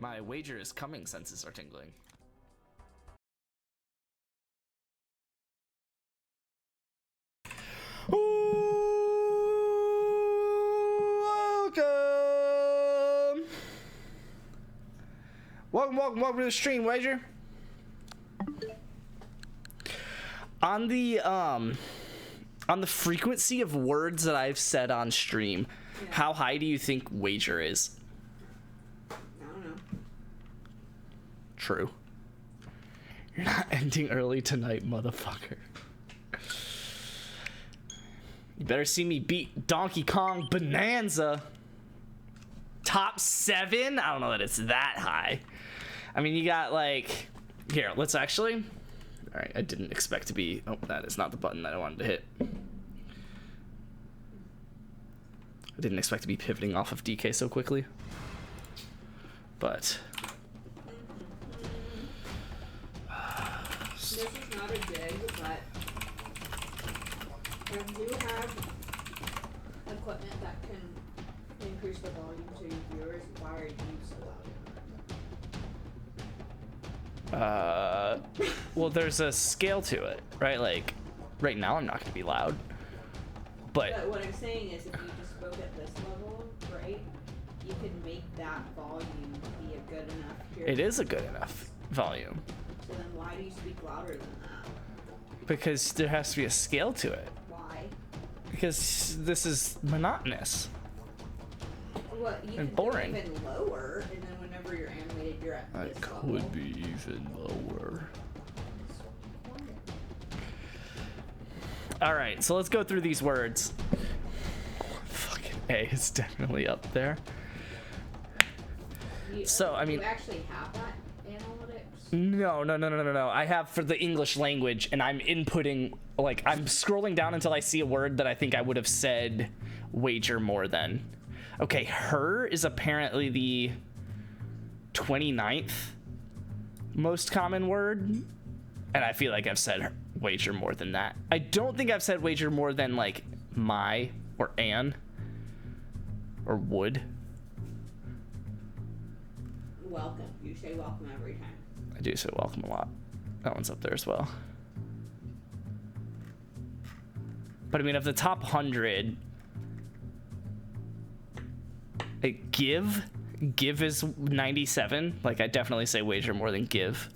My wager is coming senses are tingling. Welcome to the stream, Wager. On the frequency of words that I've said on stream, how high do you think Wager is? I don't know. True. You're not ending early tonight, motherfucker. You better see me beat Donkey Kong Bonanza. Top 7? I don't know that it's that high. I mean, you got like... Here, let's actually... Alright, I didn't expect to be... Oh, that is not the button that I wanted to hit. I didn't expect to be pivoting off of DK so quickly. But... This is not a dig, but I do have equipment that can increase the volume to your viewers. Why are you so loud? Well, there's a scale to it, right? Like, right now I'm not going to be loud. But what I'm saying is if you just spoke at this level, right, you can make that volume be a good enough hearing. It is a good enough volume. So then why do you speak louder than that? Because there has to be a scale to it. Why? Because this is monotonous. Well, you And can boring. go even lower, and then whenever you're animated, you're at I this could level. be even lower. All right, so let's go through these words. Fucking A is definitely up there. So, I mean- You actually have that analytics? No. I have for the English language, and I'm inputting, like, I'm scrolling down until I see a word that I think I would have said wager more than. Okay, her is apparently the 29th most common word, and I feel like I've said wager more than that. I don't think I've said wager more than, like, my or an or would. Welcome. You say welcome every time. I do say welcome a lot. That one's up there as well. But I mean, of the top 100, give is 97. Like, I definitely say wager more than give.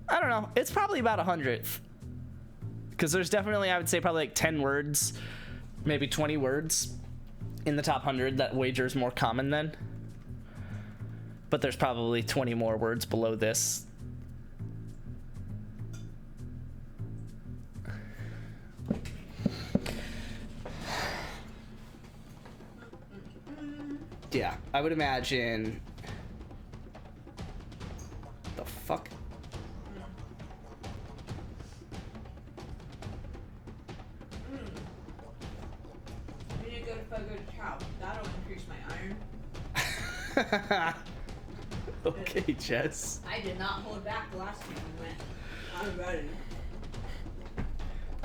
I don't know. It's probably about 100th. Because there's definitely, I would say, probably like 10 words, maybe 20 words in the top 100 that wager is more common than. But there's probably 20 more words below this. Yeah, I would imagine. The fuck? I need to go to Fogo de Chao. That'll increase my iron. Okay, Jess. I did not hold back the last time we went. I'm ready.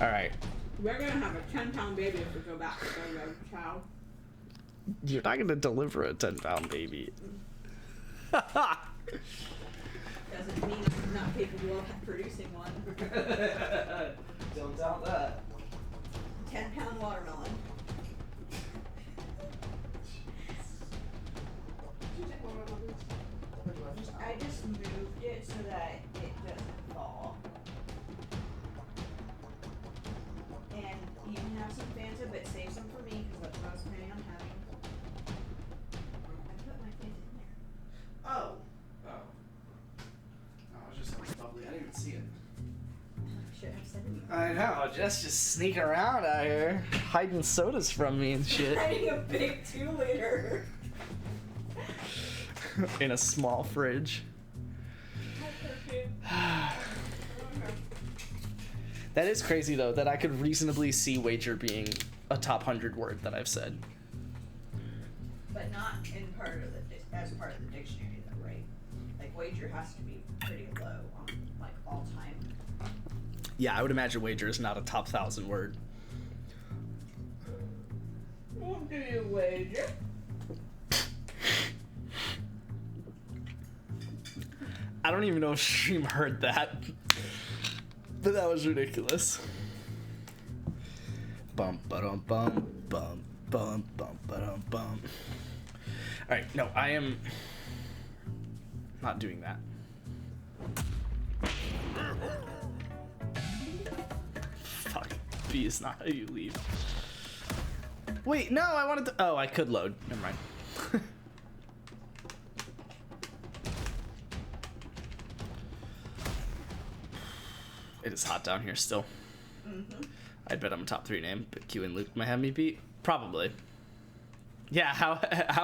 Alright. We're gonna have a 10-pound baby if we go back to Fogo de Chao. You're not gonna deliver a 10-pound baby. Doesn't mean I'm not capable of producing one. Don't doubt that. 10-pound watermelon. I just moved it so that it doesn't fall. And you can have some Fanta, but save some for me because that's what I was planning on having. I put my Fanta in there. Oh. I was just lovely. I didn't even see it. Should have said it. I know. Jess just sneaking around out here, hiding sodas from me and shit. Hiding a big 2-liter. In a small fridge. That is crazy though, that I could reasonably see wager being a top 100 word that I've said. But not in part of the as part of the dictionary though, right? Like wager has to be pretty low on like all time. Yeah, I would imagine wager is not a top 1,000 word. Do you wager? I don't even know if stream heard that, but that was ridiculous. Bum ba-dum bum bum bum bum ba-dum bum. All right, no, I am not doing that. Fuck, B is not how you leave. Wait, no, I wanted to. Oh, I could load. Never mind. It is hot down here still. Mm-hmm. I bet I'm a top 3 name, but Q and Luke might have me beat. Probably. Yeah, how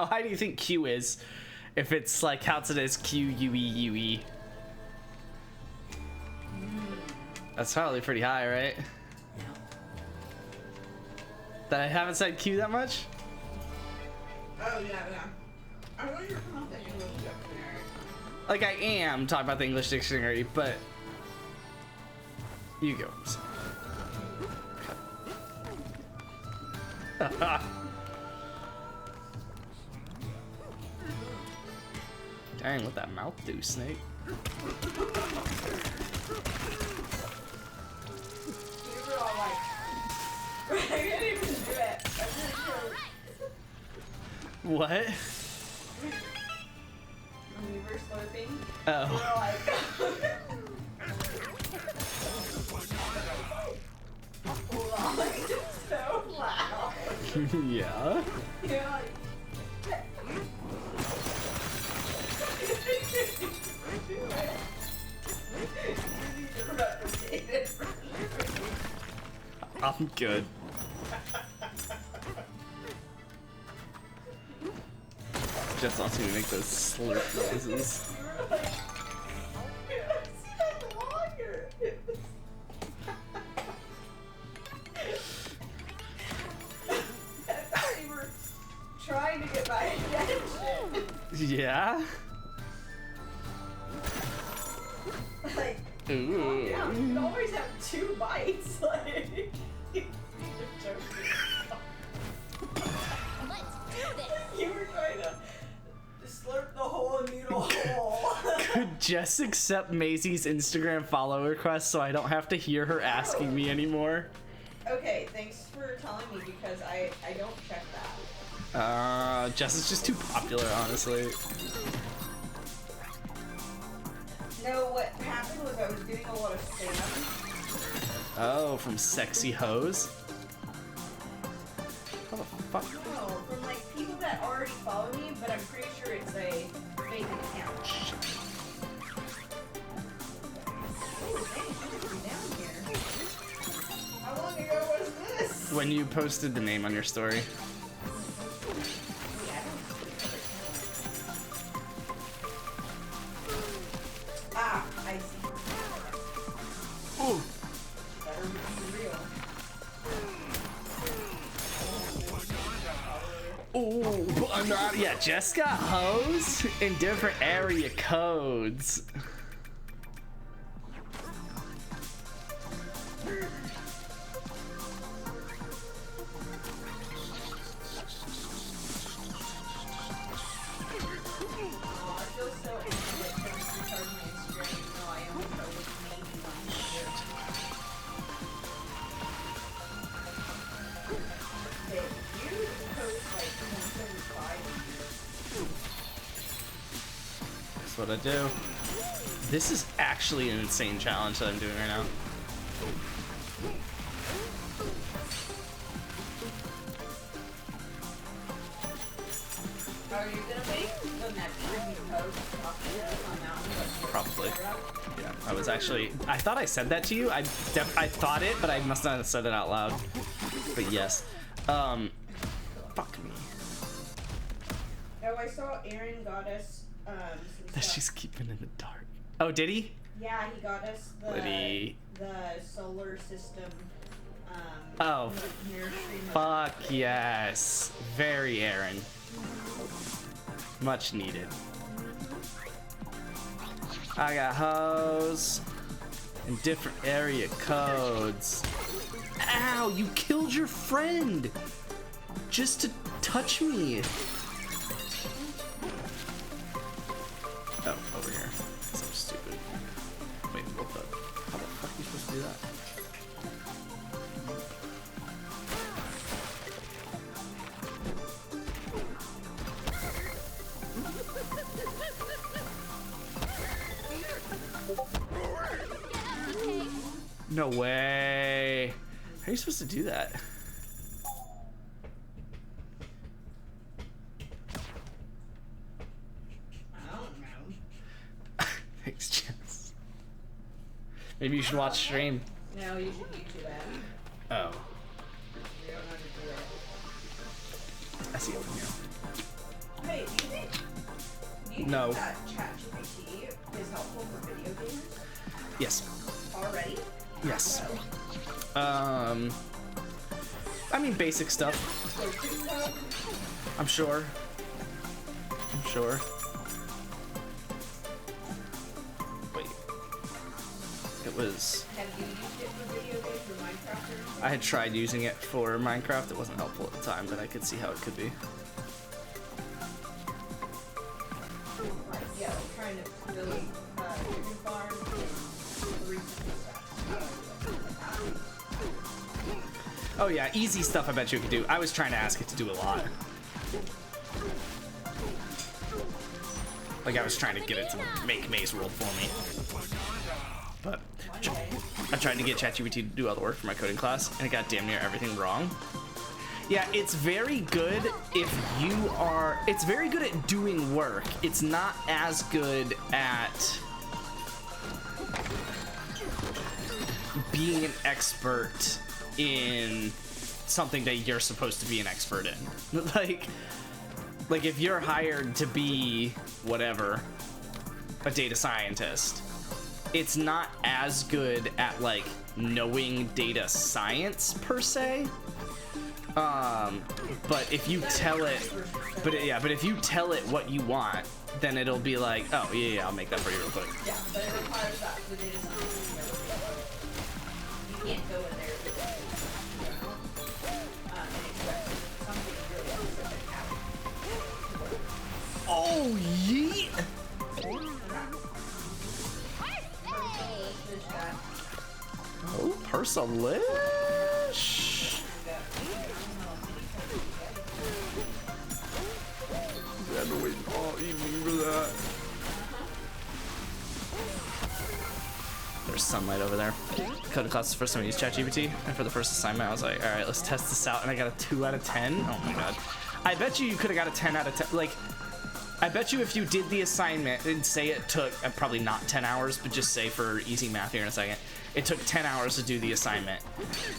high do you think Q is? If it's like counts it as Q U E U E. That's probably pretty high, right? Yeah. That I haven't said Q that much? Oh, yeah. I know you're from the English dictionary. Like I am talking about the English dictionary, but you go. Dang, what that mouth do, Snake? You were all like, I can't even do it. I'm really sure. What? When we were slurping, we Oh. were like, hold on, it's so loud. Yeah. You're like, I'm good. Just wants me to make those slurp noises. You were trying to get my attention. Yeah? Like, Ooh. yeah, you can always have 2 bites. Like, you're joking. You were trying to slurp the whole noodle whole. Could Jess accept Maisie's Instagram follow request so I don't have to hear her asking me anymore? Okay, thanks for telling me because I don't check that. Jess is just too popular, honestly. No, what happened was I was doing a lot of spam. Oh, from sexy hoes? How the fuck? No, from like people that already follow me, but I'm pretty sure it's a fake account. Oh, dang, somebody's down here. How long ago was this? When you posted the name on your story. Wait, I don't see the other channel. Ah, I see. Ooh. Better be real. Ooh, but I'm not. Yeah, Jess got hoes in different area codes. Oh, I feel so angry that Kevin retarded my Instagram even though I only posted maybe one year. Okay, you post like 175 That's what I do. This is actually an insane challenge that I'm doing right now. Are you gonna make the next time you post talking on mountain? Probably. Yeah, I was actually. I thought I said that to you. I thought it, but I must not have said it out loud. But yes. Fuck me. Oh, I saw Aaron got us some That stuff. she's keeping in the dark. Oh, did he? Yeah, he got us Liddy. the solar system. Oh, Mirror stream of- fuck yes. Very Aaron. Much needed. I got hoes and different area codes. Ow, you killed your friend just to touch me. Oh, over here. 'Cause I'm stupid. Wait, what the? How the fuck are you supposed to do that? No way. How are you supposed to do that? I don't know. Thanks, Jess. Maybe you should watch stream. No, you should YouTube it. Oh, You don't know how to do it. I see it from here. Hey, do you think No. that ChatGPT is helpful for video gamers Yes. already? Yes. I mean basic stuff. Coaching code? I'm sure. I'm sure. Wait. It was. Have you used it for video games or Minecraft or anything? I had tried using it for Minecraft. It wasn't helpful at the time, but I could see how it could be. Like, yeah, we're trying to build chicken farm and recently stuff. Oh yeah, easy stuff I bet you it could do. I was trying to ask it to do a lot. Like I was trying to get it to make Maze World for me. But I tried to get ChatGPT to do all the work for my coding class, and it got damn near everything wrong. Yeah, it's very good if you are... It's very good at doing work. It's not as good at being an expert in something that you're supposed to be an expert in. Like if you're hired to be whatever, a data scientist, it's not as good at like knowing data science per se. But if you tell it, but if you tell it what you want, then it'll be like, oh yeah, I'll make that for you real quick. Yeah, but it requires that the data science to never be able to. You can't go in there with it, you know, and expect something really specific happen. Oh yeah. Oh, Persilish. I've been waiting all evening for that. There's sunlight over there. Coding class the first time I used ChatGPT, and for the first assignment I was like, all right, let's test this out, and I got a 2 out of 10. Oh my god. I bet you could have got a 10 out of 10. Like, I bet you if you did the assignment and say it took, probably not 10 hours, but just say for easy math here in a second, it took 10 hours to do the assignment.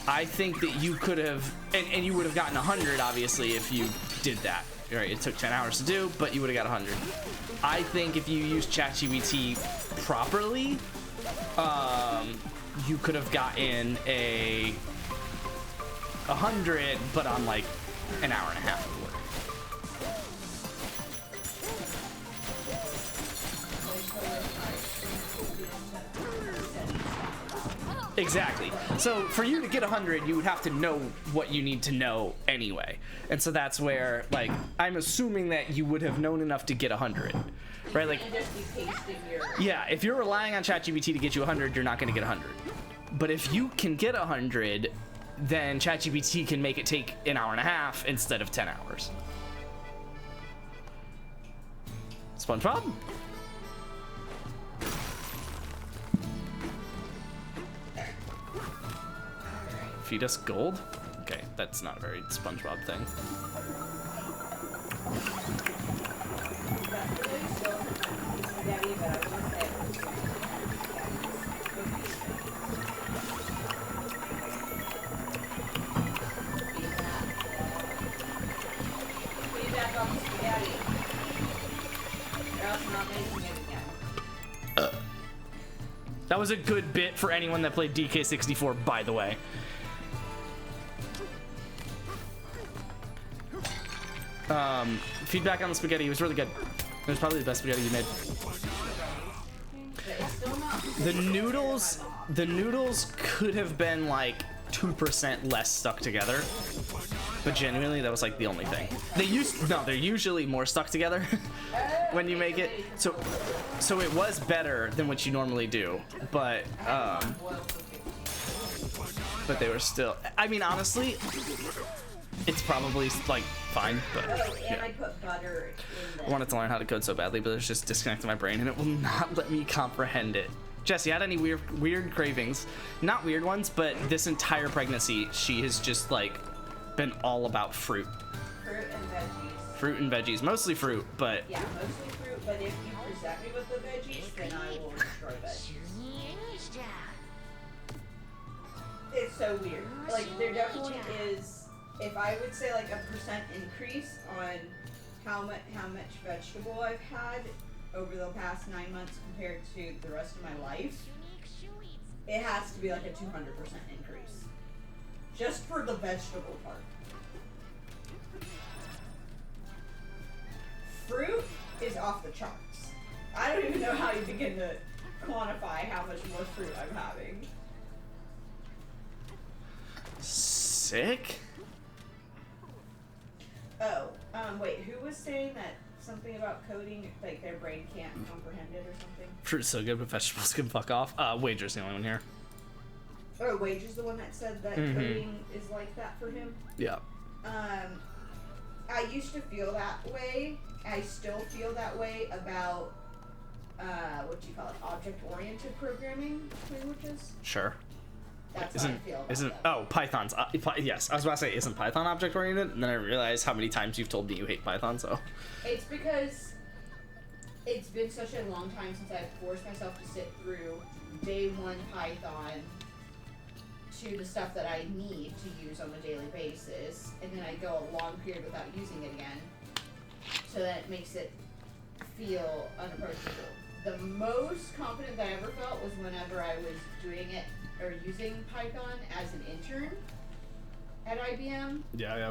I think that you could have, and you would have gotten 100 obviously if you did that. Right, it took 10 hours to do, but you would have got 100. I think if you used ChatGPT properly, you could have gotten a 100, but on like an hour and a half of work. Exactly. So for you to get 100, you would have to know what you need to know anyway. And so that's where, like, I'm assuming that you would have known enough to get 100, right? Like, And just be pasting your. yeah, if you're relying on ChatGPT to get you 100, you're not going to get 100. But if you can get 100, then ChatGPT can make it take an hour and a half instead of 10 hours. SpongeBob? Feed us gold? Okay, that's not a very SpongeBob thing. Feedback on the spaghetti. Or else I'm not making it again. That was a good bit for anyone that played DK64, by the way. Feedback on the spaghetti, it was really good. It was probably the best spaghetti you made. But it's still not. The noodles could have been like 2% less stuck together. But genuinely, that was like the only thing. They're usually more stuck together when you make it. So it was better than what you normally do, but they were still. I mean, honestly, it's probably like fine, but Oh, and yeah. I put butter in the. I wanted to learn how to code so badly, but it's just disconnecting my brain and it will not let me comprehend it. Jess, you had any weird cravings? Not weird ones, but this entire pregnancy, she has just like been all about fruit. Fruit and veggies. Fruit and veggies, mostly fruit, but Yeah, mostly fruit, but if you present me with the veggies, then I will destroy veggies. It's so weird. Like, there definitely is, if I would say like a percent increase on how much vegetable I've had over the past 9 months compared to the rest of my life, it has to be like a 200% increase. Just for the vegetable part. Fruit is off the charts. I don't even know how you begin to quantify how much more fruit I'm having. sick. Oh, wait, who was saying that something about coding, like their brain can't comprehend it or something? Fruit's so good, but vegetables can fuck off. Wager's the only one here. Oh, Wage is the one that said that coding is like that for him? Yeah. I used to feel that way. I still feel that way about, what do you call it, object-oriented programming languages. Sure. That's how I feel about Isn't them. oh Python's yes, I was about to say isn't Python object oriented, and then I realized how many times you've told me you hate Python. So It's because it's been such a long time since I've forced myself to sit through day one Python to the stuff that I need to use on a daily basis, and then I go a long period without using it again, so that it makes it feel unapproachable. The most confident that I ever felt was whenever I was doing it or using Python as an intern at IBM. yeah.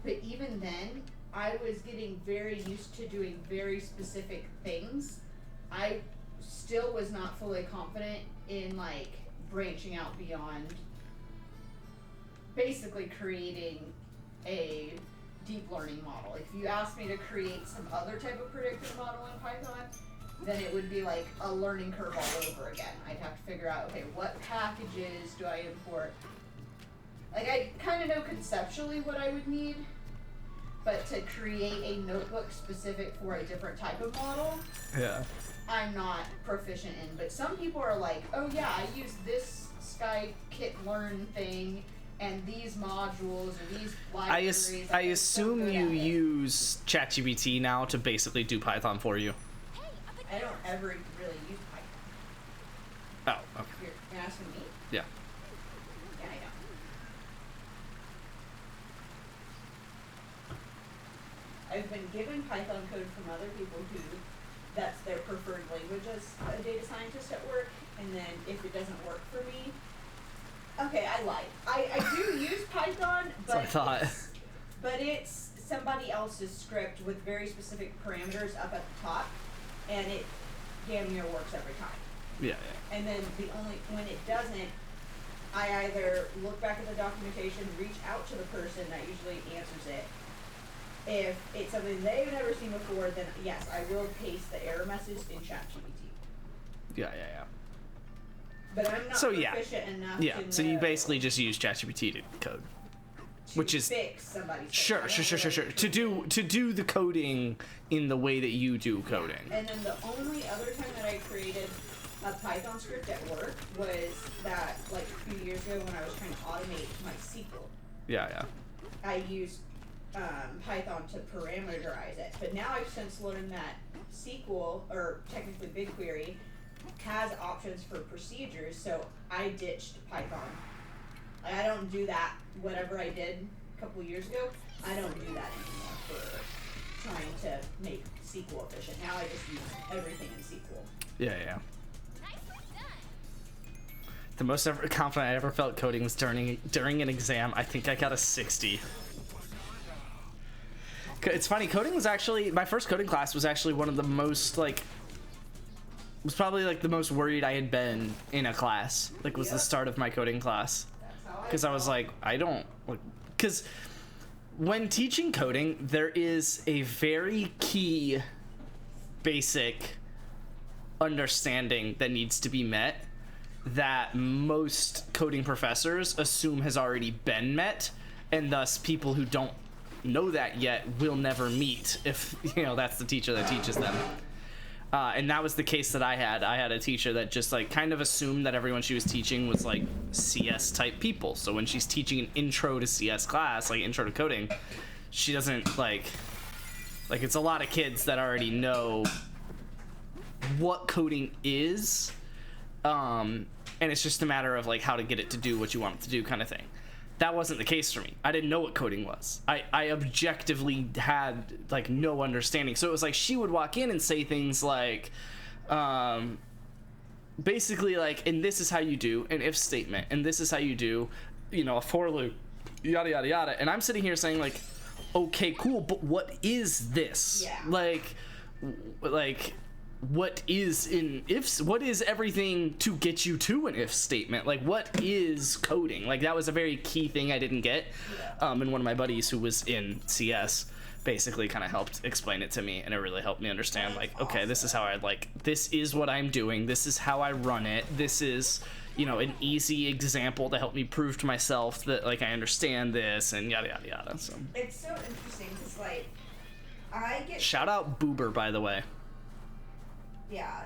But even then, I was getting very used to doing very specific things. I still was not fully confident in like branching out beyond basically creating a deep learning model. If you asked me to create some other type of predictive model in Python, then it would be like a learning curve all over again. I'd have to figure out, okay, what packages do I import? Like, I kind of know conceptually what I would need, but to create a notebook specific for a different type of model, Yeah. I'm not proficient in. But some people are like, oh yeah, I use this scikit-learn thing and these modules or these libraries. I assume you use ChatGPT now to basically do Python for you. I don't ever really use Python. Oh, okay. You're asking me? Yeah. Yeah, I don't. I've been given Python code from other people who that's their preferred language as a data scientist at work, and then if it doesn't work for me, okay, I lied. I do use Python, but I thought. it's somebody else's script with very specific parameters up at the top, and it damn near works every time. Yeah. And then when it doesn't, I either look back at the documentation, reach out to the person that usually answers it. If it's something they've never seen before, then yes, I will paste the error message in ChatGPT. Yeah. But I'm not So, yeah. proficient enough Yeah. to So you know basically just use ChatGPT to code. to which is- fix somebody's Sure. code. I don't really To do the coding in the way that you do coding. And then the only other time that I created a Python script at work was that, like, a few years ago when I was trying to automate my SQL. Yeah. I used Python to parameterize it, but now I've since learned that SQL, or technically BigQuery, has options for procedures, so I ditched Python. I don't do that, whatever I did a couple years ago, I don't do that anymore for trying to make SQL efficient. Now I just use everything in SQL. Yeah. The most confident I ever felt coding was during an exam. I think I got a 60. It's funny, coding was actually, my first coding class was actually one of the most, was probably the most worried I had been in a class. Was the Yep. start of my coding class. That's how Because I was felt. like, I don't, because when teaching coding, there is a very key basic understanding that needs to be met that most coding professors assume has already been met, and thus people who don't know that yet will never meet if that's the teacher that teaches them. And that was the case that I had. I had a teacher that just like kind of assumed that everyone she was teaching was like CS type people. So when she's teaching an intro to CS class, like intro to coding, she doesn't like it's a lot of kids that already know what coding is. And it's just a matter of like how to get it to do what you want it to do kind of thing. That wasn't the case for me. I didn't know what coding was. I objectively had like no understanding. So it was like she would walk in and say things like, basically like, and this is how you do an if statement, and this is how you do, a for loop, yada yada yada. And I'm sitting here saying like, okay, cool, but what is this? Yeah. Like what is in ifs? What is everything to get you to an if statement? Like, what is coding? Like, that was a very key thing I didn't get. And one of my buddies who was in CS basically kind of helped explain it to me, and it really helped me understand, like, okay, this is how this is what I'm doing. This is how I run it. This is, an easy example to help me prove to myself that, like, I understand this, and yada, yada, yada. So It's so interesting, because, like, I get... Shout out Boober, by the way. Yeah,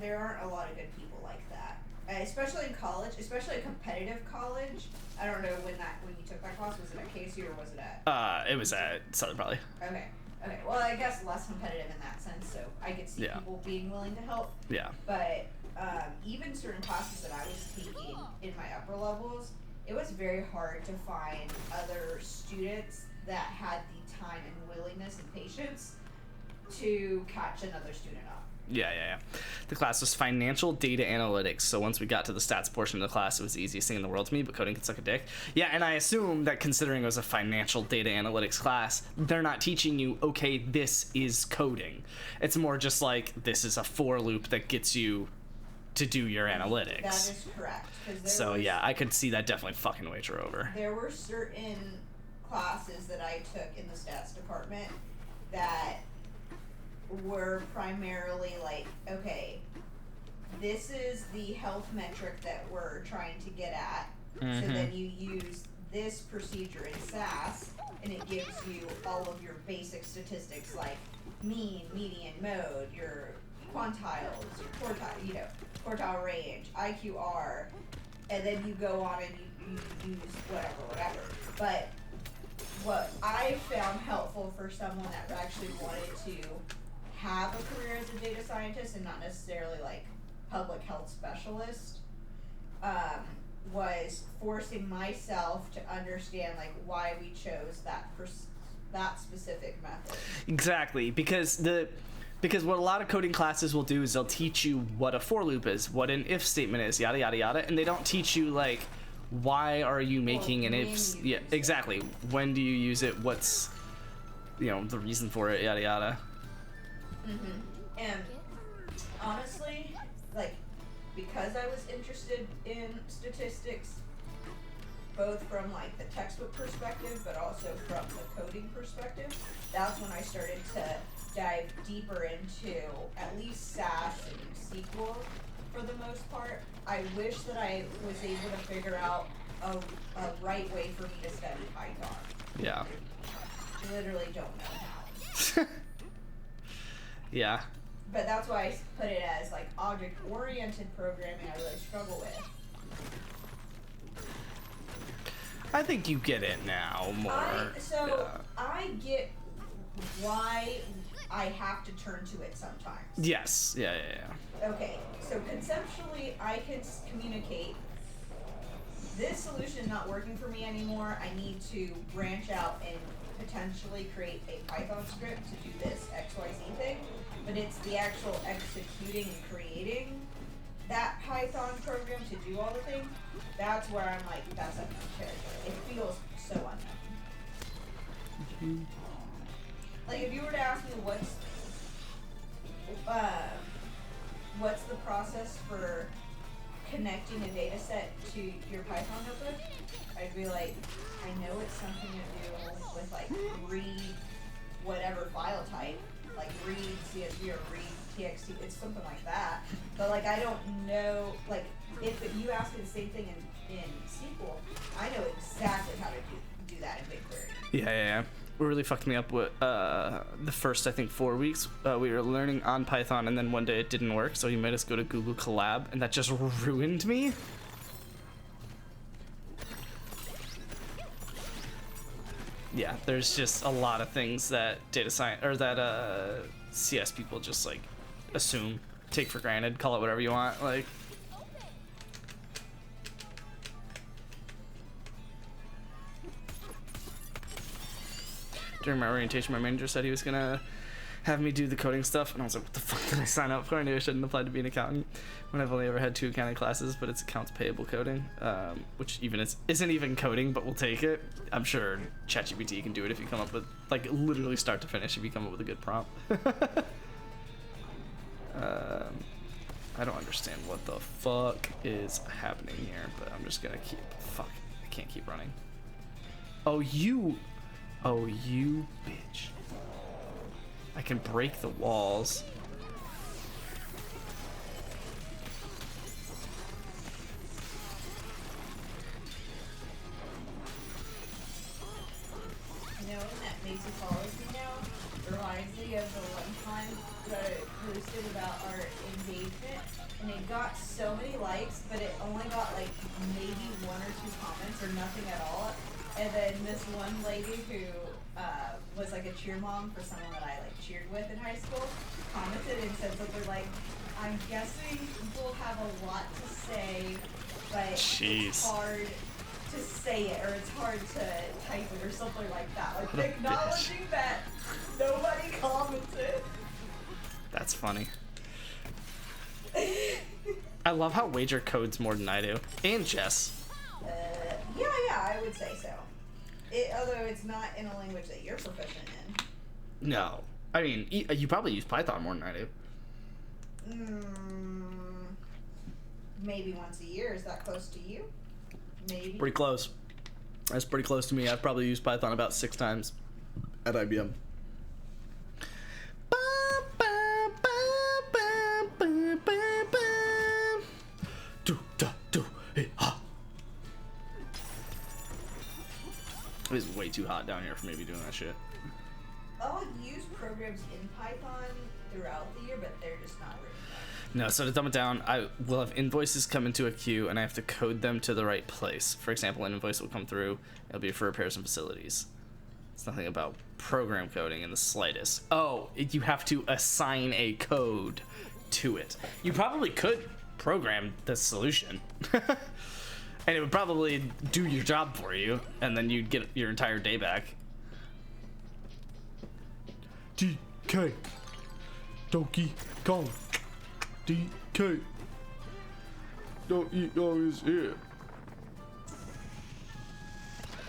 there aren't a lot of good people like that, especially in college, especially a competitive college. I don't know when you took that class. Was it at KC or was it at? It was at Southern Poly. Okay. Well, I guess less competitive in that sense, so I could see people being willing to help. Yeah. But even certain classes that I was taking in my upper levels, it was very hard to find other students that had the time and willingness and patience to catch another student up. Yeah. The class was financial data analytics. So once we got to the stats portion of the class, it was the easiest thing in the world to me, but coding could suck a dick. Yeah, and I assume that considering it was a financial data analytics class, they're not teaching you, okay, this is coding. It's more just like, this is a for loop that gets you to do your analytics. That is correct. So yeah, I could see that definitely fucking wager over. There were certain classes that I took in the stats department that were primarily like, okay, this is the health metric that we're trying to get at. So then you use this procedure in SAS, and it gives you all of your basic statistics like mean, median, mode, your quantiles, your quartile range, IQR, and then you go on and you use whatever. But what I found helpful for someone that actually wanted to have a career as a data scientist and not necessarily like public health specialist, was forcing myself to understand like why we chose that specific method. Exactly, because what a lot of coding classes will do is they'll teach you what a for loop is, what an if statement is, yada yada yada, and they don't teach you like why are you making an if. Yeah, exactly. When do you use it? What's the reason for it? Yada yada. And honestly, like, because I was interested in statistics, both from like the textbook perspective, but also from the coding perspective, that's when I started to dive deeper into at least SAS and SQL for the most part. I wish that I was able to figure out a right way for me to study Python. Yeah. I literally don't know how. Yeah. But that's why I put it as like object-oriented programming I really struggle with. I think you get it now more. I get why I have to turn to it sometimes. Yes. Yeah. Okay, so conceptually I can communicate, this solution is not working for me anymore, I need to branch out and potentially create a Python script to do this XYZ thing, but it's the actual executing and creating that Python program to do all the things, that's where I'm like, that's unknown territory. It feels so unknown. Like if you were to ask me what's the process for connecting a data set to your Python notebook, I'd be like, I know it's something to do with like read whatever file type, like read CSV or read TXT, it's something like that. But like I don't know, like if you ask me the same thing in SQL, I know exactly how to do that in BigQuery. Yeah. What really fucked me up with the first, I think, 4 weeks. We were learning on Python, and then one day it didn't work, so he made us go to Google Colab, and that just ruined me. Yeah, there's just a lot of things that data science or that CS people just like assume, take for granted, call it whatever you want. Like, during my orientation, my manager said he was gonna have me do the coding stuff, and I was like, what the fuck did I sign up for? I knew I shouldn't apply to be an accountant when I've only ever had 2 accounting classes, but it's accounts payable coding, which isn't even coding, but we'll take it. I'm sure ChatGPT can do it if you come up with, like, literally start to finish if you come up with a good prompt. I don't understand what the fuck is happening here, but I'm just gonna fuck, I can't keep running. Oh, you bitch. I can break the walls. Knowing that Macy follows me now reminds me of the one time that I posted about our engagement, and it got so many likes, but it only got like maybe 1 or 2 comments or nothing at all. And then this one lady who was like a cheer mom for someone that I like cheered with in high school commented and said something like, I'm guessing people have a lot to say, but it's hard to say it, or it's hard to type it, or something like that. Like acknowledging that nobody commented. That's funny. I love how Wager codes more than I do. And Jess. Yeah, I would say so. Although it's not in a language that you're proficient in. No. I mean, you probably use Python more than I do. Maybe once a year. Is that close to you? Maybe. Pretty close. That's pretty close to me. I've probably used Python about 6 times at IBM. It is way too hot down here for me to be doing that shit. I'll use programs in Python throughout the year, but they're just not written down. No, so to dumb it down, I will have invoices come into a queue, and I have to code them to the right place. For example, an invoice will come through, it'll be for repairs and facilities. It's nothing about program coding in the slightest. Oh, you have to assign a code to it. You probably could program the solution. And it would probably do your job for you, and then you'd get your entire day back. DK. Donkey Kong. DK. Donkey Kong is here.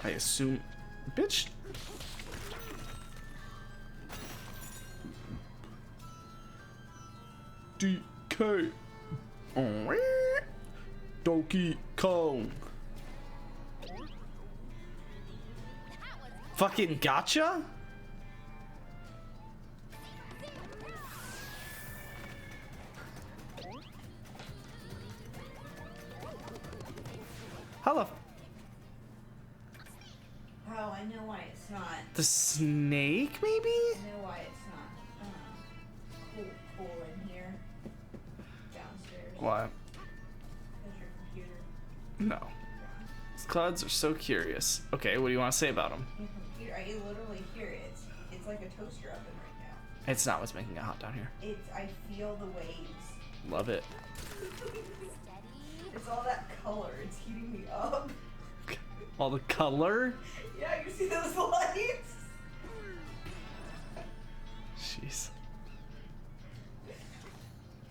I assume... Bitch. DK. Donkey Kong. Fucking gotcha? Hello. Oh, I know why it's not. The snake, maybe? I know why it's not. Cool in here. Downstairs. What? Because your computer. No. These clouds are so curious. Okay, what do you want to say about them? Your computer. I literally hear it. It's like a toaster oven right now. It's not what's making it hot down here. I feel the waves. Love it. It's all that color. It's heating me up. All the color? Yeah, you see those lights? Jeez.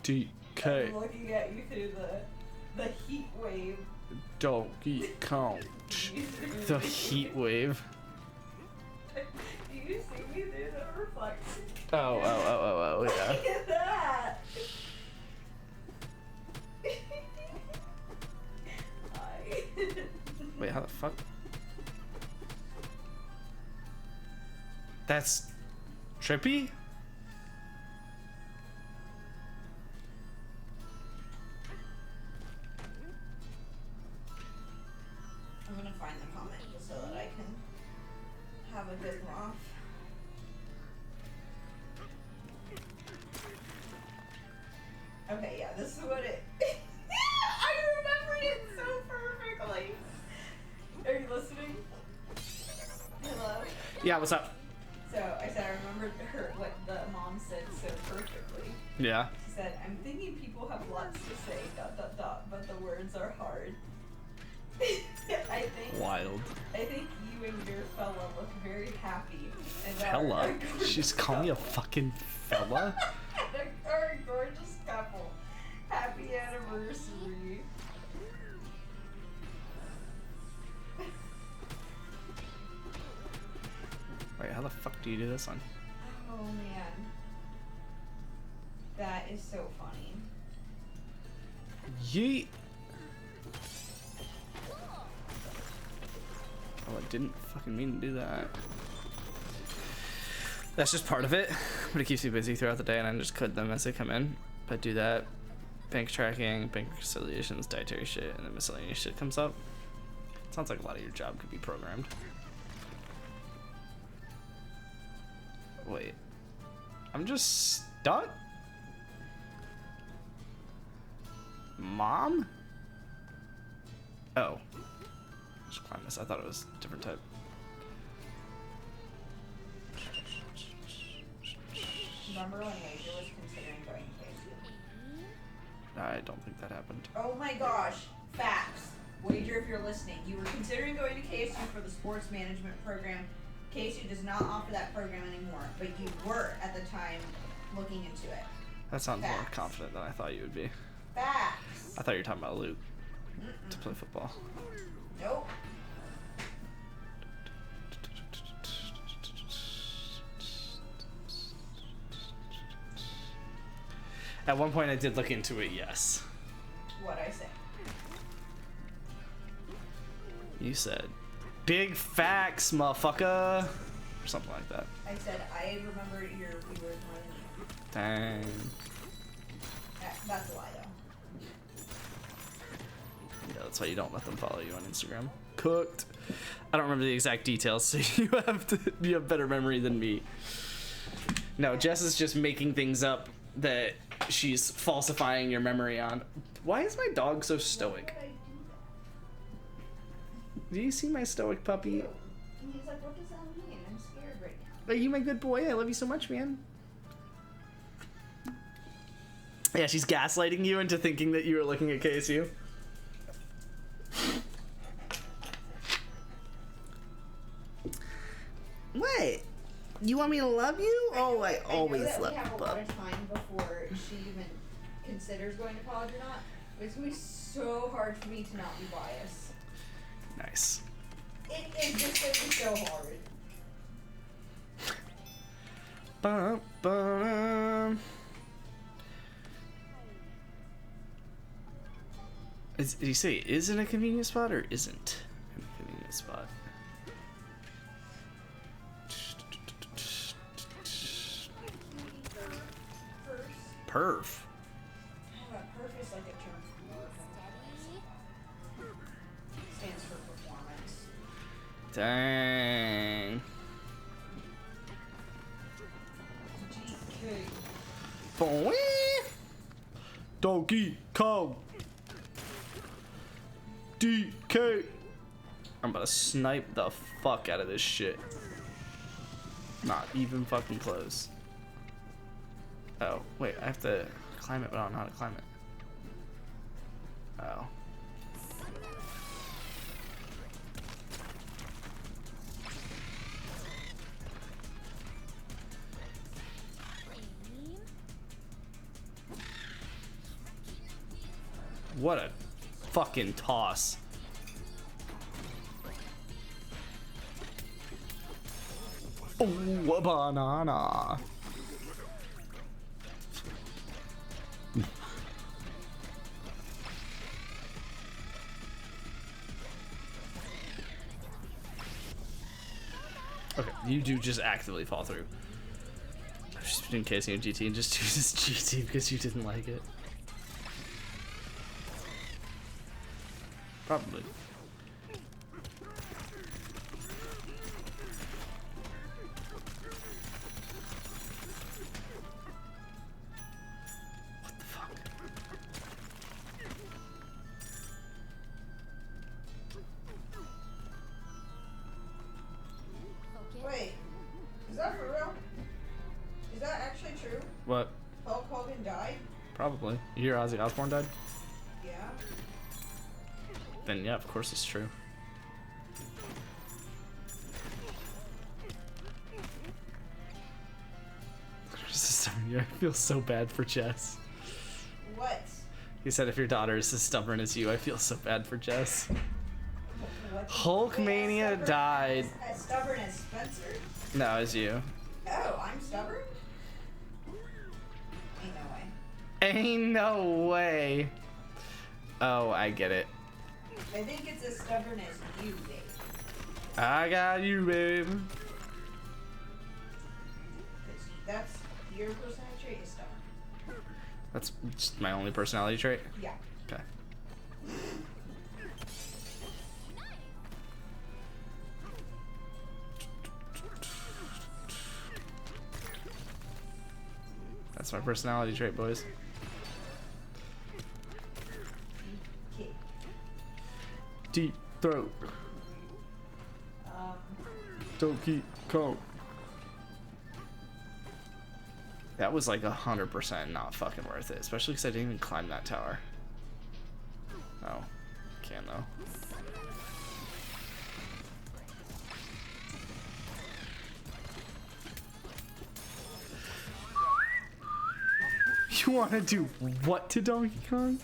DK. I'm looking at you through the heat wave. Donkey Kong. The heat wave. Do you see me through the reflection? Oh, yeah. Look at that! fuck? That's trippy? I'm gonna find the comment just so that I can have a good laugh. Okay, yeah, this is what it. I remembered it so perfectly. Are you listening? Hello? Yeah, what's up? So I said I remembered what the mom said so perfectly. Yeah. She said, "I'm thinking people have lots to say, ... but the words are hard." I think. Wild. I think you and your fella look very happy. And Fella? She's calling me a fucking fella? Our gorgeous couple. Happy anniversary. Wait, how the fuck do you do this one? Oh man. That is so funny. Yeet. Oh, I didn't fucking mean to do that. That's just part of it, but it keeps me busy throughout the day, and I just code them as they come in. But do that, bank tracking, bank reconciliations, dietary shit, and then miscellaneous shit comes up. Sounds like a lot of your job could be programmed. Wait, I'm just stuck? Mom? Oh. Just climb this. I thought it was a different type. Remember when Major was considering going to KSU? I don't think that happened. Oh my gosh. Facts. Wager, if you're listening, you were considering going to KSU for the sports management program. KSU does not offer that program anymore, but you were at the time looking into it. That sounds more Facts. confident than I thought you would be. Facts. I thought you were talking about Luke to play football. Nope. At one point I did look into it, yes. What'd I say? You said, big facts, motherfucker. Or something like that. I said I remember your viewers more than you. Dang. That's a lie, though. Yeah, that's why you don't let them follow you on Instagram. Cooked. I don't remember the exact details, so you have better memory than me. No, Jess is just making things up that she's falsifying your memory on. Why is my dog so stoic? Why would I do Do you see my stoic puppy? that? And he's like, what does that mean? I'm scared right now. Are you my good boy? I love you so much, man. Yeah, she's gaslighting you into thinking that you were looking at KSU. What? You want me to love you? Oh, I always I know love that we have you, a lot bub. of time before she even considers going to college or not. But it's gonna be so hard for me to not be biased. Nice. It's just gonna be so hard. Bum, bum. Did you say is in a convenient spot or isn't in a convenient spot? Perf. Perf is like a term for work. Stands for performance. Dang. GK. Boing. Donkey Kong. DK. I'm about to snipe the fuck out of this shit. Not even fucking close. Oh, wait, I have to climb it, but I don't know how to climb it. Oh. What a fucking toss. Oh, a banana. You do just actively fall through. I've just been casing your GT and just chooses GT because you didn't like it. Probably. What the fuck? Wait, is that for real? Is that actually true? What? Hulk Hogan died? Probably. You hear Ozzy Osbourne died? Yeah. Then yeah, of course it's true. I feel so bad for Jess. What? He said if your daughter is as stubborn as you, I feel so bad for Jess. What? Hulkmania Wait, died. As stubborn as Spencer? No, it's you. Oh, I'm stubborn? Ain't no way. Ain't no way. Oh, I get it. I think it's as stubborn as you, Dave. I got you, babe. Because that's your personality trait is stubborn. That's just my only personality trait. Yeah. Okay. That's my personality trait, boys. Okay. Deep throat. Um, Donkey Kong. That was like 100% not fucking worth it, especially because I didn't even climb that tower. Oh, can though. You want to do what to Donkey Kong?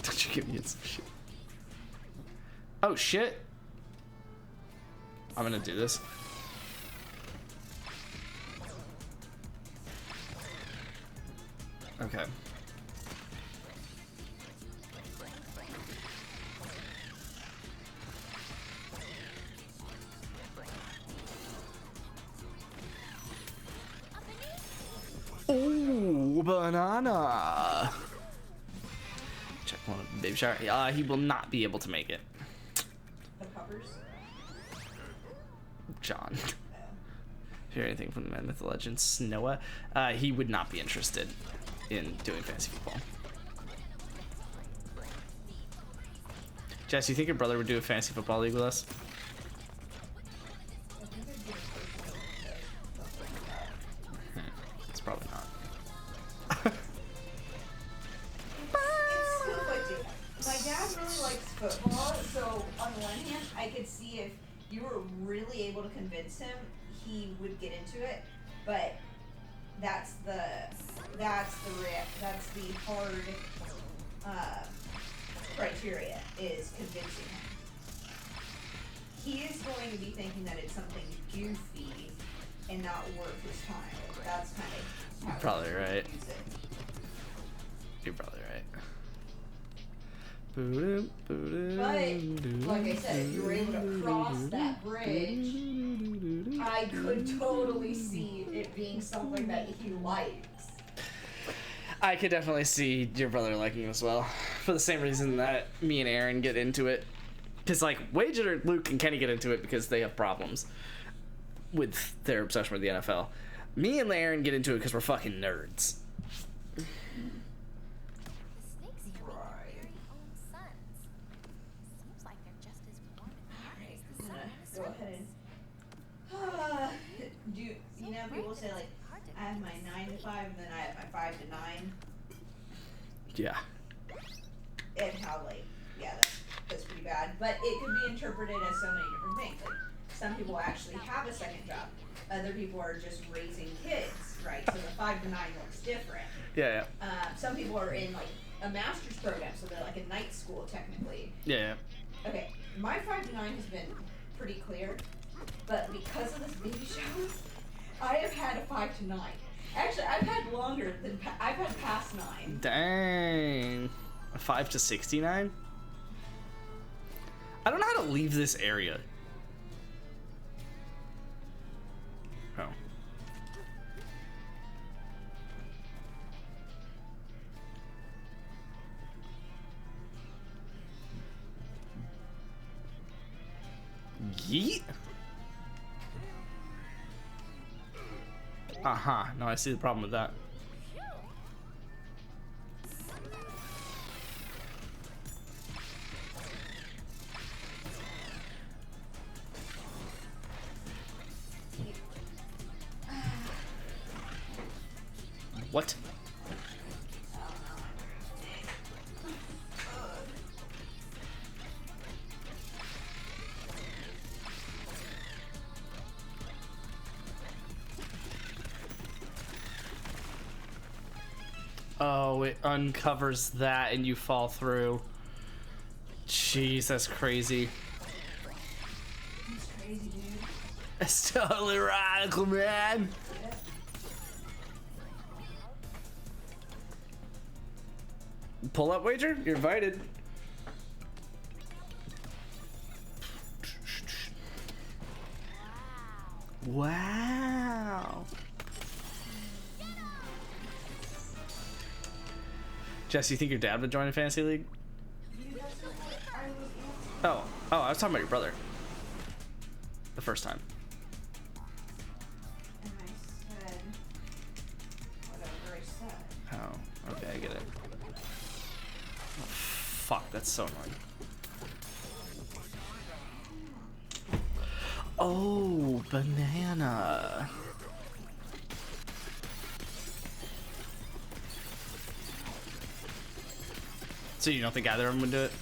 Don't you get me in some shit. Oh shit. I'm gonna do this. Okay. Oh, banana. Check one of Baby Shark. He will not be able to make it. the puppers. John. Hear anything from the man with the legend Snowa? He would not be interested in doing fantasy football. Jess, you think your brother would do a fantasy football league with us? It's probably not. It's conflicting. My dad really likes football, so on one hand, I could see if you were really able to convince him, he would get into it. But that's the hard criteria is convincing him. He is going to be thinking that it's something goofy and not worth his time. That's kind of how Probably he right. views it. You're probably right. But, like I said, if you were able to cross that bridge, I could totally see it being something that he likes. I could definitely see your brother liking as well, for the same reason that me and Aaron get into it. Because, like, Wage or Luke and Kenny get into it because they have problems with their obsession with the NFL. Me and Aaron get into it because we're fucking nerds. Go ahead and you know, people say like I have my 9 to 5 and then I have my 5 to 9 Yeah. and how like that's pretty bad, but it could be interpreted as so many different things. Like some people actually have a second job, other people are just raising kids, right? So the 5 to 9 looks different. Yeah, Some people are in like a master's program, so they're like a night school technically. yeah. Okay, my 5 to 9 has been pretty clear, but because of this baby shower, I have had a 5 to 9. Actually, I've had longer than I've had past 9. Dang. 5 to 69? I don't know how to leave this area. Yeet. Uh-huh. No, I see the problem with that. What? Oh, it uncovers that and you fall through. Jeez, that's crazy. He's crazy, dude. It's totally radical, man. Yep. Pull up wager? You're invited. Wow. Jess, you think your dad would join a fantasy league? Dude, that's not what I was answering. Oh, I was talking about your brother. The first time. And I said whatever I said. Oh, okay, I get it. Oh, fuck, that's so annoying. Oh, banana. So you don't think either of them would do it?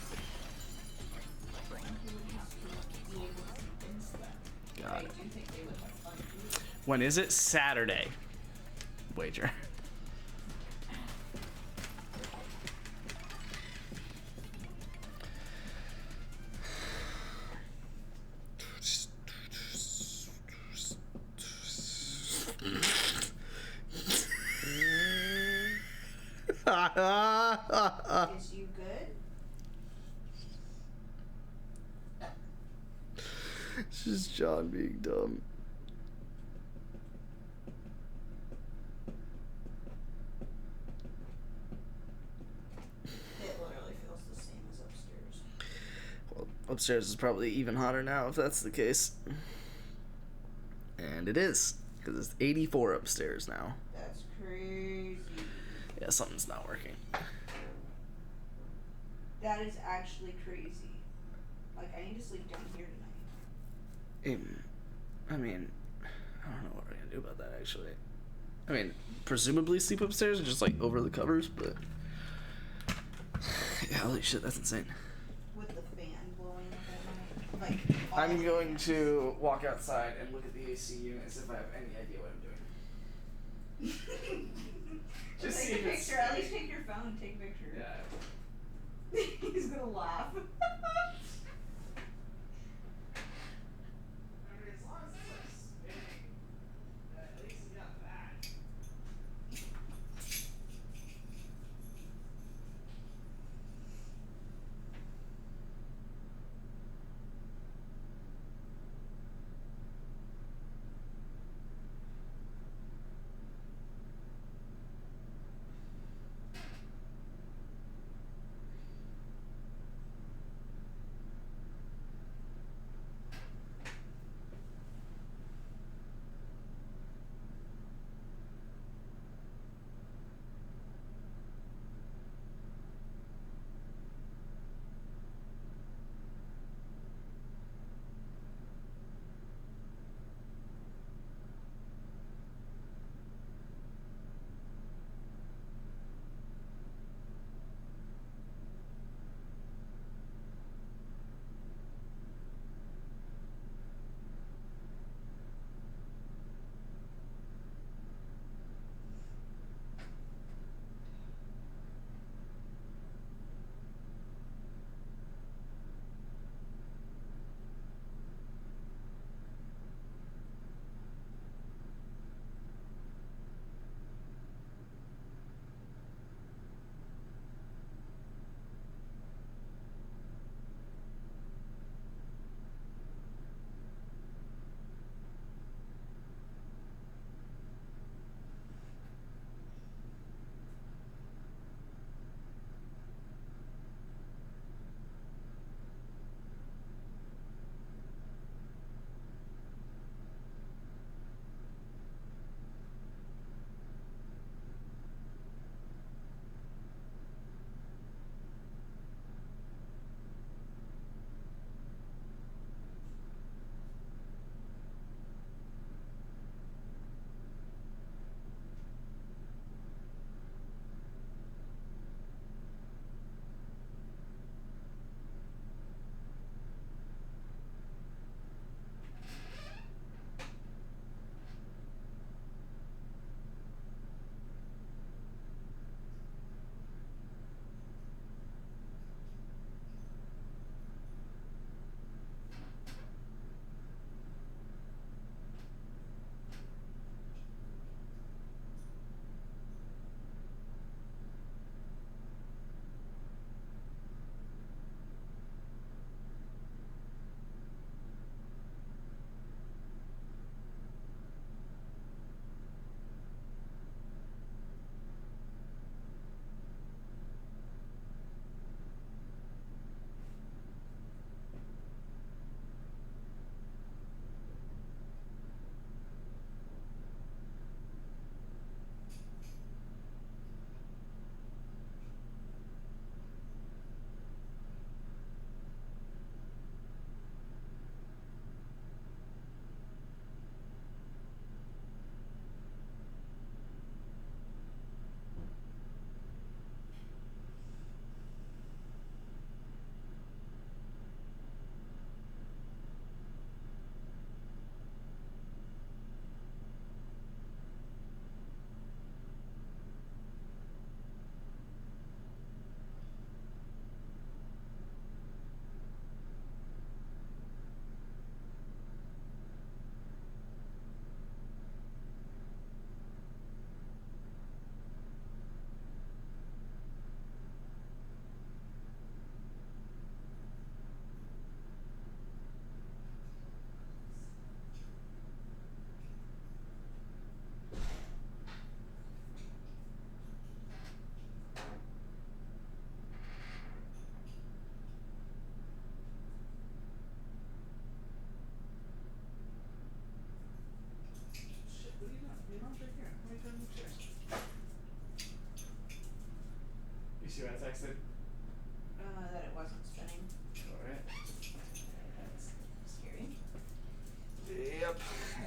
Got it. I do think they would have fun too. When is it? Saturday. Wager. Is you good? It's just John being dumb. It literally feels the same as upstairs. Well, upstairs is probably even hotter now if that's the case. And it is, because it's 84 upstairs now. That's crazy. Yeah, something's not working. That is actually crazy. Like, I need to sleep down here tonight. I mean, I don't know what we're gonna do about that actually. I mean, presumably sleep upstairs and just like over the covers, but yeah, holy shit, that's insane. With the fan blowing the whole night. Like, all I'm the going fans. to walk outside and look at the AC units if I have any idea what I'm doing. Just see Take a if it's picture. At least spinning. take your phone. Take a picture. Yeah. He's gonna laugh.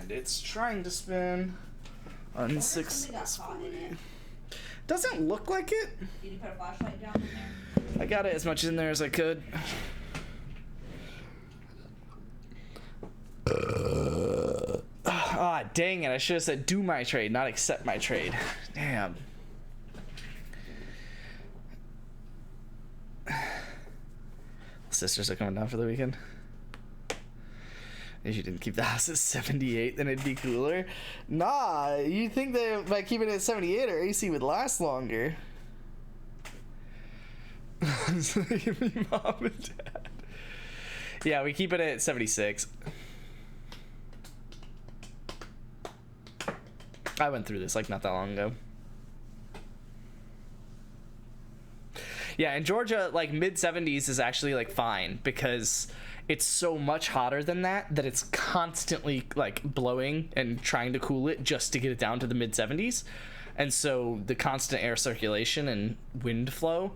And it's trying to spin on six. Something got caught in it. Doesn't look like it. Did you put a flashlight down in there? I got it as much in there as I could. Ah, dang it. I should have said do my trade, not accept my trade. Damn. Sisters are coming down for the weekend. If you didn't keep the house at 78, then it'd be cooler. Nah, you think that by keeping it at 78, our AC would last longer. Give me mom and dad. Yeah, we keep it at 76. I went through this like not that long ago. Yeah, in Georgia, like mid 70s is actually like fine because it's so much hotter than that that it's constantly like blowing and trying to cool it just to get it down to the mid 70s. And so the constant air circulation and wind flow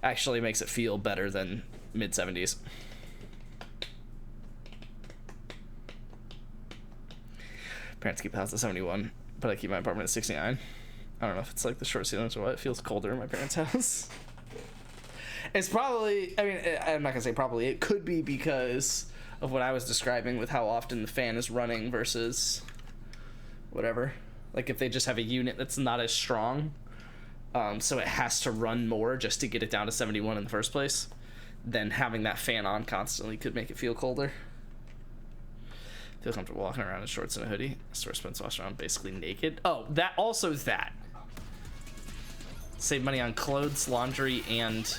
actually makes it feel better than mid 70s. Parents keep the house at 71, but I keep my apartment at 69. I don't know if it's like the short seasons or what. It feels colder in my parents' house. It's probably, I mean, I'm not gonna say probably, it could be because of what I was describing with how often the fan is running versus whatever. Like if they just have a unit that's not as strong, so it has to run more just to get it down to 71 in the first place, then having that fan on constantly could make it feel colder. Feel comfortable walking around in shorts and a hoodie. Store spends wash around basically naked. Oh, that also is that. Save money on clothes, laundry, and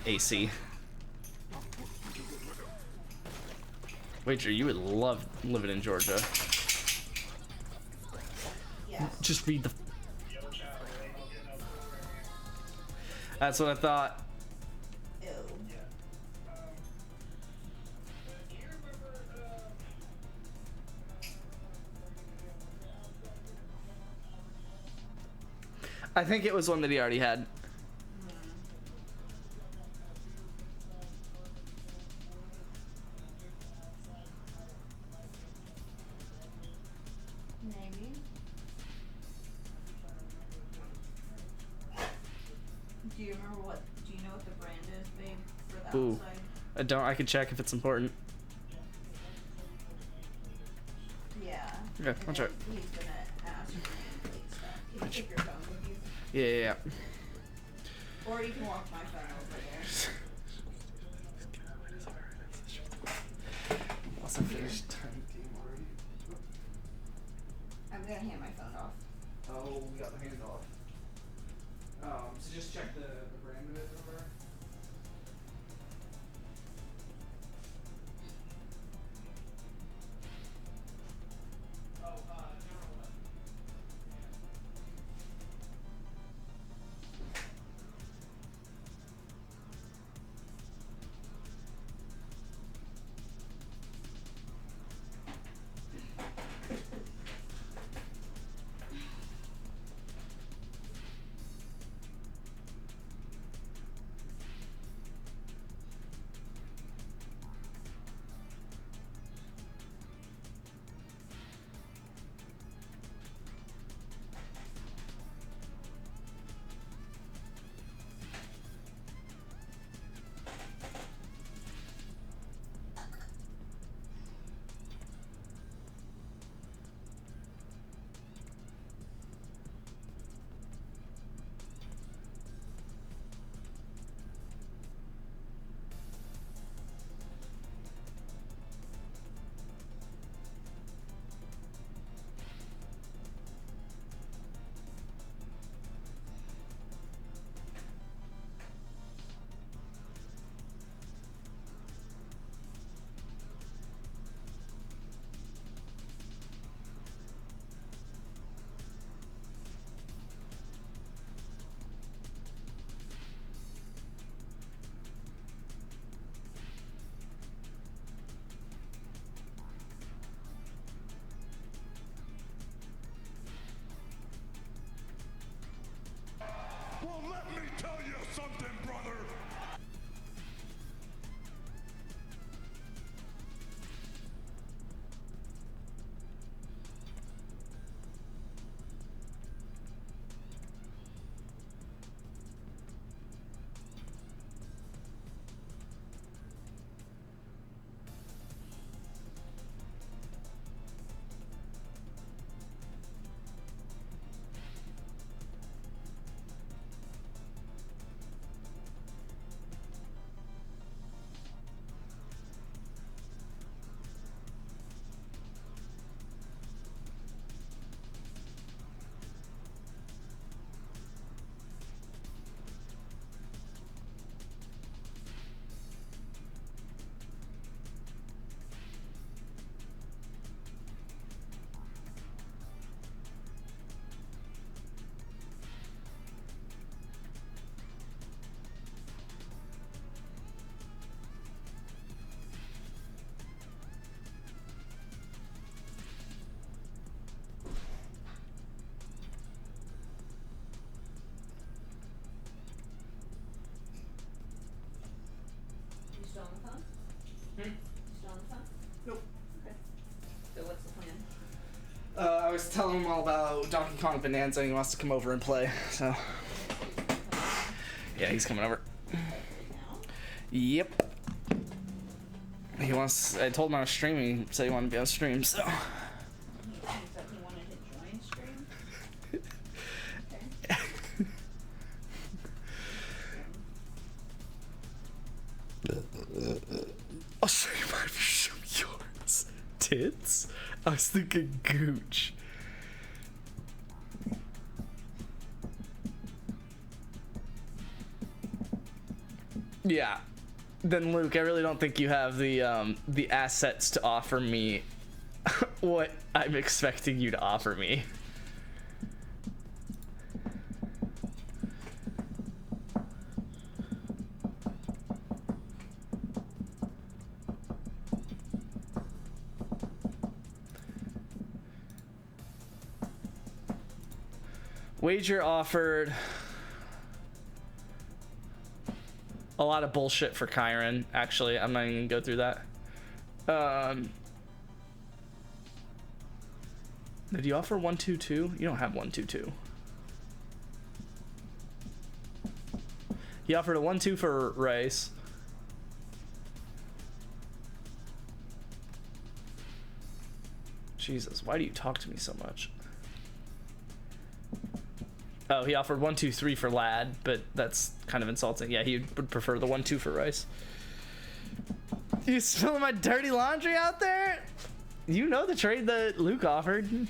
AC. Wager, you would love living in Georgia. Yes. Just read the. That's what I thought. Ew. I think it was one that he already had. Maybe. Do you remember what? Do you know what the brand is, babe, for the Ooh. outside? I don't. I can check if it's important. Yeah. Okay, And I'll check. then he's gonna ask for nameplate stuff. Can you take your phone with you? Yeah. Or you can walk my phone over there. Awesome finished time game already. I'm gonna hand my phone off. Oh, we got the handoff. So just check the brand of it over. Well, let me tell you something, brother. still on the phone? Hmm? Still on the phone? Nope. Okay. So what's the plan? I was telling him all about Donkey Kong Bonanza and he wants to come over and play, so. Yeah, he's coming over. Now? Yep. He wants, I told him I was streaming, he said he wanted to be on stream, so. He said he wanted to join stream? Okay. I'll show you mine, show me yours. Tits? I was thinking gooch. Yeah. Then Luke, I really don't think you have the assets to offer me what I'm expecting you to offer me. Wager offered a lot of bullshit for Kyron. Actually, I'm not even gonna go through that. Did you offer 122? You don't have 122. He offered a 1-2 for Rice. Jesus, why do you talk to me so much? Oh, he offered 1-2-3 for Lad, but that's kind of insulting. Yeah, he would prefer the 1-2 for Rice. You spilling my dirty laundry out there? You know the trade that Luke offered. You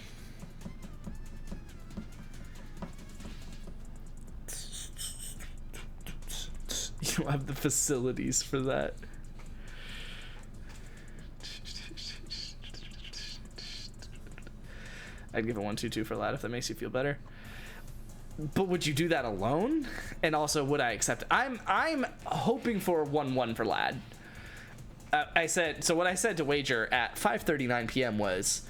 don't have the facilities for that. I'd give a 1-2-2 for Lad if that makes you feel better. But would you do that alone? And also, would I accept it? I'm hoping for 1-1 for Lad. I said, so what I said to Wager at 5:39 p.m. was,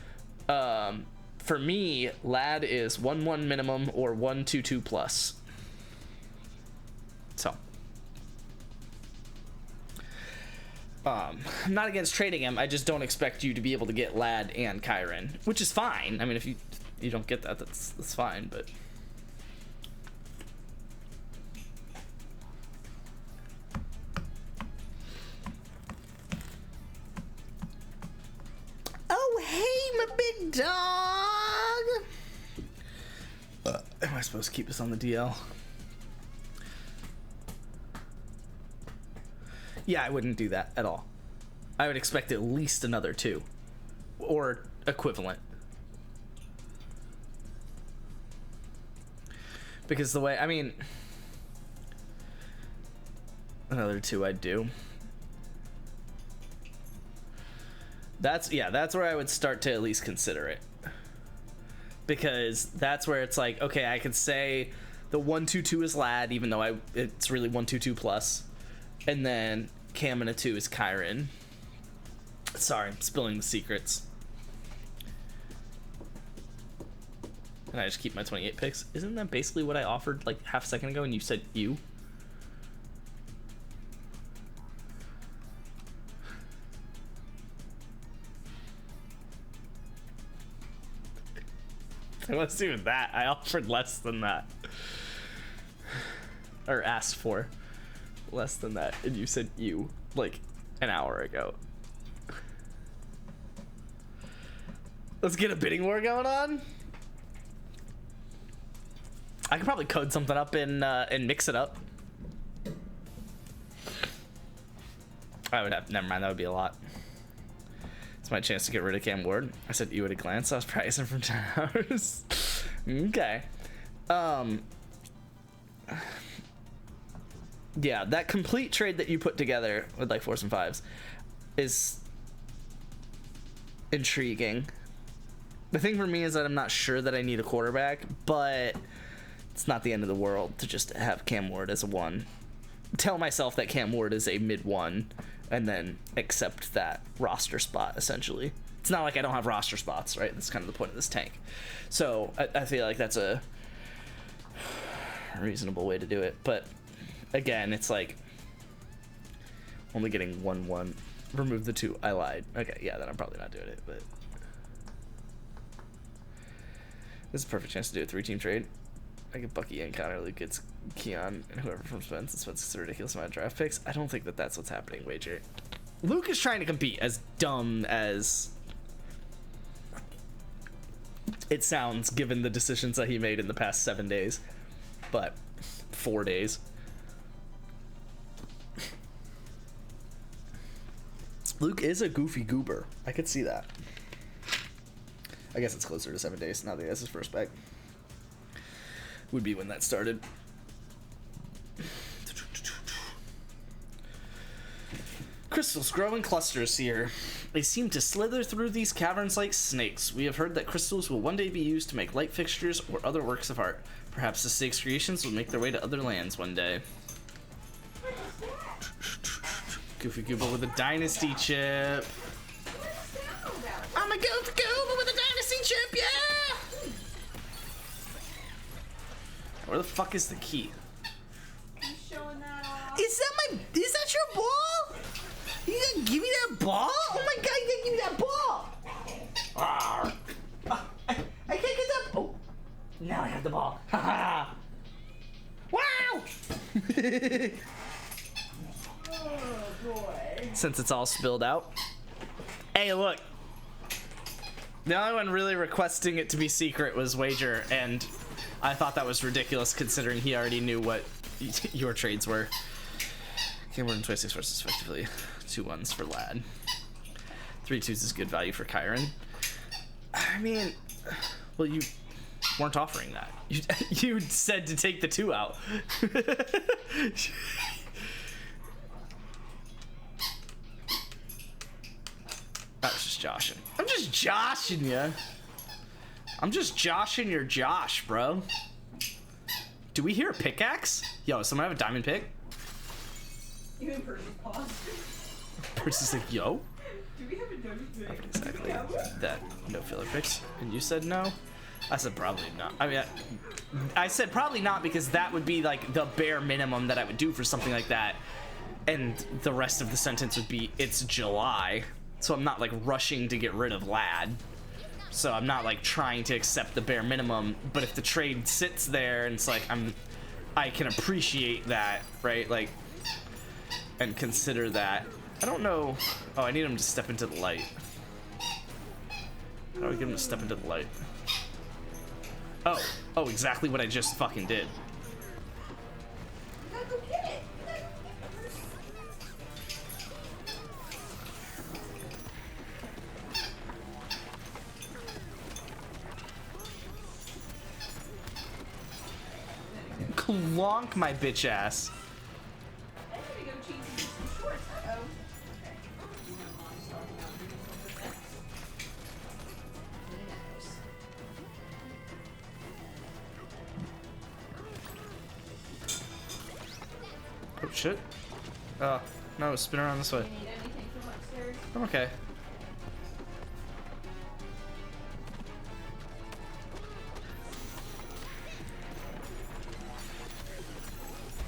for me, Lad is 1-1 minimum or 1-2-2 plus. So. I'm not against trading him. I just don't expect you to be able to get Lad and Kyron, which is fine. I mean, if you don't get that, that's fine, but. Oh, hey, my big dog. Am I supposed to keep this on the DL? Yeah, I wouldn't do that at all. I would expect at least another 2 or equivalent. Because the way, I mean, another 2 I'd do. That's where I would start to at least consider it. Because that's where it's like, okay, I could say the 1-2-2 is Lad, even though it's really 1-2-2 plus. And then Cam and a 2 is Kyron. Sorry, I'm spilling the secrets. And I just keep my 28 picks. Isn't that basically what I offered like half a second ago and you said you? It wasn't even that. I offered less than that. Or asked for less than that. And you said you, like, an hour ago. Let's get a bidding war going on. I could probably code something up and mix it up. I would have, never mind, that would be a lot. It's my chance to get rid of Cam Ward. I said you at a glance. I was practicing from 10 hours. Okay. Yeah, that complete trade that you put together with like 4s and 5s is intriguing. The thing for me is that I'm not sure that I need a quarterback, but it's not the end of the world to just have Cam Ward as a 1. Tell myself that Cam Ward is a mid 1 and then accept that roster spot, essentially. It's not like I don't have roster spots, right? That's kind of the point of this tank. So I feel like that's a reasonable way to do it. But again, it's like Only getting 1-1. Remove the 2. I lied. Okay, yeah, then I'm probably not doing it, but... This is a perfect chance to do a 3-team trade. I get Bucky and Connor, Luke gets Keon, and whoever from Spence. And Spence gets a ridiculous amount of draft picks. I don't think that that's what's happening, Wager. Luke is trying to compete, as dumb as it sounds, given the decisions that he made in the past 7 days. But 4 days. Luke is a goofy goober. I could see that. I guess it's closer to 7 days now that he has his first bag. Would be when that started. Crystals grow in clusters here. They seem to slither through these caverns like snakes. We have heard that crystals will one day be used to make light fixtures or other works of art. Perhaps the snake's creations will make their way to other lands one day. Goofy Goober with a dynasty chip. I'm a Goofy Goober with a dynasty chip, yeah! Where the fuck is the key? He's showing that off. Is that your ball? You gonna give me that ball? Oh my god, you gonna give me that ball? I can't get that. Oh, now I have the ball. Ha Wow! Oh boy. Since it's all spilled out. Hey, look. The only one really requesting it to be secret was Wager, and I thought that was ridiculous considering he already knew what your trades were. Okay, more than 26 versus effectively 2 1s for Lad. 3 2s is good value for Kyron. I mean, well, you weren't offering that. You said to take the 2 out. I was just joshing. I'm just joshing ya. I'm just joshing your Josh, bro. Do we hear a pickaxe? Yo, does someone have a diamond pick? You and Percy's paused. Percy's like, yo? Do we have a diamond pick? Not exactly that. No filler picks. And you said no? I said probably not. I mean, I said probably not because that would be like the bare minimum that I would do for something like that. And the rest of the sentence would be, it's July. So I'm not like rushing to get rid of Lad. So I'm not like trying to accept the bare minimum. But if the trade sits there and it's like, I can appreciate that, right? Like, and consider that. I don't know. Oh, I need him to step into the light. How do we get him to step into the light? Oh, exactly what I just fucking did. You gotta go get it. Clonk my bitch ass. I'm gonna go change into some shorts. Uh-oh. Okay. Oh shit. No, spin around this way. Do you need anything from upstairs? I'm okay.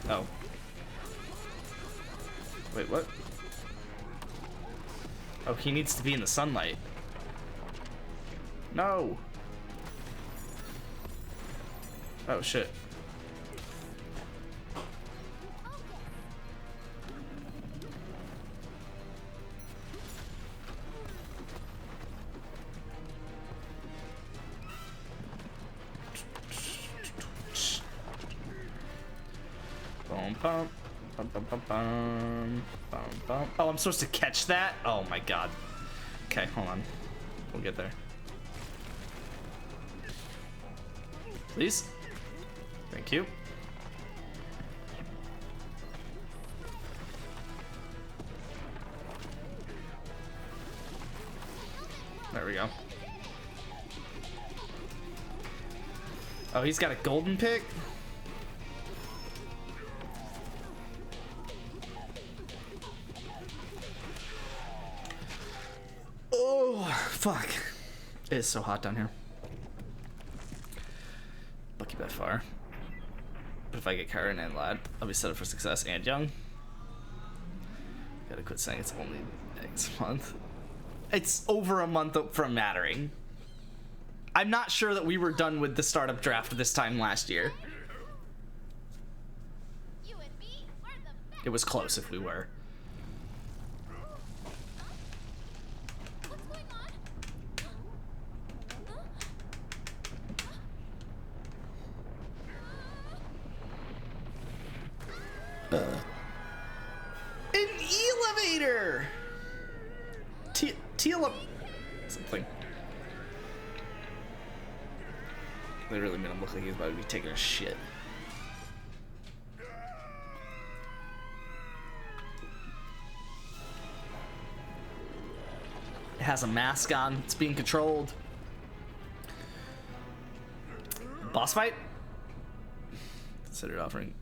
Oh. Wait, what? Oh, he needs to be in the sunlight. No. Oh shit. Bum, bum, bum, bum, bum, bum, bum. Oh, I'm supposed to catch that? Oh my god. Okay, hold on. We'll get there. Please? Thank you. There we go. Oh, he's got a golden pick? Oh, fuck. It is so hot down here. Lucky by far. But if I get Kyron and Lad, I'll be set up for success and Young. Gotta quit saying it's only next month. It's over a month from mattering. I'm not sure that we were done with the startup draft this time last year. You and me, we're the best. It was close if we were. What's going on? An elevator! Something. They really made him look like he's about to be taking a shit. It has a mask on. It's being controlled. Boss fight? Considered offering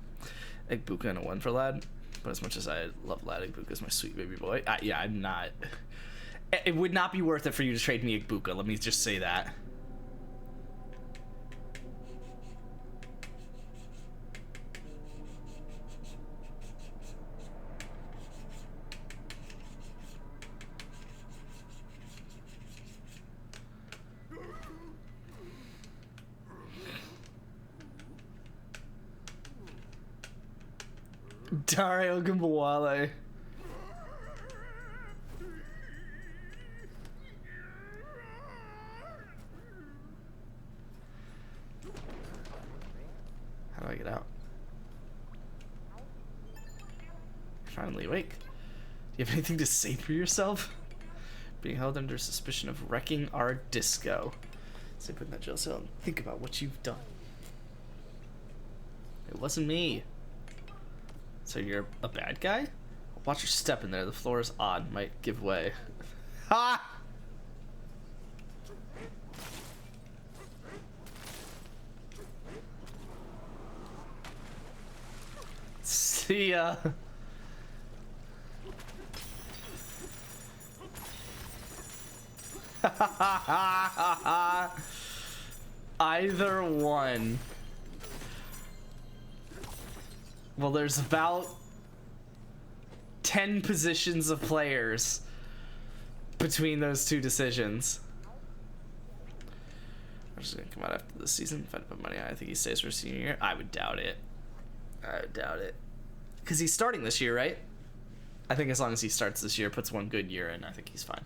Egbuka and a 1 for Lad. But as much as I love Lad, Egbuka is my sweet baby boy. Yeah, I'm not. It would not be worth it for you to trade me Egbuka. Let me just say that. Dario Gumbawale. How do I get out? You're finally awake. Do you have anything to say for yourself? Being held under suspicion of wrecking our disco. Stay put in that jail cell and think about what you've done. It wasn't me. So you're a bad guy? Watch your step in there. The floor is odd. Might give way. Ha! See ya. Either one. Well, there's about 10 positions of players between those two decisions. I'm just gonna come out after this season. If I had to put money on, I think he stays for senior year. I would doubt it. I would doubt it. Because he's starting this year, right? I think as long as he starts this year, puts one good year in, I think he's fine.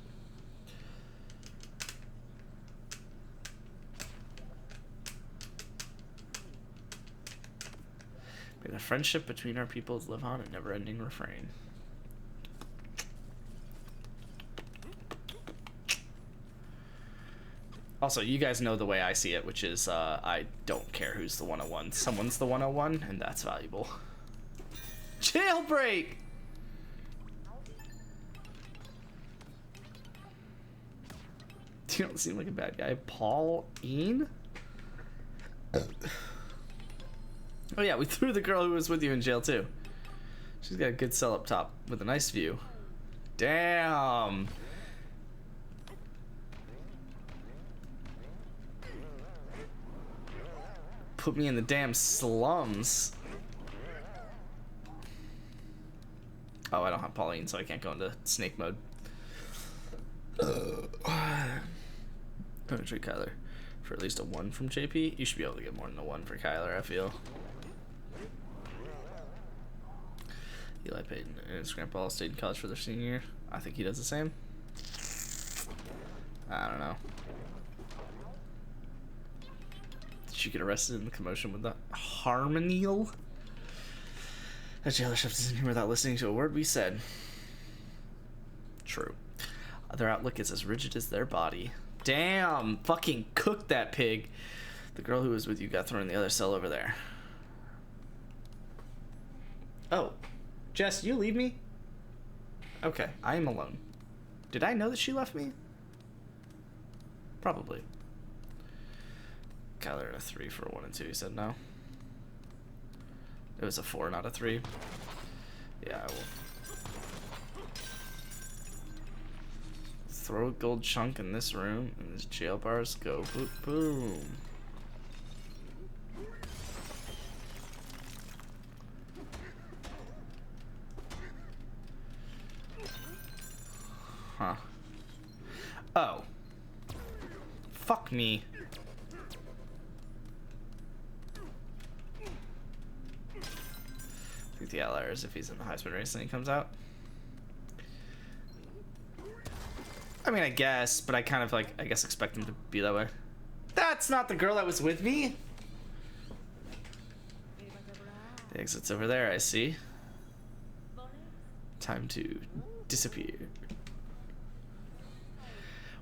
May the friendship between our peoples live on, a never-ending refrain. Also, you guys know the way I see it, which is I don't care who's the 101. Someone's the 101, and that's valuable. Jailbreak! You don't seem like a bad guy. Pauline? Oh yeah, we threw the girl who was with you in jail too. She's got a good cell up top with a nice view. Damn. Put me in the damn slums. Oh, I don't have Pauline, so I can't go into snake mode. I'm gonna trade Kyler for at least a 1 from JP. You should be able to get more than a 1 for Kyler, I feel. Eli Payton and his grandpa stayed in college for their senior year. I think he does the same. I don't know. Did you get arrested in the commotion with the Harmonial? That jailer shoved us in here without listening to a word we said. True. Their outlook is as rigid as their body. Damn! Fucking cooked that pig. The girl who was with you got thrown in the other cell over there. Oh. Jess, you leave me? Okay, I am alone. Did I know that she left me? Probably. Kyler a 3 for a 1 and 2, he said no. It was a 4, not a 3. Yeah, I will. Throw a gold chunk in this room, and these jail bars go boom, boom. Huh. Oh. Fuck me. I think the outliers if he's in the high speed race and he comes out. I mean, I guess, but I kind of like, I guess expect him to be that way. That's not the girl that was with me. The exit's over there, I see. Time to disappear.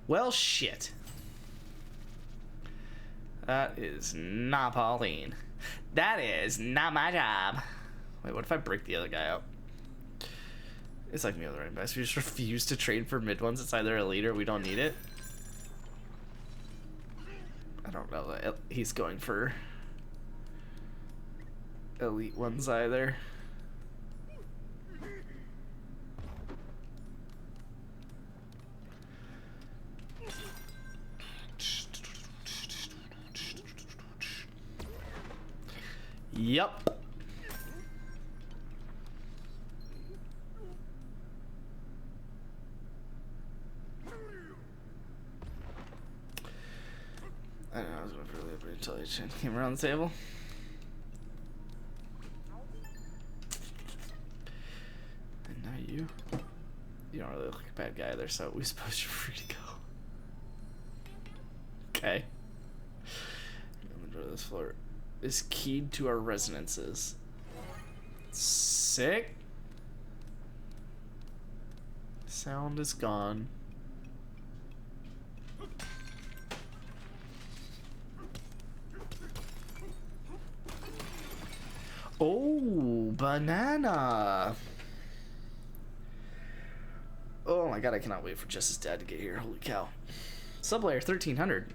Well, shit. That is not Pauline. That is not my job. Wait, what if I break the other guy up? It's like me with the running backs. We just refuse to trade for mid ones. It's either elite or we don't need it. I don't know that he's going for elite ones either. Yup. I don't know, I was going for a little until he came around the table. And now you. You don't really look like a bad guy either, so we suppose you're free to go. Okay. I'm gonna go to this floor. Is keyed to our resonances. Sick. Sound is gone. Oh, banana. Oh my god, I cannot wait for Jess's dad to get here. Holy cow. Sublayer 1300.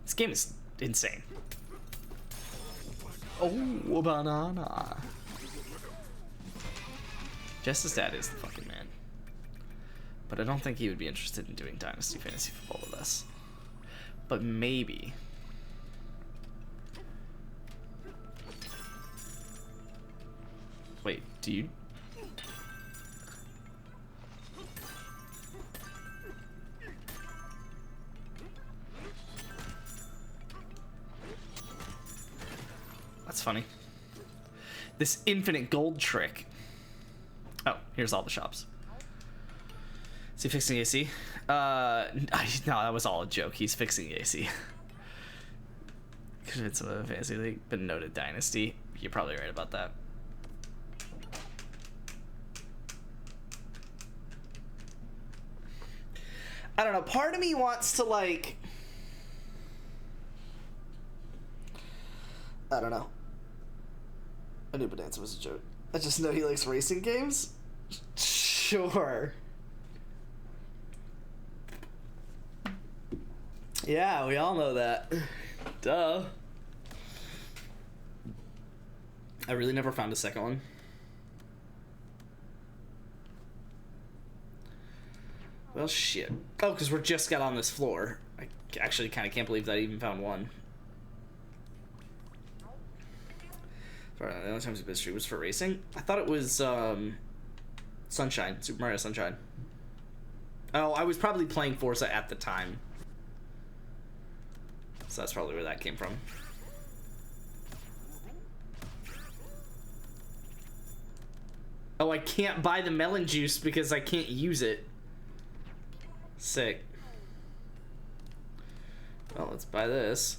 This game is insane. Oh, banana. Jess's dad is the fucking man. But I don't think he would be interested in doing Dynasty Fantasy Football with us. But maybe. Wait, do you... That's funny. This infinite gold trick. Oh, here's all the shops. Is he fixing AC? No, that was all a joke. He's fixing AC. Could have been some of the fantasy league, but noted Dynasty. You're probably right about that. I don't know. Part of me wants to like... I don't know. I knew Bonanza was a joke. I just know he likes racing games. Sure. Yeah, we all know that. Duh. I really never found a second one. Well, shit. Oh, because we're just got on this floor. I actually kind of can't believe that I even found one. The only time Super Street was for racing. I thought it was Sunshine, Super Mario Sunshine. Oh, I was probably playing Forza at the time, so that's probably where that came from. Oh, I can't buy the melon juice because I can't use it. Sick. Well, let's buy this.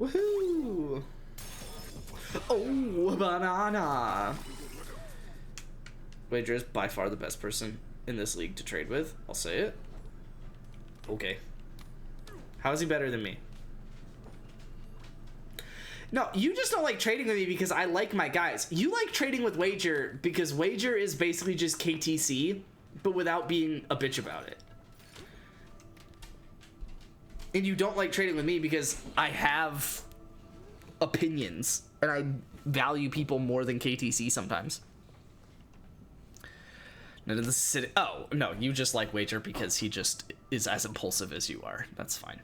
Woohoo! Oh, banana! Wager is by far the best person in this league to trade with. I'll say it. Okay. How is he better than me? No, you just don't like trading with me because I like my guys. You like trading with Wager because Wager is basically just KTC, but without being a bitch about it. And you don't like trading with me because I have opinions and I value people more than KTC sometimes. None of the city. Oh, no, you just like Wager because he just is as impulsive as you are. That's fine.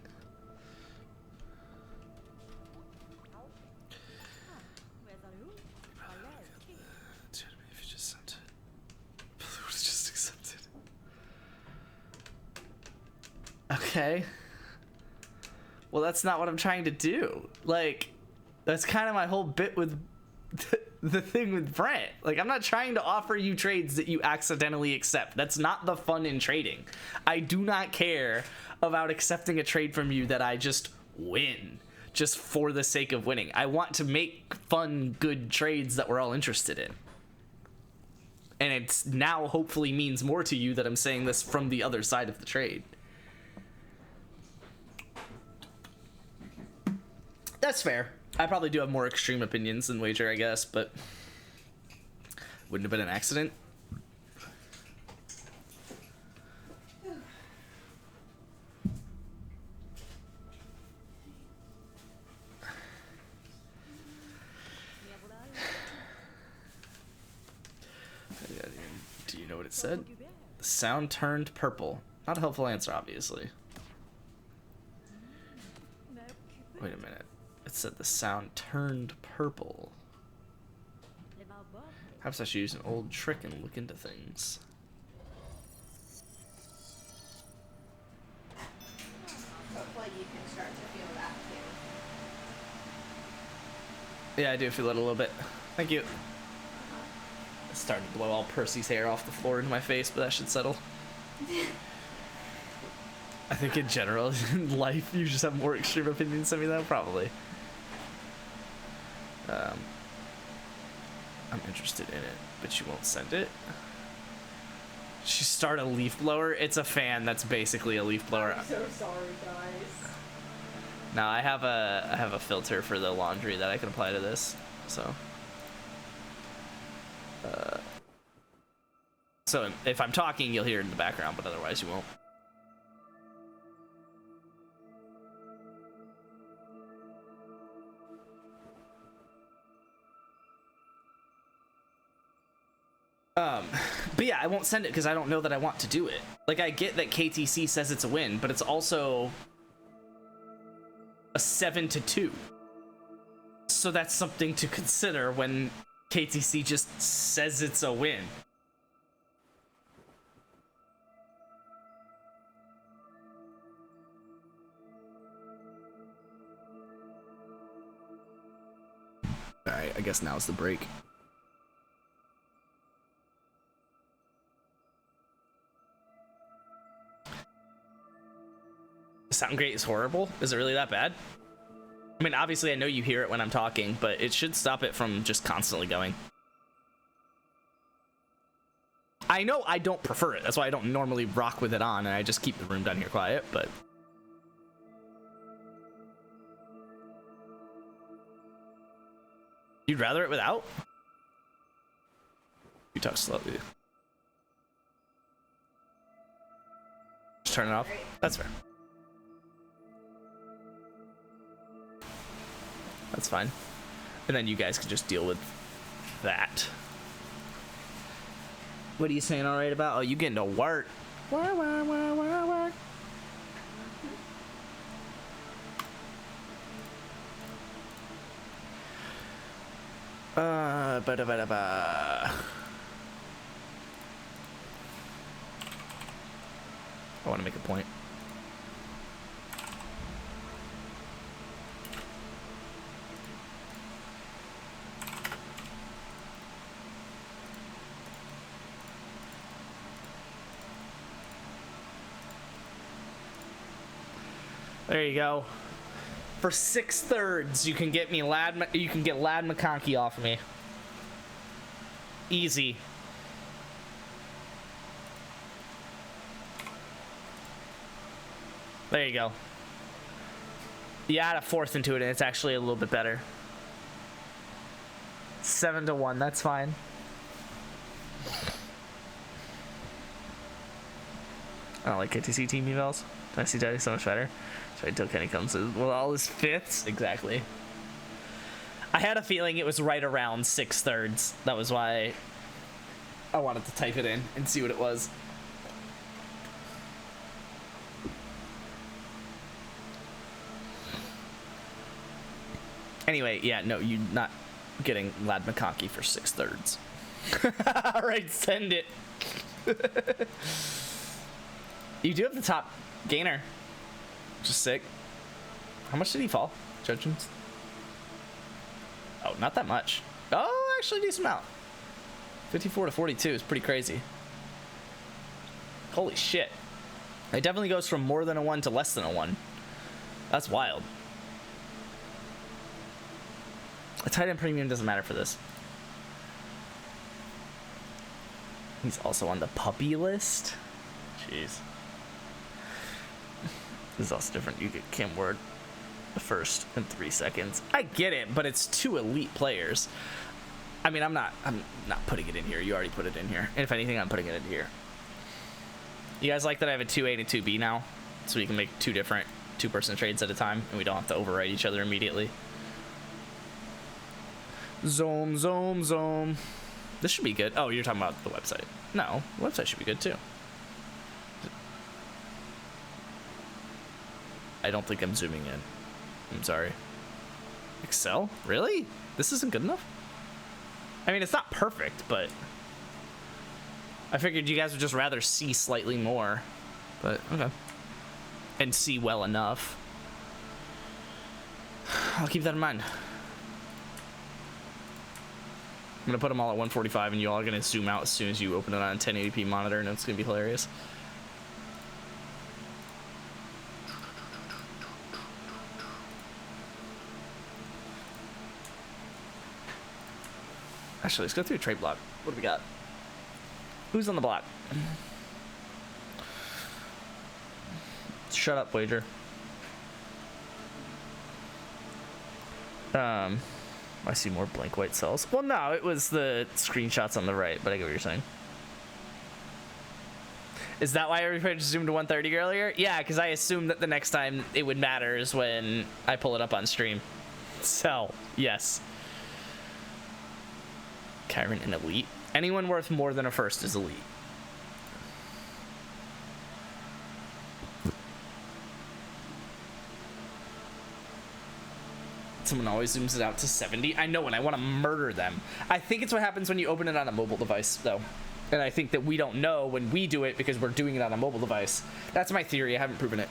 okay. Well, that's not what I'm trying to do. Like, that's kind of my whole bit with the thing with Brent. Like, I'm not trying to offer you trades that you accidentally accept. That's not the fun in trading. I do not care about accepting a trade from you that I just win just for the sake of winning. I want to make fun, good trades that we're all interested in. And it's now hopefully means more to you that I'm saying this from the other side of the trade. That's fair. I probably do have more extreme opinions than Wager, I guess, but wouldn't have been an accident. Do you know what it said? The sound turned purple. Not a helpful answer, obviously. Wait a minute. It said the sound turned purple. Perhaps I should use an old trick and look into things. Hopefully you can start to feel that too. Yeah, I do feel it a little bit. Thank you. It started to blow all Percy's hair off the floor into my face, but that should settle. I think in general, in life, you just have more extreme opinions than me, though, probably. I'm interested in it, but you won't send it. She started a leaf blower. It's a fan that's basically a leaf blower. I'm so sorry, guys. Now I have a filter for the laundry that I can apply to this. So if I'm talking, you'll hear it in the background, but otherwise you won't. But yeah, I won't send it because I don't know that I want to do it. Like, I get that KTC says it's a win, but it's also a 7-2. So that's something to consider when KTC just says it's a win. Alright, I guess now's the break. Sound great is horrible? Is it really that bad? I mean, obviously I know you hear it when I'm talking, but it should stop it from just constantly going. I know I don't prefer it. That's why I don't normally rock with it on, and I just keep the room down here quiet, but... You'd rather it without? You talk slowly. Just turn it off? That's fair. That's fine. And then you guys can just deal with that. What are you saying alright about? Oh, you getting to work. Work. Ba-da-ba-da-ba. I want to make a point. There you go. For 6/3, you can get me you can get Lad McConkey off of me. Easy. There you go. You add a 4th into it, and it's actually a little bit better. 7-1. That's fine. I don't like KTC team evals. I see Daddy so much better. So until Kenny comes in. Well, all his 5ths. Exactly. I had a feeling it was right around 6/3. That was why I wanted to type it in and see what it was. Anyway, yeah, no, you're not getting Lad McConkey for 6/3. All right, send it. You do have the top gainer. Just sick. How much did he fall? Judgments? Oh, not that much. Oh, actually decent amount. 54 to 42 is pretty crazy. Holy shit. It definitely goes from more than a 1 to less than a 1. That's wild. A tight end premium doesn't matter for this. He's also on the puppy list. Jeez. This is also different. You get Cam Ward the first in 3 seconds. I get it, but it's 2 elite players. I mean, I'm not putting it in here. You already put it in here. And if anything, I'm putting it in here. You guys like that I have a 2A and a 2B now? So we can make 2 different 2-person trades at a time, and we don't have to overwrite each other immediately. Zoom, zoom, zoom. This should be good. Oh, you're talking about the website. No, the website should be good too. I don't think I'm zooming in. I'm sorry. Excel? Really? This isn't good enough? I mean, it's not perfect, but I figured you guys would just rather see slightly more. But, okay. And see well enough. I'll keep that in mind. I'm going to put them all at 145, and you all are going to zoom out as soon as you open it on a 1080p monitor, and it's going to be hilarious. Actually, let's go through a trade block. What do we got? Who's on the block? Shut up, Wager. I see more blank white cells. Well, no, it was the screenshots on the right, but I get what you're saying. Is that why everybody just zoomed to 130 earlier? Yeah, because I assumed that the next time it would matter is when I pull it up on stream. So, yes. Kyron and elite. Anyone worth more than a first is elite. Someone always zooms it out to 70. I know, and I want to murder them. I think it's what happens when you open it on a mobile device, though. And I think that we don't know when we do it because we're doing it on a mobile device. That's my theory. I haven't proven it.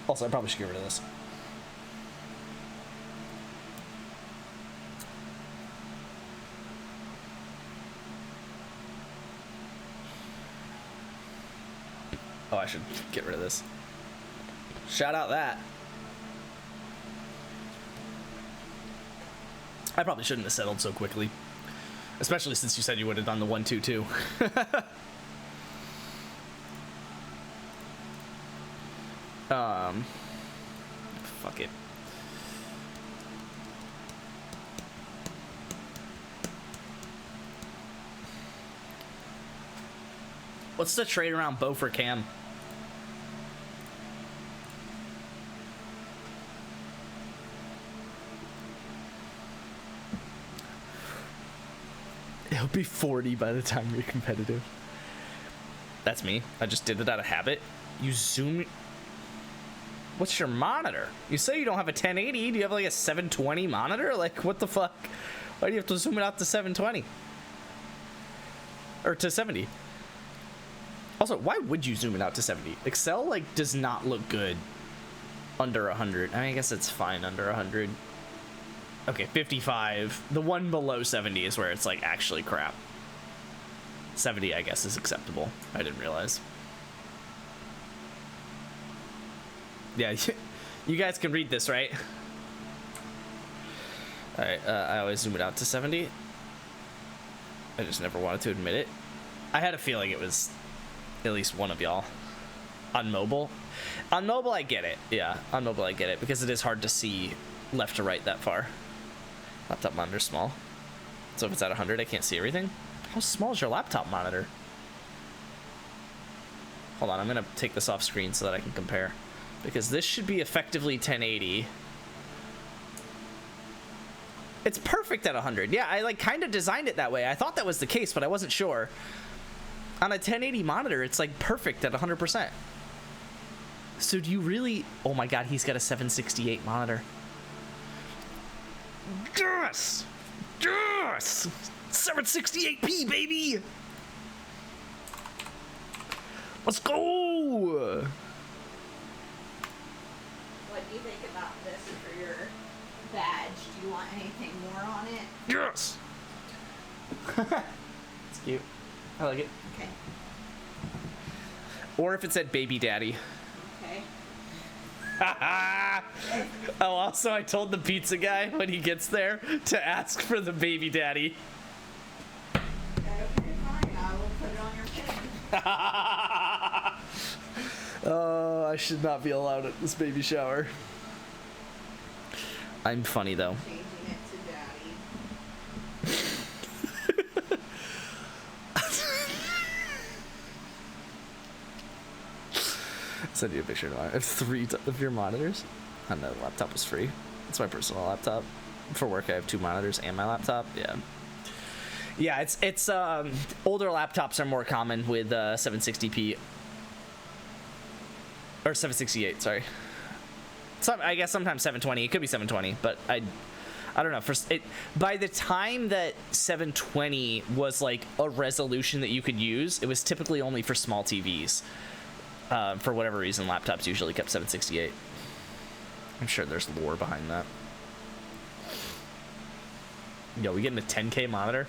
Also, I probably should get rid of this. Oh, I should get rid of this. Shout out that. I probably shouldn't have settled so quickly. Especially since you said you would have done the 1-2-2. Fuck it. What's the trade around Bo for Cam? It'll be 40 by the time you're competitive. That's me. I just did it out of habit. You zoom. What's your monitor? You say you don't have a 1080. Do you have like a 720 monitor? Like, what the fuck? Why do you have to zoom it out to 720? Or to 70? Also, why would you zoom it out to 70? Excel, like, does not look good under 100. I mean, I guess it's fine under 100. Okay, 55. The one below 70 is where it's, like, actually crap. 70, I guess, is acceptable. I didn't realize. Yeah, you guys can read this, right? Alright, I always zoom it out to 70. I just never wanted to admit it. I had a feeling it was at least one of y'all. On mobile? On mobile, I get it. Yeah, on mobile, I get it. Because it is hard to see left to right that far. Laptop monitor's small. So if it's at 100, I can't see everything. How small is your laptop monitor? Hold on, I'm going to take this off screen so that I can compare. Because this should be effectively 1080. It's perfect at 100. Yeah, I like kind of designed it that way. I thought that was the case, but I wasn't sure. On a 1080 monitor, it's like perfect at 100%. So do you really... Oh my god, he's got a 768 monitor. Yes! Yes! 768p, baby! Let's go! do you think about this for your badge? Do you want anything more on it? Yes. It's cute. I like it. Okay. Or if it said baby daddy. Okay. Oh, also, I told the pizza guy when he gets there to ask for the baby daddy. Okay, fine. I will put it on your pin. Oh, I should not be allowed at this baby shower. I'm funny though. Changing it to daddy. Send you a picture tomorrow. I have 3 of your monitors. I know the laptop was free. It's my personal laptop. For work, I have 2 monitors and my laptop. Yeah. Yeah, it's older laptops are more common with 760p or 768. Sorry. I guess sometimes 720. It could be 720, but I don't know. By the time that 720 was like a resolution that you could use, it was typically only for small TVs. For whatever reason, laptops usually kept 768. I'm sure there's lore behind that. Yo, we getting a 10K monitor?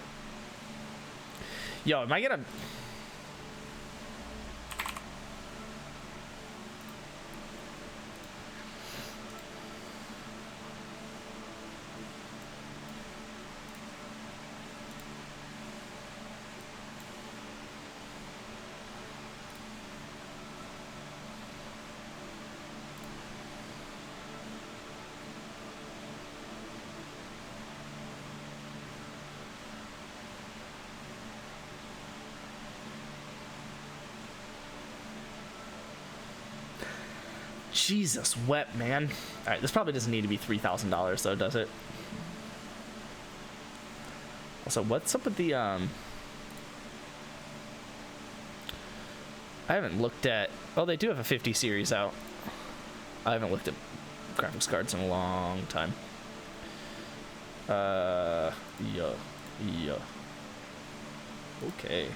Yo, am I gonna... Jesus, wet, man. All right, this probably doesn't need to be $3,000 though, does it? Also, what's up with the I haven't looked at. Oh, they do have a 50 series out. I haven't looked at graphics cards in a long time. Yeah. Okay.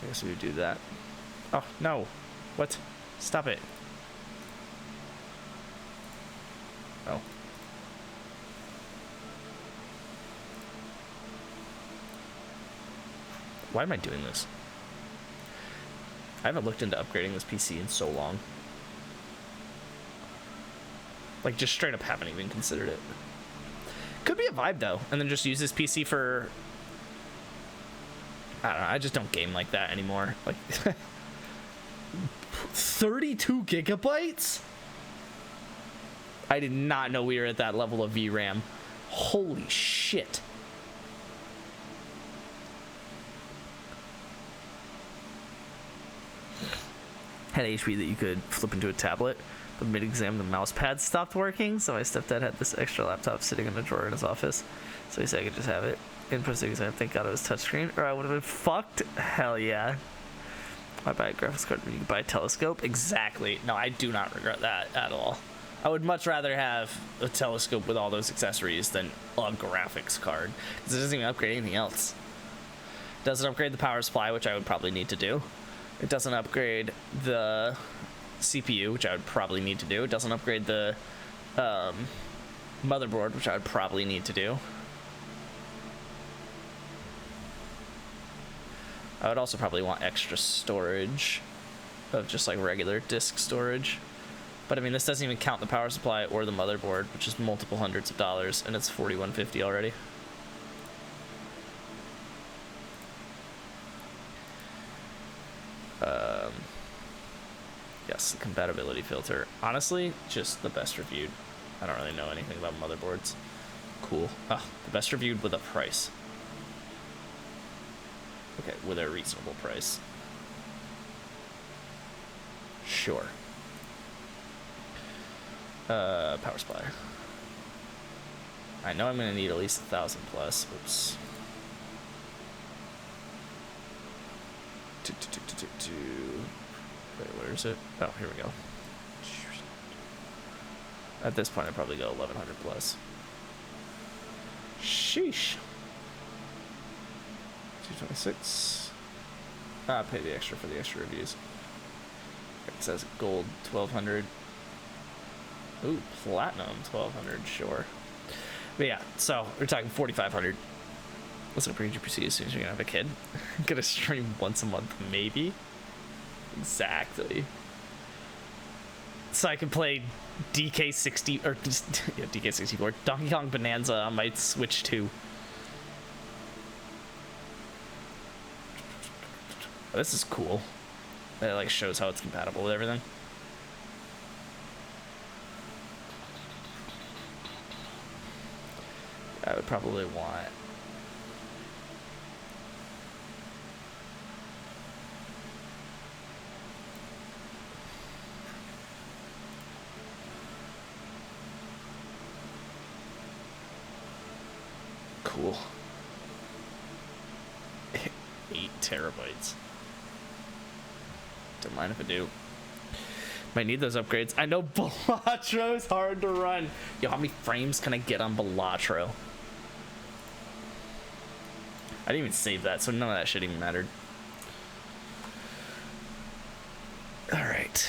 I guess we would do that. Oh, no. What? Stop it. Oh. Why am I doing this? I haven't looked into upgrading this PC in so long. Like, just straight up haven't even considered it. Could be a vibe, though. And then just use this PC for... I don't know, I just don't game like that anymore. Like 32 gigabytes? I did not know we were at that level of VRAM. Holy shit. Had HP that you could flip into a tablet, but mid-exam the mouse pad stopped working, so my stepdad had this extra laptop sitting in a drawer in his office, so he said I could just have it. In post-exam, thank God it was touchscreen, or I would have been fucked. Hell yeah. Why buy a graphics card when you can buy a telescope? Exactly. No, I do not regret that at all. I would much rather have a telescope with all those accessories than a graphics card, because it doesn't even upgrade anything else. It doesn't upgrade the power supply, which I would probably need to do. It doesn't upgrade the CPU, which I would probably need to do. It doesn't upgrade the motherboard, which I would probably need to do. I would also probably want extra storage of just like regular disk storage. But I mean, this doesn't even count the power supply or the motherboard, which is multiple hundreds of dollars, and it's $4,150 already. Yes, the compatibility filter. Honestly, just the best reviewed. I don't really know anything about motherboards. Cool. Ah, the best reviewed with a price. Okay, with a reasonable price. Sure. Power supply. I know I'm gonna need at least 1,000 plus. Oops. Wait, where is it? Oh, here we go. At this point, I'd probably go 1,100 plus. Sheesh. 226. Pay the extra for the extra reviews. It says gold 1200. Ooh, platinum 1200, sure. But yeah, so we're talking 4500. Listen to Pre GPC as soon as you're gonna have a kid. Gonna stream once a month, maybe. Exactly. So I can play DK60 or yeah, DK64, Donkey Kong Bonanza on my Switch 2. Oh, this is cool. It like shows how it's compatible with everything. I would probably want cool. 8 terabytes. Don't mind if I do. Might need those upgrades. I know Balatro is hard to run. Yo, how many frames can I get on Balatro? I didn't even save that, so none of that shit even mattered. Alright.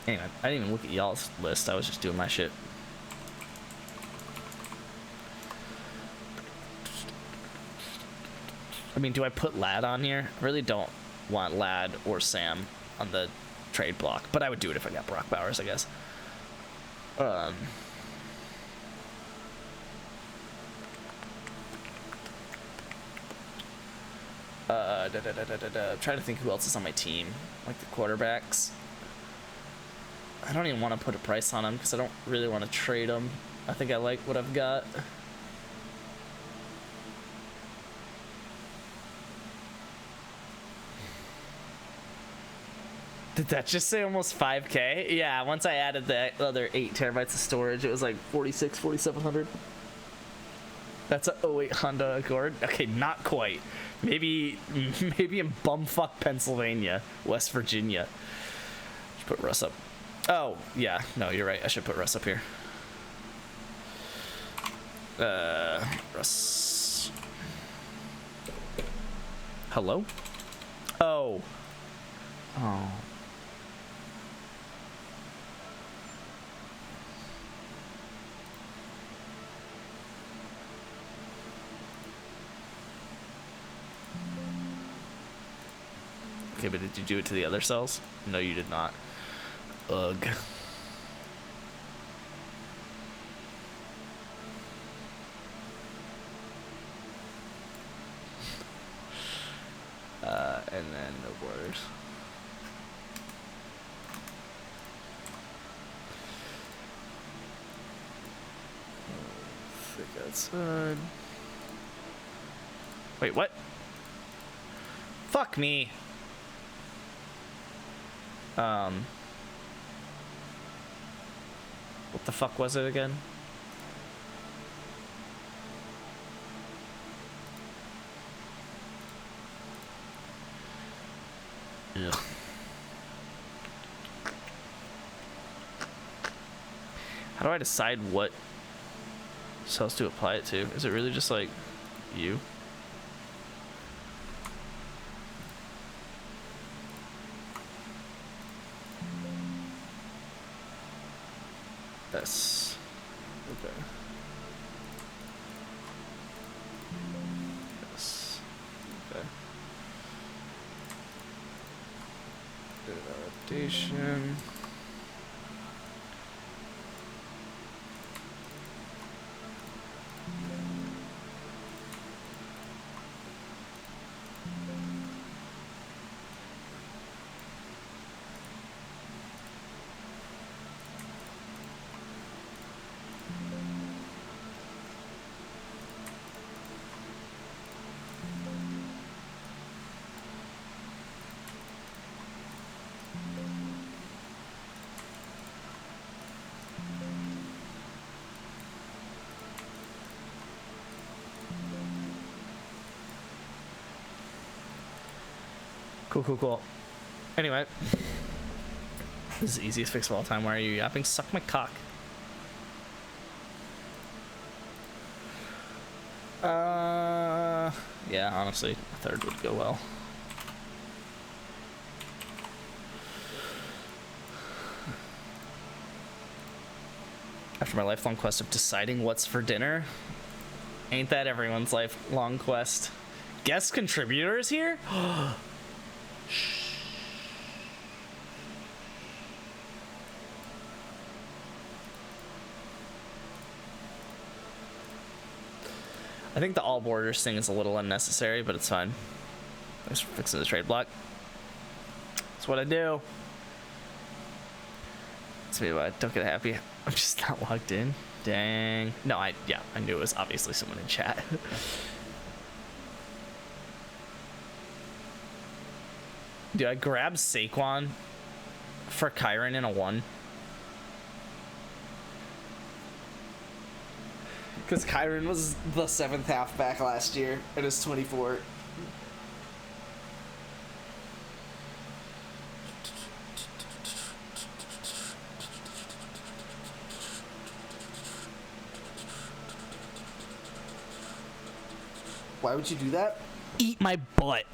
Anyway, I didn't even look at y'all's list. I was just doing my shit. I mean, do I put Lad on here? I really don't want Lad or Sam on the trade block, but I would do it if I got Brock Bowers, I guess. I'm trying to think who else is on my team, like the quarterbacks. I don't even want to put a price on them because I don't really want to trade them. I think I like what I've got. Did that just say almost 5K? Yeah, once I added the other 8 terabytes of storage, it was like 4,700. That's a 08 Honda Accord. Okay, not quite. Maybe in bumfuck Pennsylvania, West Virginia. Should put Russ up. Oh, yeah. No, you're right. I should put Russ up here. Russ. Hello? Oh. Oh. Okay, but did you do it to the other cells? No, you did not. Ugh. And then no borders. Thick outside. Wait, what? Fuck me. What the fuck was it again? Ugh. How do I decide what cells to apply it to? Is it really just like you? Yes. Okay. Yes. Okay. Validation. Cool. Anyway. This is the easiest fix of all time. Why are you yapping? Suck my cock. Yeah, honestly, a third would go well. After my lifelong quest of deciding what's for dinner, ain't that everyone's lifelong quest? Guest contributors here? I think the all borders thing is a little unnecessary, but it's fine. Thanks for fixing the trade block. That's what I do. That's me, but don't get happy. I'm just not logged in. Dang. No, I knew it was obviously someone in chat. Dude, I grabbed Saquon for Kyron in a 1. Because Kyron was the 7th halfback last year and is 24. Why would you do that? Eat my butt.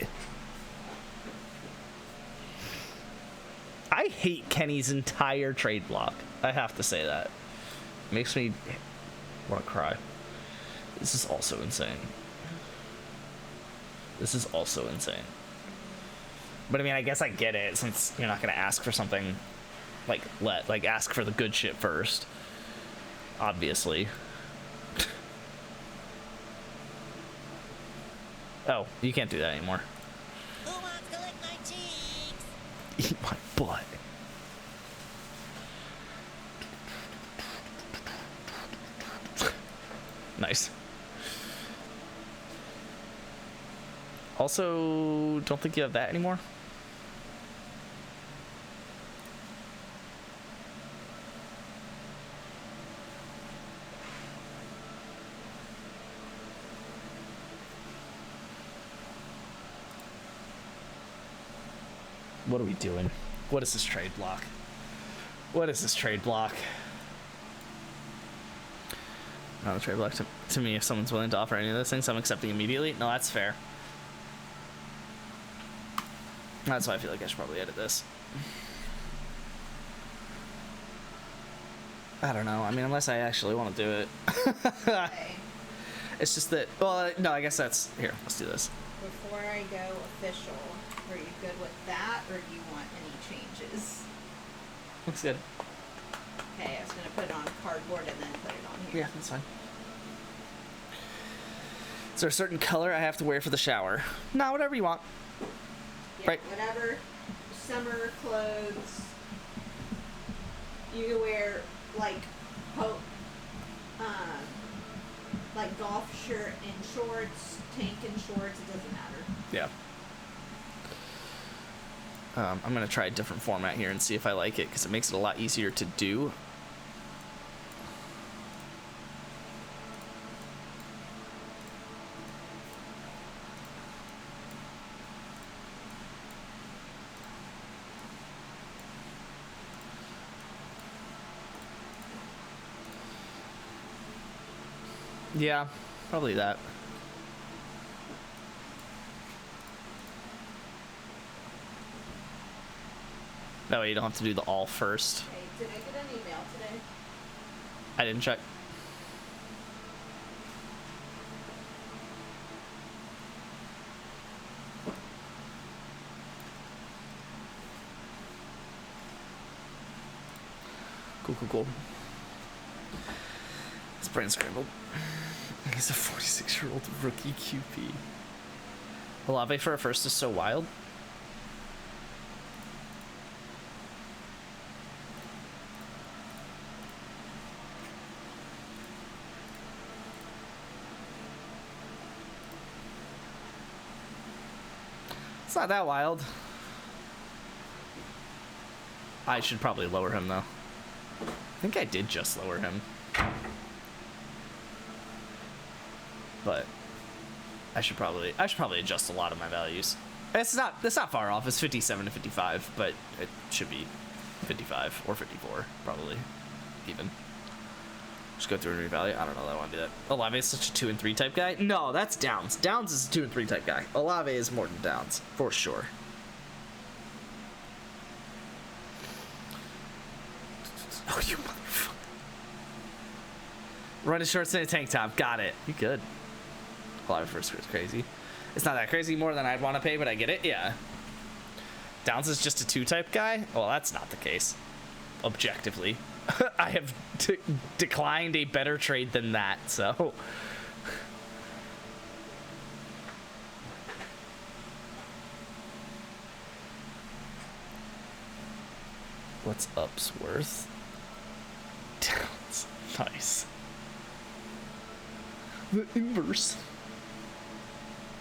I hate Kenny's entire trade block. I have to say that. Makes me want to cry. This is also insane. This is also insane. But I mean, I guess I get it, since you're not going to ask for something like ask for the good shit first. Obviously. Oh, you can't do that anymore. Who wants to lick my cheeks? Eat my butt. Nice. Also, don't think you have that anymore. What are we doing? What is this trade block? What is this trade block? Not a trade block to me. If someone's willing to offer any of those things, I'm accepting immediately. No, that's fair. That's why I feel like I should probably edit this. I don't know. I mean, unless I actually want to do it. Okay. It's just that, well, no, I guess that's, here, let's do this. Before I go official, are you good with that, or do you want any changes? Looks good. Okay, I was gonna put it on cardboard and then put it on here. Yeah, that's fine. Is there a certain color I have to wear for the shower? No, whatever you want. Yeah, Right. whatever summer clothes. You can wear like like golf shirt and shorts, tank and shorts. It doesn't matter. Yeah. I'm gonna try a different format here and see if I like it, because it makes it a lot easier to do. Yeah, probably that. That way you don't have to do the all first. Okay, did I get an email today? I didn't check. Cool, cool, cool. It's brain scrambled. He's a 46-year-old rookie QP. Olave for a first is so wild. It's not that wild. I should probably lower him though. I think I did just lower him. But I should probably adjust a lot of my values. That's not far off. It's 57 to 55, but it should be 55 or 54 probably even. Just go through and revalue. I don't know that I want to do that. Olave is such a 2 and 3 type guy. No, that's Downs. Downs is a 2 and 3 type guy. Olave is more than Downs, for sure. Oh, you motherfucker. Running shorts in a tank top. Got it. You good. Olave first is crazy. It's not that crazy more than I'd want to pay, but I get it. Yeah. Downs is just a 2 type guy? Well, that's not the case. Objectively. I have declined a better trade than that, so. What's up's worth? Downs. Nice. The inverse.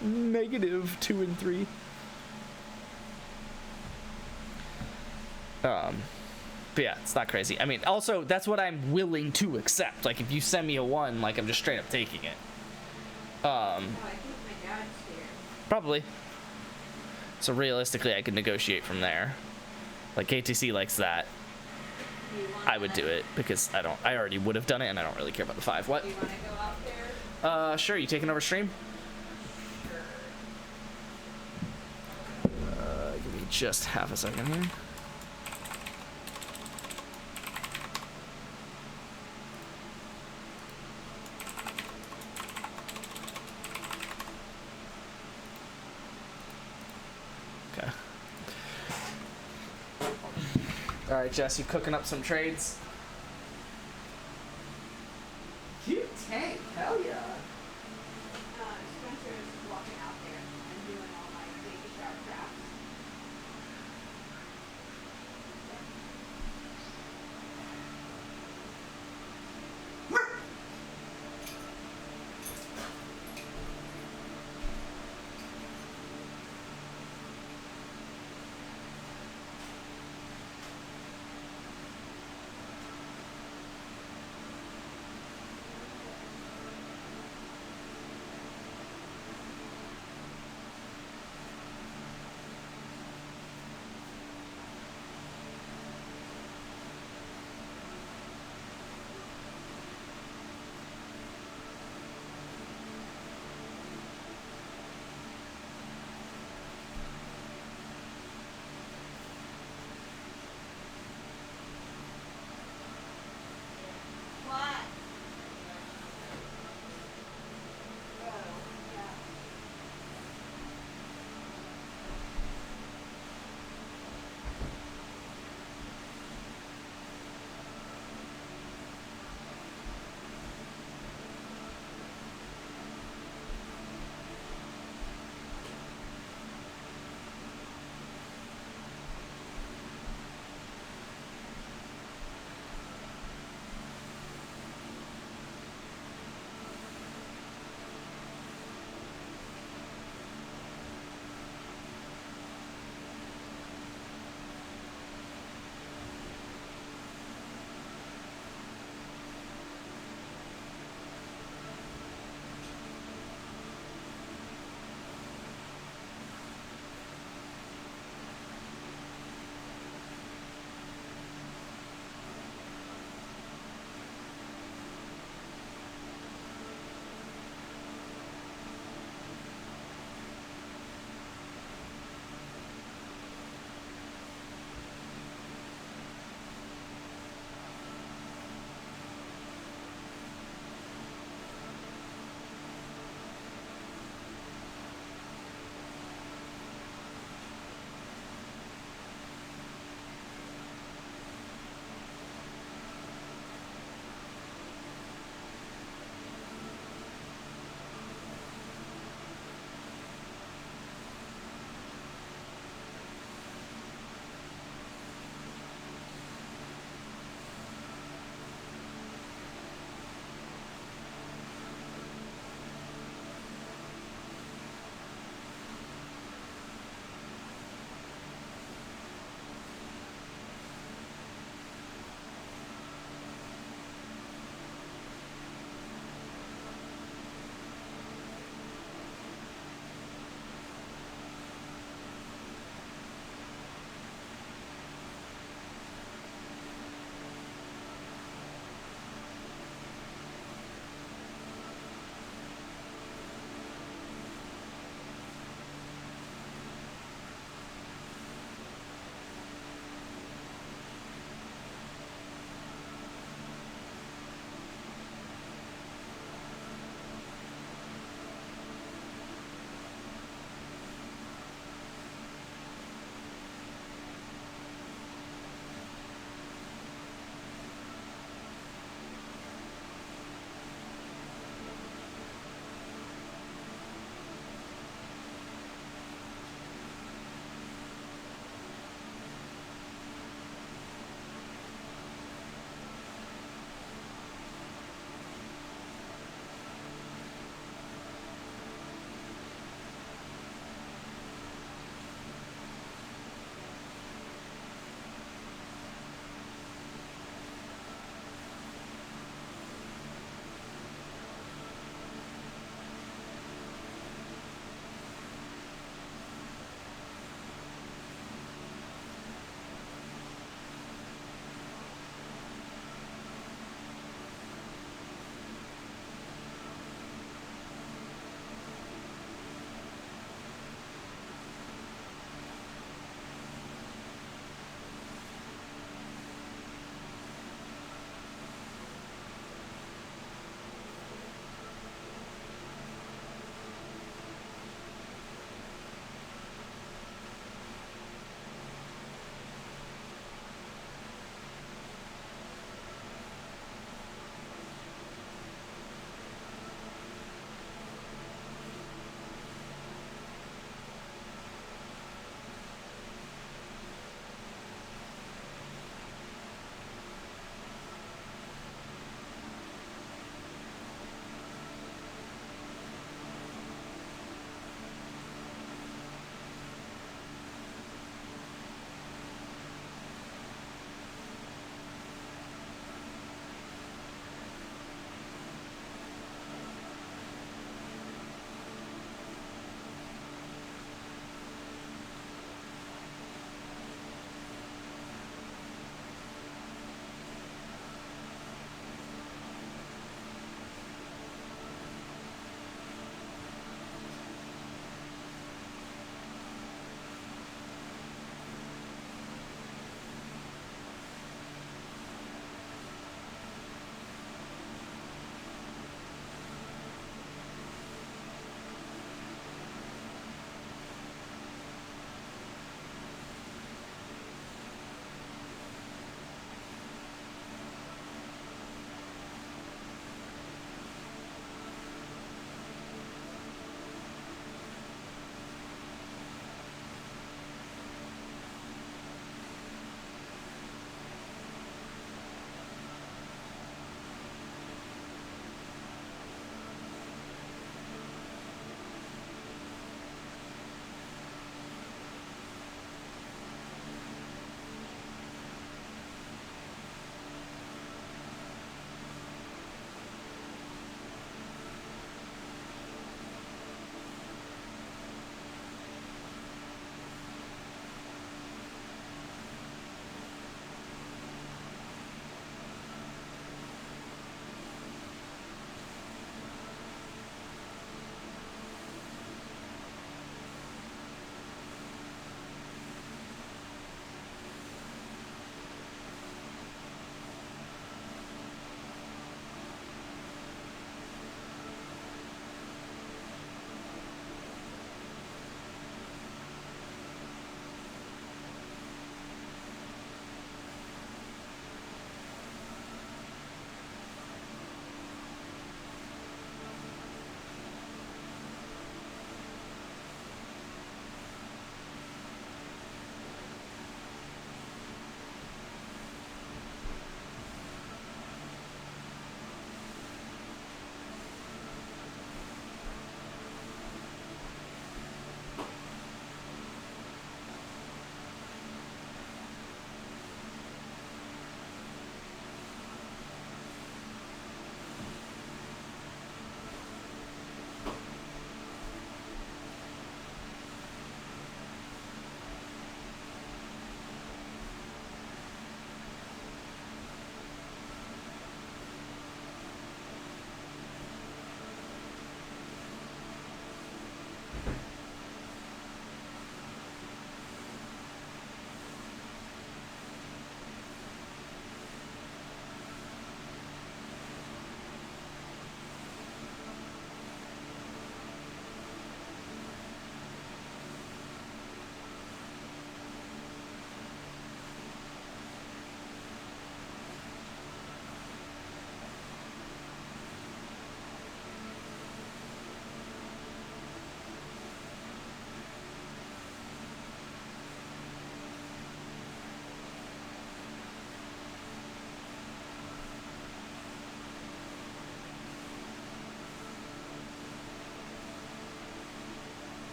Negative 2 and 3. But yeah, it's not crazy. I mean, also, that's what I'm willing to accept. Like, if you send me a 1, like, I'm just straight up taking it. Oh, I think my dad's here. Probably. So realistically, I could negotiate from there. Like, KTC likes that. Do you wanna, I would do it because I already would have done it, and I don't really care about the 5. What? Do you want to go out there? Sure. You taking over stream? Sure. Give me just half a second here. Okay. All right, Jess, you cooking up some trades? Cute tank, hell yeah. Spencer's walking out there and doing all my baby shark traps.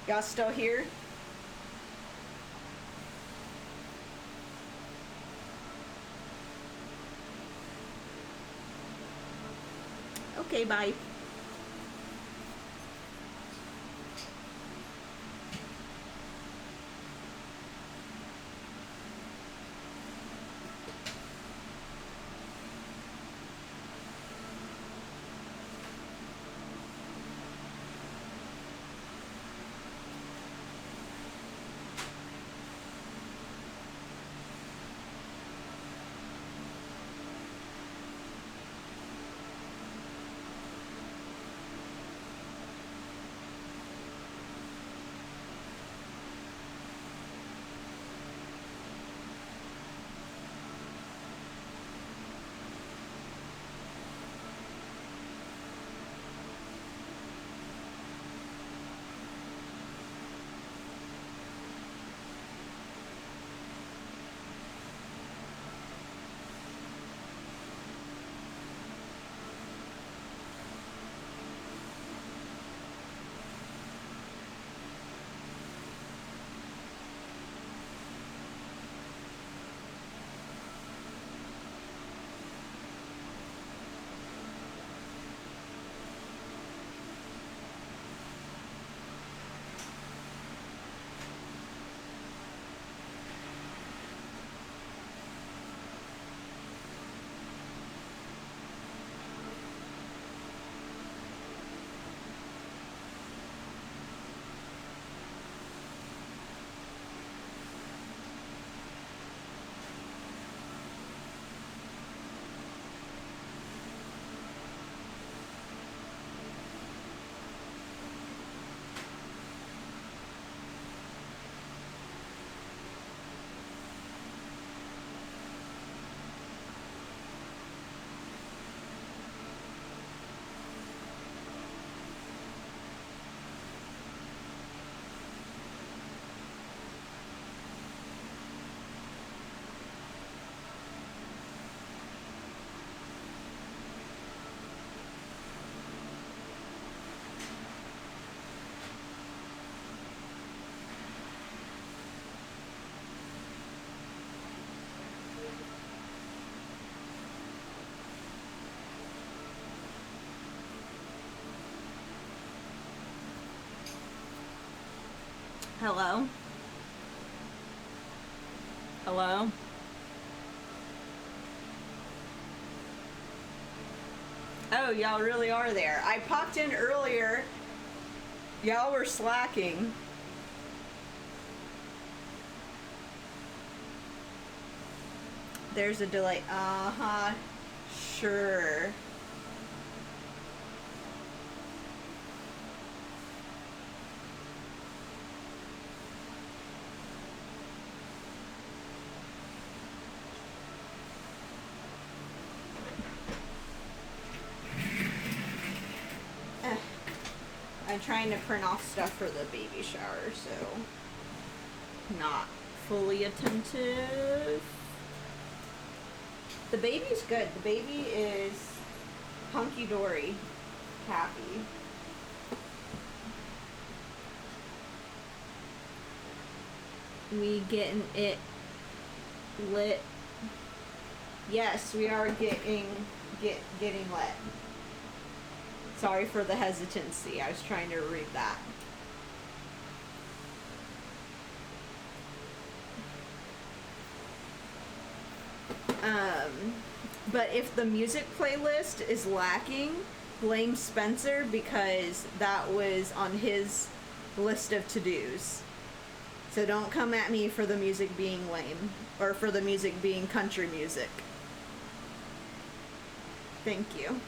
Y'all still here? Okay, bye. Hello? Hello? Oh, y'all really are there. I popped in earlier. Y'all were slacking. There's a delay. Uh-huh. Sure. I'm trying to print off stuff for the baby shower, so not fully attentive. The baby's good. The baby is hunky-dory happy. We getting it lit. Yes, we are getting lit. Sorry for the hesitancy. I was trying to read that. But if the music playlist is lacking, blame Spencer because that was on his list of to-dos. So don't come at me for the music being lame or for the music being country music. Thank you.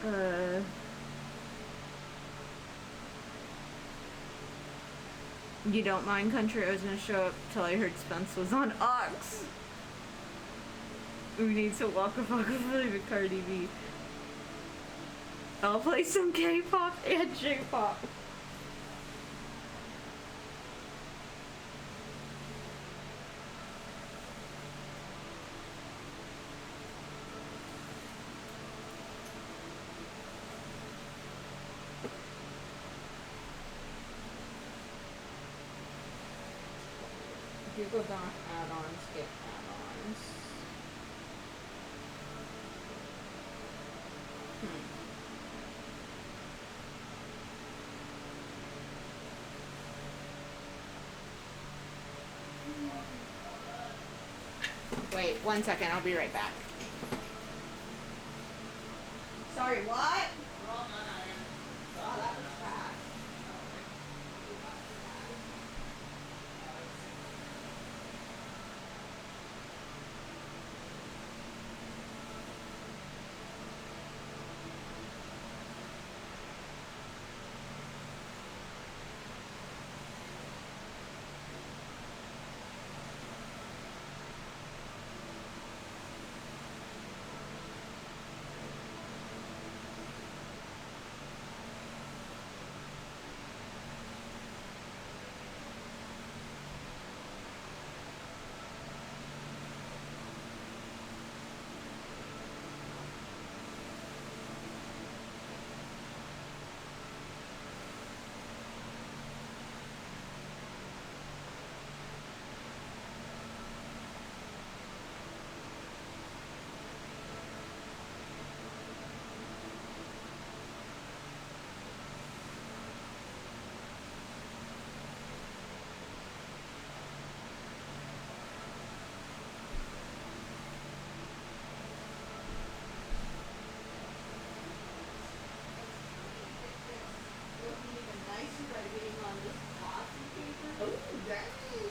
You don't mind country? I was gonna show up till I heard Spence was on Ox. We need to walk a fuck with Cardi B. I'll play some K-pop and J-pop. If you go down add-ons, get add-ons. Wait 1 second, I'll be right back. Sorry, what? Oh, that was fast.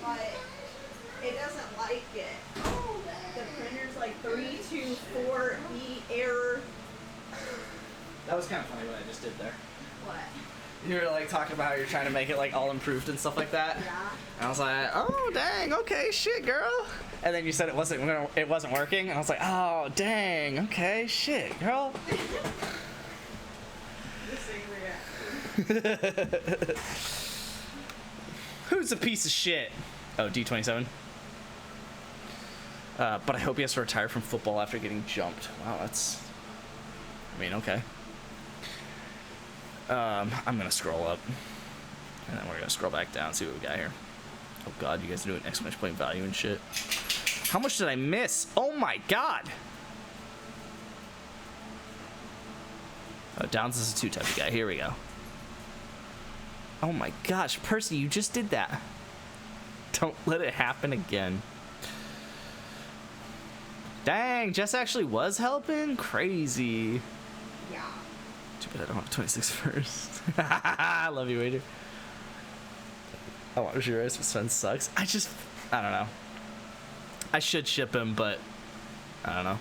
But it doesn't like it. The printer's like 324E error. That was kind of funny what I just did there. What? You were like talking about how you're trying to make it like all improved and stuff like that. Yeah. And I was like, oh dang, okay, shit, girl. And then you said it wasn't working, and I was like, oh dang, okay, shit, girl. The same reaction. Who's a piece of shit? Oh, D27. But I hope he has to retire from football after getting jumped. Wow, that's. I mean, okay. I'm gonna scroll up, and then we're gonna scroll back down, see what we got here. Oh god, you guys are doing exclamation point value and shit. How much did I miss? Oh my god! Oh, Downs is a 2 type of guy. Here we go. Oh my gosh, Percy, you just did that. Don't let it happen again. Dang, Jess actually was helping? Crazy. Yeah. Too bad I don't have 26 first. I love you, Wager. I want to realize Sven sucks. I don't know. I should ship him, but I don't know.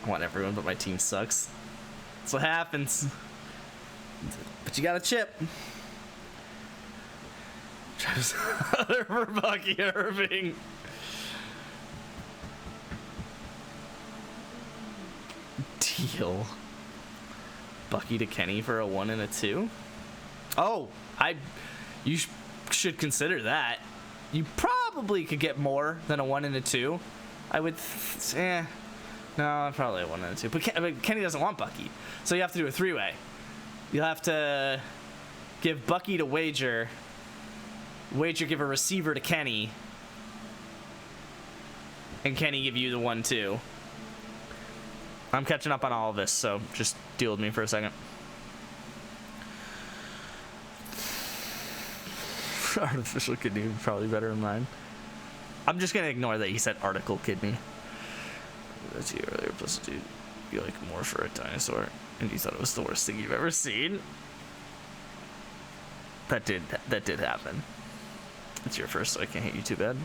I want everyone, but my team sucks. That's what happens. But you got a chip. Travis Hunter for Bucky Irving. Deal. Bucky to Kenny for a 1 and a 2. Oh, you should consider that. You probably could get more than a 1 and a 2. I would. No, probably a 1 and a 2. But Kenny doesn't want Bucky, so you have to do a 3-way. You'll have to give Bucky to Wager. Wager give a receiver to Kenny, and Kenny give you the 1-2. I'm catching up on all of this, so just deal with me for a second. Artificial kidney would probably better than mine. I'm just gonna ignore that he said article kidney. That's you earlier, plus dude, you like more for a dinosaur, and you thought it was the worst thing you've ever seen. That did happen. It's your first, so I can't hate you too bad.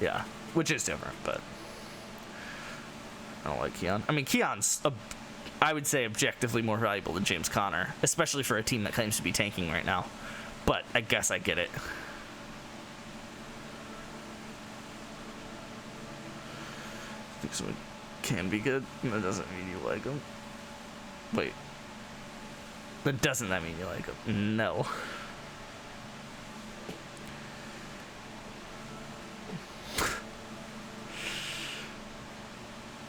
Yeah. which is different, but I don't like Keon. I mean, Keon's, I would say, objectively more valuable than James Conner, especially for a team that claims to be tanking right now. But I guess I get it. I think someone can be good, and that doesn't mean you like them. Wait. That doesn't that mean you like them? No.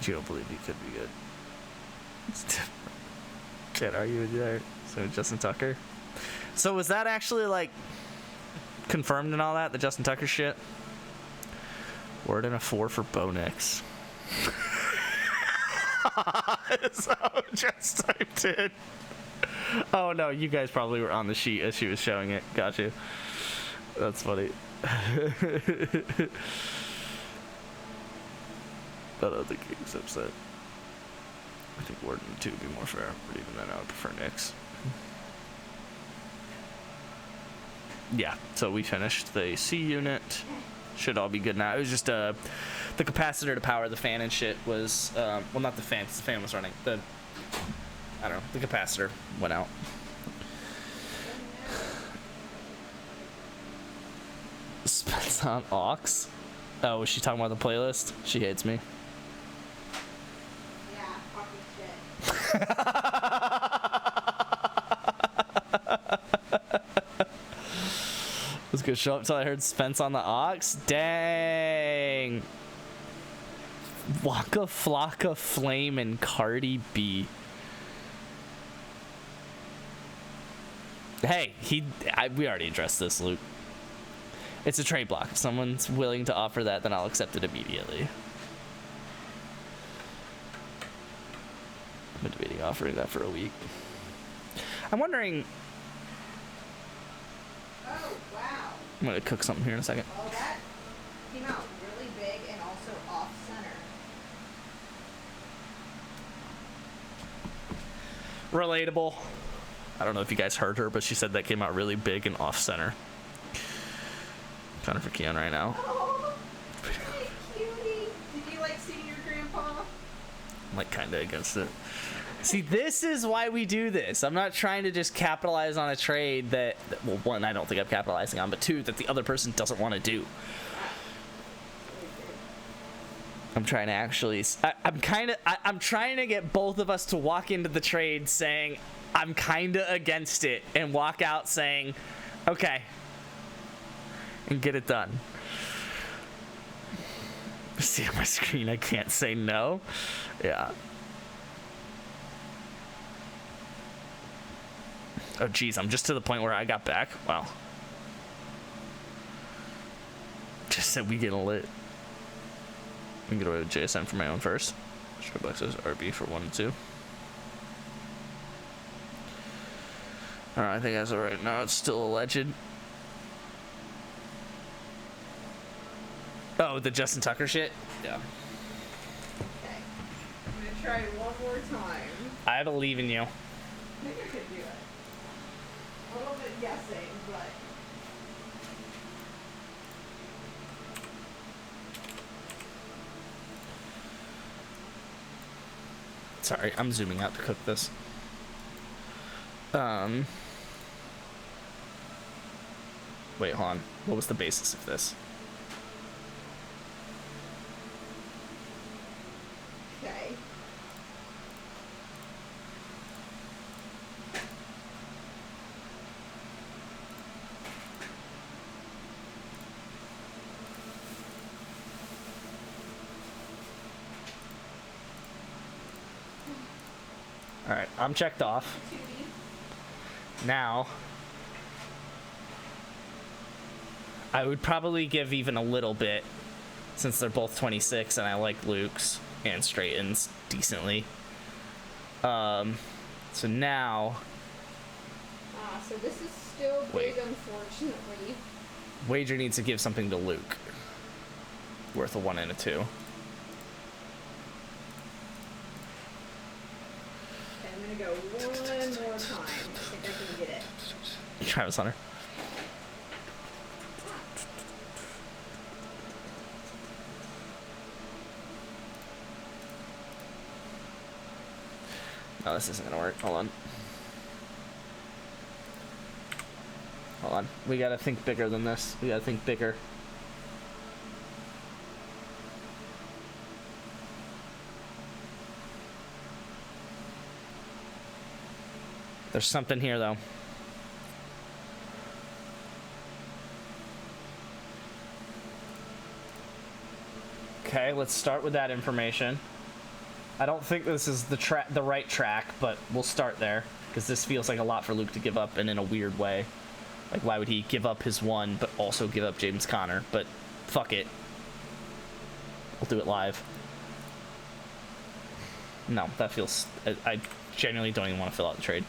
You don't believe he could be good. It's different. Can't argue with you there. So Justin Tucker. So was that actually like confirmed and all that? The Justin Tucker shit? Word in a 4 for Bo Nix. So just typed in. Oh no, you guys probably were on the sheet as she was showing it. Got you. That's funny. I don't think he was upset. I think Warden 2 would be more fair, but even then I would prefer Knicks. Yeah, so we finished the C unit. Should all be good now. It was just the capacitor to power the fan and shit was, well, not the fan, 'cause the fan was running. I don't know, the capacitor went out. Spence on Aux. Oh, was she talking about the playlist? She hates me. Yeah, fucking shit. Was gonna show up till I heard Spence on the Aux. Dang. Waka Flocka Flame and Cardi B. Hey, we already addressed this, Luke. It's a trade block. If someone's willing to offer that, then I'll accept it immediately. I've been debating offering that for a week. I'm wondering. Oh, wow. I'm gonna cook something here in a second. Oh, that came out really big and also off center. Relatable. I don't know if you guys heard her, but she said that came out really big and off center. Kind of for Keon right now. Oh, hey, cutie. Did you like seeing your grandpa? I'm like kind of against it. See, this is why we do this. I'm not trying to just capitalize on a trade that, well, one, I don't think I'm capitalizing on, but two, that the other person doesn't want to do. I'm trying to actually, I'm trying to get both of us to walk into the trade saying, I'm kind of against it, and walk out saying, okay, and get it done. See on my screen, I can't say no. Yeah. Oh, geez, I'm just to the point where I got back. Wow. Just said we get lit. We can get away with JSN for my own first. Striplex says RB for 1 and 2. Alright, I think that's alright. Now it's still alleged. Oh, the Justin Tucker shit? Yeah. Okay. I'm gonna try one more time. I believe in you. I think I could do it. A little bit guessing, but. Sorry, I'm zooming out to cook this. Wait, hold on. What was the basis of this? Okay. Alright, I'm checked off. Now, I would probably give even a little bit, since they're both 26 and I like Luke's and Straighten's decently. So now... So this is still Wait. big, unfortunately. Wager needs to give something to Luke. Worth a 1 and a 2. Okay, I'm gonna go one more time. I think I can get it. Travis Hunter. Oh, this isn't gonna work. Hold on. Hold on. We gotta think bigger than this. We gotta think bigger. There's something here, though. Okay, let's start with that information. I don't think this is the right track, but we'll start there, because this feels like a lot for Luke to give up, and in a weird way. Like, why would he give up his one, but also give up James Conner? But fuck it. We'll do it live. No, that feels... I genuinely don't even want to fill out the trade.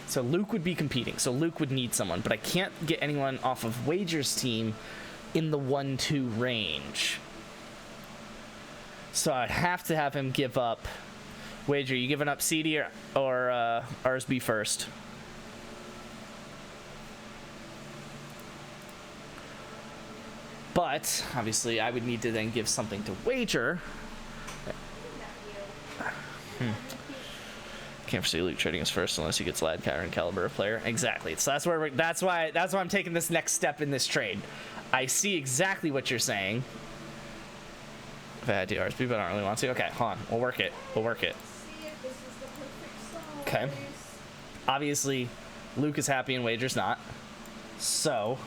So Luke would be competing, so Luke would need someone, but I can't get anyone off of Wager's team in the 1-2 range. So I have to have him give up. Wager, you giving up CD or RSB first? But obviously I would need to then give something to Wager. Can't foresee Luke trading us first unless he gets Lad, Kyron, and Caliber player. Exactly. So that's why I'm taking this next step in this trade. I see exactly what you're saying. If I had to RSB, but I don't really want to. Okay, hold on. We'll work it. We'll work it. See if this is the perfect Okay. size. Obviously, Luke is happy and Wager's not. So,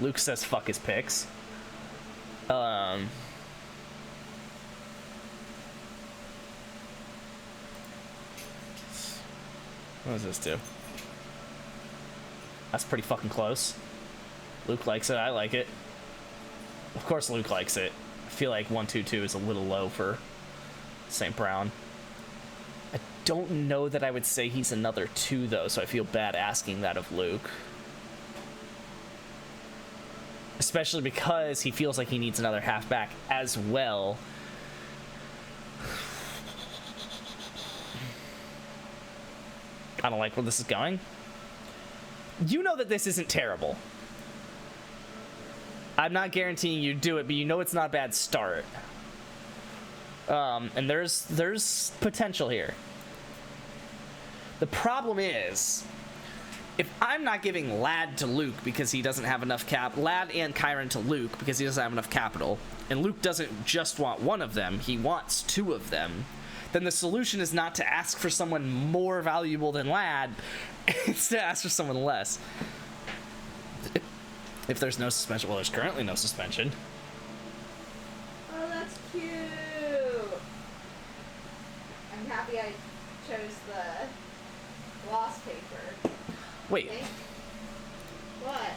Luke says fuck his picks. What does this do? That's pretty fucking close. Luke likes it. I like it. Of course Luke likes it. I feel like 1-2-2 is a little low for St. Brown. I don't know that I would say he's another 2, though, so I feel bad asking that of Luke. Especially because he feels like he needs another halfback as well. I don't like where this is going. You know that this isn't terrible. I'm not guaranteeing you do it, but you know it's not a bad start. And there's potential here. The problem is, if I'm not giving Lad to Luke because he doesn't have enough Lad and Kyron to Luke because he doesn't have enough capital, and Luke doesn't just want one of them, he wants 2 of them, then the solution is not to ask for someone more valuable than Lad, it's to ask for someone less. If there's no suspension, well, there's currently no suspension. Oh, that's cute. I'm happy I chose the gloss paper. Wait, Okay. What?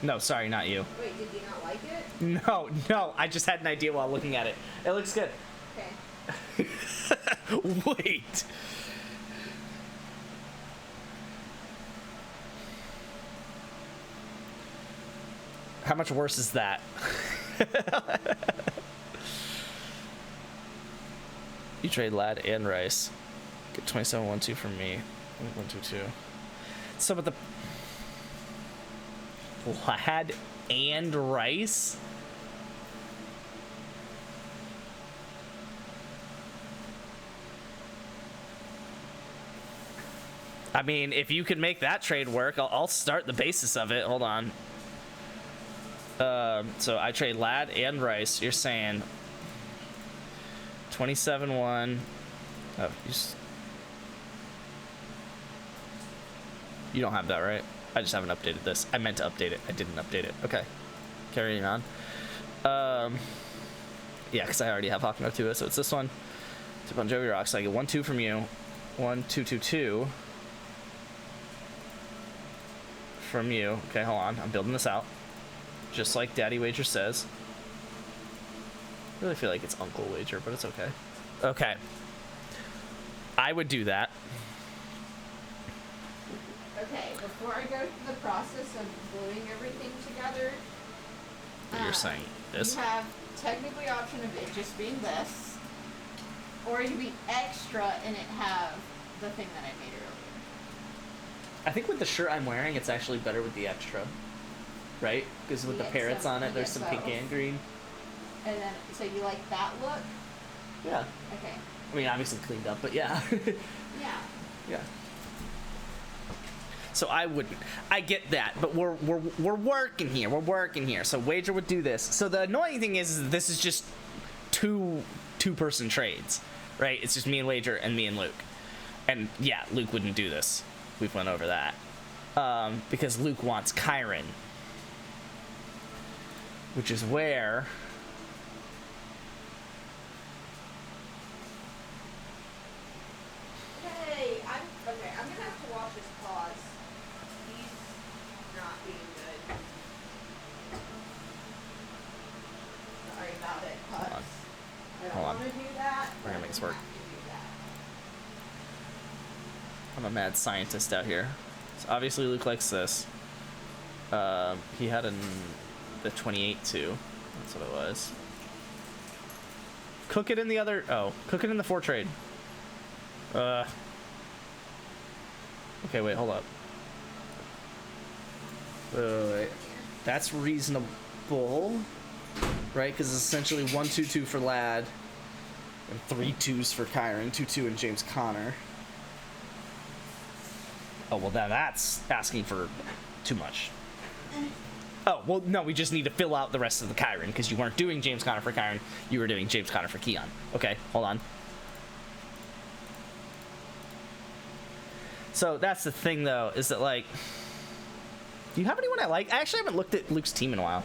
no, sorry, not you. Wait, did you not like it? No, I just had an idea while looking at it. It looks good. Okay. Wait. How much worse is that? You trade Lad and Rice. Get 27-1-2 from me. 1-2-2. So, but the Lad and Rice? I mean, if you could make that trade work, I'll start the basis of it. Hold on. So I trade Lad and Rice. You're saying 27-1. Oh, you don't have that, right? I just haven't updated this. I meant to update it. I didn't update it. Okay. Carrying on. Yeah, because I already have Hawkmo 2, so it's this one. Tip on Jovi Rocks. So I get 1-2 from you. 1-2-2-2 from you. Okay, hold on. I'm building this out. Just like Daddy Wager says. I really feel like it's Uncle Wager, but it's okay. Okay. I would do that. Okay, before I go through the process of gluing everything together, You're saying this? you have technically option of it just being this, or it could be extra and it have the thing that I made earlier. I think with the shirt I'm wearing, it's actually better with the extra. Right? Because with the Yeah, parrots so- on it, there's yeah, some so- pink and green. And then, so you like that look? Yeah. Okay. I mean, obviously cleaned up, but yeah. Yeah. Yeah. So I wouldn't. I get that, but we're working here. We're working here. So Wager would do this. So the annoying thing is this is just two-person trades, right? It's just me and Wager and me and Luke. And yeah, Luke wouldn't do this. We've went over that. Because Luke wants Chiron. Which is where... Hey, I'm gonna have to watch his paws. He's not being good. Sorry about it, Hold on. Pups. I don't Hold on. want to do that. We're gonna make this work. I have to do that. I'm a mad scientist out here. So obviously Luke likes this. He had the 28 too. That's what it was. Cook it in the other... Oh, cook it in the 4 trade. Okay, wait, hold up. Wait. That's reasonable. Right? Because it's essentially 1-2-2 for Lad. And 3 2s for Chiron. 2-2 and James Conner. Oh, well, then that's asking for too much. Oh, well, no, we just need to fill out the rest of the Chiron, because you weren't doing James Conner for Chiron, you were doing James Conner for Keon. Okay, hold on. So that's the thing, though, is that, like, do you have anyone I like? I actually haven't looked at Luke's team in a while.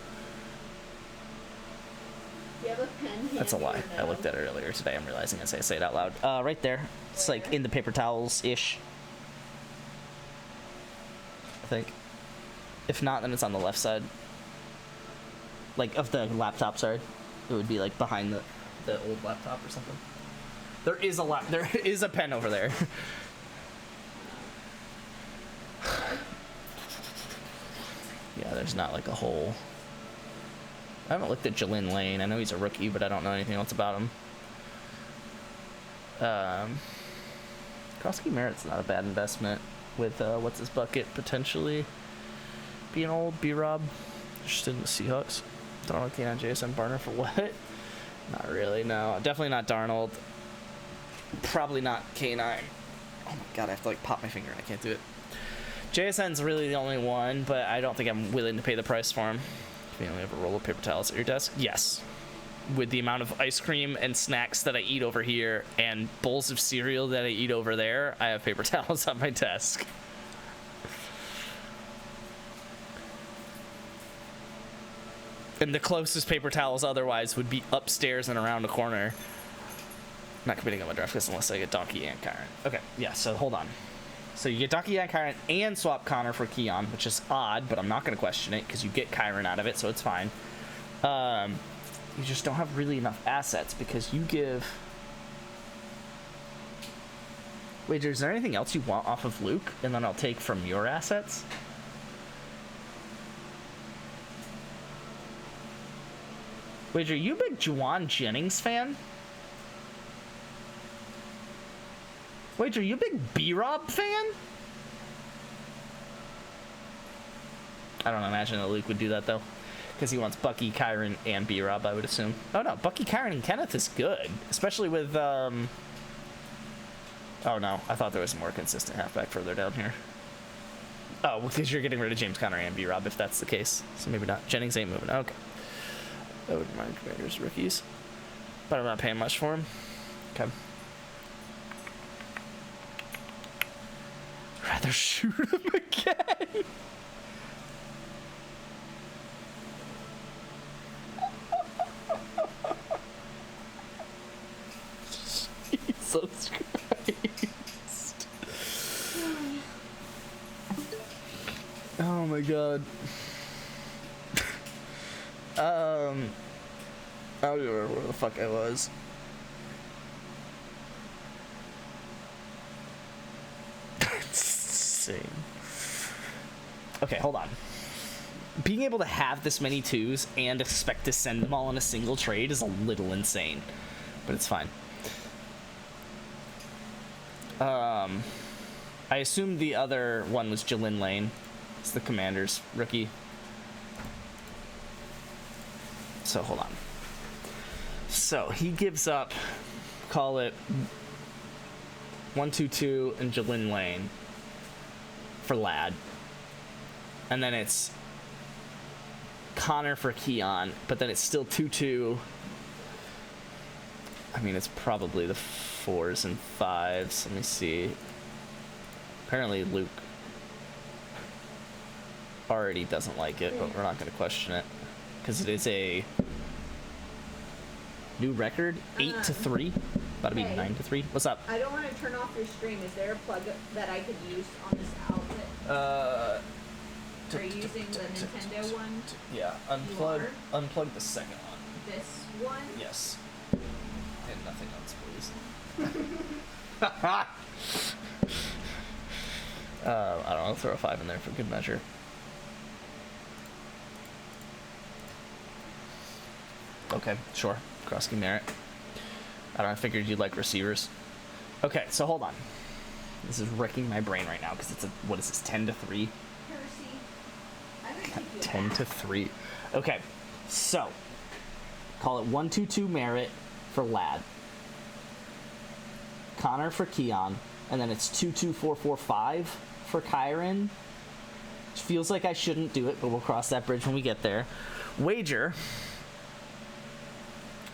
Do you have a pen? That's a handy lie. or I no? looked at it earlier today. I'm realizing as I say it out loud. Right there. It's like in the paper towels-ish. I think. If not, then it's on the left side. Like, of the laptop, sorry. It would be, like, behind the old laptop or something. There is a pen over there. Yeah, there's not, like, a whole... I haven't looked at Jalen Lane. I know he's a rookie, but I don't know anything else about him. Krosky Merritt's not a bad investment with, what's his bucket, potentially being old. B-Rob. Interested in the Seahawks. Darnold, Keenan, Jason, Barner for what? Not really, no. Definitely not Darnold. Probably not K9. Oh my god, I have to, like, pop my finger. I can't do it. JSN's really the only one, but I don't think I'm willing to pay the price for him. You only have a roll of paper towels at your desk? Yes. With the amount of ice cream and snacks that I eat over here and bowls of cereal that I eat over there, I have paper towels on my desk. And the closest paper towels otherwise would be upstairs and around the corner. I'm not committing on my draft list unless I get Donkey and Chiron. Okay, yeah, so hold on. So you get Donkey and Chiron and swap Connor for Keon, which is odd, but I'm not going to question it because you get Chiron out of it, so it's fine. You just don't have really enough assets because you give... Wager, is there anything else you want off of Luke? And then I'll take from your assets? Wager, you a big Juwan Jennings fan? Wager, you a big B-Rob fan? I don't imagine that Luke would do that, though. Because he wants Bucky, Chiron, and B-Rob, I would assume. Oh, no. Bucky, Chiron, and Kenneth is good. Especially with, Oh, no. I thought there was a more consistent halfback further down here. Oh, because you're getting rid of James Conner and B-Rob, if that's the case. So maybe not. Jennings ain't moving. Okay. I wouldn't mind Commanders rookies. But I'm not paying much for him. Okay. Rather shoot him again. Jesus Christ. Oh my god. I don't even remember where the fuck I was. It's insane. Okay, hold on. Being able to have this many twos and expect to send them all in a single trade is a little insane, but it's fine. I assume the other one was Jalen Lane. It's the Commanders rookie. So hold on. So he gives up, call it 122 and Jalen Lane for Lad. And then it's Connor for Keon, but then it's still 2-2. I mean, it's probably the 4s and 5s. Let me see. Apparently Luke already doesn't like it, but we're not going to question it because it is a new record. 8-3, about to be hey. 9-3. What's up? I don't want to turn off your stream. Is there a plug that I could use on this outlet? Are you using the Nintendo one? Yeah, unplug the second one. This one? Yes. And nothing else, please. I don't know, I'll throw a 5 in there for good measure. Okay, sure. Krosky Merritt. I don't know, I figured you'd like receivers. Okay, so hold on. This is wrecking my brain right now because it's a, what is this, 10-3? Percy. I'm gonna keep you 10-3. Okay, so call it 1-2-2 Merritt for Lad, Connor for Keon, and then it's 2-2-4-4-5 for Kyron. Which feels like I shouldn't do it, but we'll cross that bridge when we get there. Wager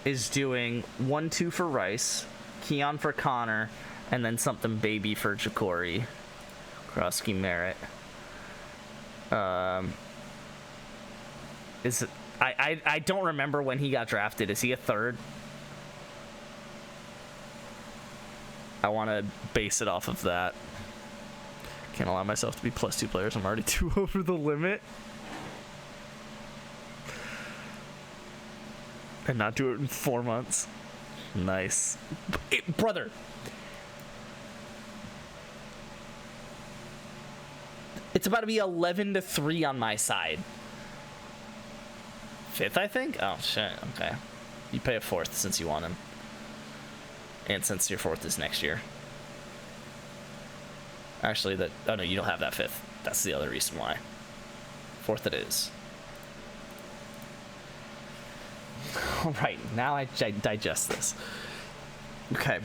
is doing 1-2 for Rice, Keon for Connor, and then something baby for Ja'Cory. Krosky Merritt. Is it, I don't remember when he got drafted. Is he a 3rd? I want to base it off of that. Can't allow myself to be +2 players. I'm already 2 over the limit. And not do it in 4 months. Nice. Brother. It's about to be 11-3 on my side. 5th, I think? Oh, shit. Okay. You pay a 4th since you want him. And since your 4th is next year. Actually, oh no, you don't have that 5th. That's the other reason why. 4th it is. All right, now I digest this. Okay.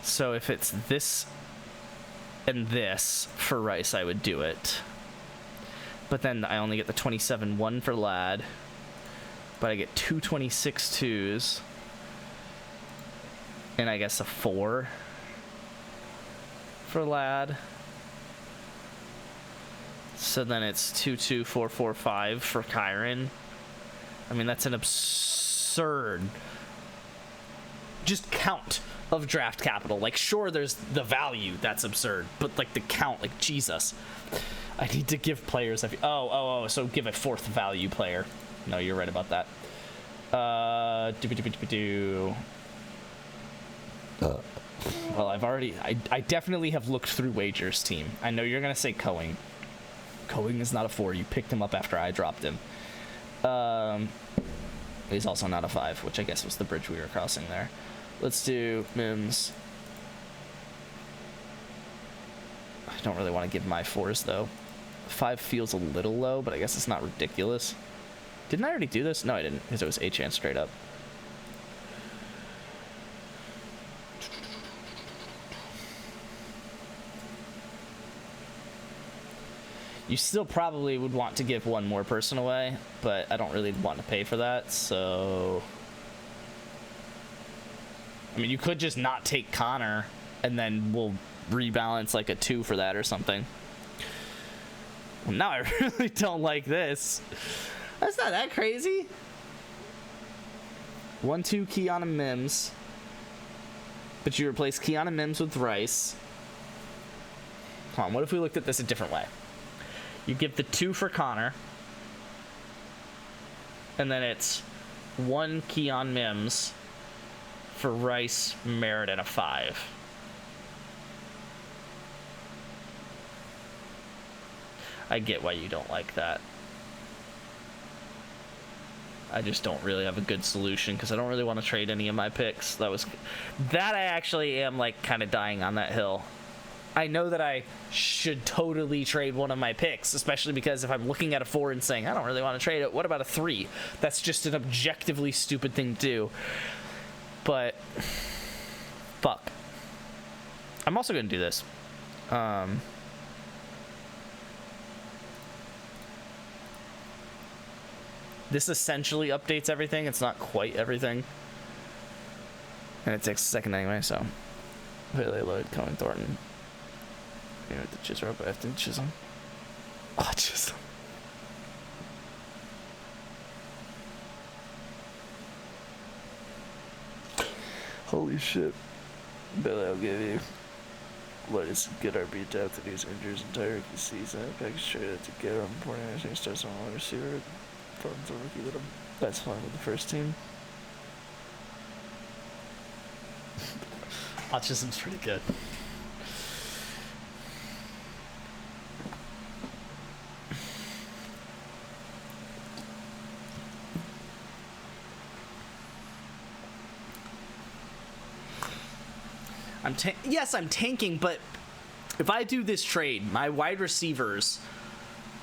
So if it's this and this for Rice, I would do it. But then I only get the 27-1 for Lad. But I get 2 26-2s. And I guess a 4 for Lad. So then it's 2-2-4-4-5 for Kyron. I mean, that's an absurd just count of draft capital. Like, sure, there's the value. That's absurd. But, like, the count, like, Jesus. I need to give players a... so give a 4th value player. No, you're right about that. Well, I definitely have looked through Wager's team. I know you're going to say Coing. Coing is not a 4. You picked him up after I dropped him. He's also not a 5, which I guess was the bridge we were crossing there. Let's do Mims. I don't really want to give my 4s, though. 5 feels a little low, but I guess it's not ridiculous. Didn't I already do this? No, I didn't, because it was A-Chan straight up. You still probably would want to give one more person away, but I don't really want to pay for that, so... I mean, you could just not take Connor, and then we'll rebalance like a 2 for that or something. Well, now I really don't like this. That's not that crazy. 1-2 Keon and Mims. But you replace Keon and Mims with Rice. Hold on, what if we looked at this a different way? You give the 2 for Connor. And then it's 1 Keon Mims for Rice, Merritt, and a 5. I get why you don't like that. I just don't really have a good solution because I don't really want to trade any of my picks. That I actually am like kind of dying on that hill. I know that I should totally trade one of my picks, especially because if I'm looking at a 4 and saying, I don't really want to trade it, what about a 3? That's just an objectively stupid thing to do. But Fuck. I'm also gonna do this. This essentially updates everything. It's not quite everything. And it takes a second anyway, so. Pele Lloyd, Cohen Thornton. Here with the Chisholm, but after Chisholm. Oh, Chisholm. Holy shit. Billy, I'll give you. Lloyd is a good RB depth that he's injured his entire season. Package straight out to get him. Porting National starts on one receiver. Thornton's a rookie with him. That's fine with the first team. Autism's pretty good. Yes, I'm tanking, but if I do this trade, my wide receivers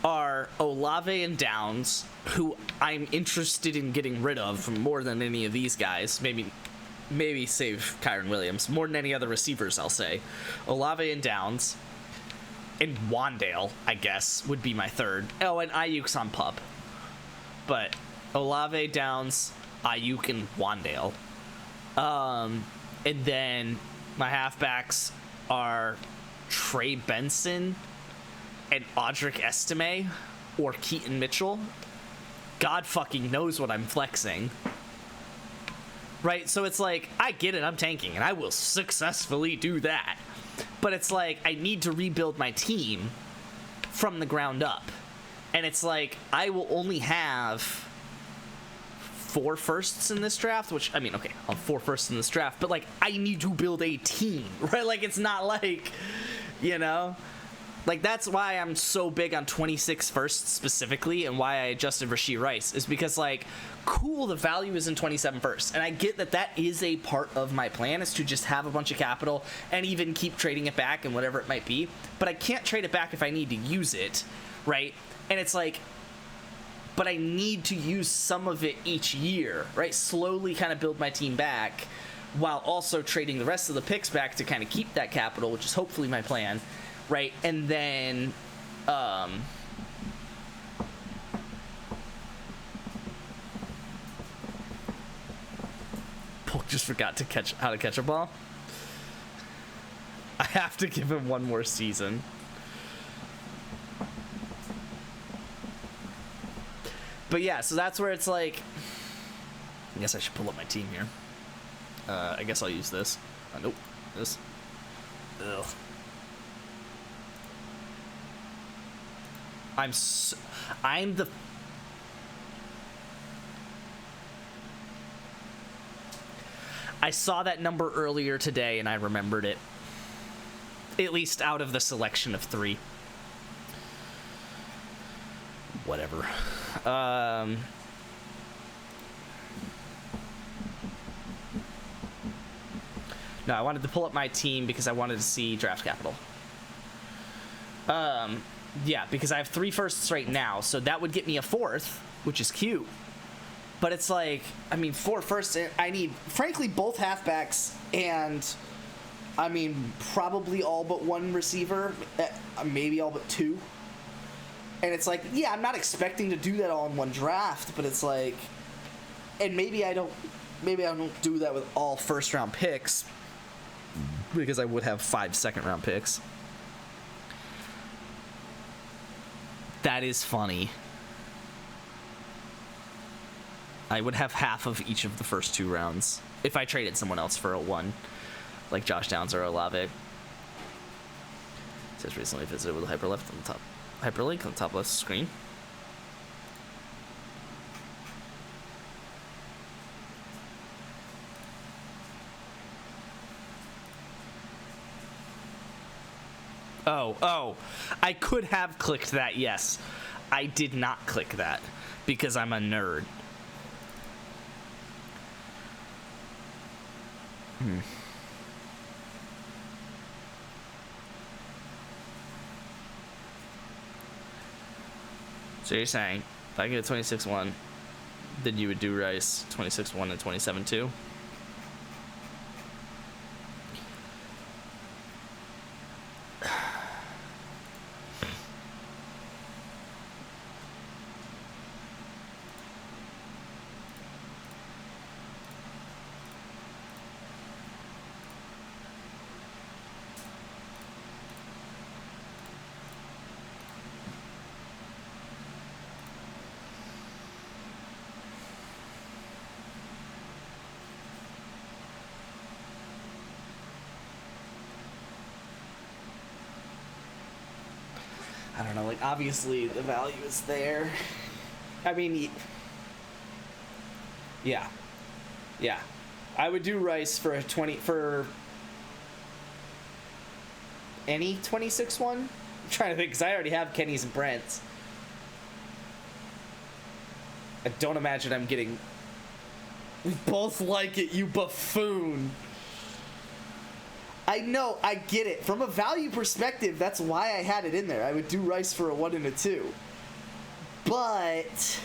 are Olave and Downs, who I'm interested in getting rid of more than any of these guys. Maybe save Kyron Williams more than any other receivers, I'll say. Olave and Downs, and Wandale, I guess, would be my third. Oh, and Ayuk's on pup. But Olave, Downs, Ayuk, and Wandale. And then my halfbacks are Trey Benson and Audric Estime or Keaton Mitchell. God fucking knows what I'm flexing. Right? So it's like, I get it, I'm tanking, and I will successfully do that. But it's like, I need to rebuild my team from the ground up. And it's like, I will only have 4 firsts in this draft, which, I mean, okay, I'll have 4 firsts in this draft, but, like, I need to build a team, right? Like, it's not like, you know? Like, that's why I'm so big on 26 firsts specifically, and why I adjusted Rashee Rice, is because, like, cool, the value is in 27 firsts, and I get that that is a part of my plan, is to just have a bunch of capital and even keep trading it back and whatever it might be, but I can't trade it back if I need to use it, right? And it's like, but I need to use some of it each year, right? Slowly kind of build my team back while also trading the rest of the picks back to kind of keep that capital, which is hopefully my plan, right? And then, Polk just forgot to how to catch a ball. I have to give him one more season. But yeah, so that's where it's like, I guess I should pull up my team here. I guess I'll use this. Nope, this. Ugh. I'm the. I saw that number earlier today and I remembered it. At least out of the selection of 3. Whatever. No, I wanted to pull up my team because I wanted to see draft capital. Yeah, because I have 3 firsts right now, so that would get me a 4th, which is cute. But it's like, I mean, 4 firsts, I need, frankly, both halfbacks and, I mean, probably all but 1 receiver, maybe all but 2. And it's like, yeah, I'm not expecting to do that all in one draft, but it's like, and maybe I don't do that with all first-round picks, because I would have 5 second-round picks. That is funny. I would have half of each of the first 2 rounds if I traded someone else for a 1, like Josh Downs or Olave. It says recently visited with a hyperlink on the top left screen. Oh, I could have clicked that, yes. I did not click that because I'm a nerd. So you're saying, if I get a 26-1, then you would do Rice 26-1 and 27-2? know. Like, obviously, the value is there. I mean, yeah. Yeah. I would do Rice for a 20... For any 26 one? I'm trying to think, because I already have Kenny's and Brent's. I don't imagine I'm getting... We both like it, you buffoon. I know, I get it. From a value perspective, that's why I had it in there. I would do Rice for a 1 and a 2. But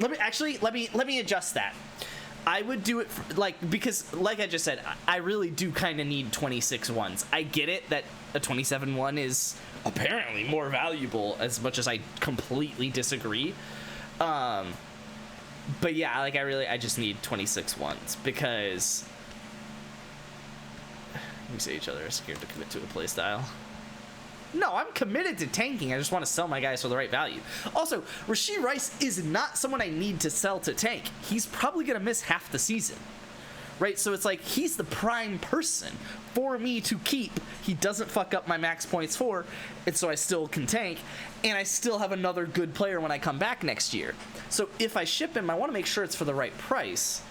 let me adjust that. I would do it for, like, because like I just said, I really do kind of need 26 ones. I get it that a 27 one is apparently more valuable, as much as I completely disagree. But yeah, like I just need 26 ones because we say each other are scared to commit to a playstyle. No, I'm committed to tanking. I just want to sell my guys for the right value. Also, Rashee Rice is not someone I need to sell to tank. He's probably going to miss half the season. Right? So it's like, he's the prime person for me to keep. He doesn't fuck up my max points for, and so I still can tank, and I still have another good player when I come back next year. So if I ship him, I want to make sure it's for the right price.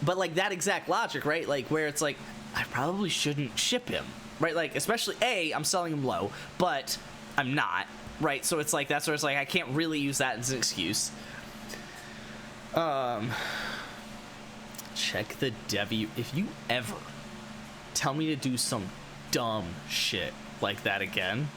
But like that exact logic, right? Like where it's like, I probably shouldn't ship him, right? Like, especially I'm selling him low, but I'm not, right? So it's like, that's where it's like, I can't really use that as an excuse. Check the Devi. If you ever tell me to do some dumb shit like that again,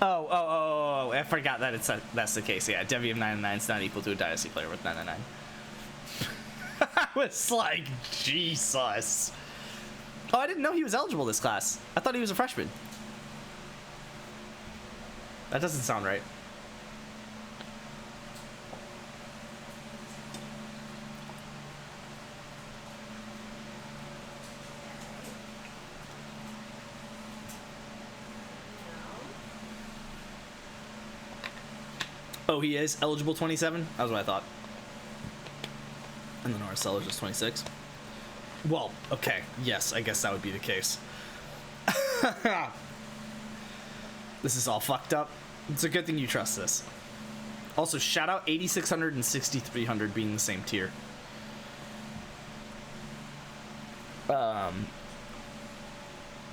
Oh, I forgot that that's the case. Yeah, Devi of 99 is not equal to a Dynasty player with 99. I was like, Jesus. Oh, I didn't know he was eligible this class. I thought he was a freshman. That doesn't sound right. Oh, he is eligible 27? That was what I thought. And then our seller's just 26. Well, okay. Yes, I guess that would be the case. This is all fucked up. It's a good thing you trust this. Also, shout out 8600 and 6300 being the same tier. Oh,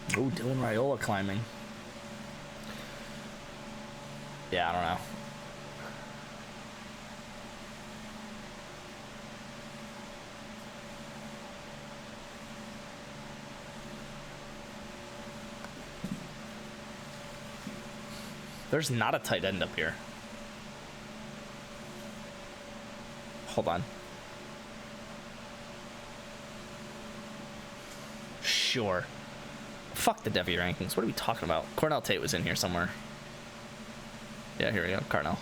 Dylan Raiola climbing. Yeah, I don't know. There's not a tight end up here. Hold on. Sure. Fuck the Devi rankings. What are we talking about? Cornell Tate was in here somewhere. Yeah, here we go. Cornell.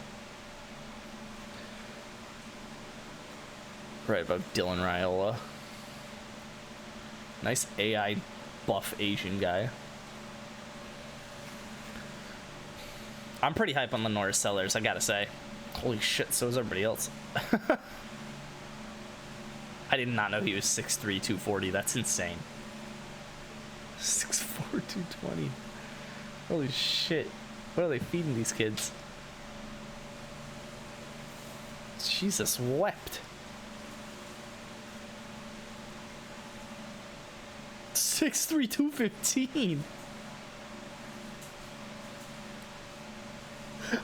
Right about Dylan Raiola. Nice AI buff Asian guy. I'm pretty hype on Lenore Sellers, I gotta say. Holy shit, so is everybody else. I did not know he was 6'3", 240. That's insane. 6'4", 220. Holy shit. What are they feeding these kids? Jesus wept. 6'3", 215.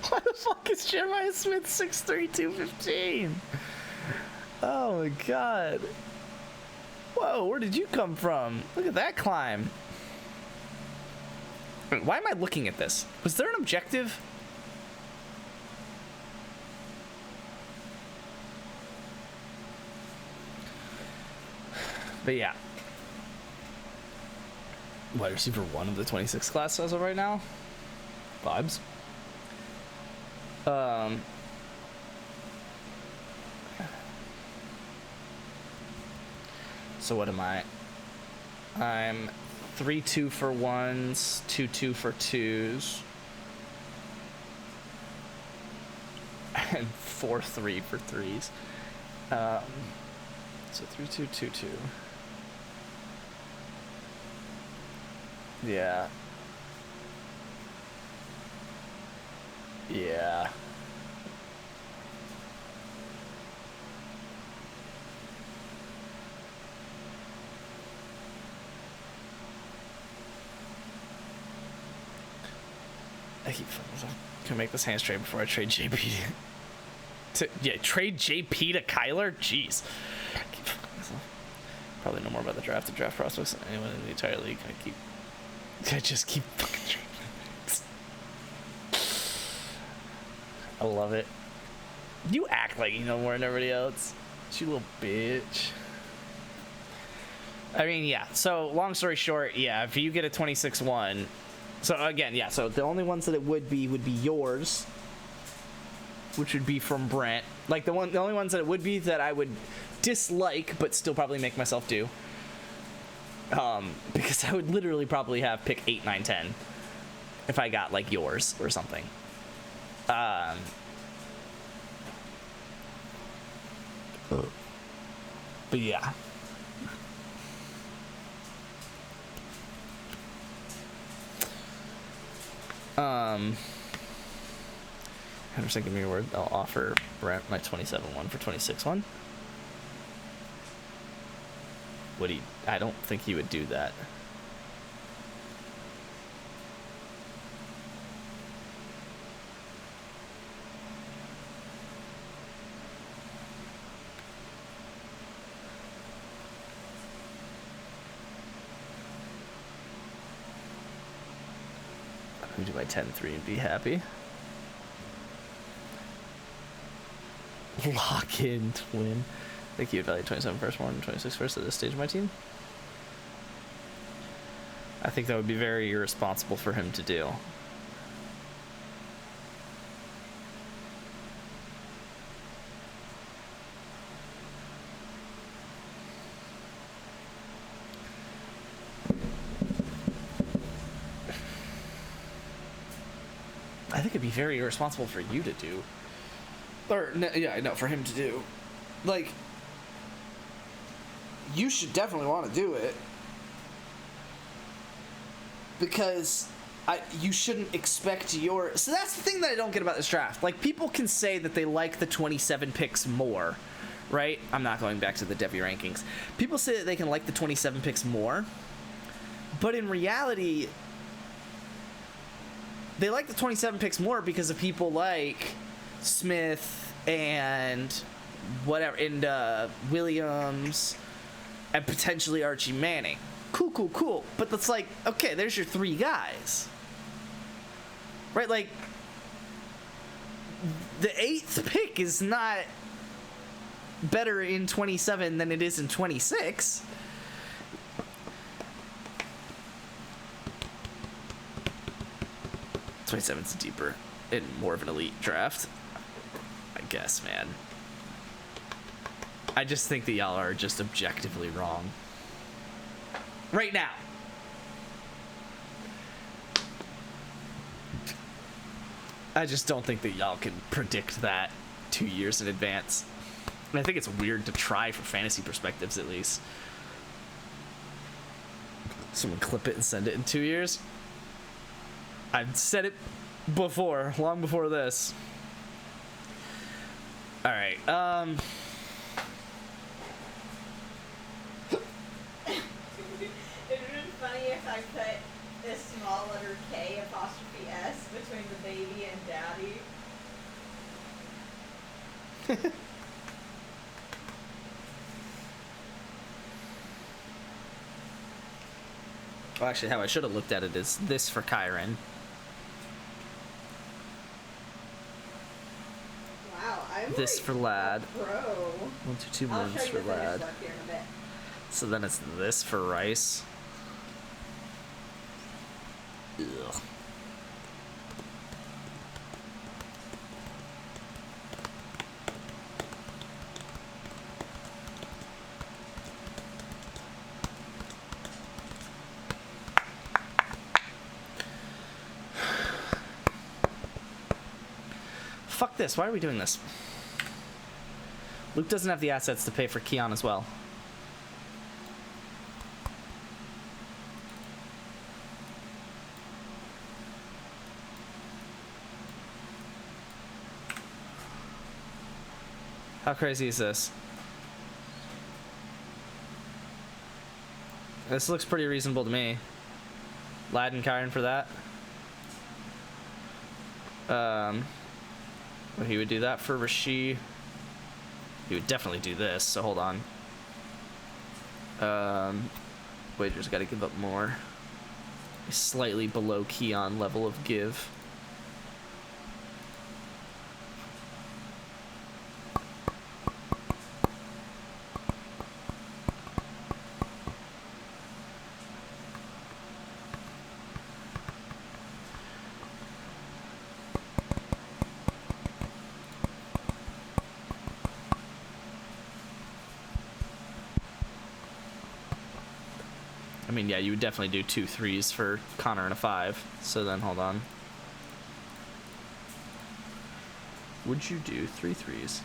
Why the fuck is Jeremiah Smith 6'3", 215? Oh my god. Whoa, where did you come from? Look at that climb. Wait, why am I looking at this? Was there an objective? But yeah. Wide receiver 1 of the 26 class as of right now. Vibes. So what am I? I'm 3-2 for 1s, 2-2 for 2s. and 4-3 for threes. So 3-2-2-2. Yeah. Yeah. I keep fucking myself. Can I make this hands trade before I trade JP? Yeah, trade JP to Kyler? Jeez. I keep fucking myself. Probably know more about the draft and draft prospects than anyone in the entire league. I just keep fucking trading things. I love it. You act like you know more than everybody else. You little bitch. I mean, yeah. So, long story short, yeah, if you get a 26-1... So, again, yeah, so the only ones that it would be yours, which would be from Brent. Like, the only ones that it would be that I would dislike, but still probably make myself do. Because I would literally probably have pick 8, 9, 10 if I got, like, yours or something. But yeah. Henderson, give me a word. I'll offer Brent my 27-1 for 26-1. Would he? I don't think he would do that. Let me do my 10-3 and be happy. Lock in twin. I think you would value 27 first, more than 26 first at this stage of my team. I think that would be very irresponsible for him to do. I think it'd be very irresponsible for you to do. Or, yeah, no, for him to do. Like, you should definitely want to do it. Because you shouldn't expect your... So that's the thing that I don't get about this draft. Like, people can say that they like the 27 picks more, right? I'm not going back to the Devi rankings. People say that they can like the 27 picks more. But in reality, they like the 27 picks more because of people like Smith and whatever, and Williams and potentially Archie Manning. Cool. But that's like, okay, there's your 3 guys. Right? Like, the 8th pick is not better in 27 than it is in 26. '27's deeper and more of an elite draft, I guess, man. I just think that y'all are just objectively wrong right now. I just don't think that y'all can predict that 2 years in advance. And I think it's weird to try for fantasy perspectives, at least. Someone clip it and send it in 2 years. I've said it before, long before this. All right. It would have been funny if I put this small letter K apostrophe S between the baby and daddy. Well, actually, how I should have looked at it is this for Kyron. Wow, I'm This like for Lad. a pro. 1, 2, 2 I'll moons show for you the finished Lad. work here in a bit. So then it's this for Rice. Ugh. fuck this. Why are we doing this? Luke doesn't have the assets to pay for Keon as well. How crazy is this? This looks pretty reasonable to me. Lad and Kyron for that. Well, he would do that for Rishi. He would definitely do this, so hold on. Wager's got to give up more. He's slightly below Keon level of give. I mean, yeah, you would definitely do 2 3s for Connor and a 5. So then, hold on. Would you do 3 3s?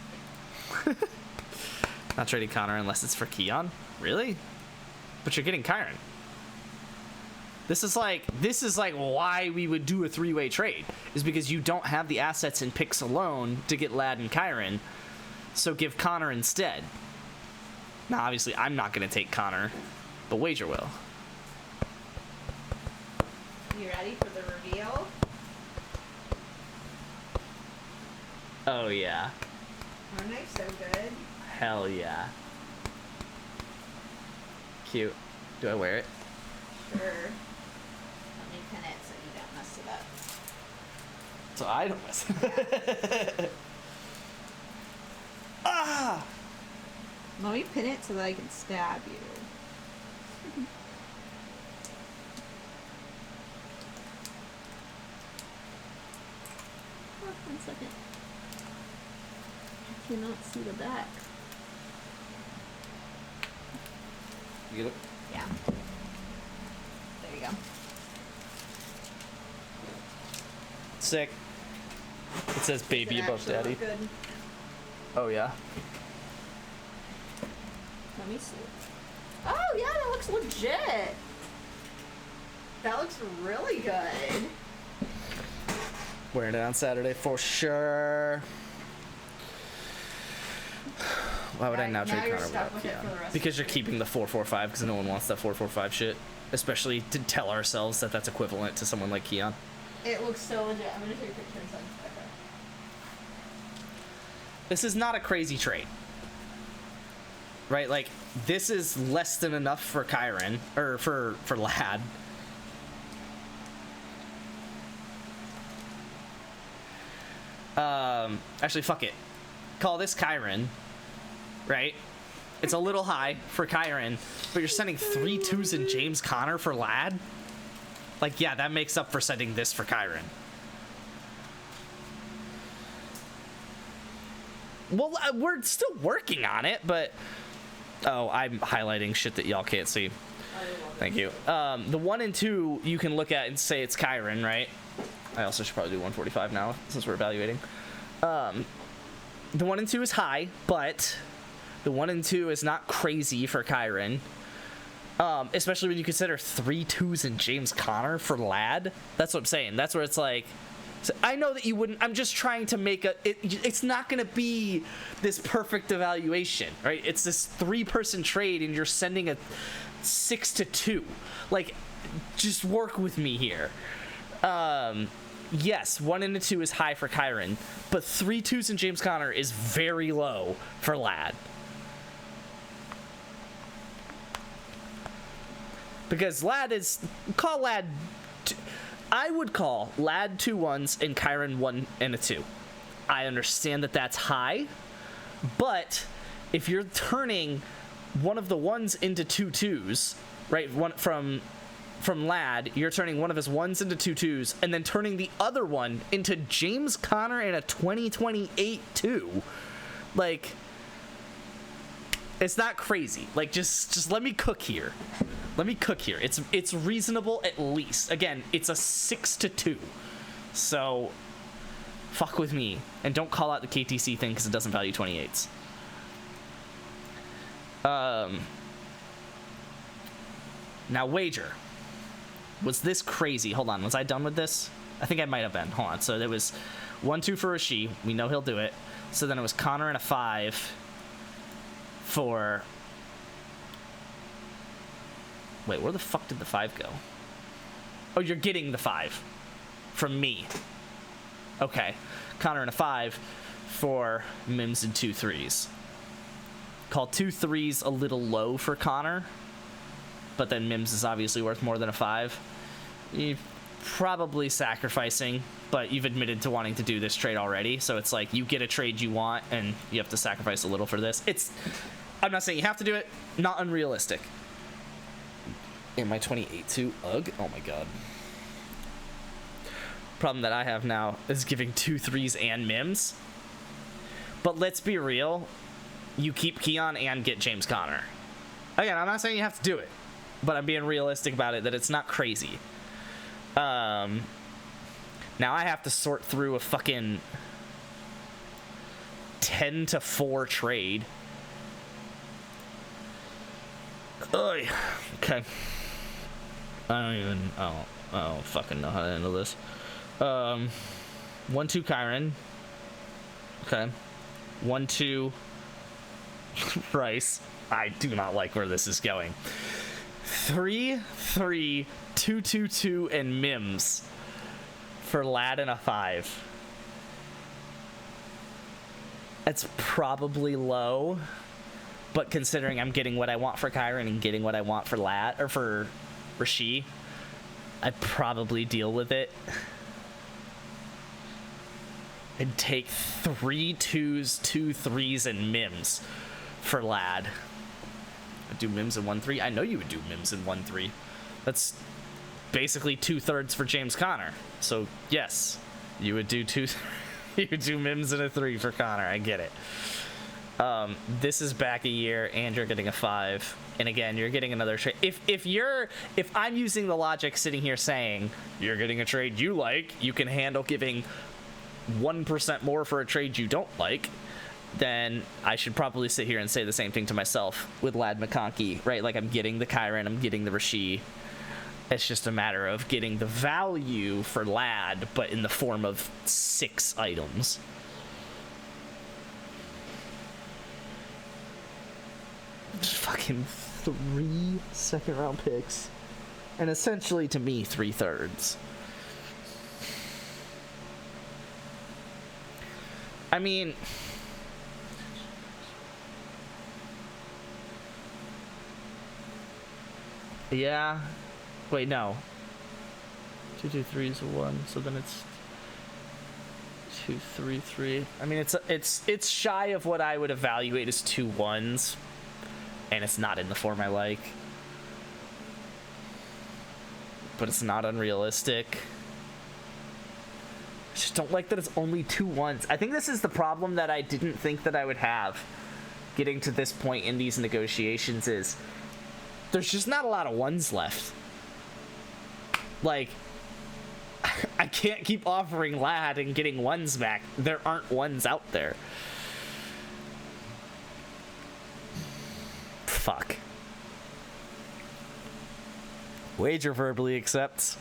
Not trading Connor unless it's for Keon? Really? But you're getting Kyron. This is like why we would do a 3-way trade, is because you don't have the assets and picks alone to get Lad and Kyron. So give Connor instead. Now, obviously, I'm not going to take Connor, but Wager will. You ready for the reveal? Oh, yeah. Aren't they so good? Hell yeah. Cute. Do I wear it? Sure. Let me pin it so you don't mess it up. So I don't mess it. Ah! Let me pin it so that I can stab you. Oh, 1 second. I cannot see the back. You get it? Yeah. There you go. Sick. It says baby Does it above actually daddy. look good? Oh, yeah. Let me see. Oh, yeah, that looks legit. That looks really good. Wearing it on Saturday for sure. Why would I now trade you're Connor stuck without with it Keon? for the rest Because of you're the keeping the 4-4-5 because no one wants that 4-4-5 shit. Especially to tell ourselves that that's equivalent to someone like Keon. It looks so legit. I'm gonna take a picture and send it back. This is not a crazy trade. Right? Like, this is less than enough for Kyron, or for Lad. Actually, fuck it. Call this Kyron, right? It's a little high for Kyron, but you're sending 3 2s and James Conner for Lad? Like, yeah, that makes up for sending this for Kyron. Well, we're still working on it, but... Oh, I'm highlighting shit that y'all can't see. Thank you. The 1 and 2 you can look at and say it's Kyron, right? I also should probably do 145 now since we're evaluating. The 1 and 2 is high, but the 1 and 2 is not crazy for Kyron. Especially when you consider 3 2s and James Conner for Lad. That's what I'm saying. That's where it's like... So I know that you wouldn't... I'm just trying to make a... It's not going to be this perfect evaluation, right? It's this 3-person trade and you're sending a 6-2. Like, just work with me here. Yes, 1 and a 2 is high for Kyron, but 3 2s and James Conner is very low for Lad. Because Lad is... Call Lad... I would call Lad 2 1s and Kyron 1 and a 2. I understand that that's high, but if you're turning one of the 1s into 2 2s, right, one from Lad, you're turning one of his 1s into 2 2s, and then turning the other one into James Conner and a 2028 2. Like, it's not crazy. Like, just let me cook here. Let me cook here. It's reasonable at least. Again, it's a 6-2. So Fuck with me. And don't call out the KTC thing because it doesn't value 28s. Now, wager. Was this crazy? Hold on. Was I done with this? I think I might have been. Hold on. So there was 1-2 for Rishi. We know he'll do it. So then it was Connor and a 5 for... Wait, where the fuck did the 5 go? Oh, you're getting the 5 from me. Okay. Connor and a 5 for Mims and 2 3s. Call 2 3s a little low for Connor, but then Mims is obviously worth more than a 5. You're probably sacrificing, but you've admitted to wanting to do this trade already, so it's like you get a trade you want and you have to sacrifice a little for this. I'm not saying you have to do it, not unrealistic. In my 28-2 UGG, oh my god. Problem that I have now is giving 2 3s and Mims. But let's be real, you keep Keon and get James Conner. Again, I'm not saying you have to do it, but I'm being realistic about it that it's not crazy. Now I have to sort through a fucking 10-4 trade. Oy. Okay. I don't fucking know how to handle this. 1-2 Kyron. Okay. 1-2 Rice. I do not like where this is going. 3-3 2-2-2 and Mims for Lad and a 5. It's probably low, but considering I'm getting what I want for Kyron and getting what I want for Lad or for Rishi, I'd probably deal with it and take 3 2s, 2 3s, and Mims for Lad. I'd do Mims in 1-3. I know you would do Mims in 1-3. That's basically 2/3 for James Conner. So yes, you would do you would do Mims in a 3 for Connor. I get it. This is back a year, and you're getting a 5. And again, you're getting another trade. If I'm using the logic sitting here saying you're getting a trade you like, you can handle giving 1% more for a trade you don't like, then I should probably sit here and say the same thing to myself with Lad McConkey, right? Like, I'm getting the Kyron, I'm getting the Rishi. It's just a matter of getting the value for Lad, but in the form of 6 items. Just fucking 3 second-round picks. And essentially, to me, 3/3. I mean... Yeah. Wait, no. 2 2 3 is a 1, so then it's 2 3 3. I mean, it's shy of what I would evaluate as 2 1s, and it's not in the form I like. But it's not unrealistic. I just don't like that it's only 2 1s. I think this is the problem that I didn't think that I would have getting to this point in these negotiations is there's just not a lot of 1s left. Like, I can't keep offering Lad and getting 1s back. There aren't 1s out there. Fuck. Wager verbally accepts.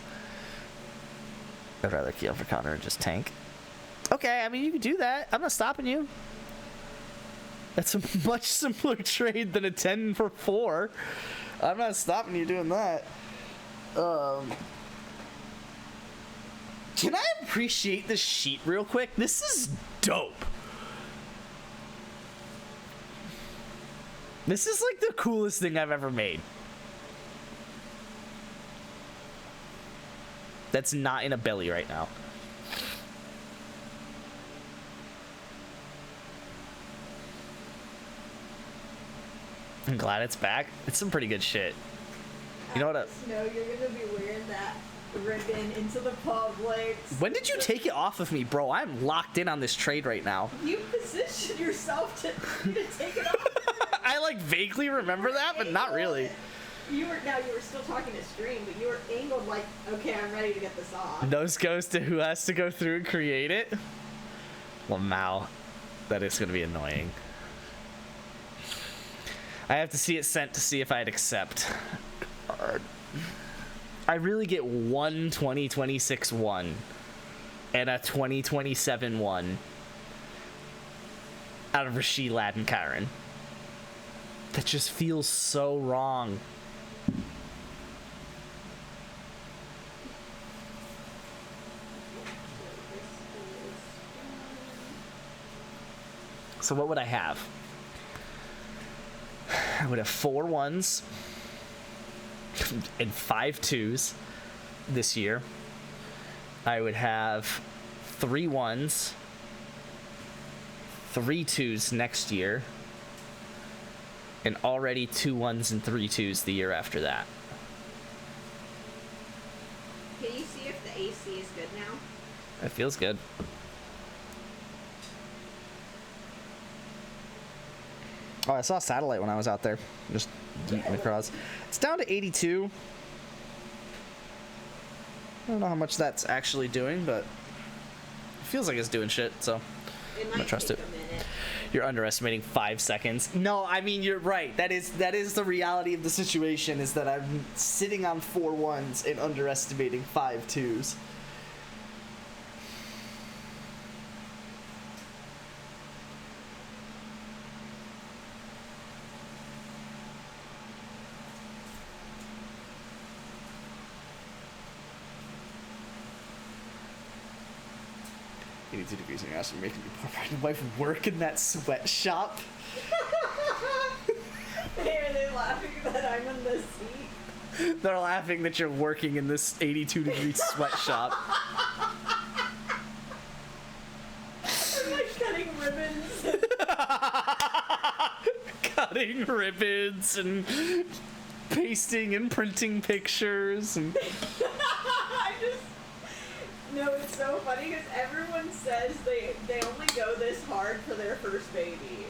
I'd rather keel for Connor and just tank. Okay, I mean, you can do that. I'm not stopping you. That's a much simpler trade than a 10 for 4. I'm not stopping you doing that. Can I appreciate this sheet real quick? This is dope. This is like the coolest thing I've ever made. That's not in a belly right now. I'm glad it's back. It's some pretty good shit. You know what? No, you're gonna be wearing that ribbon into the public. When did you take it off of me, bro? I'm locked in on this trade right now. You positioned yourself to take it off. I like vaguely remember that, but not really. You were still talking to stream, but you were angled like, okay, I'm ready to get this off. Nose goes to who has to go through and create it. Lamau. That is going to be annoying. I have to see it sent to see if I'd accept. I really get one 2026 one and a 2027 one out of Rasheed Ladd and Kyron. That just feels so wrong. So what would I have? I would have 4 1s and 5 2s this year. I would have 3 1s, 3 2s next year, and already 2 1s and 3 2s the year after that. Can you see if the AC is good now? That feels good. Oh, I saw satellite when I was out there. Just yeeting across. It's down to 82. I don't know how much that's actually doing, but it feels like it's doing shit, so It gonna might trust take it. a minute. you're underestimating 5 seconds. No, I mean, you're right. That is the reality of the situation, is that I'm sitting on 4 1s and underestimating 5 2s. Degrees in your ass, you're making me poor. My wife work in that sweatshop. Hey, are they laughing that I'm in the seat? They're laughing that you're working in this 82-degree sweatshop. I'm like cutting ribbons. Cutting ribbons and pasting and printing pictures and No, it's so funny because everyone says they only go this hard for their first baby.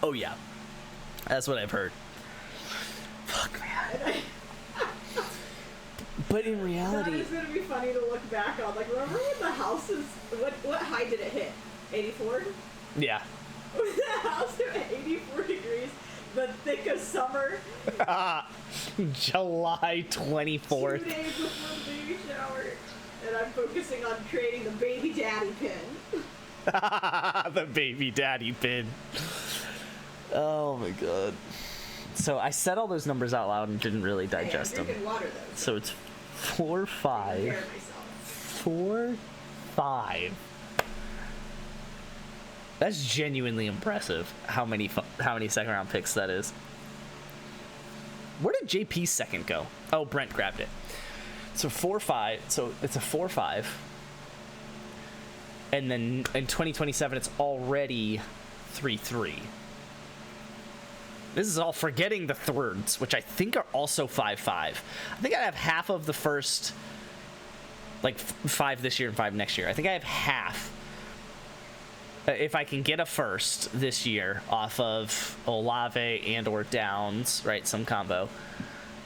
oh yeah, that's what I've heard. Fuck, man. But in That reality, is gonna be funny to look back on. Like, remember when the house is what height did it hit? 84. yeah. The house at 84 degrees, the thick of summer, July 2 24th. days before the baby shower, and I'm focusing on creating the baby daddy pin. The baby daddy pin. Oh my god. So I said all those numbers out loud and didn't really digest Hey, I'm them. drinking water though. So it's 4 Take 5. care of myself. 4 5. That's genuinely impressive. How many second round picks that is. Where did JP's second go? Oh, Brent grabbed it. So 4 5. So it's a 4 5. And then in 2027, it's already 3 3. This is all forgetting the thirds, which I think are also 5 5. I think I have half of the first, like 5 this year and 5 next year. I think I have half. If I can get a first this year off of Olave and or Downs, right, some combo,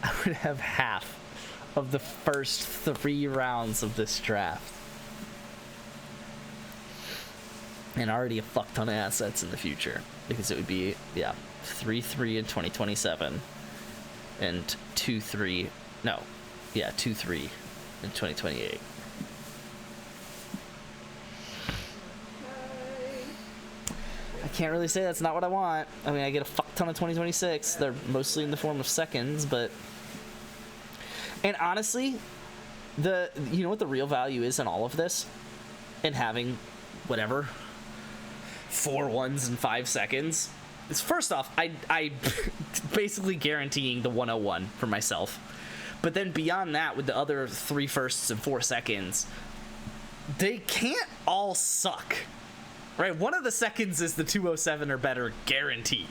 I would have half of the first 3 rounds of this draft. And already a fuck ton of assets in the future, because it would be, yeah, 3-3 in 2027 and 2-3, no, yeah, 2-3 in 2028. I can't really say that's not what I want. I mean, I get a fuck ton of 2026. They're mostly in the form of seconds, but... And honestly, you know what the real value is in all of this? In having whatever 4 1s and 5 seconds? Is first off, I basically guaranteeing the 101 for myself. But then beyond that, with the other 3 firsts and 4 seconds, they can't all suck. Right, one of the seconds is the 207 or better guaranteed.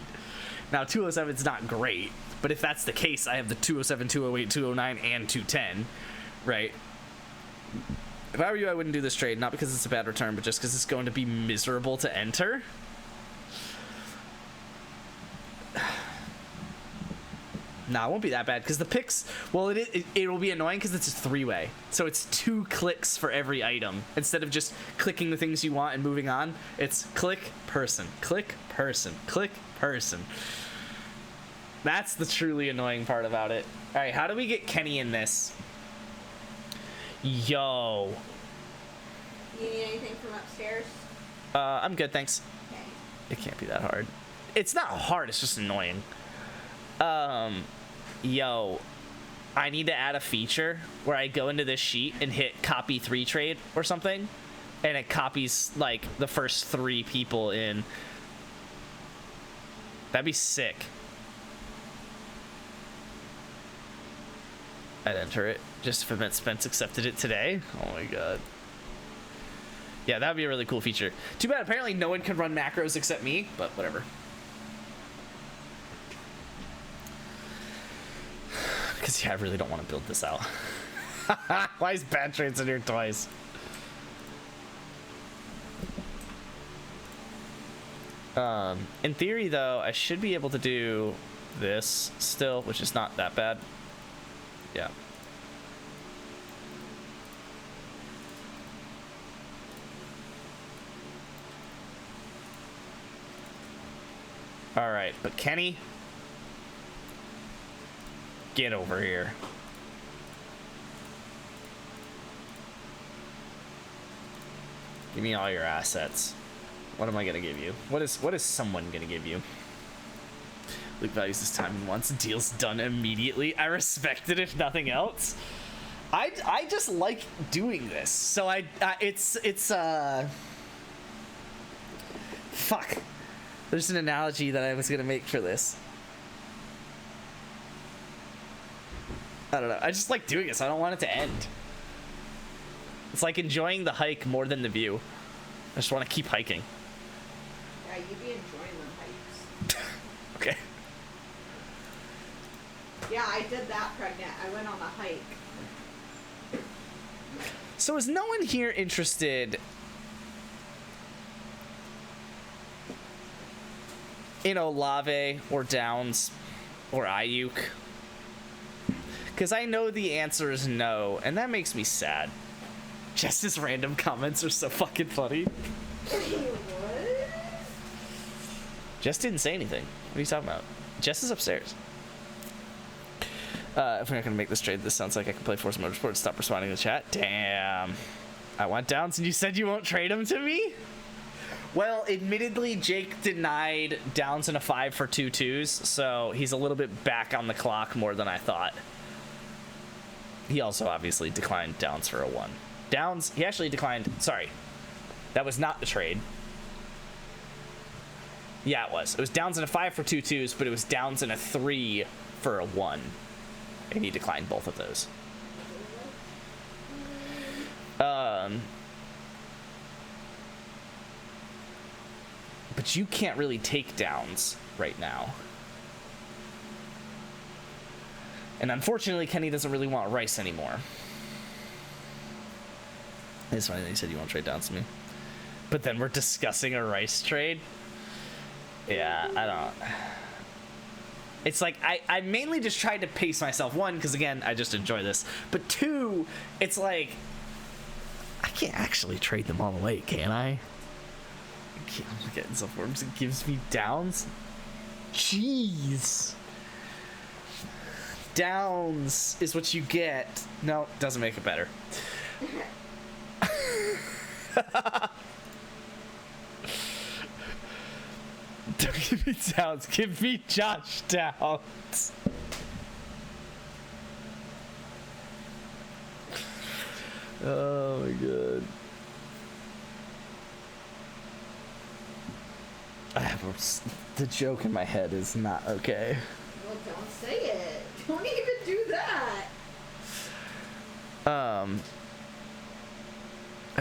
Now 207 is not great, but if that's the case, I have the 207, 208, 209, and 210, right? If I were you, I wouldn't do this trade, not because it's a bad return, but just because it's going to be miserable to enter. Nah, it won't be that bad because the picks. Well, it will be annoying because it's a 3-way, so it's 2 clicks for every item instead of just clicking the things you want and moving on. It's click person, click person, click person. That's the truly annoying part about it. All right, how do we get Kenny in this? Yo. You need anything from upstairs? I'm good, thanks. Okay. It can't be that hard. It's not hard, it's just annoying. Yo, I need to add a feature where I go into this sheet and hit copy 3 trade or something, and it copies like the first 3 people in. That'd be sick. I'd enter it just if it meant Spence accepted it today. Oh my god. Yeah, that would be a really cool feature. Too bad apparently no one can run macros except me, but whatever. Because, yeah, I really don't want to build this out. Why is bad trades in here twice? In theory, though, I should be able to do this still, which is not that bad. Yeah. All right, but Kenny, get over here. Give me all your assets. What am I gonna give you? What is someone gonna give you? Luke values his time and wants deals done immediately. I respect it if nothing else. I just like doing this. So it's fuck. There's an analogy that I was gonna make for this. I don't know. I just like doing this. I don't want it to end. It's like enjoying the hike more than the view. I just want to keep hiking. Yeah, you'd be enjoying the hikes. Okay. Yeah, I did that pregnant. I went on a hike. So is no one here interested in Olave or Downs or Ayuk? Because I know the answer is no, and that makes me sad. Just his random comments are so fucking funny. What? Jess didn't say anything. What are you talking about? Jess is upstairs. If we're not gonna make this trade, this sounds like I can play Force Motorsport. Stop responding to the chat. Damn. I want Downs and you said you won't trade him to me? Well, admittedly, Jake denied Downs in a 5 for 2 2s, so he's a little bit back on the clock more than I thought. He also obviously declined Downs for a 1. Downs, he actually declined, sorry. That was not the trade. Yeah, it was. It was Downs in a 5 for 2 2s, but it was Downs in a 3 for a 1. And he declined both of those. But you can't really take Downs right now. And unfortunately, Kenny doesn't really want Rice anymore. It's funny that you said you won't trade Downs to me. But then we're discussing a Rice trade? Yeah, I don't... It's like, I mainly just tried to pace myself. 1, because again, I just enjoy this. But 2, it's like... I can't actually trade them all away, can I? I'm getting some forms. It gives me Downs. Jeez. Downs is what you get. No, doesn't make it better. Don't give me Downs. Give me Josh Downs. Oh my god. The joke in my head is not okay. Well, don't say it. Don't even do that. I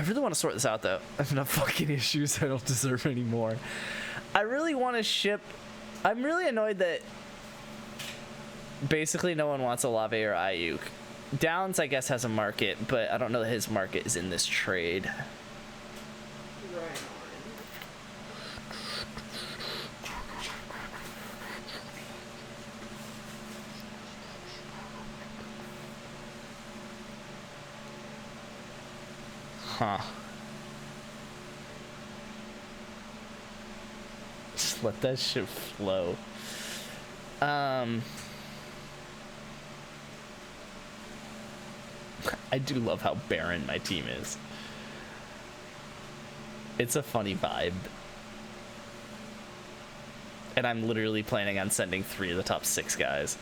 really want to sort this out though. I have enough fucking issues. I don't deserve any more. I really want to ship. I'm really annoyed that basically no one wants Olave or Ayuk. Downs, I guess, has a market, but I don't know that his market is in this trade. Right on. Huh. Just let that shit flow. I do love how barren my team is. It's a funny vibe. And I'm literally planning on sending 3 of the top 6 guys.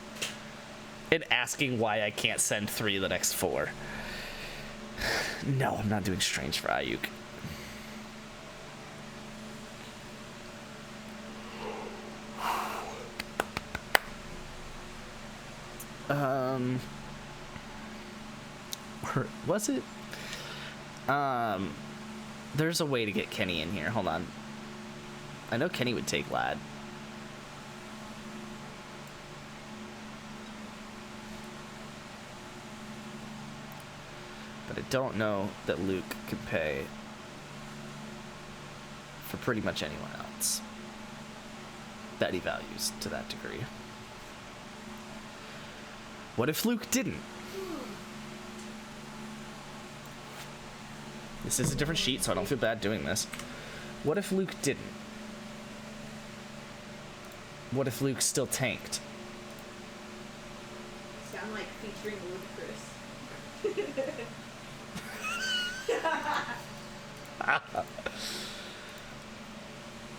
And asking why I can't send 3 of the next 4. No, I'm not doing Strange for Ayuk. Where was it? There's a way to get Kenny in here. Hold on. I know Kenny would take Lad. But I don't know that Luke can pay for pretty much anyone else that he values to that degree. What if Luke didn't? This is a different sheet, so I don't feel bad doing this. What if Luke didn't? What if Luke still tanked? Sound like featuring Ludacris.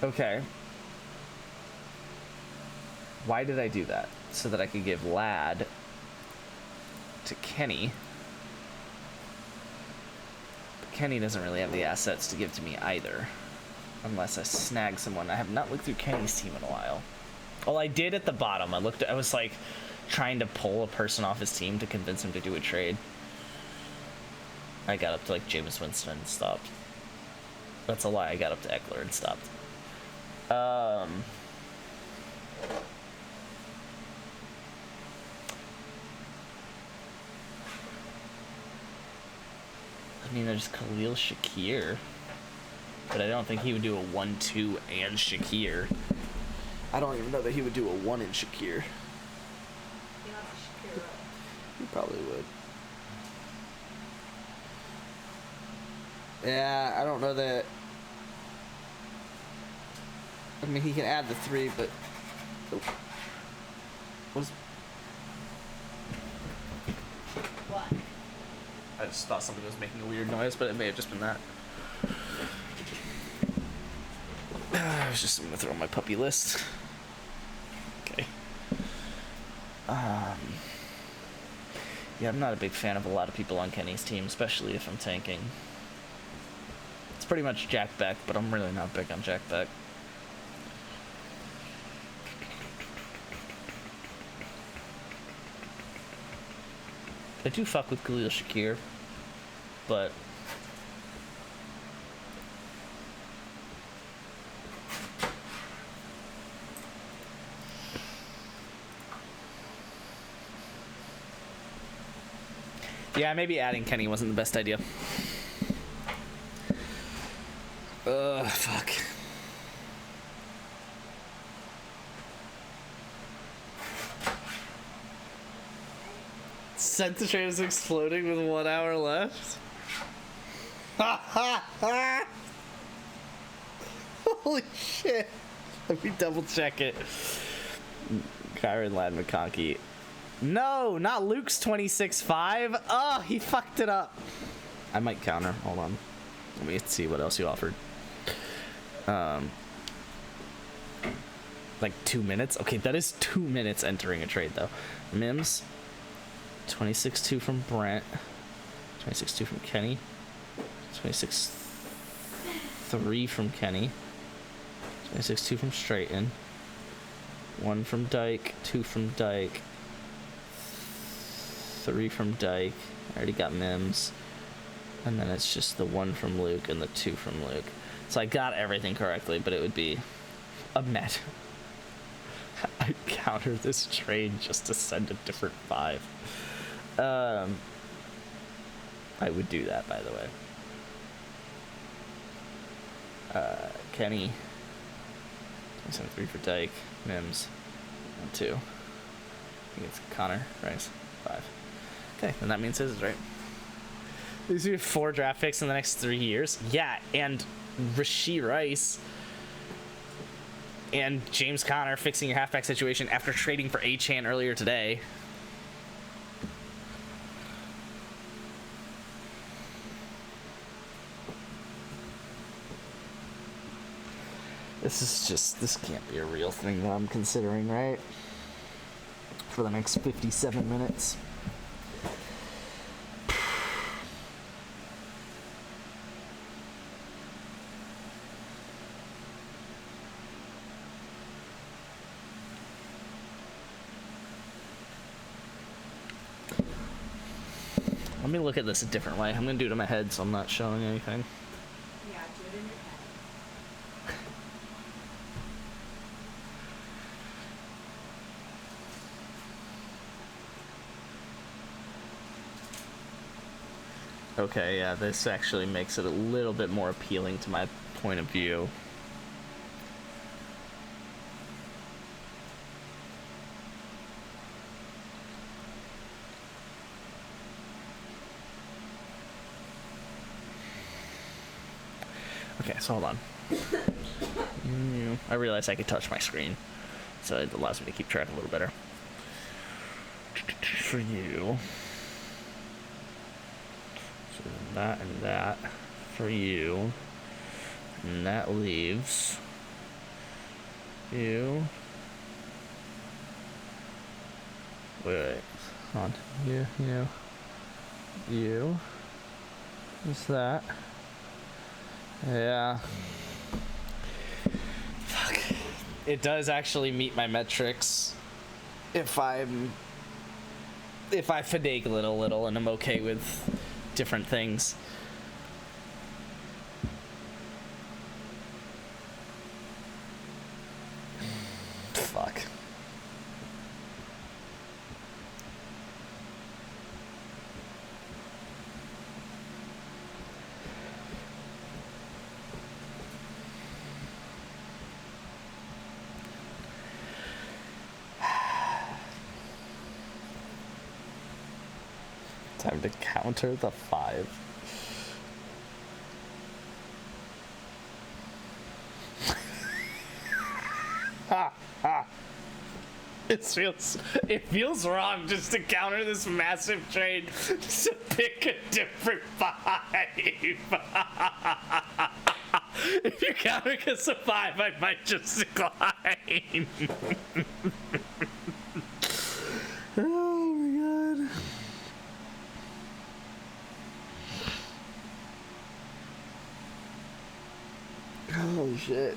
Okay. Why did I do that? So that I could give Lad to Kenny. But Kenny doesn't really have the assets to give to me either. Unless I snag someone. I have not looked through Kenny's team in a while. Well, I did at the bottom. I was like trying to pull a person off his team to convince him to do a trade. I got up to like Jameis Winston and stopped. That's a lie. I got up to Eckler and stopped. I mean, there's Khalil Shakir, but I don't think he would do a 1-2 and Shakir. I don't even know that he would do a 1 in Shakir. He probably would. Yeah, I don't know that. I mean, he can add the 3, but. Oh. What is. What? I just thought somebody was making a weird noise, but it may have just been that. I was just going to throw my puppy list. Okay. Yeah, I'm not a big fan of a lot of people on Kenny's team, especially if I'm tanking. It's pretty much Jack Beck, but I'm really not big on Jack Beck. I do fuck with Khalil Shakir, but yeah, maybe adding Kenny wasn't the best idea. Fuck. Sent train is exploding with 1 hour left. Holy shit. Let me double check it. Kyron Ladd McConkey. No, not Luke's 26.5. Oh, he fucked it up. I might counter. Hold on. Let me see what else you offered. Like 2 minutes? Okay, that is 2 minutes entering a trade, though. Mims. 26.2 from Brent. 26.2 from Kenny. 26.3 from Kenny. 26.2 from Straighten. 1 from Dyke. 2 from Dyke. 3 from Dyke. I already got Mims. And then it's just the 1 from Luke and the 2 from Luke. So I got everything correctly, but it would be a met. I'd counter this trade just to send a different 5. I would do that, by the way. Kenny. 27.3 for Dyke. Mims. 1, 2. I think it's Connor. Rice. 5. Okay, then that means his is right. These are 4 draft picks in the next 3 years. Yeah, and Rashee Rice and James Conner fixing your halfback situation after trading for Achane earlier today. This can't be a real thing that I'm considering, right? For the next 57 minutes. Let me look at this a different way. I'm gonna do it in my head so I'm not showing anything. Yeah, do it in your head. Okay, yeah, this actually makes it a little bit more appealing to my point of view. Okay, so hold on. I realized I could touch my screen, so it allows me to keep track a little better. For you. So that and that for you. And that leaves you. Wait. Hold on. You. What's that? Yeah. Fuck. It does actually meet my metrics if I finagle it a little and I'm okay with different things. Fuck. Time to counter the 5. Ha ha. It feels wrong just to counter this massive trade to pick a different 5. If you counter because of 5, I might just decline. Oh my god. Holy shit.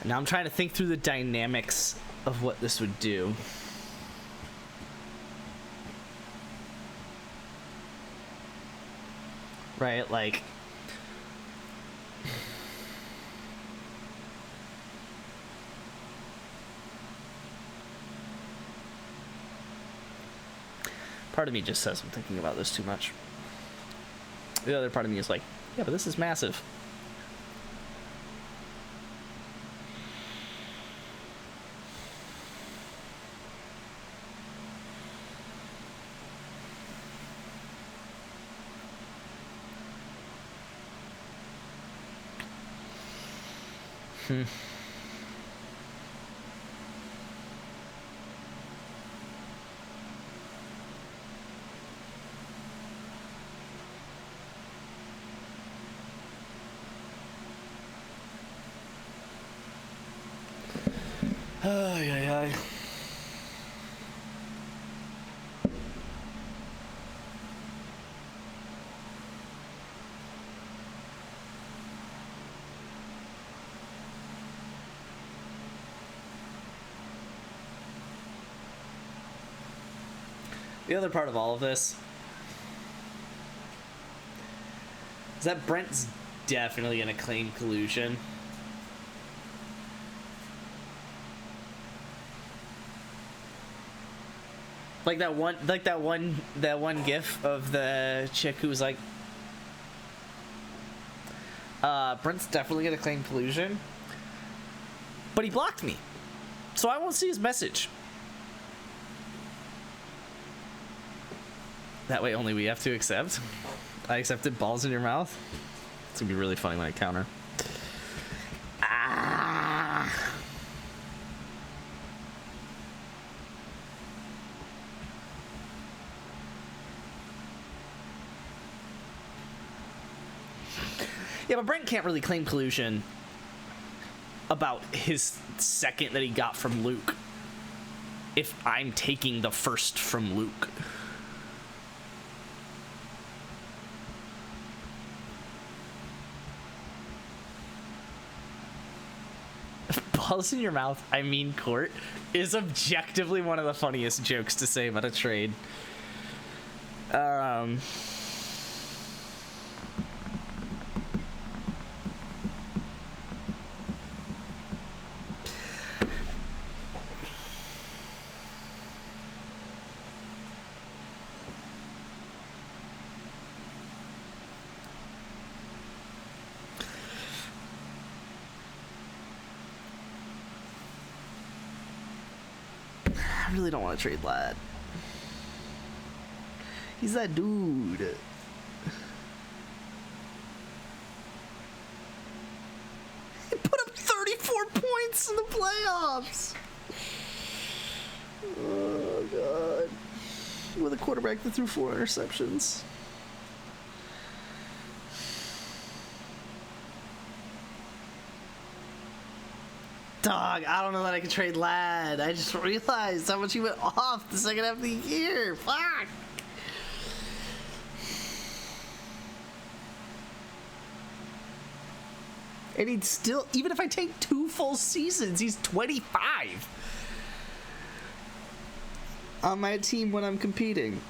Now I'm trying to think through the dynamics of what this would do. Right, like part of me just says I'm thinking about this too much. The other part of me is like, yeah, but this is massive. Ay, ay, ay. The other part of all of this is that Brent's definitely going to claim collusion. Like that one gif of the chick who was like, Brent's definitely gonna claim collusion, but he blocked me, so I won't see his message. That way only we have to accept. I accepted balls in your mouth. It's gonna be really funny when I counter. Ah. Yeah, but Brent can't really claim collusion about his second that he got from Luke if I'm taking the first from Luke. Balls in your mouth, I mean court, is objectively one of the funniest jokes to say about a trade. I really don't want to trade Lad. He's that dude. He put up 34 points in the playoffs. Oh, God. With a quarterback that threw 4 interceptions. Dog, I don't know that I can trade Lad. I just realized how much he went off the second half of the year. Fuck. And he'd still, even if I take 2 full seasons, he's 25 on my team when I'm competing.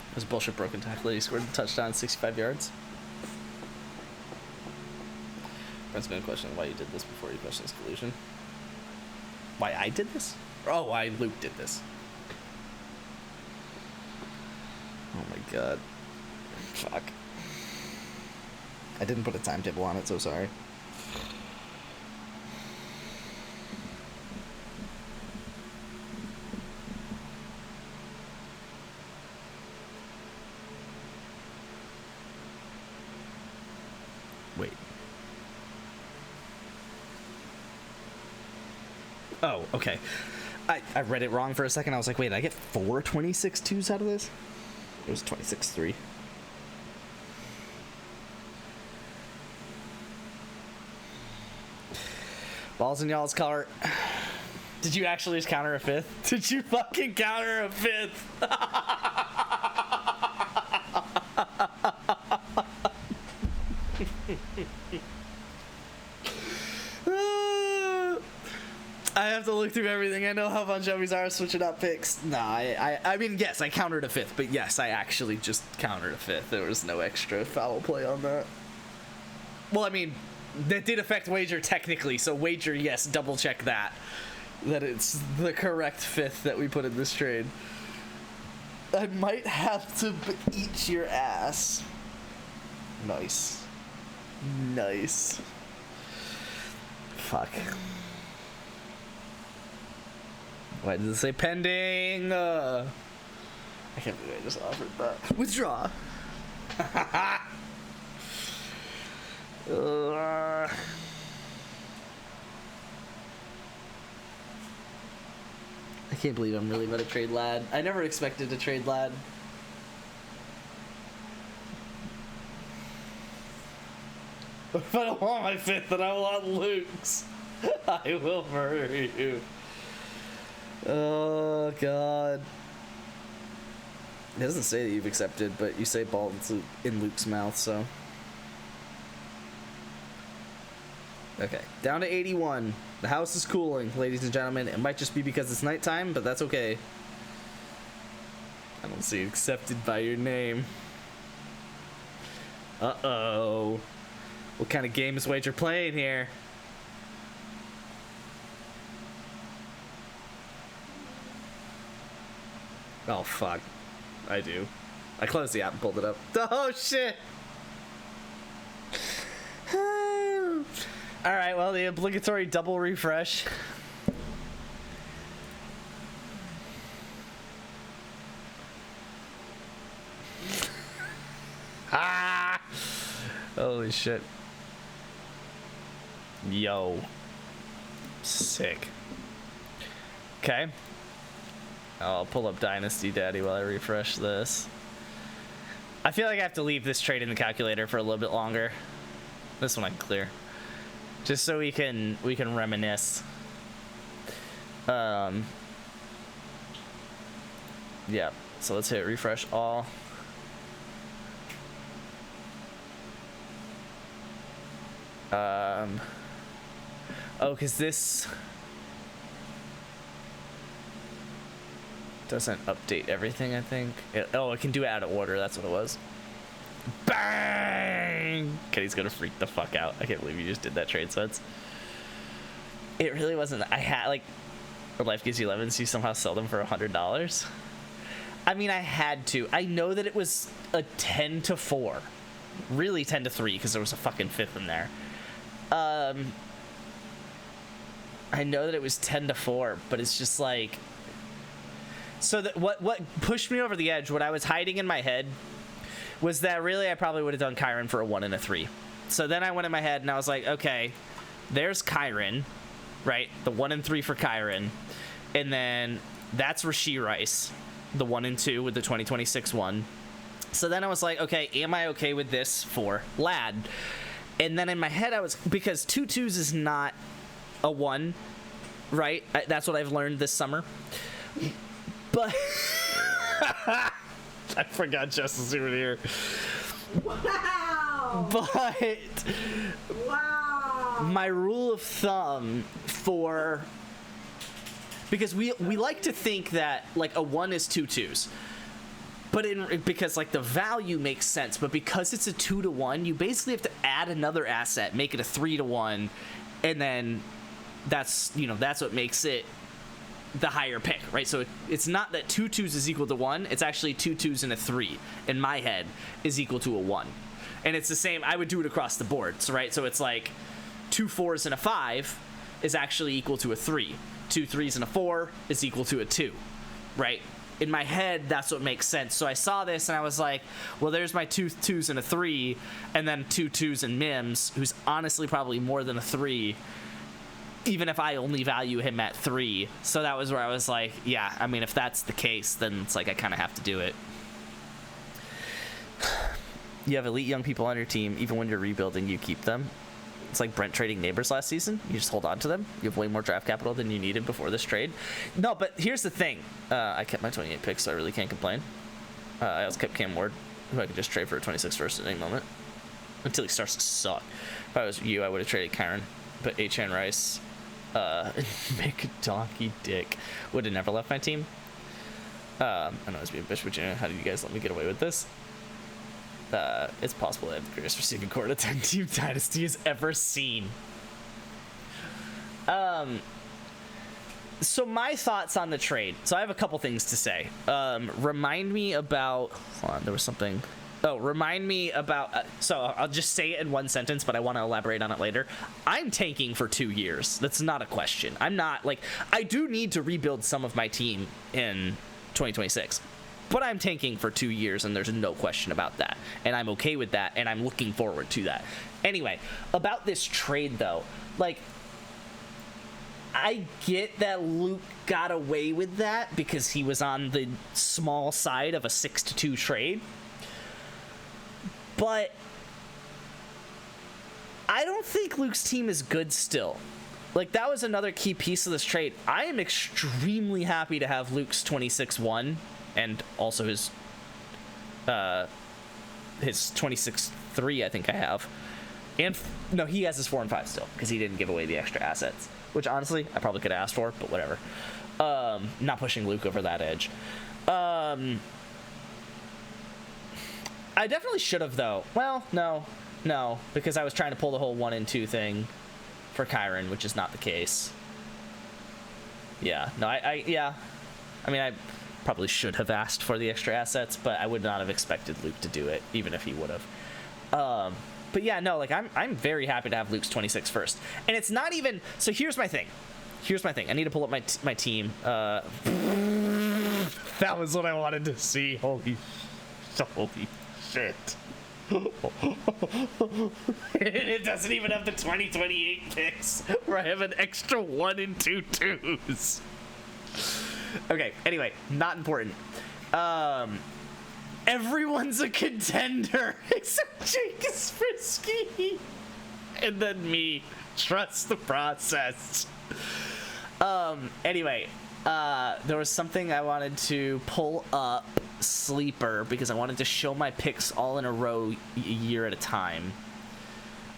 It was a bullshit broken tackle. He scored a touchdown, 65 yards. Brent's been questioning why you did this before you questioned his collusion. Why I did this? Oh, why Luke did this. Oh my God. Fuck. I didn't put a timetable on it, so sorry. Wait. Oh, okay. I read it wrong for a second. I was like, wait, did I get 4 26-2s out of this? It was 26-3. Balls in y'all's cart. Did you actually just counter a 5th? Did you fucking counter a 5th? I have to look through everything. I know how Bon Jovi's are switching up picks. Nah, I mean, yes, I countered a 5th, but yes, I actually just countered a 5th. There was no extra foul play on that. Well, I mean, that did affect wager technically, so wager, yes, double check that it's the correct 5th that we put in this trade. I might have to eat your ass. Nice. Nice. Fuck. Why does it say pending? I can't believe I just offered that. Withdraw. I can't believe I'm really about to trade Lad. I never expected to trade Lad. If I don't want my 5th, then I want Luke's. I will murder you. Oh, God. It doesn't say that you've accepted, but you say ball in Luke's mouth, so. Okay, down to 81. The house is cooling, ladies and gentlemen. It might just be because it's nighttime, but that's okay. I don't see accepted by your name. Uh-oh. What kind of game is Wager playing here? Oh, fuck. I do. I closed the app and pulled it up. Oh, shit! Alright, well, the obligatory double refresh. Ah! Holy shit. Yo. Sick. Okay. I'll pull up Dynasty Daddy while I refresh this. I feel like I have to leave this trade in the calculator for a little bit longer. This one I can clear. Just so we can reminisce. Yeah. So let's hit refresh all. Oh, because this doesn't update everything, I think. It can do it out of order. That's what it was. Bang! Kenny's gonna freak the fuck out. I can't believe you just did that trade sets. It really wasn't. I had, like, Life Gives You Lemons, you somehow sell them for $100. I mean, I had to. I know that it was a 10-4. Really 10-3, because there was a fucking fifth in there. I know that it was 10-4, but it's just like. So that what pushed me over the edge, what I was hiding in my head, was that really I probably would have done Kyron for a 1 and a 3. So then I went in my head and I was like, okay, there's Kyron, right? The 1 and 3 for Kyron, and then that's Rashee Rice, the 1 and 2 with the 2026 one. So then I was like, okay, am I okay with this for Lad? And then in my head I was, because 2 2s is not a 1, right? That's what I've learned this summer. But I forgot Justice even here. Wow! But Wow! my rule of thumb for, because we like to think that like a 1 is 2 2s. But because like the value makes sense, but because it's a 2 to 1, you basically have to add another asset, make it a 3 to 1, and then that's what makes it the higher pick, right? So it's not that 2 2s is equal to 1, it's actually 2 2s and a 3 in my head is equal to a 1. And it's the same, I would do it across the boards, right? So it's like 2 4s and a 5 is actually equal to a 3. 2 3s and a 4 is equal to a 2, right? In my head, that's what makes sense. So I saw this and I was like, well, there's my 2 2s and a 3, and then 2 2s and Mims, who's honestly probably more than a 3, even if I only value him at 3. So that was where I was like, yeah, I mean, if that's the case, then it's like I kind of have to do it. You have elite young people on your team. Even when you're rebuilding, you keep them. It's like Brent trading neighbors last season. You just hold on to them. You have way more draft capital than you needed before this trade. No, but here's the thing. I kept my 28 picks, so I really can't complain. I also kept Cam Ward, who I could just trade for a 26 first at any moment. Until he starts to suck. If I was you, I would have traded Kyron. But H.N. Rice, make a donkey dick, would have never left my team. I know it's being bitch, Virginia. How did you guys let me get away with this? It's possible I have the greatest receiving core a 10-team dynasty has ever seen. So my thoughts on the trade. So I have a couple things to say. Remind me about. Hold on, there was something. Oh, remind me about. So I'll just say it in one sentence, but I want to elaborate on it later. I'm tanking for 2 years. That's not a question. I'm not like. I do need to rebuild some of my team in 2026. But I'm tanking for 2 years, and there's no question about that. And I'm okay with that, and I'm looking forward to that. Anyway, about this trade, though. Like, I get that Luke got away with that because he was on the small side of a 6-2 trade. But I don't think Luke's team is good still. Like, that was another key piece of this trade. I am extremely happy to have Luke's 26-1. And also his his 26-3, I think I have. And no, he has his 4 and 5 still because he didn't give away the extra assets, which honestly I probably could have asked for, but whatever. Not pushing Luke over that edge. I definitely should have though. Well, no, because I was trying to pull the whole 1 and 2 thing for Chiron, which is not the case. Yeah, no, I mean, I probably should have asked for the extra assets, but I would not have expected Luke to do it, even if he would have. But yeah, no, like I'm very happy to have Luke's 26 first, and it's not even. So here's my thing. I need to pull up my team. That was what I wanted to see. Holy shit. It doesn't even have the 2028 picks where I have an extra 1 and 2 twos. Okay, anyway, not important. Everyone's a contender except Jake is frisky. And then me. Trust the process. Anyway, there was something I wanted to pull up Sleeper because I wanted to show my picks all in a row a year at a time.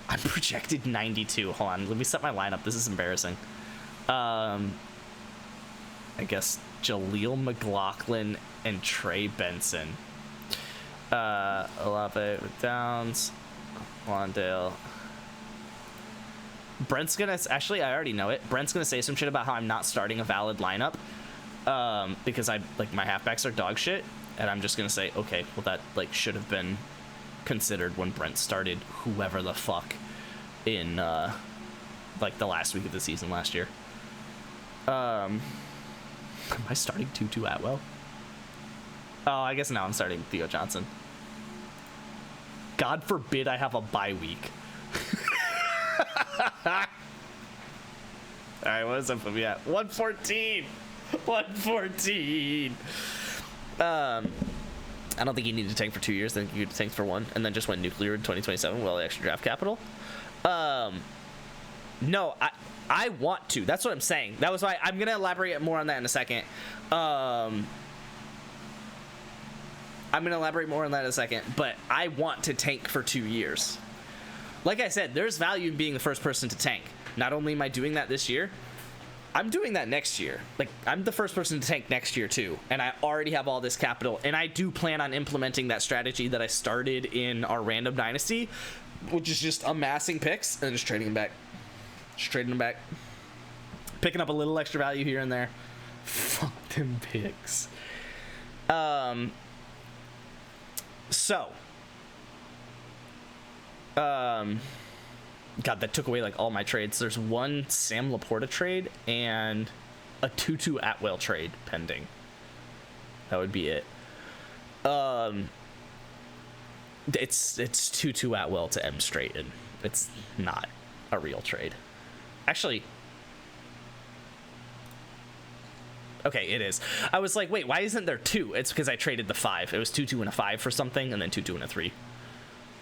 I'm projected 92. Hold on, let me set my lineup. This is embarrassing. I guess Jaleel McLaughlin and Trey Benson. Olave with Downs, Wandale. Brent's gonna actually, I already know it. Brent's gonna say some shit about how I'm not starting a valid lineup because I like my halfbacks are dog shit, and I'm just gonna say, okay, well that like should have been considered when Brent started whoever the fuck in like the last week of the season last year. Am I starting Tutu Atwell? Oh, I guess now I'm starting Theo Johnson. God forbid I have a bye week. Alright, what is up with me at? 114! 114! I don't think you need to tank for 2 years. I think you could tank for 1 and then just went nuclear in 2027 with all the extra draft capital. No, I want to. That's what I'm saying. That was why I'm going to elaborate more on that in a second. But I want to tank for 2 years. Like I said, there's value in being the first person to tank. Not only am I doing that this year, I'm doing that next year. Like, I'm the first person to tank next year, too. And I already have all this capital. And I do plan on implementing that strategy that I started in our random dynasty, which is just amassing picks and just trading them back. Just trading them back. Picking up a little extra value here and there. Fuck them picks. God, that took away like all my trades. There's one Sam Laporta trade and a Tutu Atwell trade pending. That would be it. It's Tutu Atwell to M Straighten. It's not a real trade. Actually, okay, it is. I was like, wait, why isn't there 2? It's because I traded the 5. It was 2-2 and a 5 for something, and then 2-2 and a 3.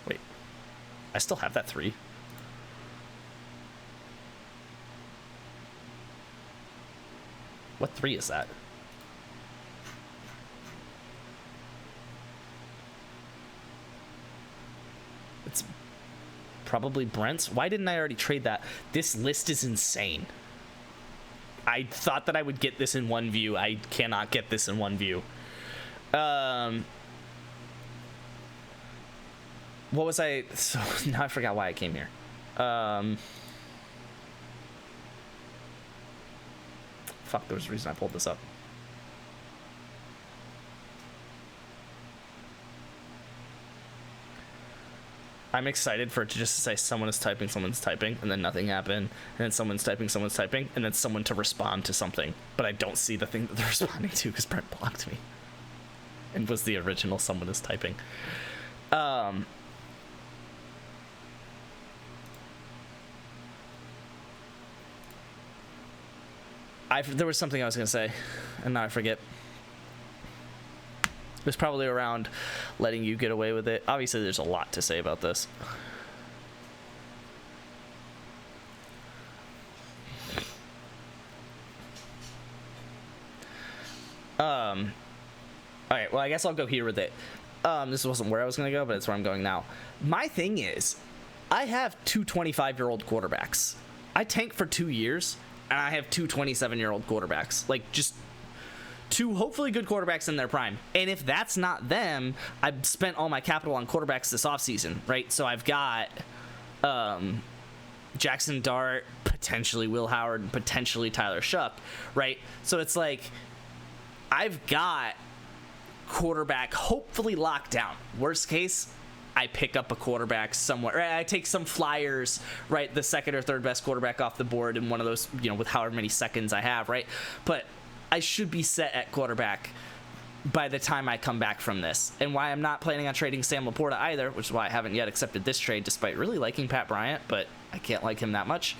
Wait, I still have that 3. What 3 is that? It's probably Brent's. Why didn't I already trade that? This list is insane. I thought that I would get this in one view. I cannot get this in one view. What was I? So now I forgot why I came here. Fuck, there was a reason I pulled this up. I'm excited for it to just say someone's typing, and then nothing happened, and then someone's typing, and then someone to respond to something. But I don't see the thing that they're responding to because Brent blocked me. And was the original someone is typing. There was something I was going to say, and now I forget. It was probably around letting you get away with it. Obviously, there's a lot to say about this. All right, well, I guess I'll go here with it. This wasn't where I was going to go, but it's where I'm going now. My thing is, I have two 25-year-old quarterbacks. I tank for 2 years, and I have two 27-year-old quarterbacks. Like, just two hopefully good quarterbacks in their prime. And if that's not them, I've spent all my capital on quarterbacks this offseason, right? So I've got Jackson Dart, potentially Will Howard, and potentially Tyler Shuck, right? So it's like, I've got quarterback hopefully locked down. Worst case, I pick up a quarterback somewhere. I take some flyers, right? The second or third best quarterback off the board in one of those, with however many seconds I have, right? But I should be set at quarterback by the time I come back from this. And why I'm not planning on trading Sam Laporta either, which is why I haven't yet accepted this trade, despite really liking Pat Bryant, but I can't like him that much,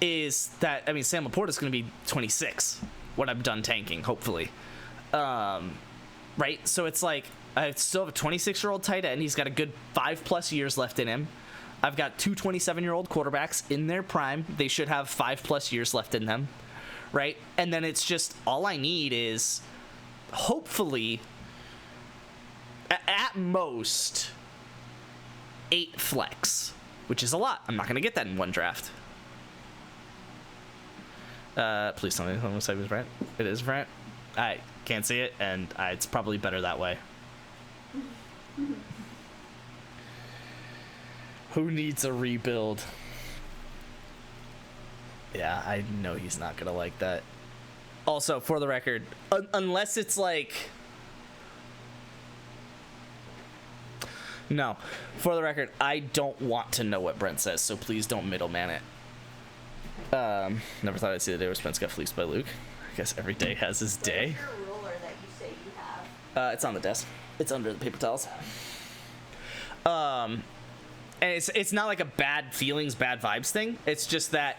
is that, Sam Laporta is going to be 26 when I'm done tanking, hopefully. Right? So it's like, I still have a 26-year-old tight end. He's got a good 5+ years left in him. I've got two 27-year-old quarterbacks in their prime. They should have 5+ years left in them. Right? And then it's just, all I need is, hopefully, at most, 8 flex, which is a lot. I'm not going to get that in one draft. Please tell me I'm saying Brent. It is Brent. I can't see it, and it's probably better that way. Who needs a rebuild? Yeah, I know he's not gonna like that. Also, for the record, unless it's like... No. For the record, I don't want to know what Brent says, so please don't middleman it. Never thought I'd see the day where Spence got fleeced by Luke. I guess every day has his day. What's your ruler that you say you have? It's on the desk. It's under the paper towels. And it's not like a bad feelings, bad vibes thing. It's just that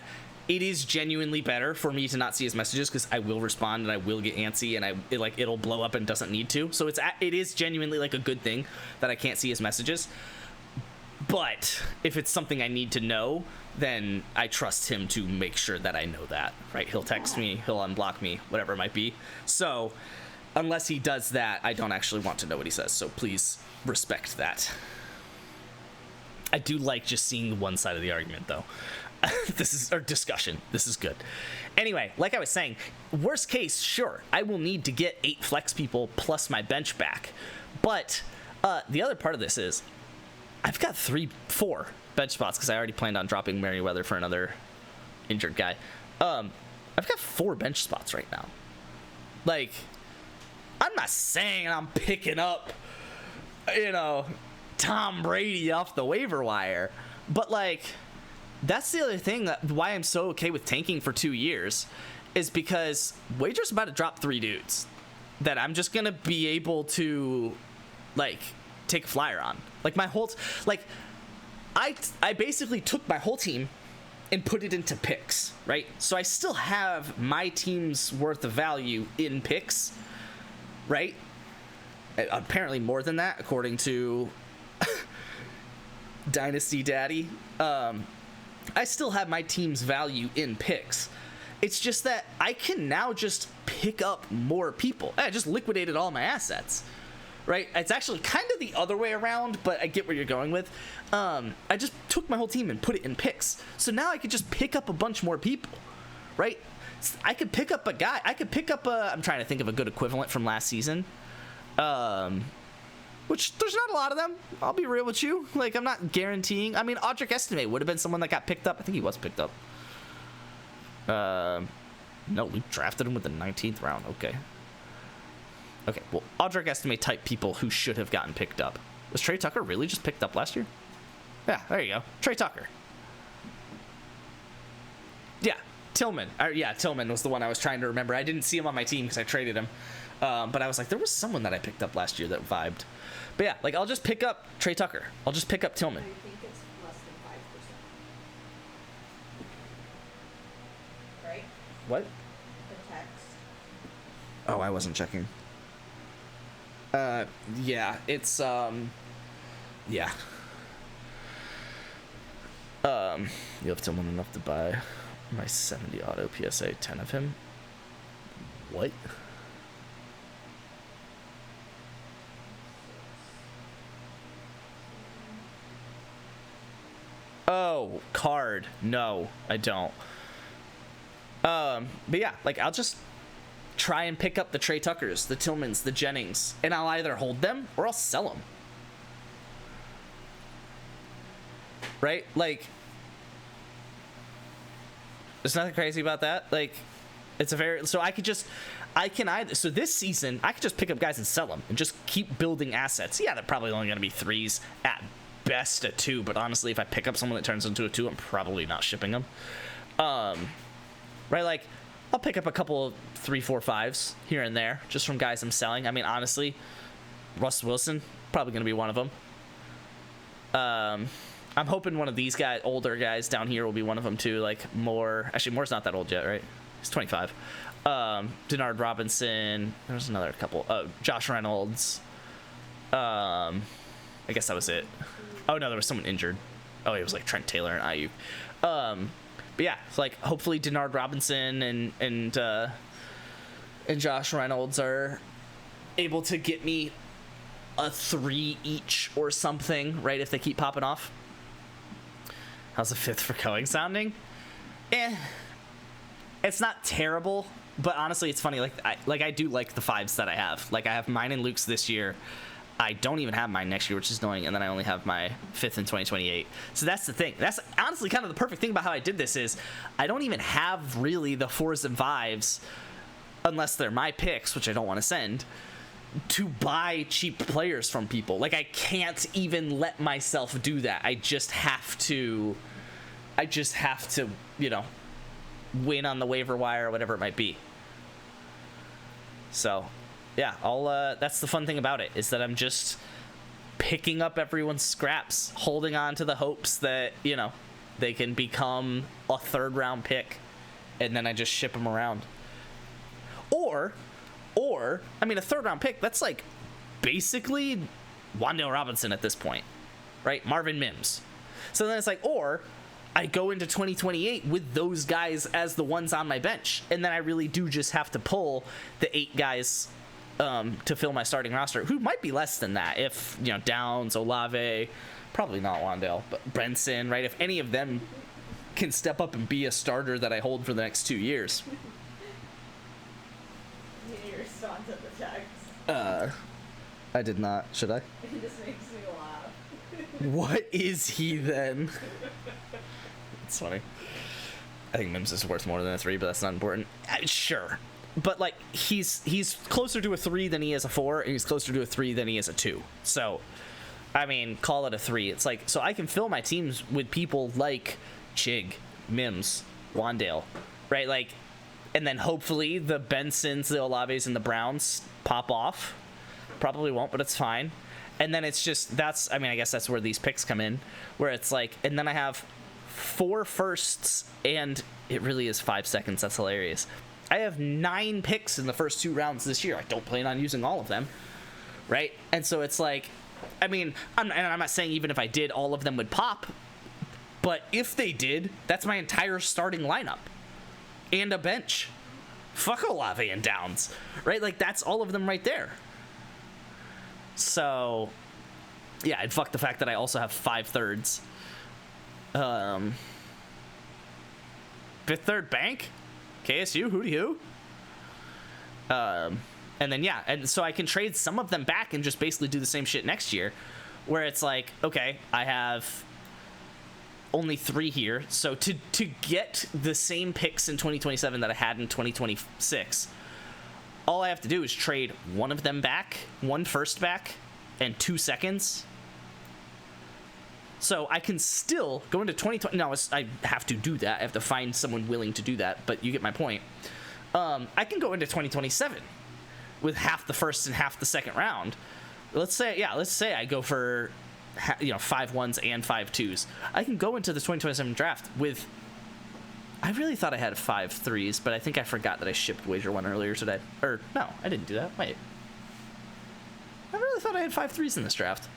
it is genuinely better for me to not see his messages, because I will respond and I will get antsy and it'll blow up and doesn't need to. So it is genuinely like a good thing that I can't see his messages. But if it's something I need to know, then I trust him to make sure that I know that, right? He'll text me, he'll unblock me, whatever it might be. So unless he does that, I don't actually want to know what he says. So please respect that. I do like just seeing one side of the argument, though. This is our discussion. This is good. Anyway, like I was saying, worst case, sure, I will need to get 8 flex people plus my bench back. But the other part of this is I've got 4 bench spots, because I already planned on dropping Merriweather for another injured guy. I've got 4 bench spots right now. Like, I'm not saying I'm picking up, Tom Brady off the waiver wire, but like, that's the other thing why I'm so okay with tanking for 2 years, is because Wager's about to drop 3 dudes that I'm just gonna be able to like take a flyer on. Like my whole I basically took my whole team and put it into picks, right? So I still have my team's worth of value in picks, right? Apparently more than that, according to Dynasty Daddy. I still have my team's value in picks. It's just that I can now just pick up more people. I just liquidated all my assets, right? It's actually kind of the other way around, but I get where you're going with. I just took my whole team and put it in picks. So now I could just pick up a bunch more people, right? I could pick up a guy. I could pick up I'm trying to think of a good equivalent from last season. Which there's not a lot of them. I'll be real with you. Like, I'm not guaranteeing. I mean, Audric Estime would have been someone that got picked up. I think he was picked up. No, we drafted him with the 19th round. Okay. Okay, well, Audric Estime type people who should have gotten picked up. Was Trey Tucker really just picked up last year? Yeah, there you go. Trey Tucker. Yeah, Tillman. Yeah, Tillman was the one I was trying to remember. I didn't see him on my team because I traded him. But I was like, there was someone that I picked up last year that vibed. But yeah, like, I'll just pick up Trey Tucker. I'll just pick up Tillman. I think it's less than 5%. Right? What? The text. Oh, I wasn't checking. Yeah, it's, yeah. You have Tillman enough to buy my 70 auto PSA 10 of him. What? Oh, card. No, I don't. But yeah, like I'll just try and pick up the Trey Tuckers, the Tillmans, the Jennings, and I'll either hold them or I'll sell them. Right? Like, there's nothing crazy about that. Like, it's a very, so I can either, so this season, I could just pick up guys and sell them and just keep building assets. Yeah, they're probably only going to be 3s, at best a 2, but honestly, if I pick up someone that turns into a 2, I'm probably not shipping them. Right, like, I'll pick up a couple of 3, 4, 5s here and there, just from guys I'm selling. I mean, honestly, Russ Wilson, probably going to be one of them. I'm hoping one of these guys, older guys down here, will be one of them too. Like Moore. Actually, Moore's not that old yet, right? He's 25. Denard Robinson. There's another couple. Josh Reynolds. I guess that was it. Oh no, there was someone injured. Oh, it was like Trent Taylor and Ayuk. But yeah, it's like hopefully Denard Robinson and Josh Reynolds are able to get me a 3 each or something, right? If they keep popping off. How's the 5th for going sounding? It's not terrible, but honestly, it's funny. Like I do like the 5s that I have. Like I have mine and Luke's this year. I don't even have mine next year, which is annoying, and then I only have my 5th in 2028. So that's the thing. That's honestly kind of the perfect thing about how I did this is I don't even have really the 4s and 5s unless they're my picks, which I don't want to send, to buy cheap players from people. Like I can't even let myself do that. I just have to, you know, win on the waiver wire or whatever it might be. So yeah, that's the fun thing about it, is that I'm just picking up everyone's scraps, holding on to the hopes that, you know, they can become a 3rd round pick, and then I just ship them around. Or, I mean, a 3rd round pick, that's like basically Wan'Dale Robinson at this point, right? Marvin Mims. So then it's like, or I go into 2028 with those guys as the ones on my bench, and then I really do just have to pull the 8 guys to fill my starting roster, who might be less than that if, you know, Downs, Olave, probably not Wan'Dale, but Brenson, right? If any of them can step up and be a starter that I hold for the next 2 years. You need to respond to the text. I did not. Should I? It just makes me laugh. What is he then? It's funny. I think Mims is worth more than a 3, but that's not important. Sure. But like he's closer to a 3 than he is a 4, and he's closer to a 3 than he is a 2. So, I mean, call it a 3. It's like, so I can fill my teams with people like Chig, Mims, Wan'Dale, right? Like, and then hopefully the Bensons, the Olaves, and the Browns pop off. Probably won't, but it's fine. And then it's just, that's, I mean, I guess that's where these picks come in, where it's like, and then I have 4 firsts, and it really is 5 seconds. That's hilarious. I have 9 picks in the first 2 rounds this year. I don't plan on using all of them, right? And so it's like, I mean, I'm not saying even if I did, all of them would pop, but if they did, that's my entire starting lineup and a bench. Fuck Olave and Downs, right? Like, that's all of them right there. So, yeah, and fuck the fact that I also have 5 thirds. 5th third bank? KSU, who? And then, yeah, and so I can trade some of them back and just basically do the same shit next year, where it's like, okay, I have only 3 here, so to get the same picks in 2027 that I had in 2026, all I have to do is trade one of them back, 1 first back, and 2 seconds. So I can still go into 2020. No, I have to do that. I have to find someone willing to do that, but you get my point. I can go into 2027 with half the first and half the second round. Let's say I go for 5 1s and 5 2s. I can go into the 2027 draft with, I really thought I had 5 3s, but I think I forgot that I shipped Wager 1 earlier today. Or, no, I didn't do that. Wait. I really thought I had 5 3s in this draft.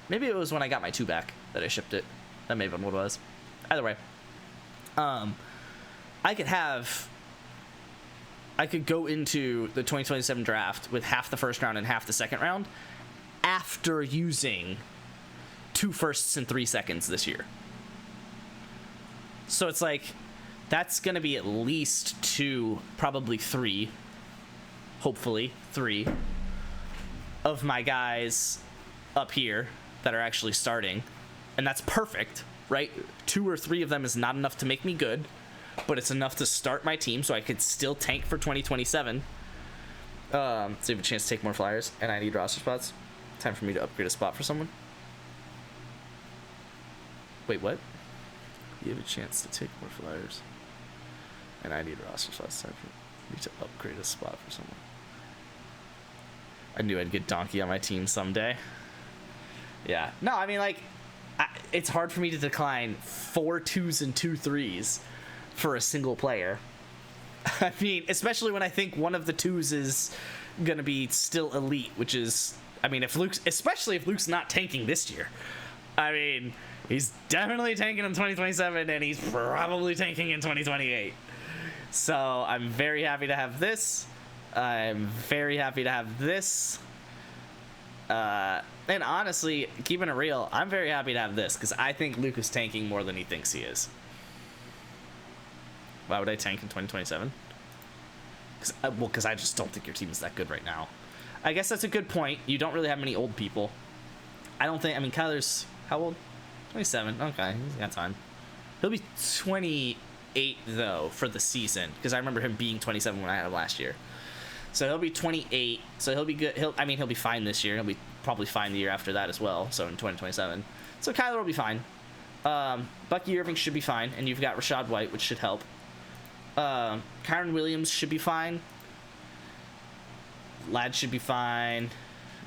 Maybe it was when I got my 2 back that I shipped it. That may have been what it was. Either way. I could go into the 2027 draft with half the first round and half the second round after using 2 firsts and 3 seconds this year. So it's like, that's going to be at least 2, probably 3, hopefully 3 of my guys up here that are actually starting. And that's perfect, right? 2 or 3 of them is not enough to make me good, but it's enough to start my team so I could still tank for 2027. So you have a chance to take more flyers, and I need roster spots. Time for me to upgrade a spot for someone. Wait, what? You have a chance to take more flyers, and I need roster spots. Time for me to upgrade a spot for someone. I knew I'd get Donkey on my team someday. Yeah. No, I mean, like, it's hard for me to decline 4 2s and 2 3s for a single player. I mean, especially when I think one of the 2s is gonna be still elite, which is, I mean, especially if Luke's not tanking this year. I mean, he's definitely tanking in 2027, and he's probably tanking in 2028. So I'm very happy to have this. I'm very happy to have this. And honestly, keeping it real, I'm very happy to have this, because I think Luke is tanking more than he thinks he is. Why would I tank in 2027? Because I just don't think your team is that good right now. I guess that's a good point. You don't really have many old people. I mean, Kyler's, how old? 27. Okay, he's got time. He'll be 28, though, for the season, because I remember him being 27 when I had him last year. So he'll be 28, so he'll be good. He'll be fine this year. He'll be probably fine the year after that as well, so in 2027. So Kyler will be fine. Bucky Irving should be fine, and you've got Rashad White, which should help. Kyron Williams should be fine. Ladd should be fine.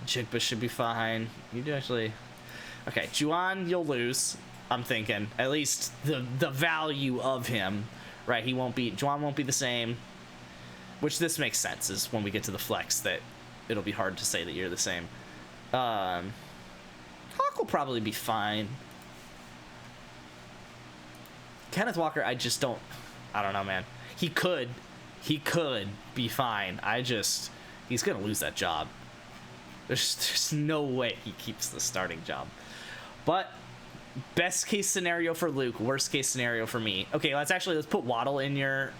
Jigba should be fine. You do actually... Okay, Juwan, you'll lose, I'm thinking. At least the value of him, right? Juwan won't be the same. Which this makes sense, is when we get to the flex that it'll be hard to say that you're the same. Hawk will probably be fine. Kenneth Walker, I don't know, man. He could be fine. He's gonna lose that job. There's no way he keeps the starting job. But best case scenario for Luke, worst case scenario for me. Okay, let's put Waddle in your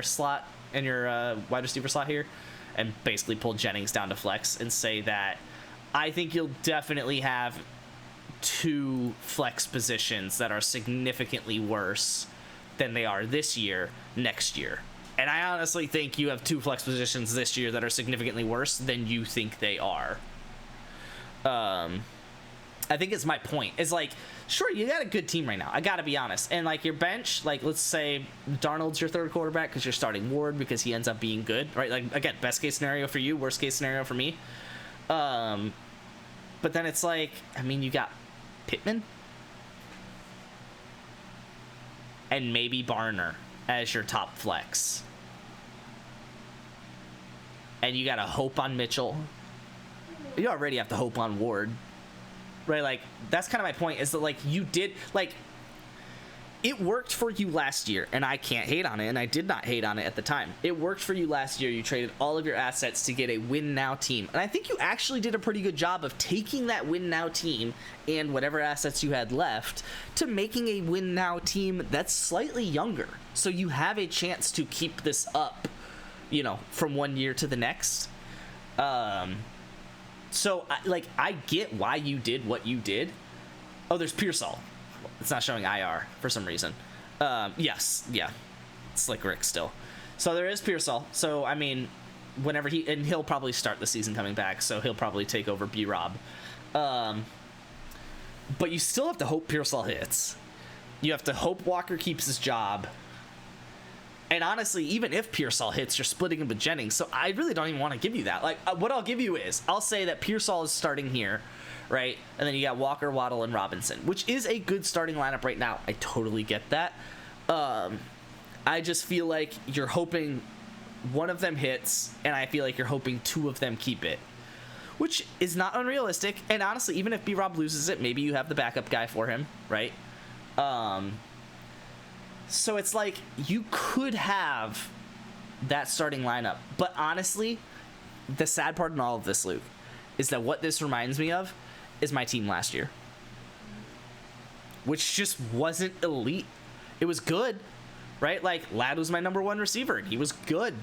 slot, in your wide receiver slot here, and basically pull Jennings down to flex and say that I think you'll definitely have 2 flex positions that are significantly worse than they are this year, next year. And I honestly think you have 2 flex positions this year that are significantly worse than you think they are. I think it's my point. It's like, sure, you got a good team right now. I gotta be honest. And like your bench, like let's say Darnold's your 3rd quarterback because you're starting Ward because he ends up being good, right? Like again, best case scenario for you, worst case scenario for me. But then it's like, I mean, you got Pittman and maybe Barner as your top flex. And you gotta hope on Mitchell. You already have to hope on Ward. Right, like, that's kind of my point, is that, like, you did, like, it worked for you last year, and I can't hate on it, and I did not hate on it at the time. It worked for you last year. You traded all of your assets to get a win-now team, and I think you actually did a pretty good job of taking that win-now team and whatever assets you had left to making a win-now team that's slightly younger, so you have a chance to keep this up, you know, from one year to the next. So, I get why you did what you did. Oh, there's Pearsall. It's not showing IR for some reason. Yes, yeah. Slick Rick still. So there is Pearsall. So, I mean, whenever he'll probably start the season coming back, so he'll probably take over B-Rob. But you still have to hope Pearsall hits. You have to hope Walker keeps his job. And honestly, even if Pearsall hits, you're splitting him with Jennings. So I really don't even want to give you that. Like, what I'll give you is, I'll say that Pearsall is starting here, right? And then you got Walker, Waddle, and Robinson, which is a good starting lineup right now. I totally get that. I just feel like you're hoping one of them hits, and I feel like you're hoping 2 of them keep it, which is not unrealistic. And honestly, even if B-Rob loses it, maybe you have the backup guy for him, right? So it's like, you could have that starting lineup. But honestly, the sad part in all of this, Luke, is that what this reminds me of is my team last year. which just wasn't elite. It was good, right? Like, Ladd was my number one receiver, and he was good.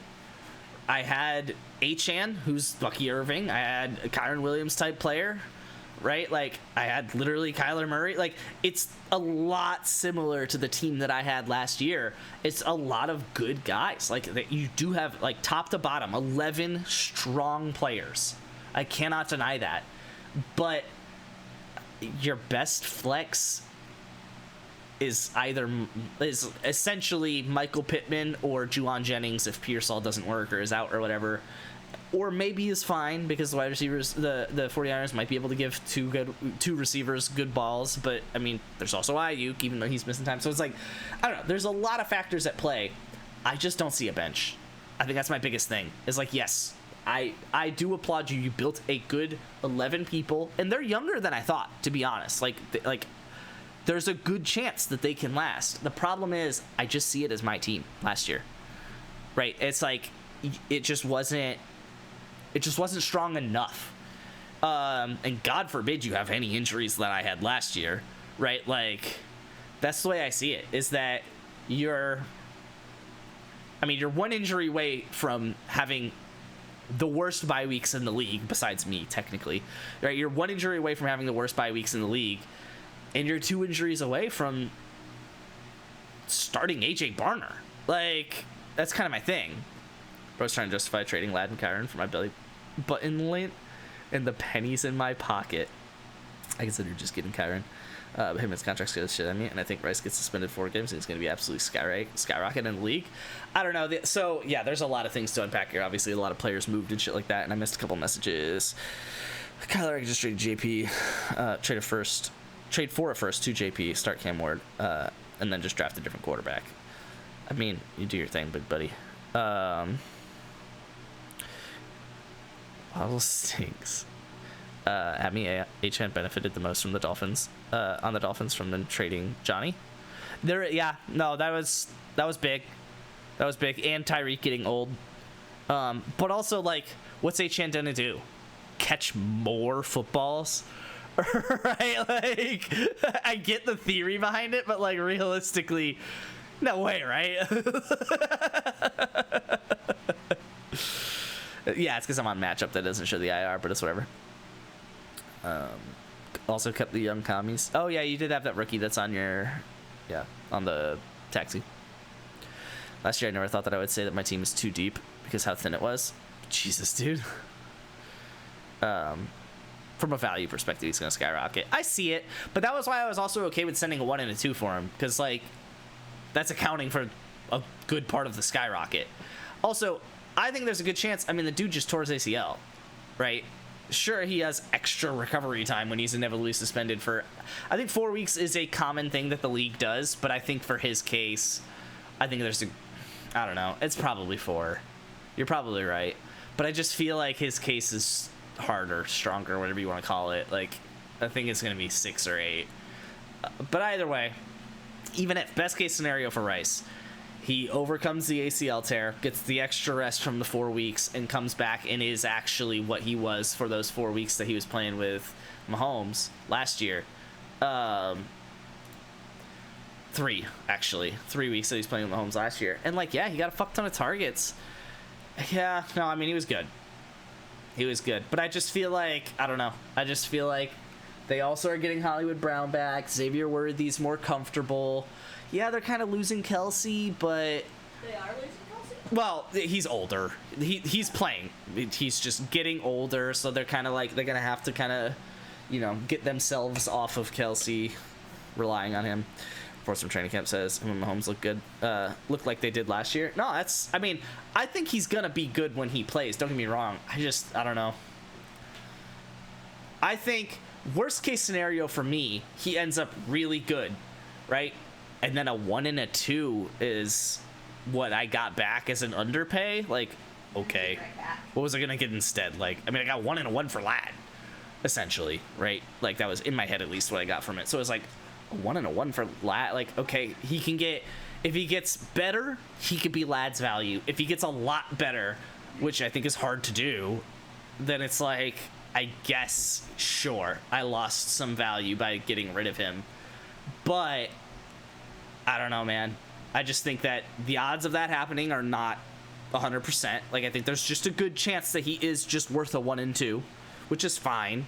I had Achane, who's Bucky Irving. I had a Kyron Williams type player, right? Like, I had literally Kyler Murray. Like, it's a lot similar to the team that I had last year. It's a lot of good guys. Like, that you do have, like, top to bottom, 11 strong players. I cannot deny that. But your best flex is essentially Michael Pittman or Juwan Jennings if Pearsall doesn't work or is out or whatever, or maybe is fine because the wide receivers, the 49ers might be able to give two receivers good balls, but I mean, there's also Ayuk, even though he's missing time. So it's like, I don't know, there's a lot of factors at play. I just don't see a bench. I think that's my biggest thing. Is like, yes, I do applaud you. You built a good 11 people, and they're younger than I thought, to be honest. Like there's a good chance that they can last. The problem is, I just see it as my team last year, right? It's like, it just wasn't strong enough. And God forbid you have any injuries that I had last year, right? Like, that's the way I see it, is that you're one injury away from having the worst bye weeks in the league, besides me, technically, right? You're one injury away from having the worst bye weeks in the league, and you're 2 injuries away from starting AJ Barner. Like, that's kind of my thing. I was trying to justify trading Ladd and Kyron for my belly button lint and the pennies in my pocket. I consider just getting Kyron. Him and his contract scares the shit out of me, and I think Rice gets suspended 4 games, and he's going to be absolutely skyrocket in the league. I don't know. So, yeah, there's a lot of things to unpack here. Obviously, a lot of players moved and shit like that, and I missed a couple messages. Kyler, I just traded JP, trade for a first to JP, start Cam Ward, and then just draft a different quarterback. I mean, you do your thing, big buddy. Waddle stinks. At me, Achane benefited the most from the Dolphins, on the Dolphins from them trading Johnny. That was big. That was big. And Tyreek getting old. But also, like, what's Achane gonna do? Catch more footballs? Right? Like, I get the theory behind it, but, like, realistically, no way, right? Yeah, it's because I'm on matchup that doesn't show the IR, but it's whatever. Also kept the young commies. Oh yeah, you did have that rookie that's on your, on the taxi. Last year I never thought that I would say that my team is too deep because how thin it was. Jesus, dude. From a value perspective, he's gonna skyrocket. I see it, but that was why I was also okay with sending a 1 and a 2 for him, because like, that's accounting for a good part of the skyrocket. Also, I think there's a good chance. I mean, the dude just tore his ACL, right? Sure, he has extra recovery time when he's inevitably suspended for, I think 4 weeks is a common thing that the league does, but I think for his case, I think I don't know, it's probably 4. You're probably right. But I just feel like his case is harder, stronger, whatever you want to call it. Like, I think it's going to be 6 or 8. But either way, even if best case scenario for Rice, he overcomes the ACL tear, gets the extra rest from the 4 weeks, and comes back and is actually what he was for those 4 weeks that he was playing with Mahomes last year. 3 weeks that he's playing with Mahomes last year. And, like, yeah, he got a fuck ton of targets. Yeah, no, I mean, he was good. He was good. But I just feel like, I don't know. I just feel like they also are getting Hollywood Brown back. Xavier Worthy's more comfortable. Yeah, they're kind of losing Kelsey, but... They are losing Kelsey? Well, he's older. He's playing. He's just getting older, so they're kind of like, they're going to have to kind of, get themselves off of Kelsey, relying on him. Force from training camp says, him and Mahomes look like they did last year. No, I think he's going to be good when he plays. Don't get me wrong. I don't know. I think, worst case scenario for me, he ends up really good, right? And then a 1 and a 2 is what I got back as an underpay. Like, okay, what was I gonna get instead? Like, I mean, I got 1 and a 1 for Ladd, essentially, right? Like, that was in my head at least what I got from it. So it was like a 1 and a 1 for Ladd. Like, okay, if he gets better, he could be Ladd's value. If he gets a lot better, which I think is hard to do, then it's like, I guess, sure, I lost some value by getting rid of him. But I don't know, man. I just think that the odds of that happening are not 100%. Like, I think there's just a good chance that he is just worth a 1 and 2, which is fine.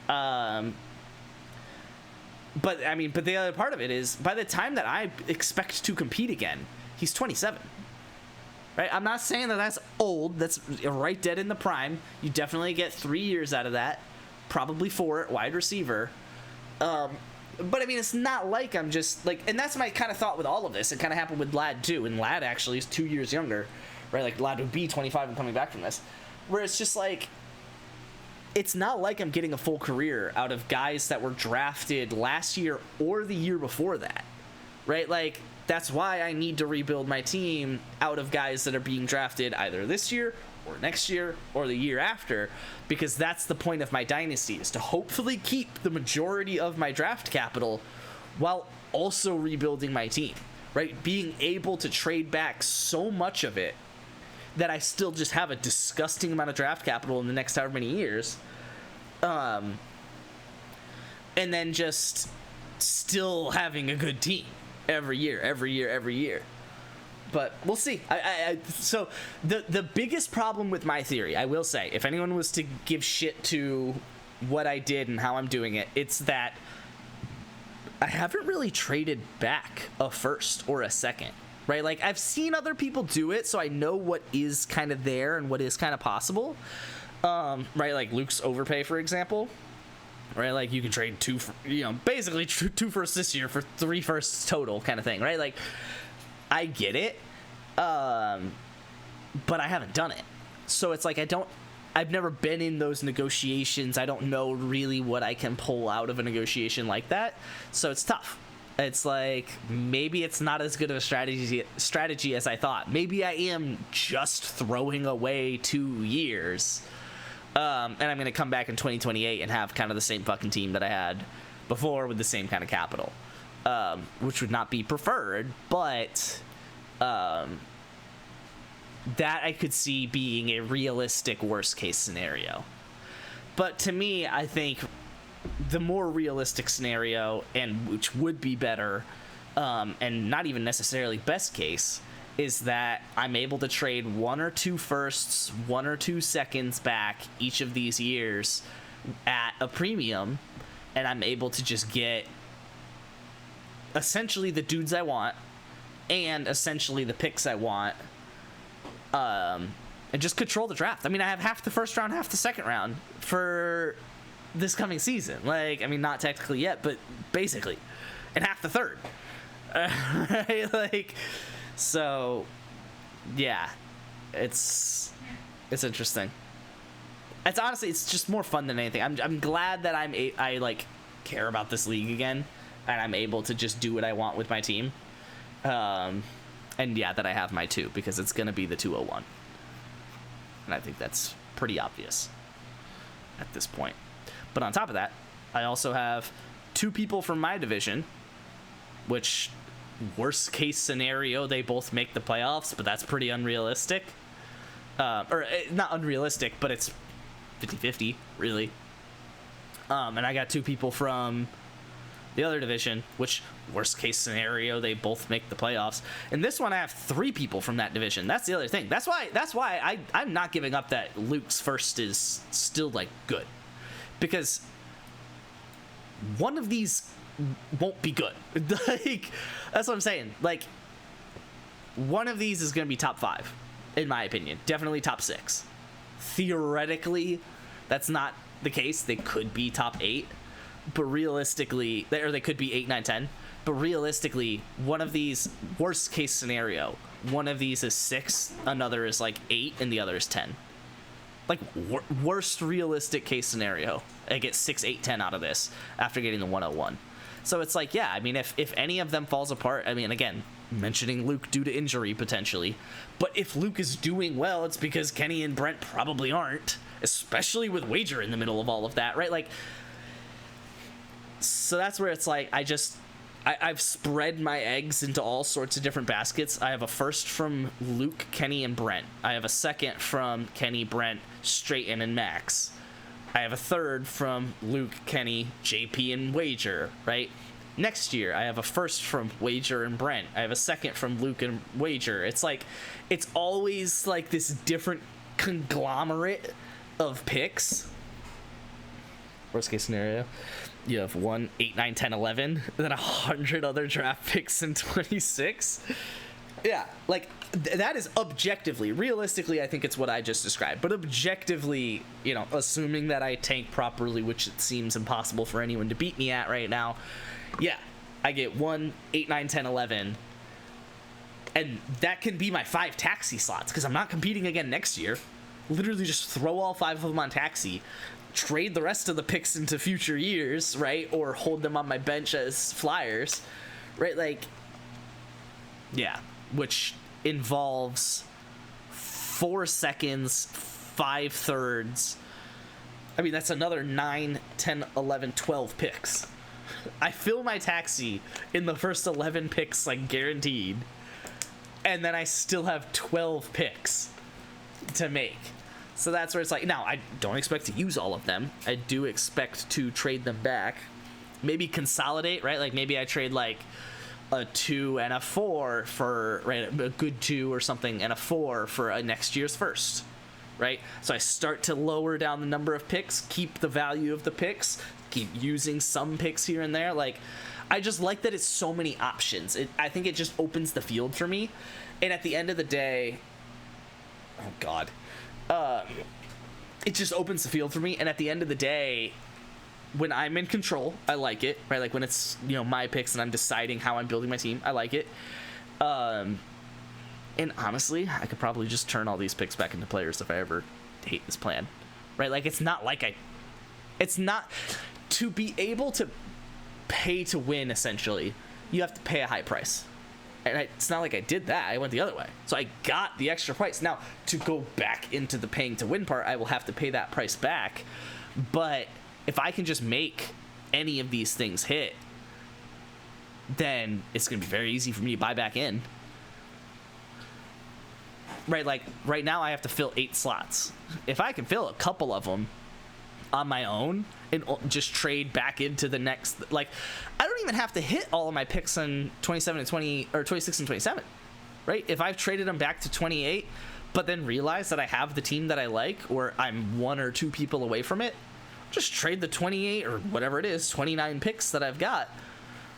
But I mean, but the other part of it is, by the time that I expect to compete again, he's 27. Right? I'm not saying that that's old. That's right dead in the prime. You definitely get 3 years out of that, probably 4 at wide receiver. But I mean, it's not like I'm just like, and that's my kind of thought with all of this. It kind of happened with Lad too, and Lad actually is 2 years younger, right? Like Lad would be 25 and coming back from this, where it's just like, it's not like I'm getting a full career out of guys that were drafted last year or the year before that, right? Like, that's why I need to rebuild my team out of guys that are being drafted either this year or next year or the year after, because that's the point of my dynasty, is to hopefully keep the majority of my draft capital while also rebuilding my team, right? Being able to trade back so much of it that I still just have a disgusting amount of draft capital in the next however many years, and then just still having a good team every year. But we'll see. So the biggest problem with my theory, I will say, if anyone was to give shit to what I did and how I'm doing it, it's that I haven't really traded back a first or a second, right? Like, I've seen other people do it, so I know what is kind of there and what is kind of possible, right? Like Luke's overpay, for example, right? Like, you can trade basically 2 firsts this year for 3 firsts total kind of thing, right? Like, I get it, but I haven't done it. So it's like, I've never been in those negotiations. I don't know really what I can pull out of a negotiation like that. So it's tough. It's like, maybe it's not as good of a strategy as I thought. Maybe I am just throwing away 2 years. And I'm going to come back in 2028 and have kind of the same fucking team that I had before with the same kind of capital. Which would not be preferred, but that I could see being a realistic worst case scenario. But to me, I think the more realistic scenario, and which would be better, and not even necessarily best case, is that I'm able to trade 1 or 2 firsts, 1 or 2 seconds back each of these years at a premium, and I'm able to just get essentially the dudes I want and essentially the picks I want, and just control the draft. I mean, I have half the first round, half the second round for this coming season. Like, I mean, not technically yet, but basically, and half the third. Right? Like, so yeah, it's interesting. It's honestly, it's just more fun than anything. I'm glad that I like care about this league again, and I'm able to just do what I want with my team. And yeah, that I have my 2, because it's going to be the 201. And I think that's pretty obvious at this point. But on top of that, I also have 2 people from my division, which, worst case scenario, they both make the playoffs, but that's pretty unrealistic. Or not unrealistic, but it's 50-50, really. And I got 2 people from the other division, which, worst case scenario, they both make the playoffs. And this one, I have 3 people from that division. That's the other thing. That's why I'm not giving up that Luke's first is still, like, good. Because one of these won't be good. Like, that's what I'm saying. Like, one of these is going to be top 5, in my opinion. Definitely top 6. Theoretically, that's not the case. They could be top 8. But realistically, or they could be 8, 9, 10. But realistically, one of these, worst case scenario, one of these is 6, another is like 8, and the other is 10. Like, worst realistic case scenario, I get 6, 8, 10 out of this after getting the 101. So it's like, yeah, I mean, if any of them falls apart, I mean, again, mentioning Luke due to injury potentially, but if Luke is doing well, it's because Kenny and Brent probably aren't, especially with Wager in the middle of all of that, right? Like, so that's where it's like, I've spread my eggs into all sorts of different baskets. I have a first from Luke, Kenny, and Brent. I have a second from Kenny, Brent, Straighten, and Max. I have a third from Luke, Kenny, JP, and Wager, right? Next year, I have a first from Wager and Brent. I have a second from Luke and Wager. It's like, it's always like this different conglomerate of picks. Worst case scenario, you have 1, 8, 9, 10, 11, then 100 other draft picks in 26. Yeah, like that is objectively, realistically, I think it's what I just described. But objectively, you know, assuming that I tank properly, which it seems impossible for anyone to beat me at right now. Yeah, I get 1, 8, 9, 10, 11. And that can be my 5 taxi slots because I'm not competing again next year. Literally just throw all 5 of them on taxi, trade the rest of the picks into future years, right? Or hold them on my bench as flyers, right? Like, yeah, which involves 4 seconds, 5 thirds. I mean, that's another 9, 10, 11, 12 picks. I fill my taxi in the first 11 picks, like guaranteed. And then I still have 12 picks to make. So that's where it's like, now I don't expect to use all of them. I do expect to trade them back. Maybe consolidate, right? Like maybe I trade like a 2 and a 4 for, right, a good 2 or something and a 4 for a next year's first, right? So I start to lower down the number of picks, keep the value of the picks, keep using some picks here and there. Like, I just like that it's so many options. I think it just opens the field for me. And at the end of the day, oh God, it just opens the field for me. And at the end of the day, when I'm in control, I like it, right? Like when it's, you know, my picks and I'm deciding how I'm building my team, I like it. And honestly, I could probably just turn all these picks back into players if I ever hate this plan, right? Like it's not to be able to pay to win. Essentially, you have to pay a high price. And it's not like I did that. I went the other way. So I got the extra price. Now, to go back into the paying to win part, I will have to pay that price back. But if I can just make any of these things hit, then it's going to be very easy for me to buy back in. Right, like right now I have to fill 8 slots. If I can fill a couple of them on my own and just trade back into the next, like I don't even have to hit all of my picks on 27 and 20 or 26 and 27, right? If I've traded them back to 28 but then realize that I have the team that I like, or I'm 1 or 2 people away from it, just trade the 28 or whatever it is, 29 picks that I've got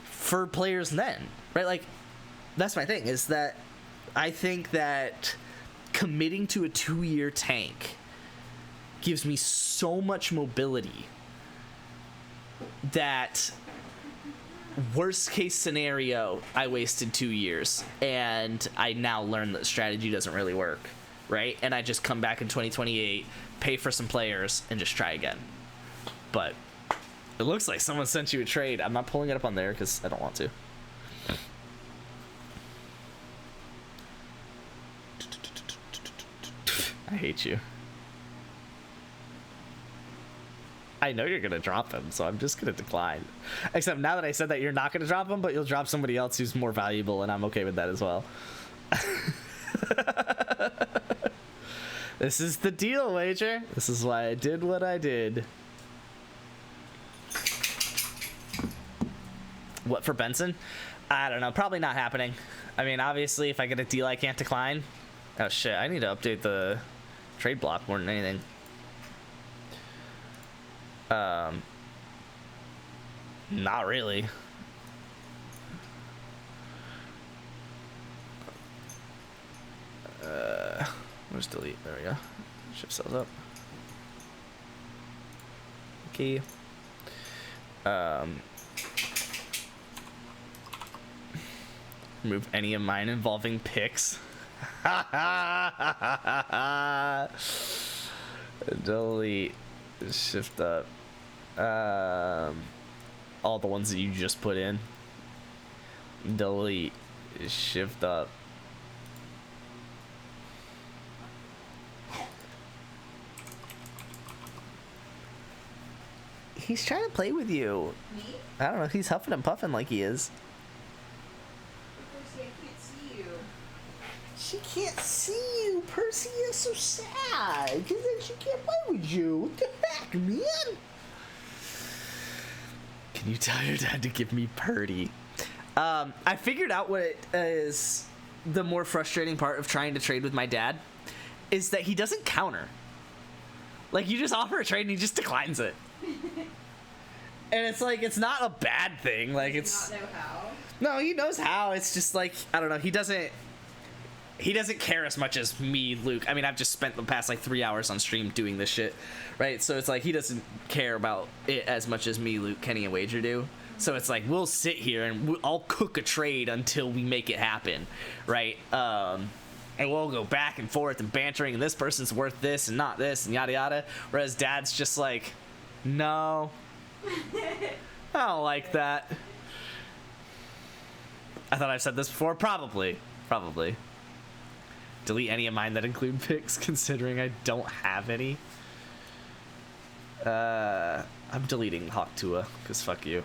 for players then, right? Like that's my thing, is that I think that committing to a 2-year tank gives me so much mobility that worst case scenario, I wasted 2 years and I now learn that strategy doesn't really work, right? And I just come back in 2028, pay for some players, and just try again. But it looks like someone sent you a trade. I'm not pulling it up on there because I don't want to. I hate you. I know you're going to drop them, so I'm just going to decline. Except now that I said that, you're not going to drop them, but you'll drop somebody else who's more valuable, and I'm okay with that as well. This is the deal, Wager. This is why I did what I did. What, for Benson? I don't know. Probably not happening. I mean, obviously, if I get a deal I can't decline. Oh, shit. I need to update the trade block more than anything. Not really. Let's delete. There we go. Shift cells up. Okay. Remove any of mine involving picks. Delete. Shift up. All the ones that you just put in. Delete. Shift up. He's trying to play with you. Me? I don't know. He's huffing and puffing like he is. Percy, I can't see you. She can't see you, Percy. That's so sad. Because then she can't play with you. What the heck, man? Can you tell your dad to give me Purdy? I figured out what it is. The more frustrating part of trying to trade with my dad is that he doesn't counter. Like, you just offer a trade and he just declines it. And it's like, it's not a bad thing. Like, it's... Not know how. No, he knows how. It's just like, I don't know. He doesn't care as much as me, Luke. I mean, I've just spent the past like 3 hours on stream doing this shit, right? So it's like, he doesn't care about it as much as me, Luke, Kenny, and Wager do. So it's like, we'll sit here and I'll cook a trade until we make it happen, right? And we'll go back and forth and bantering, and this person's worth this and not this and yada yada. Whereas Dad's just like, no, I don't like that. I thought I've said this before. Probably. Delete any of mine that include pics, considering I don't have any. I'm deleting Hawk Tua, because fuck you.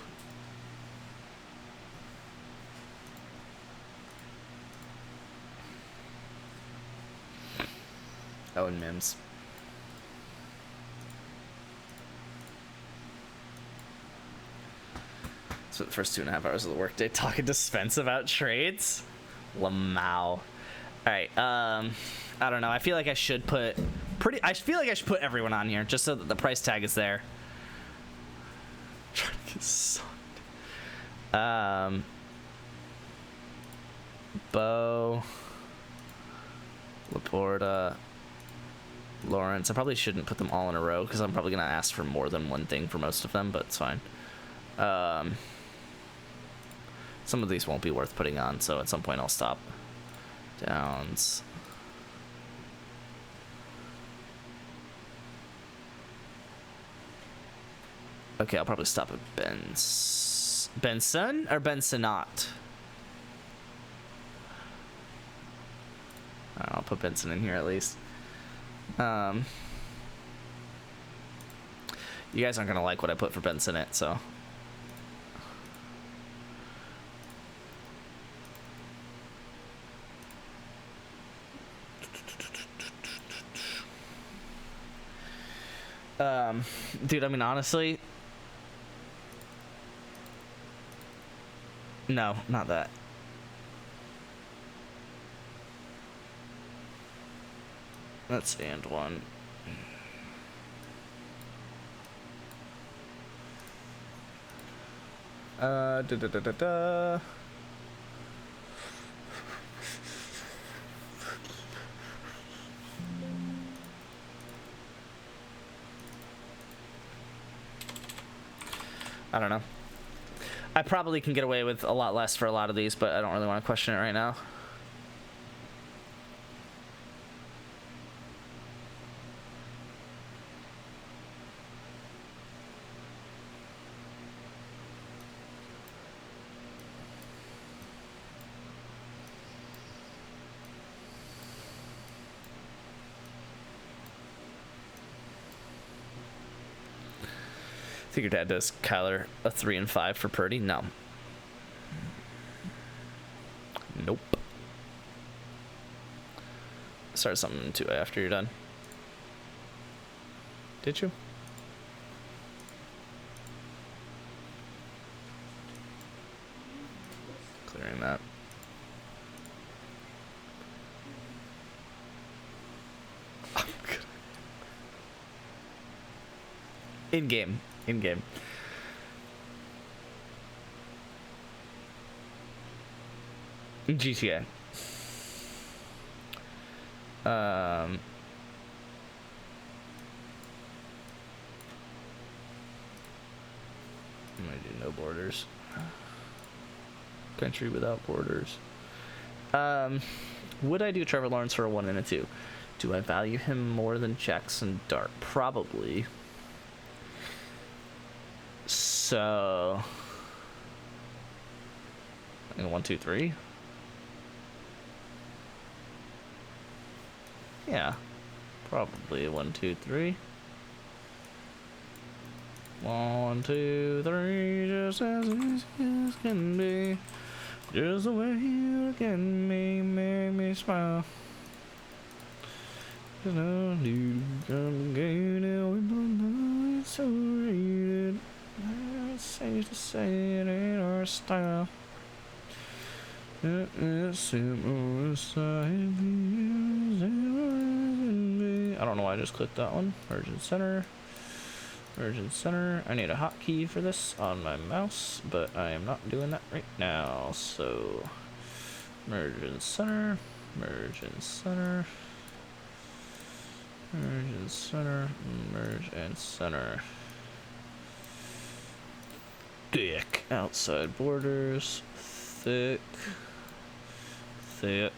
Oh, and Mims. So the first 2.5 hours of the workday talking to Spence about trades. Lamau. All right. I don't know. I feel like I should put everyone on here just so that the price tag is there. Trying to get sucked. Bo, Laporta, Lawrence. I probably shouldn't put them all in a row because I'm probably gonna ask for more than one thing for most of them, but it's fine. Some of these won't be worth putting on, so at some point I'll stop. Downs. Okay, I'll probably stop at Benson or Bensonot. I'll put Benson in here at least. You guys aren't gonna like what I put for Bensonette, so. Dude, I mean, honestly, no, not that. That's and one. Da da da da da. I don't know. I probably can get away with a lot less for a lot of these, but I don't really want to question it right now. Think your dad does Kyler a 3 and 5 for Purdy? No. Nope. Start something too after you're done. Did you? Clearing that. In game. In game. GTA. I'm gonna do no borders. Country without borders. Would I do Trevor Lawrence for a 1 and a 2? Do I value him more than Jackson Dart? Probably. So, I think 1, 2, 3. Yeah, probably 1, 2, 3. 1, 2, 3, just as easy as can be. Just the way you look at me, make me smile. Just know you come again, and we both know it's so rated. say it ain't our style. I don't know why I just clicked that one. Merge center. Merge center. I need a hotkey for this on my mouse, but I am not doing that right now. So merge center. Merge center. Merge center. Merge and center. Thick outside borders. Thick. Thick.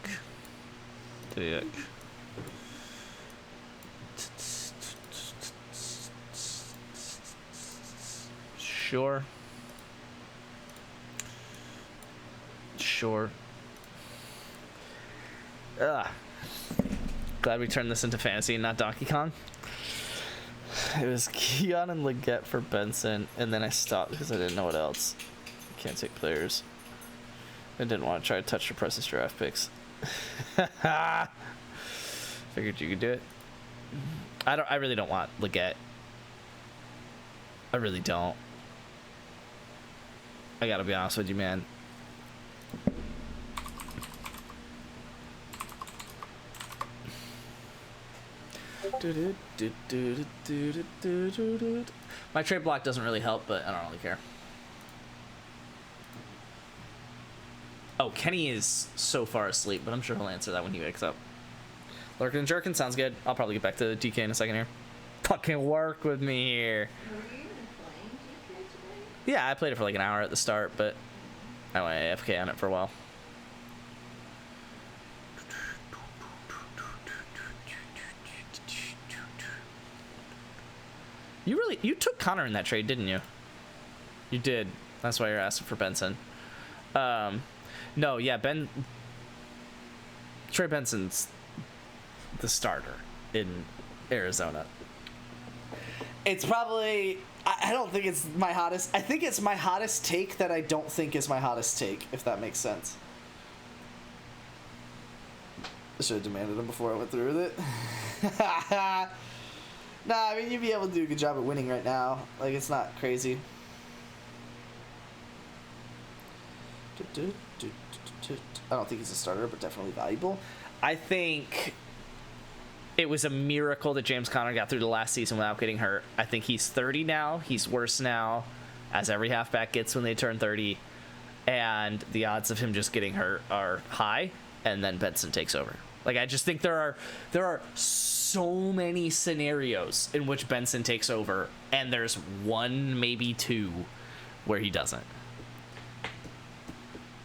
Thick. Sure. Sure. Glad we turned this into fantasy and not Donkey Kong. It was Keon and Leggett for Benson, and then I stopped because I didn't know what else. Can't take players. I didn't want to try to touch the Precious draft picks. Figured you could do it. I really don't want Leggett. I really don't. I gotta be honest with you, man. My trade block doesn't really help, but I don't really care. Oh, Kenny is so far asleep, but I'm sure he'll answer that when he wakes up. Lurkin' and Jerkin sounds good. I'll probably get back to DK in a second here. Fucking work with me here. Were you even playing DK today? Yeah, I played it for like an hour at the start, but I went AFK on it for a while. You took Connor in that trade, didn't you? You did. That's why you're asking for Benson. No, yeah, Trey Benson's the starter in Arizona. It's probably, I don't think it's my hottest. I think it's my hottest take that I don't think is my hottest take, if that makes sense. I should have demanded him before I went through with it. Nah, I mean, you'd be able to do a good job at winning right now. Like, it's not crazy. I don't think he's a starter, but definitely valuable. I think it was a miracle that James Conner got through the last season without getting hurt. I think he's 30 now. He's worse now, as every halfback gets when they turn 30. And the odds of him just getting hurt are high, and then Benson takes over. Like, I just think there are so many scenarios in which Benson takes over, and there's one, maybe two, where he doesn't.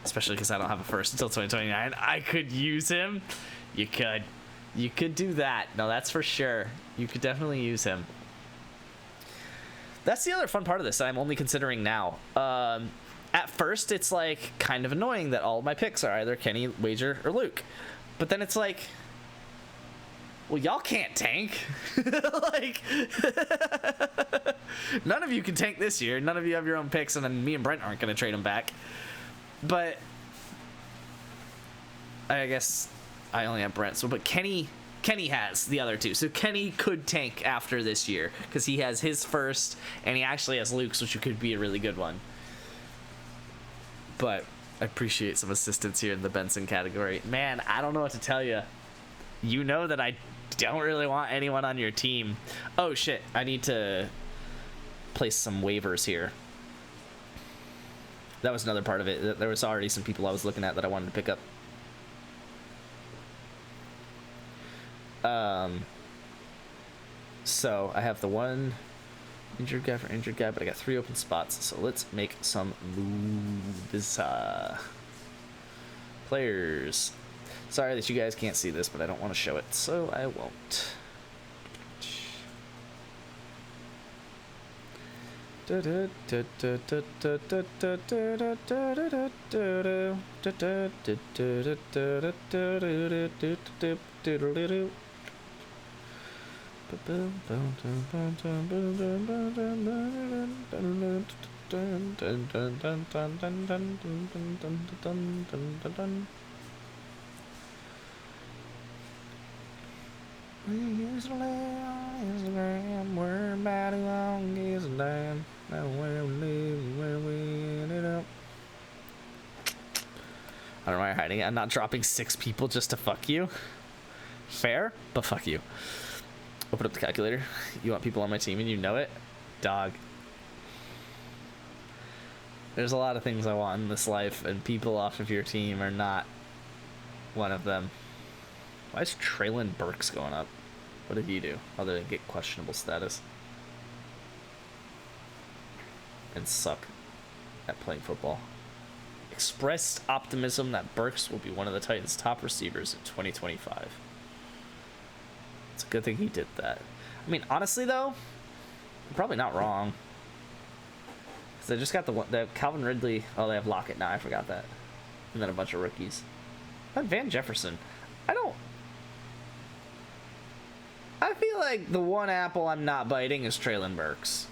Especially because I don't have a first until 2029. I could use him. You could do that. No, that's for sure. You could definitely use him. That's the other fun part of this that I'm only considering now. At first, it's like kind of annoying that all of my picks are either Kenny, Wager, or Luke. But then it's like, well, y'all can't tank. Like, none of you can tank this year. None of you have your own picks, and then me and Brent aren't going to trade them back. But I guess I only have Brent. So, but Kenny has the other two. So Kenny could tank after this year because he has his first, and he actually has Luke's, which could be a really good one. But I appreciate some assistance here in the Benson category. Man, I don't know what to tell you. You know that I don't really want anyone on your team. Oh, shit. I need to place some waivers here. That was another part of it. There was already some people I was looking at that I wanted to pick up. So I have the one injured guy for injured guy, but I got 3 open spots. So let's make some moves. Players. Sorry that you guys can't see this, but I don't want to show it, so I won't. Instagram, we're about to long is damn. Now where we live, where I don't know why you're hiding it. I'm not dropping 6 people just to fuck you. Fair, but fuck you. Open up the calculator. You want people on my team and you know it? Dog. There's a lot of things I want in this life, and people off of your team are not one of them. Why is Traylon Burks going up? What did he do other than get questionable status? And suck at playing football. Expressed optimism that Burks will be one of the Titans' top receivers in 2025. It's a good thing he did that. I mean, honestly though, I'm probably not wrong. Because I just got the Calvin Ridley. Oh, they have Lockett now. I forgot that. And then a bunch of rookies. But Van Jefferson. I feel like the one apple I'm not biting is Traylon Burks.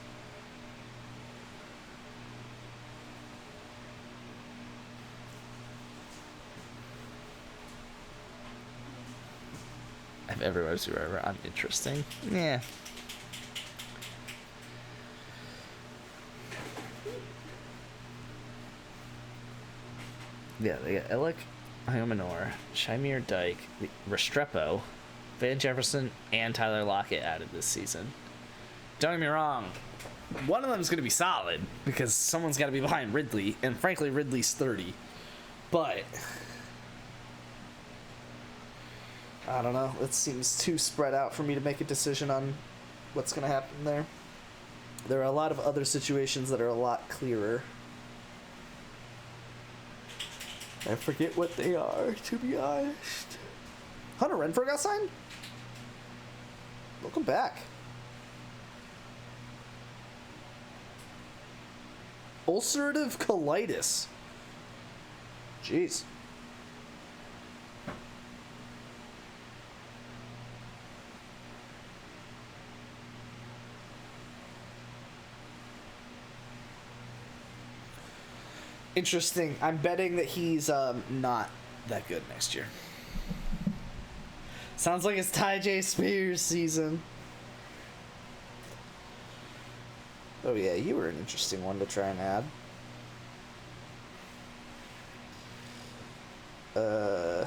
I have every wide receiver ever. I'm interesting. Yeah. Yeah, they got Illick, Iomanor, Shamir Dyke, Restrepo, Van Jefferson, and Tyler Lockett added this season. Don't get me wrong. One of them is going to be solid because someone's got to be behind Ridley, and frankly, Ridley's 30. But I don't know. It seems too spread out for me to make a decision on what's going to happen there. There are a lot of other situations that are a lot clearer. I forget what they are, to be honest. Hunter Renfrow got signed? Welcome back. Ulcerative colitis. Jeez. Interesting. I'm betting that he's not that good next year. Sounds like it's Ty J. Spears season. Oh yeah, you were an interesting one to try and add. Oh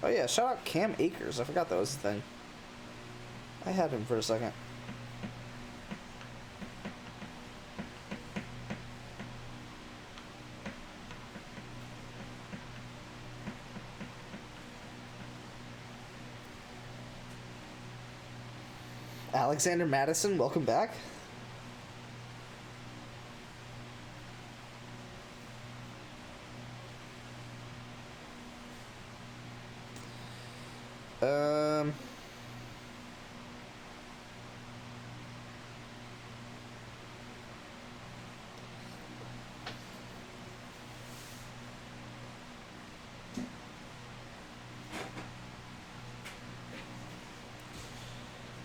yeah, shout out Cam Akers. I forgot that was the thing. I had him for a second. Alexander Madison, welcome back.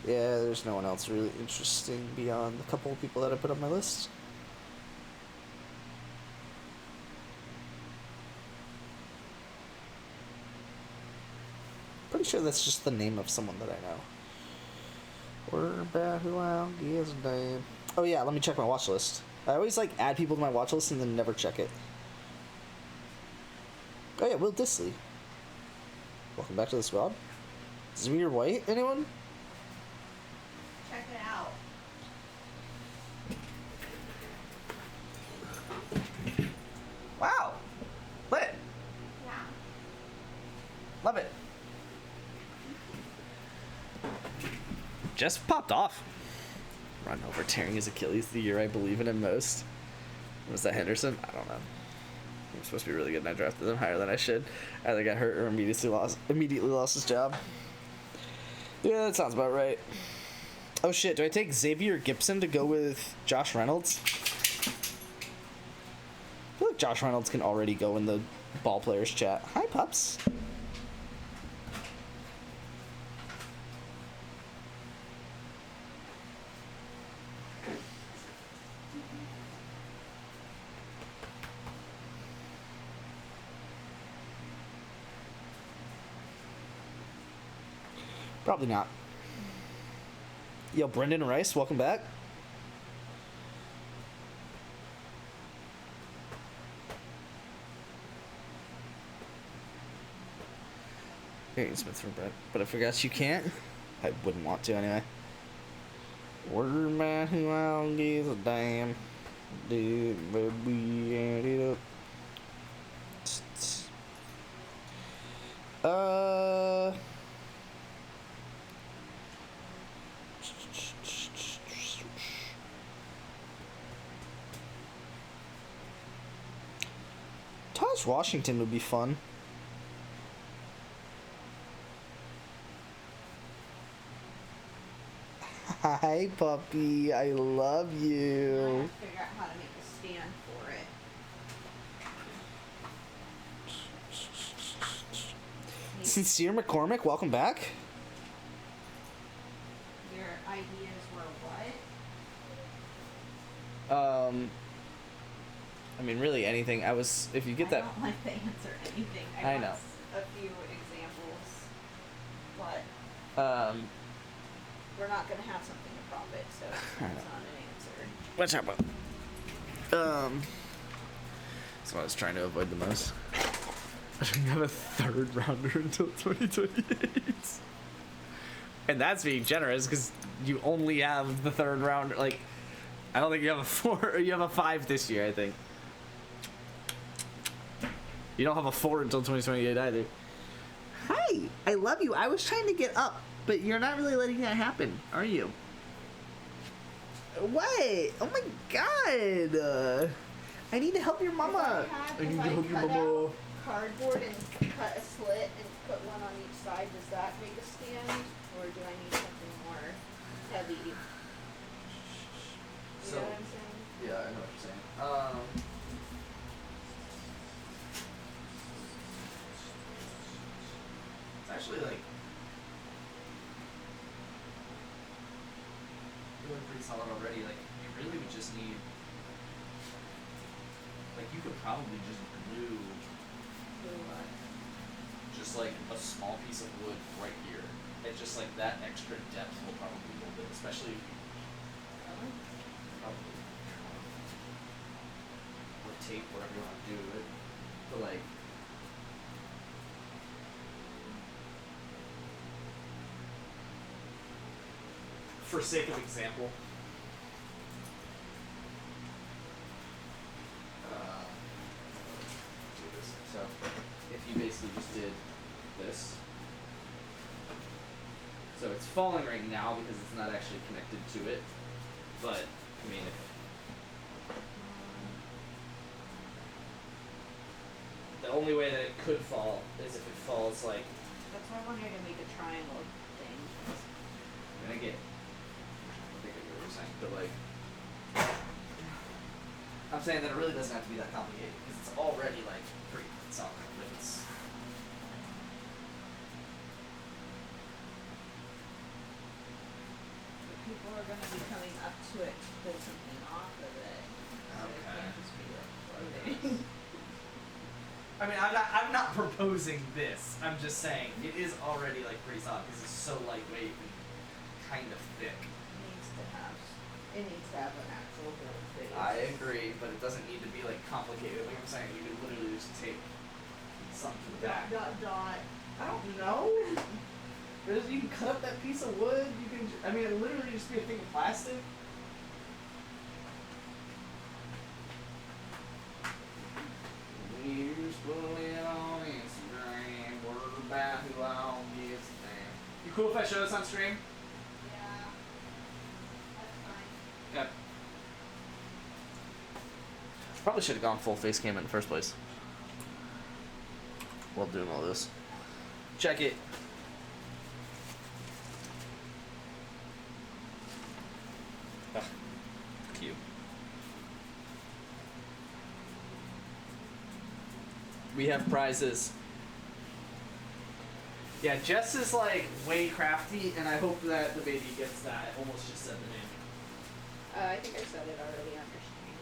Yeah, there's no one else really interesting beyond the couple of people that I put on my list. Pretty sure that's just the name of someone that I know. Or about who I'll guess name. Oh yeah, let me check my watch list. I always like add people to my watch list and then never check it. Oh yeah, Will Disley. Welcome back to the squad. Zamir White, anyone? Check it out. wow, lit. Yeah. Love it. Just popped off. Run over tearing his Achilles the year I believe in him most. Was that Henderson? I don't know. He was supposed to be really good and I drafted him higher than I should. Either got hurt or immediately lost his job. Yeah, that sounds about right. Oh shit, do I take Xavier Gipson to go with Josh Reynolds? I feel like Josh Reynolds can already go in the ball players chat. Hi, pups. Probably not. Yo, Brendan Rice, welcome back. Aiden Smith from Brett, but I forgot you can't. I wouldn't want to anyway. Word man who I don't give a damn. Dude, but we ended up. Taj Washington would be fun. Hi, puppy. I love I you. have to figure out how to make a stand for it. Sincere McCormick, welcome back. Your ideas were what? I mean, really anything. If you get I that. don't like to answer anything. I want know. A few examples, but we're not gonna have something to profit, so it's not an answer. What's up? That's what I was trying to avoid the most. I don't have a third rounder until 2028. And that's being generous because you only have the third rounder. Like, I don't think you have a 4 or you have a 5 this year, I think. You don't have a 4 until 2028 either. Hi, I love you. I was trying to get up, but you're not really letting that happen, are you? What? Oh my god! I need to help your mama. If I cut out cardboard and cut a slit and put one on each side, does that make a stand, or do I need something more heavy? You know what I'm saying? Yeah, I know what you're saying. It's actually like doing pretty solid already. Like you really would just need, like you could probably just glue just like a small piece of wood right here. And just like that extra depth will probably hold it, especially if you probably or tape, whatever you want to do it. But like for sake of example, do this. So if you basically just did this, so it's falling right now because it's not actually connected to it, but I mean if the only way that it could fall is if it falls like That's why I wanted to make a triangle thing. and I get I think I get what you're saying, but like I'm saying that it really doesn't have to be that complicated because it's already like pretty solid. Like it's People are gonna be coming up to it to pull something off of it. So it Okay. can't just be like floating. I mean, I'm not proposing this. I'm just saying it is already like pretty solid because it's so lightweight and kind of thick. It needs to have an actual build phase. I agree, but it doesn't need to be like complicated. Like I'm saying, you could literally just take some to the back. Dot. I don't know. You can cut up that piece of wood. You can. I mean, it literally just be a thing of plastic. You spooling on Instagram, word about who I don't give a damn. You cool if I show this on stream? Yeah. That's fine. Yep. Probably should have gone full face cam in the first place. While doing all this. Check it. Ugh. Cute. We have prizes. Yeah, Jess is like way crafty, and I hope that the baby gets that. I almost just said the name. I think I said it already on your stream.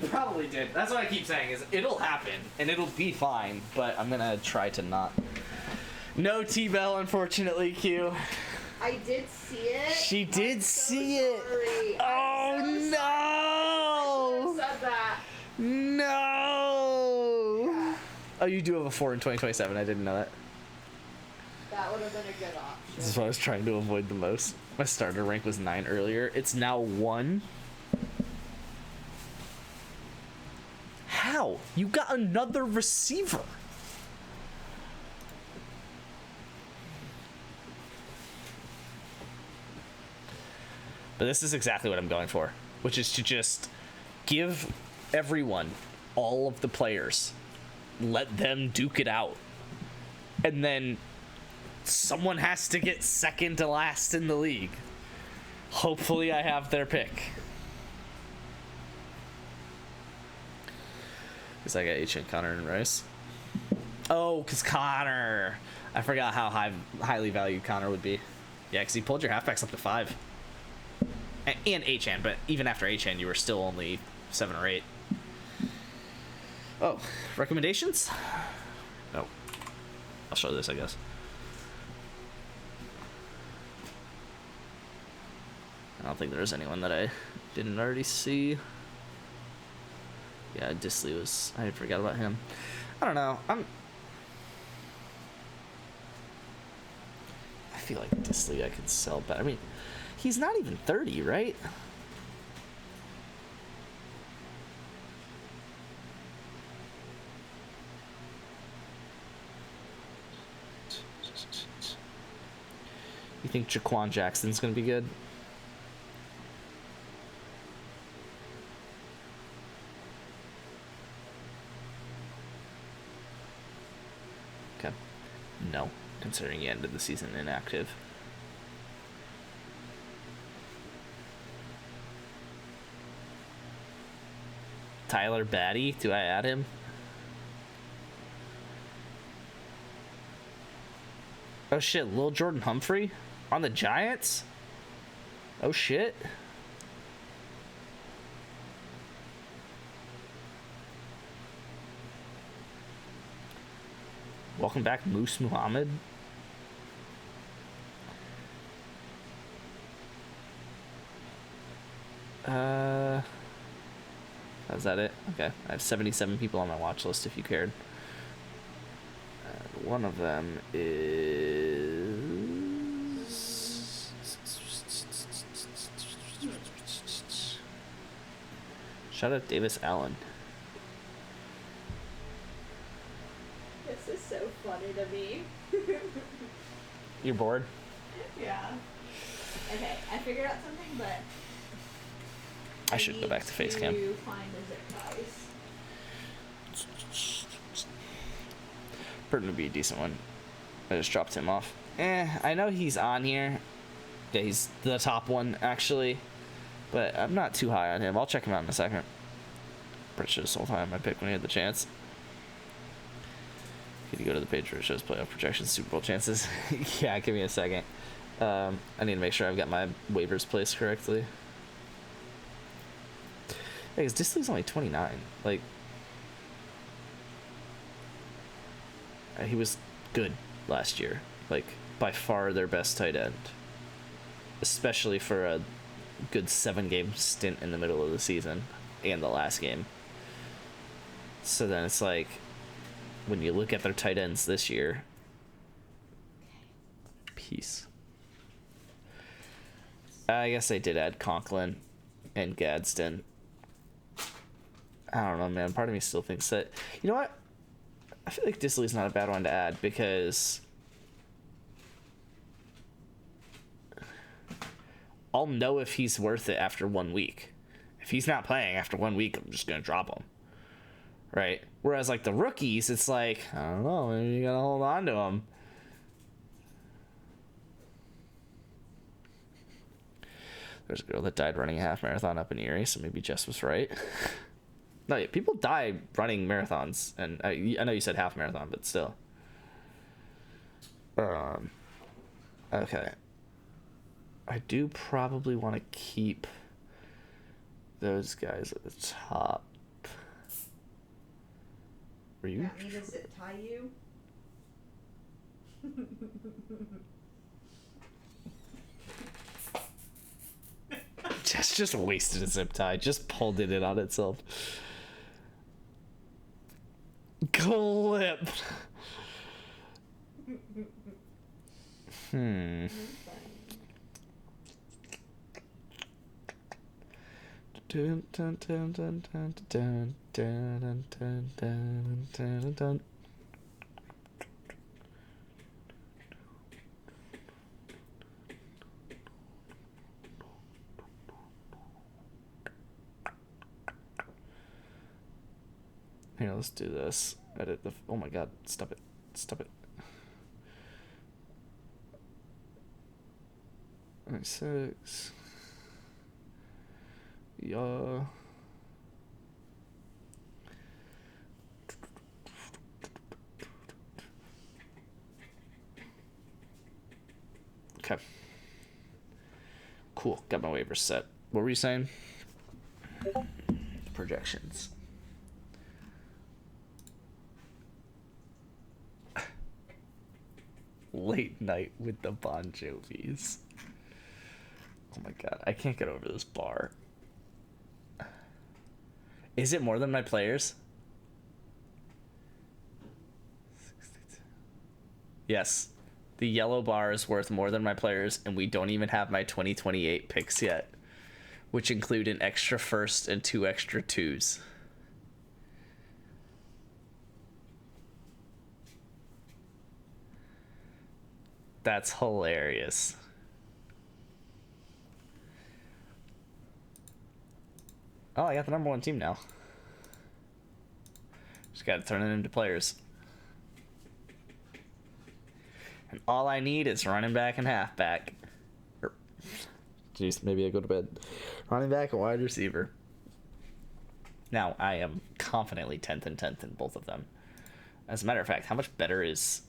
You probably did. That's what I keep saying is it'll happen and it'll be fine, but I'm gonna try to not. No T-Bell, unfortunately, Q. I did see it. She did I'm so see it. sorry. Oh I'm so no! sorry. I should have said that. No! Oh, you do have a 4 in 2027. I didn't know that. That than a good option. This is what I was trying to avoid the most. My starter rank was 9 earlier. It's now 1. How? You got another receiver. But this is exactly what I'm going for, which is to just give everyone, all of the players, let them duke it out. And then someone has to get second to last in the league. Hopefully I have their pick. Because I got H.N. Connor and Rice. Oh, because Connor. I forgot how highly valued Connor would be. Yeah, because he pulled your halfbacks up to 5. And H.N., but even after H.N., you were still only 7 or 8. Oh, recommendations? No. I'll show this, I guess. I don't think there's anyone that I didn't already see. Yeah, Disley was... I forgot about him. I don't know. I feel like Disley I could sell better. I mean, he's not even 30, right? You think Jaquan Jackson's gonna be good? Okay. No, considering he ended the season inactive. Tyler Batty, do I add him? Oh shit, Lil Jordan Humphrey on the Giants? Oh shit. Welcome back, Moose Muhammad. Is that it? Okay. I have 77 people on my watch list if you cared. One of them is... Shout out Davis Allen. This is so funny to me. You're bored? Yeah. Okay, I figured out something, but I should go back to face cam. Find the zip ties. Burton would be a decent one. I just dropped him off. I know he's on here. Yeah, he's the top one, actually. But I'm not too high on him. I'll check him out in a second. Pretty sure this whole time I picked when he had the chance. Could you go to the page where it shows playoff projections, Super Bowl chances? Yeah, give me a second. I need to make sure I've got my waivers placed correctly. Hey, because Disley's only 29. Like, he was good last year. Like, by far their best tight end. Especially for a good 7-game stint in the middle of the season and the last game. So then it's like, when you look at their tight ends this year, peace. I guess I did add Conklin and Gadsden. I don't know, man. Part of me still thinks that... You know what? I feel like Disley's not a bad one to add because... I'll know if he's worth it after 1 week. If he's not playing after 1 week, I'm just going to drop him. Right? Whereas, like, the rookies, it's like, I don't know, maybe you got to hold on to them. There's a girl that died running a half marathon up in Erie, so maybe Jess was right. No, yeah, people die running marathons, and I know you said half marathon, but still. Okay. I do probably want to keep those guys at the top. Were you? Want me to zip tie you? Jess just wasted a zip tie, just pulled it in on itself. Clip. Dun, dun, dun, dun, dun, dun, dun, dun, dun, dun, dun. Here, let's do this. Edit the. Oh my god! Stop it! Stop it! 96. Yeah. Okay. Cool. Got my waivers set. What were you saying? Projections. Late night with the Bon Jovis. Oh my god, I can't get over this bar. Is it more than my players? 62. Yes. The yellow bar is worth more than my players, and we don't even have my 2028 picks yet, which include an extra first and 2 extra 2s. That's hilarious. Oh, I got the #1 team now. Just gotta turn it into players. And all I need is running back and halfback. Jeez, maybe I go to bed. Running back and wide receiver. Now, I am confidently 10th and 10th in both of them. As a matter of fact, how much better is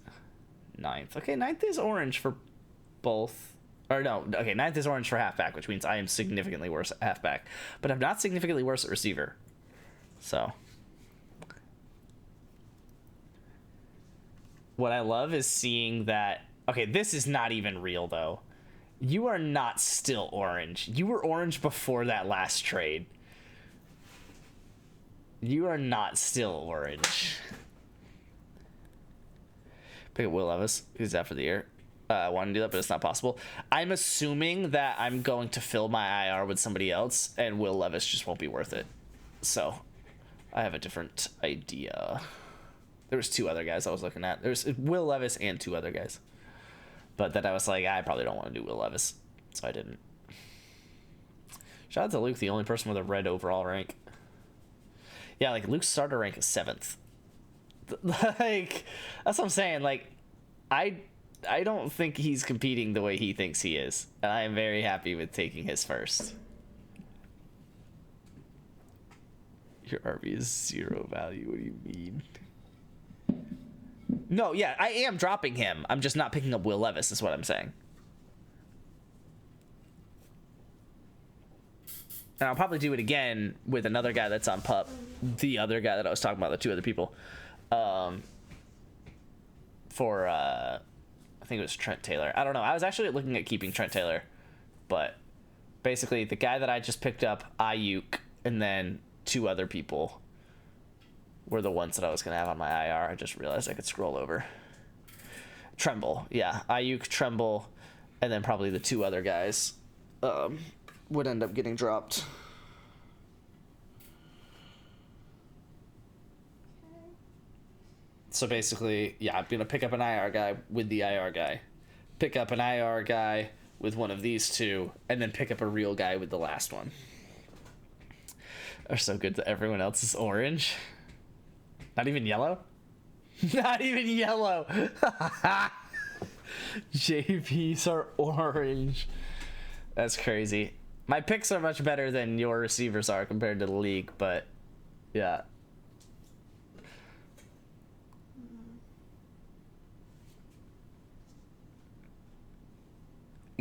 9th? Okay, 9th is orange for both. Or no, okay, 9th is orange for halfback, which means I am significantly worse at halfback. But I'm not significantly worse at receiver. So. What I love is seeing that... Okay, this is not even real, though. You are not still orange. You were orange before that last trade. You are not still orange. Pick up Will Levis. He's out for the year. I want to do that, but it's not possible. I'm assuming that I'm going to fill my IR with somebody else, and Will Levis just won't be worth it. So, I have a different idea. There was 2 other guys I was looking at. There's Will Levis and 2 other guys. But then I was like, I probably don't want to do Will Levis. So I didn't. Shout out to Luke, the only person with a red overall rank. Yeah, like, Luke's starter rank is 7th. Like, that's what I'm saying. Like, I don't think he's competing the way he thinks he is. And I am very happy with taking his first. Your RB is 0 value. What do you mean? No, yeah, I am dropping him. I'm just not picking up Will Levis, is what I'm saying. And I'll probably do it again with another guy that's on PUP. The other guy that I was talking about, the 2 other people. For, I think it was Trent Taylor. I don't know. I was actually looking at keeping Trent Taylor. But basically, the guy that I just picked up, Ayuk, and then 2 other people were the ones that I was going to have on my IR. I just realized I could scroll over. Tremble. Yeah. Ayuk, Tremble, and then probably the 2 other guys would end up getting dropped. So basically, yeah, I'm going to pick up an IR guy with the IR guy. Pick up an IR guy with one of these 2, and then pick up a real guy with the last one. Are so good that everyone else is orange. Not even yellow? Not even yellow! JPs are orange. That's crazy. My picks are much better than your receivers are compared to the league, but yeah.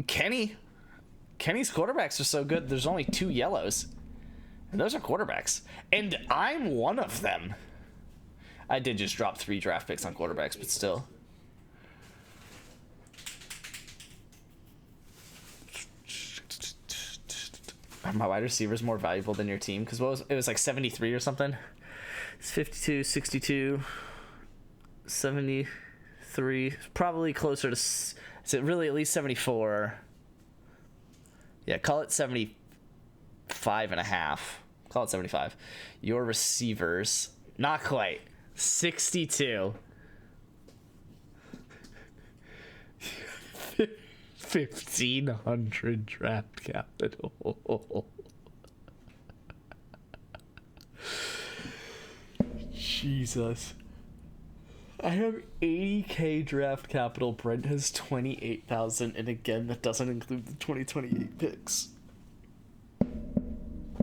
Kenny's quarterbacks are so good, there's only 2 yellows. And those are quarterbacks. And I'm one of them. I did just drop 3 draft picks on quarterbacks, but still. Are my wide receivers more valuable than your team? Because it was like 73 or something? It's 52, 62, 73. 73, probably closer to, is it really at least 74? Yeah, call it 75 and a half. Call it 75. Your receivers, not quite, 62. 1,500 draft capital. Jesus. I have 80k draft capital. Brent has 28,000, and again, that doesn't include the 2028 picks.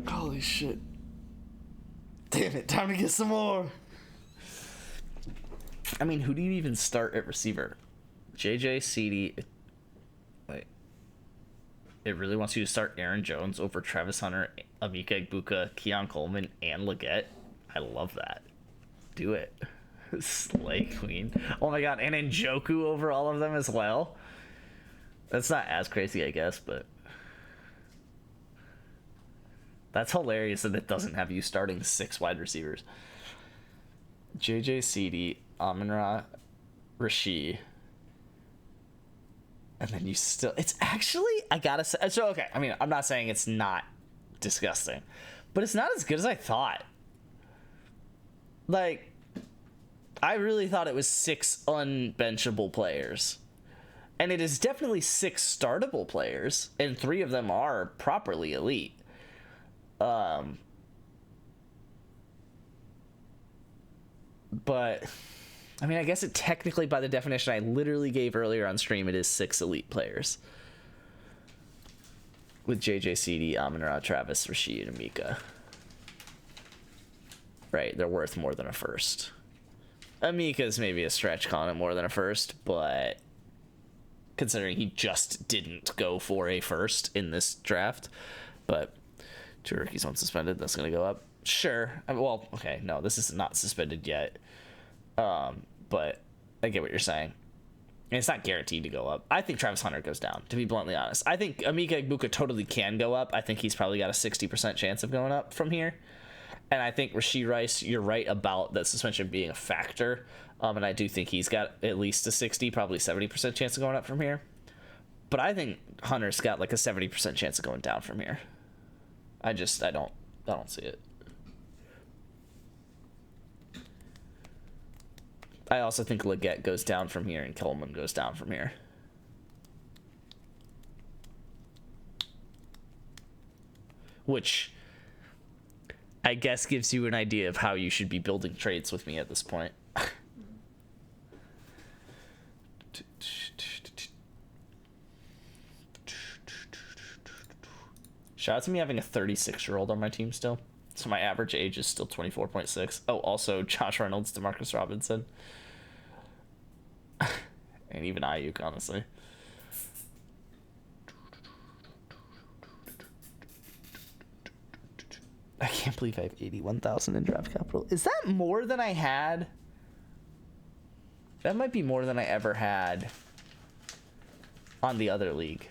Holy shit. Damn it, time to get some more. I mean, who do you even start at receiver? JJ, CD. Wait. It really wants you to start Aaron Jones over Travis Hunter, Emeka Egbuka, Keon Coleman, and Leggett. I love that. Do it. Slay Queen. Oh my god, and Njoku over all of them as well. That's not as crazy, I guess, but that's hilarious that it doesn't have you starting 6 wide receivers. JJ, CD, Amon-Ra, Rashid. And then you still, it's actually, I gotta say, so okay, I mean, I'm not saying it's not disgusting, but it's not as good as I thought. Like, I really thought it was 6 unbenchable players. And it is definitely 6 startable players, and 3 of them are properly elite. But I mean, I guess it technically, by the definition I literally gave earlier on stream, it is 6 elite players. With JJ, CD, Amon-Ra, Travis, Rashid, and Emeka. Right, they're worth more than a first. Emeka's maybe a stretch calling it more than a first, but considering he just didn't go for a first in this draft. But 2 rookies, 1 suspended, that's going to go up. Sure. Well, okay, no, this is not suspended yet. But I get what you're saying. And it's not guaranteed to go up. I think Travis Hunter goes down, to be bluntly honest. I think Emeka Egbuka totally can go up. I think he's probably got a 60% chance of going up from here. And I think Rashee Rice, you're right about that suspension being a factor. And I do think he's got at least a 60, probably 70% chance of going up from here. But I think Hunter's got like a 70% chance of going down from here. I don't see it. I also think Leggett goes down from here and Coleman goes down from here. Which I guess gives you an idea of how you should be building trades with me at this point. Shout out to me having a 36-year-old on my team still. So my average age is still 24.6. Oh, also Josh Reynolds, DeMarcus Robinson. And even Ayuk, honestly. I can't believe I have 81,000 in draft capital. Is that more than I had? That might be more than I ever had on the other league.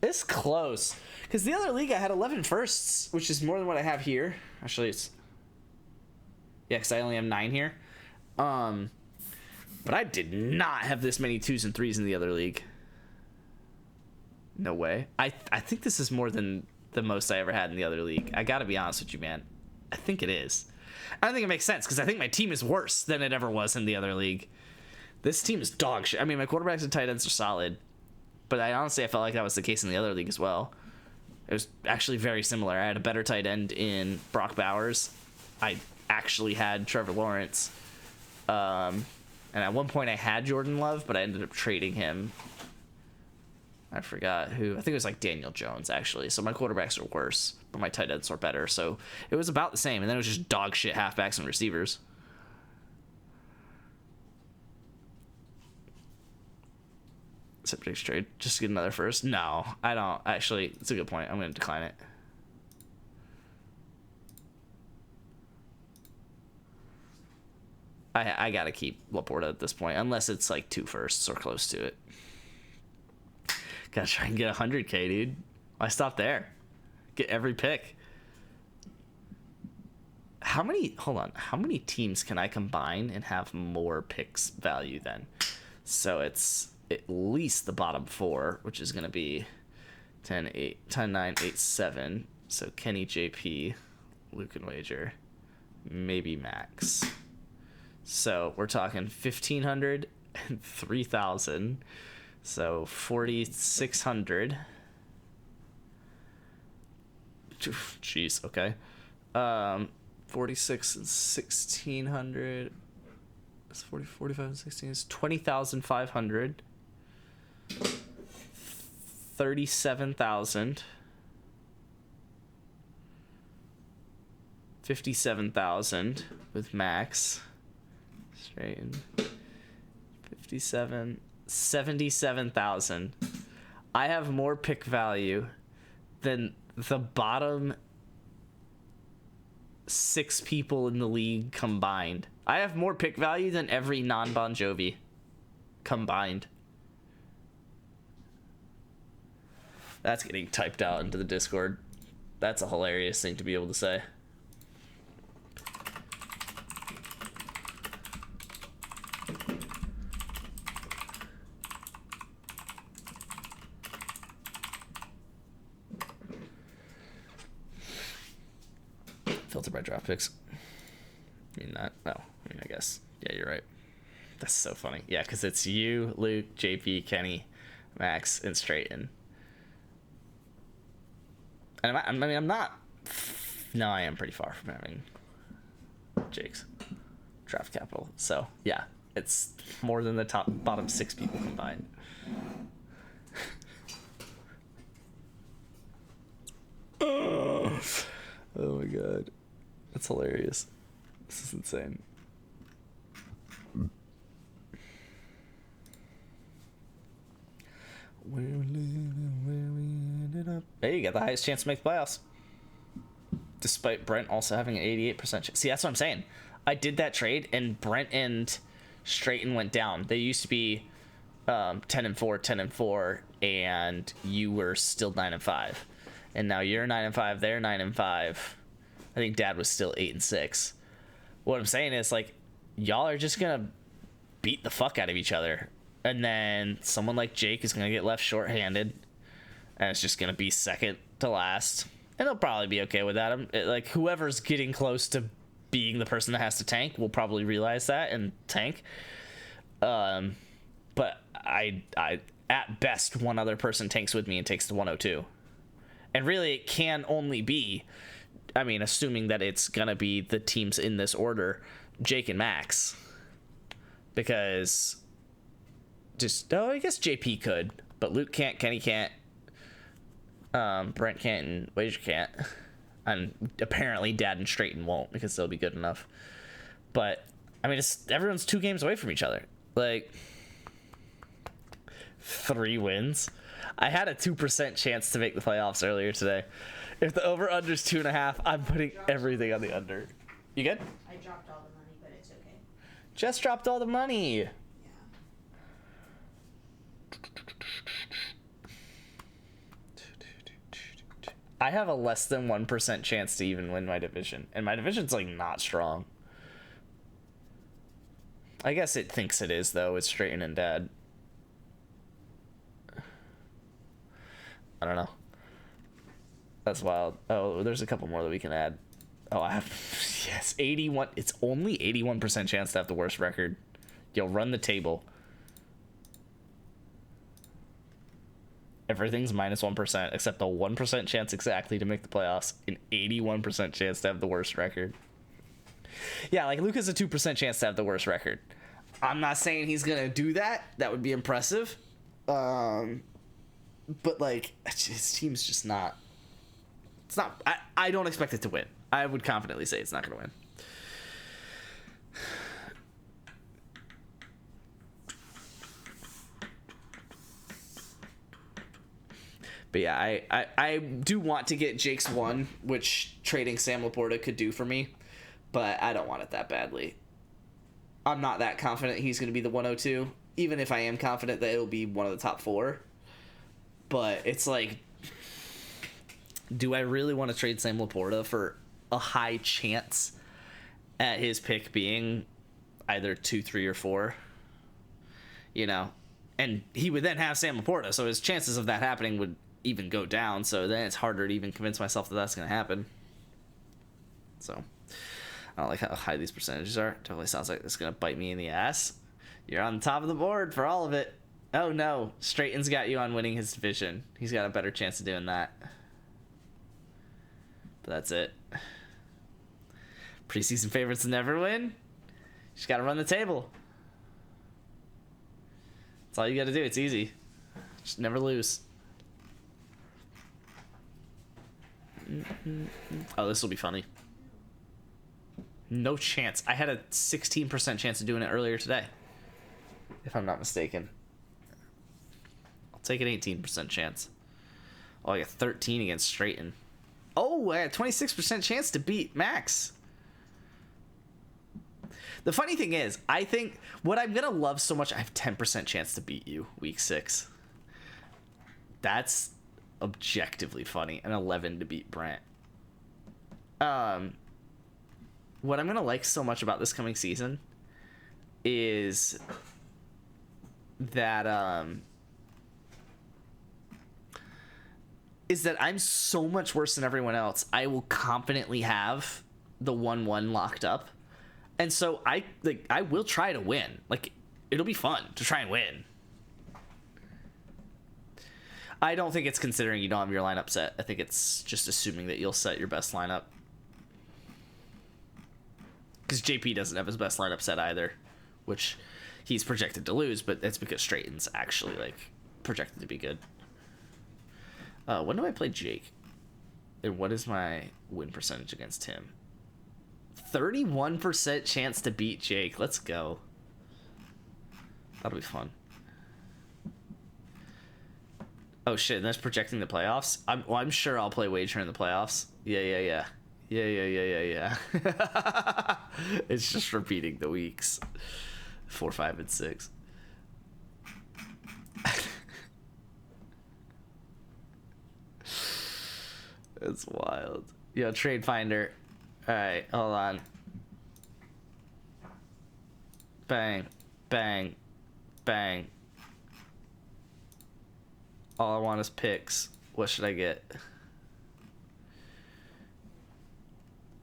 It's close. Because the other league I had 11 firsts, which is more than what I have here. Actually, it's... Yeah, because I only have 9 here. But I did not have this many 2s and 3s in the other league. No way. I think this is more than the most I ever had in the other league. I gotta be honest with you, man. I think it is. I don't think it makes sense, because I think my team is worse than it ever was in the other league. This team is dog shit. I mean, my quarterbacks and tight ends are solid. But I felt like that was the case in the other league as well. It was actually very similar. I had a better tight end in Brock Bowers. I actually had Trevor Lawrence. And at one point I had Jordan Love, but I ended up trading him. I forgot who. I think it was like Daniel Jones, actually. So my quarterbacks are worse, but my tight ends were better. So it was about the same. And then it was just dog shit halfbacks and receivers. Subject trade. Just get another first. No, I don't. Actually, it's a good point. I'm going to decline it. I got to keep Laporta at this point, unless it's like 2 firsts or close to it. Gotta try and get 100K, dude. Why stop there? Get every pick. How many? Hold on. How many teams can I combine and have more picks value then? So it's at least the bottom 4, which is going to be 10, 8, 10, 9, 8, 7. So Kenny, JP, Luke, and Wager, maybe Max. So we're talking 1,500 and 3,000. So 4,600. Jeez, okay. 46 and 1,600. It's 40, 45 and 16 is 20,500. 37,000. 57,000 with Max. Straight in. 77,000. I have more pick value than the bottom 6 people in the league combined. I have more pick value than every non-Bon Jovi combined. That's getting typed out into the Discord. That's a hilarious thing to be able to say. Filter by draft picks. I mean, not. No. I mean, I guess. Yeah, you're right. That's so funny. Yeah, because it's you, Luke, JP, Kenny, Max, and Straighten. And I mean, I'm not. No, I am pretty far from having Jake's draft capital. So, yeah, it's more than the bottom 6 people combined. Oh my god. That's hilarious. This is insane. We're living where we ended up. Hey, you got the highest chance to make the playoffs. Despite Brent also having an 88% chance. See, that's what I'm saying. I did that trade, and Brent and Straighten went down. They used to be 10-4, 10-4, and you were still 9-5. And now you're 9-5, they're 9-5. I think Dad was still 8-6. What I'm saying is, like, y'all are just gonna beat the fuck out of each other, and then someone like Jake is gonna get left shorthanded, and it's just gonna be second to last, and they'll probably be okay with that. Like, whoever's getting close to being the person that has to tank will probably realize that and tank. But I at best, one other person tanks with me and takes the 102. And really, it can only be, I mean, assuming that it's gonna be the teams in this order, Jake and Max, because I guess JP could, but Luke can't, Kenny can't, Brent can't, and Wager can't, and apparently Dad and Straighten won't because they'll be good enough. But I mean, everyone's 2 games away from each other. Like, 3 wins. I had a 2% chance to make the playoffs earlier today. If the over-under is 2.5, I'm putting everything on the under. You good? I dropped all the money, but it's okay. Jess dropped all the money. Yeah. I have a less than 1% chance to even win my division, and my division's like not strong. I guess it thinks it is though. It's Straighten and Dad. I don't know. That's wild. Oh, there's a couple more that we can add. Oh, I have, yes, 81. It's only 81% chance to have the worst record. You'll run the table. Everything's minus 1%, except a 1% chance exactly to make the playoffs, an 81% chance to have the worst record. Yeah, like Luke has a 2% chance to have the worst record. I'm not saying he's gonna do that. That would be impressive. But like, his team's just not. It's not. I don't expect it to win. I would confidently say it's not gonna win. But yeah, I do want to get Jake's 1, which trading Sam Laporta could do for me, but I don't want it that badly. I'm not that confident he's going to be the 102, even if I am confident that it'll be one of the top 4. But it's like, do I really want to trade Sam Laporta for a high chance at his pick being either 2, 3, or 4. You know, and he would then have Sam Laporta, so his chances of that happening would even go down. So then it's harder to even convince myself that that's going to happen. So I don't like how high these percentages are. Definitely sounds like it's going to bite me in the ass. You're on the top of the board for all of it. Oh no, Straighton's got you on winning his division. He's got a better chance of doing that. But that's it. Preseason favorites never win. Just gotta run the table. That's all you gotta do. It's easy. Just never lose. Oh, this will be funny. No chance. I had a 16% chance of doing it earlier today, if I'm not mistaken. I'll take an 18% chance. Oh, I got 13 against Straighten. Oh, I got 26% chance to beat Max. The funny thing is, I think what I'm going to love so much, I have 10% chance to beat you week 6. That's objectively funny. And 11 to beat Brent. What I'm going to like so much about this coming season is that I'm so much worse than everyone else. I will confidently have the 1-1 locked up. And so I will try to win. Like, it'll be fun to try and win. I don't think it's considering you don't have your lineup set. I think it's just assuming that you'll set your best lineup. Because JP doesn't have his best lineup set either, which he's projected to lose, but that's because Straighten's actually, like, projected to be good. When do I play Jake? And what is my win percentage against him? 31% chance to beat Jake. Let's go. That'll be fun. Oh shit, and that's projecting the playoffs? I'm sure I'll play Wager in the playoffs. Yeah. It's just repeating the weeks. 4, 5, and 6. It's wild. Yo, Trade Finder. Alright, hold on. Bang. Bang. Bang. All I want is picks. What should I get?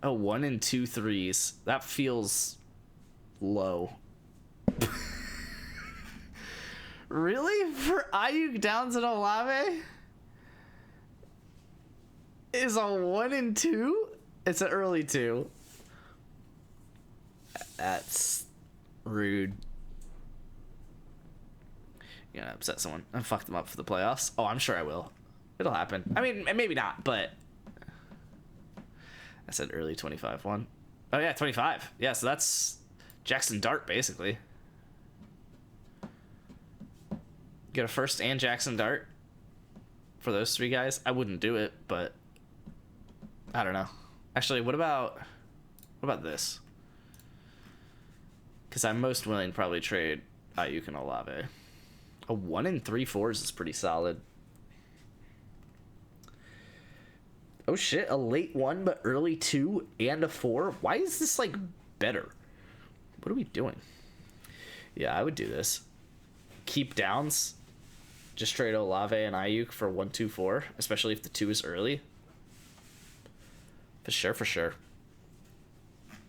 Oh, 1 and 2 threes. That feels low. Really? For Ayuk, Downs, and Olave? Is a 1 and 2? It's an early 2. That's rude. You're gonna upset someone and fuck them up for the playoffs. Oh, I'm sure I will. It'll happen. I mean, maybe not, but I said early 25 one. Oh yeah, 25. Yeah, so that's Jackson Dart basically. Get a first and Jackson Dart for those 3 guys. I wouldn't do it, but I don't know. Actually, what about this? Because I'm most willing to probably trade Ayuk and Olave. A 1 and 3 fours is pretty solid. Oh shit, a late 1 but early 2 and a 4? Why is this like better? What are we doing? Yeah, I would do this. Keep Downs. Just trade Olave and Ayuk for 1, 2, 4, especially if the 2 is early. For sure.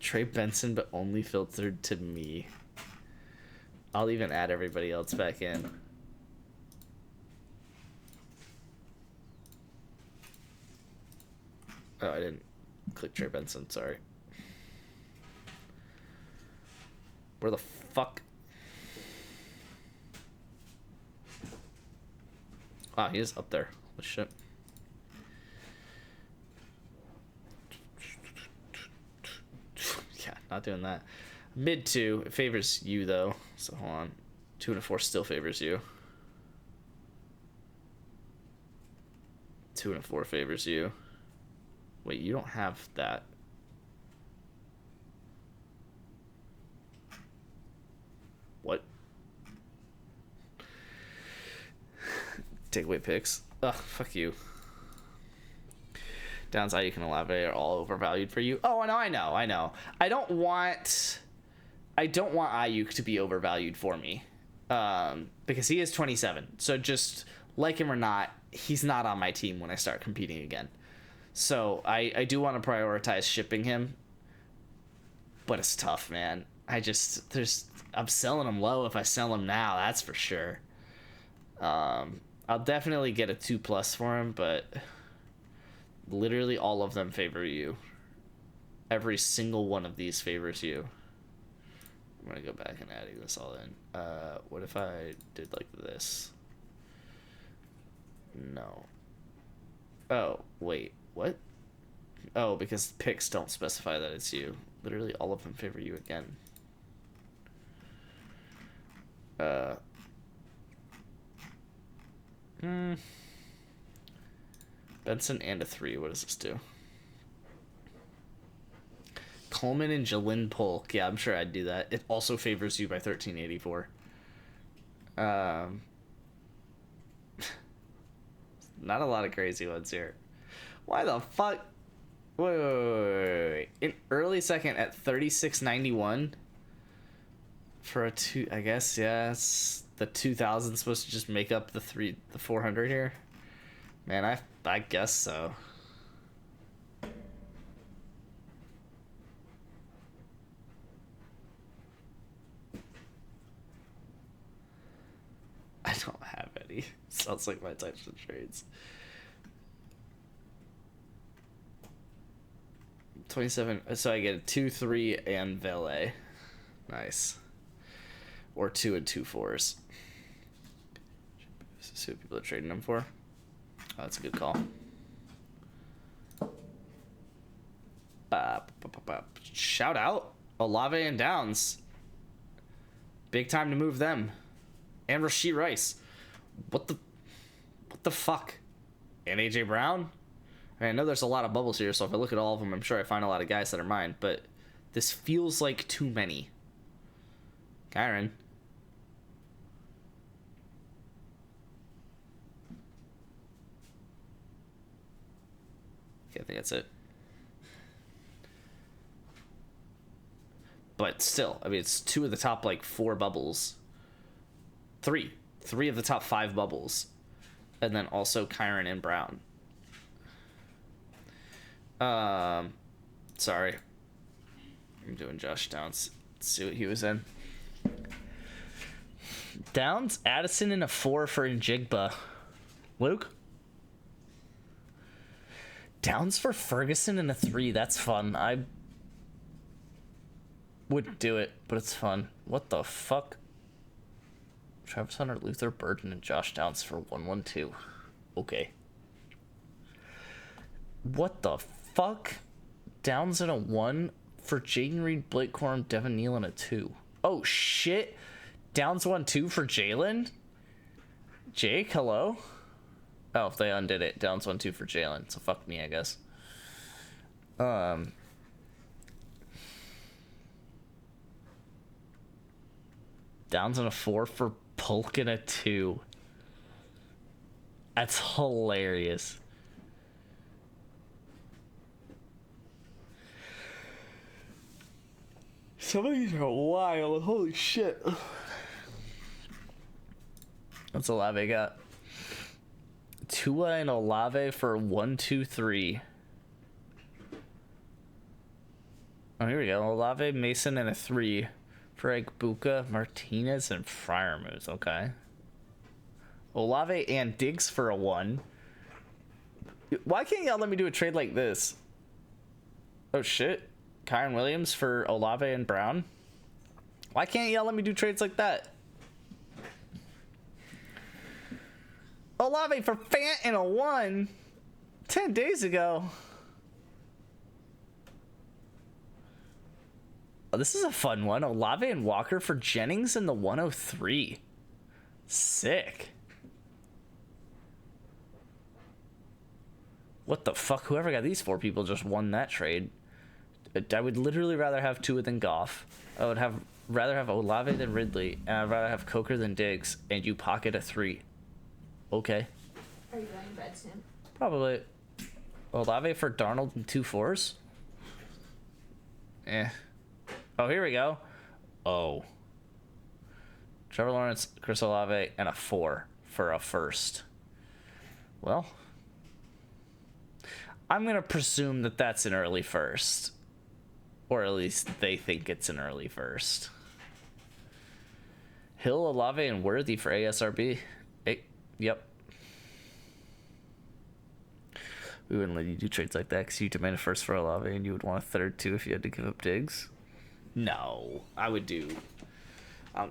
Trade Benson, but only filtered to me. I'll even add everybody else back in. Oh, I didn't click Trey Benson, sorry. Where the fuck? Ah, he is up there. Holy shit. Yeah, not doing that. Mid 2, it favors you though. So hold on. 2 and a 4 still favors you. 2 and a 4 favors you. Wait, you don't have that. What? Take away picks. Ugh, fuck you. Downs, Ayuk, and Olave are all overvalued for you. Oh, I know. I don't want Ayuk to be overvalued for me, because he is 27. So just like him or not, he's not on my team when I start competing again. So I do want to prioritize shipping him, but it's tough, man. I'm selling him low if I sell him now. That's for sure. I'll definitely get a 2+ for him, but literally all of them favor you. Every single one of these favors you. I'm gonna go back and adding this all in. What if I did like this? No. Oh, wait, what? Oh, because picks don't specify that it's you. Literally all of them favor you again. Benson and a 3. What does this do? Coleman and Jalen Polk. Yeah, I'm sure I'd do that. It also favors you by 1384. Not a lot of crazy ones here. Why the fuck? Wait. In early second at 3691 for a 2. I guess, yeah. It's the 2000 supposed to just make up the 400 here. Man, I guess so. I don't have any. Sounds like my types of trades. 27. So I get a 2, 3, and valet. Nice. Or 2 and 2 4s. See what people are trading them for. Oh, that's a good call. Shout out Olave and Downs. Big time to move them. And Rashee Rice. What the fuck? And AJ Brown? I know there's a lot of bubbles here, so if I look at all of them, I'm sure I find a lot of guys that are mine, but this feels like too many. Kyron. Okay, I think that's it. But still, I mean, it's 2 of the top, 4 bubbles. 3 of the top 5 bubbles. And then also Kyron and Brown. Sorry. I'm doing Josh Downs. Let's see what he was in. Downs, Addison, and a 4 for Njigba. Luke? Downs for Ferguson and a 3. That's fun. I wouldn't do it, but it's fun. What the fuck? Travis Hunter, Luther Burden, and Josh Downs for 112. Okay. What the fuck? Downs and a 1 for Jaden Reed, Blake Corum, Devin Neal, and a 2. Oh shit. Downs 1-2 for Jalen? Jake, hello? Oh, they undid it. Downs 1-2 for Jalen. So fuck me, I guess. Downs and a 4 for Polk and a 2. That's hilarious. Some of these are wild. Holy shit. What's Olave got? Tua and Olave for 1, 2, 3. Oh, here we go. Olave, Mason, and a 3 for Egbuka, Martinez, and Freiermuth. Okay. Olave and Diggs for a 1. Why can't y'all let me do a trade like this? Oh shit. Kyron Williams for Olave and Brown. Why can't y'all let me do trades like that? Olave for Fant and a 1 10 days ago. Oh, this is a fun one. Olave and Walker for Jennings in the 103. Sick. What the fuck? Whoever got these 4 people just won that trade. I would literally rather have Tua than Goff. I would rather have Olave than Ridley, and I'd rather have Coker than Diggs, and you pocket a 3. Okay. Are you going to bed soon? Probably. Olave for Darnold and 2 4s? Eh. Oh, here we go. Oh. Trevor Lawrence, Chris Olave, and a 4 for a first. Well, I'm going to presume that that's an early first. Or at least they think it's an early first. Hill, Olave, and Worthy for ASRB. Yep. We wouldn't let you do trades like that because you demand a first for Olave and you would want a third too if you had to give up Diggs. No, I would do.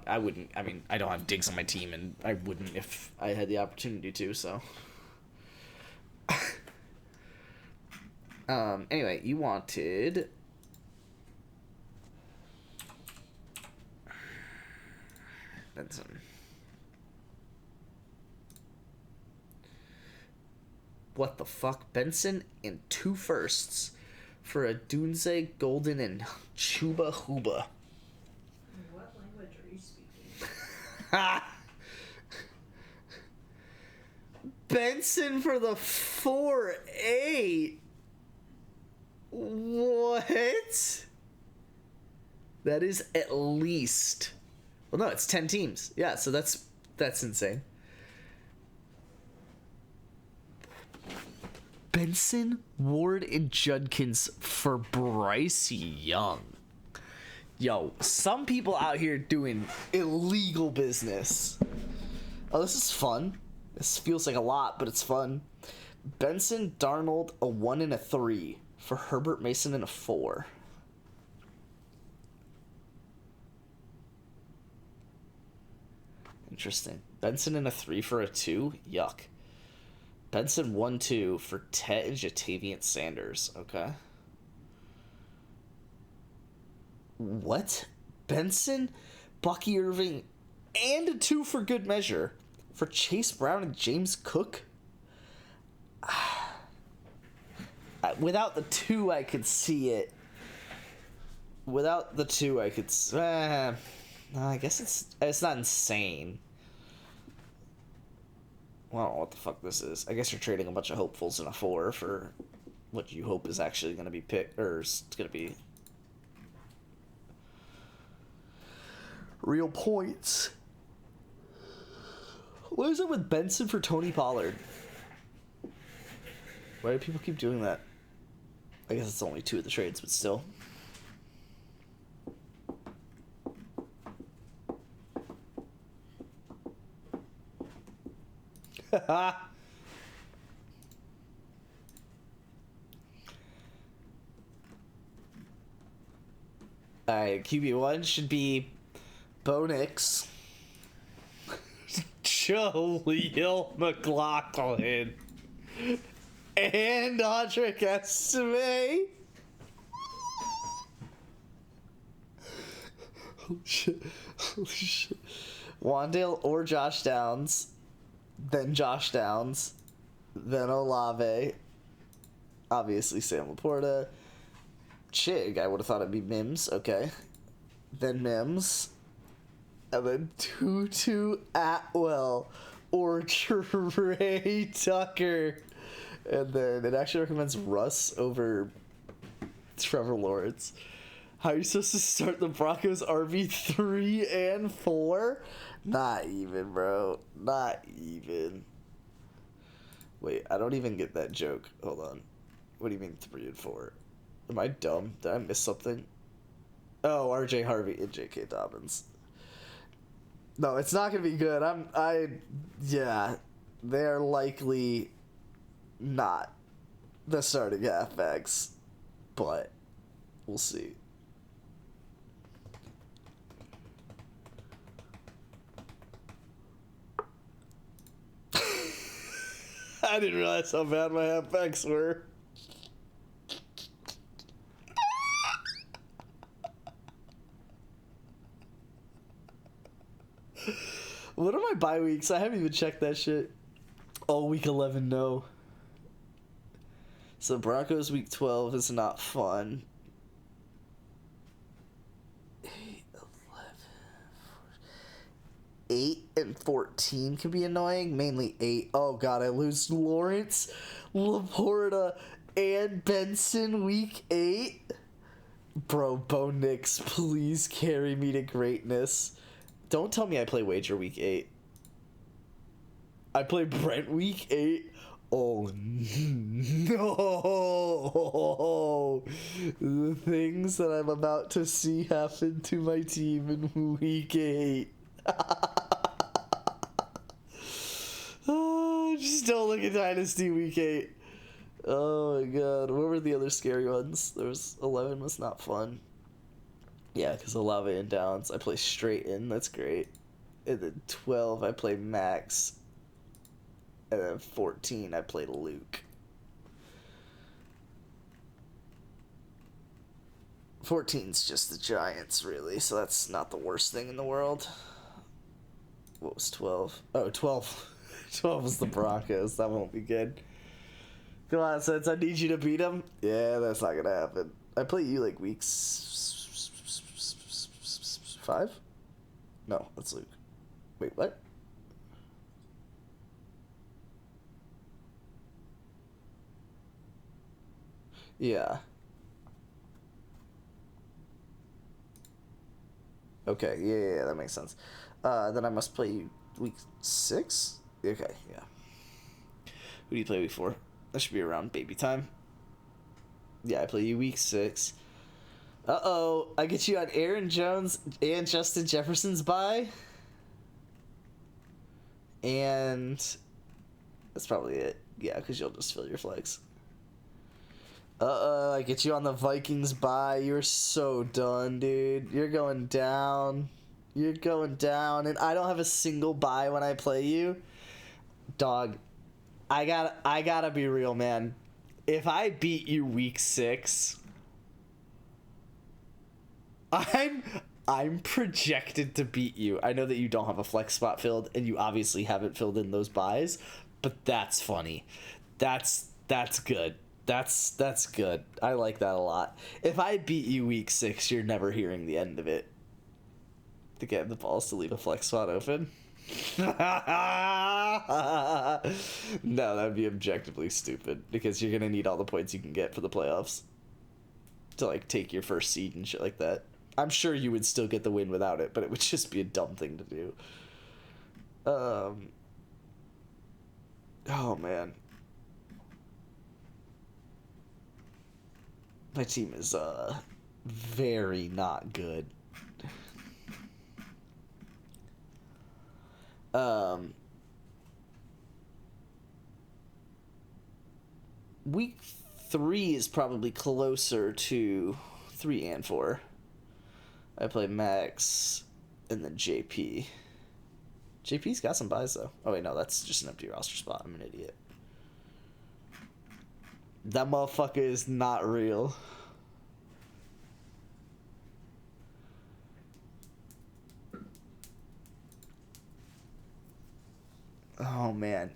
I wouldn't. I mean, I don't have Diggs on my team, and I wouldn't if I had the opportunity to. So. Anyway, you wanted. Benson. What the fuck? Benson and 2 firsts for a Dunze, Golden, and Chuba Huba. What language are you speaking? Benson for the 4-8. What? That is at least. Well, no, it's 10 teams. Yeah, so that's insane. Benson, Ward, and Judkins for Bryce Young. Yo, some people out here doing illegal business. Oh, this is fun. This feels like a lot, but it's fun. Benson, Darnold, a 1 and a 3 for Herbert, Mason, and a 4. Interesting. Benson and a 3 for a 2? Yuck. Benson 1-2 for Tet and Jatavian Sanders. Okay. What? Benson, Bucky Irving, and a 2 for good measure for Chase Brown and James Cook? Without the 2, I could see it. Without the 2, I could... no, I guess it's not insane. Well, I don't know what the fuck this is. I guess you're trading a bunch of hopefuls in a 4 for what you hope is actually going to be picked, or it's going to be real points. What is it with Benson for Tony Pollard? Why do people keep doing that? I guess it's only 2 of the trades, but still. Alright, QB1 should be Bo Nix, Jaleel McLaughlin, and Audric Estime. Holy shit. Holy shit. Wandale or Josh Downs. Then Josh Downs, then Olave, obviously Sam Laporta, Chig, I would have thought it'd be Mims, okay, then Mims, and then Tutu Atwell or Trey Tucker, and then it actually recommends Russ over Trevor Lawrence. How are you supposed to start the Broncos RB3 and 4? Not even, bro. Not even. Wait, I don't even get that joke. Hold on. What do you mean 3 and 4? Am I dumb? Did I miss something? Oh, RJ Harvey and J.K. Dobbins. No, it's not gonna be good. Yeah, they're likely not the starting halfbacks, but we'll see. I didn't realize how bad my halfbacks were. What are my bye weeks? I haven't even checked that shit. Oh, week 11, no. So Broncos week 12 is not fun. 8 and 14 can be annoying. Mainly 8. Oh god, I lose Lawrence, Laporta, and Benson week 8. Bro, Bo Nix, please carry me to greatness. Don't tell me I play Wager week 8. I play Brent week 8. Oh no! The things that I'm about to see happen to my team in week 8. Oh, just don't look at Dynasty week 8. Oh my god. What were the other scary ones? There was 11 was not fun. Yeah, because Olave and Downs. I play straight in. That's great. And then 12, I play Max. And then 14, I played Luke. 14's just the Giants, really, so that's not the worst thing in the world. What was 12? Oh, 12. 12 was the Broncos. That won't be good. Come on, Sens, I need you to beat them. Yeah, that's not gonna happen. I play you like weeks 5? No, that's Luke. Wait, what? Yeah. Okay, yeah, that makes sense. Then I must play you week 6? Okay, yeah. Who do you play week 4? That should be around baby time. Yeah, I play you week 6. Uh-oh, I get you on Aaron Jones and Justin Jefferson's bye. And that's probably it. Yeah, because you'll just fill your flex. I get you on the Vikings bye. You're so done, dude. You're going down. You're going down, and I don't have a single bye when I play you. Dog, I gotta be real, man. If I beat you week 6, I'm projected to beat you. I know that you don't have a flex spot filled, and you obviously haven't filled in those buys, but that's funny. That's good. That's good. I like that a lot. If I beat you week 6, you're never hearing the end of it. To get the balls to leave a flex spot open. No, that'd be objectively stupid because you're gonna need all the points you can get for the playoffs to like take your first seed and shit like that. I'm sure you would still get the win without it, but it would just be a dumb thing to do. Oh man. My team is very not good. Week 3 is probably closer to 3 and 4. I play Max and then JP. JP's got some buys though. Oh wait, no, that's just an empty roster spot. I'm an idiot. That motherfucker is not real. Oh man.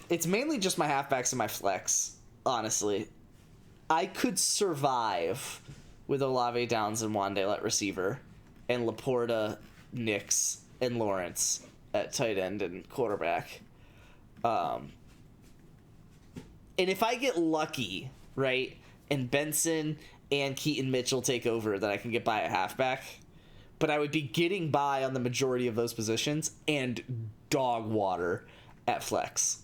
It's mainly just my halfbacks and my flex, honestly. I could survive with Olave, Downs, and Wandale at receiver, and Laporta, Nix, and Lawrence at tight end and quarterback. And if I get lucky, right, and Benson and Keaton Mitchell take over, then I can get by a halfback. But I would be getting by on the majority of those positions and dog water at flex.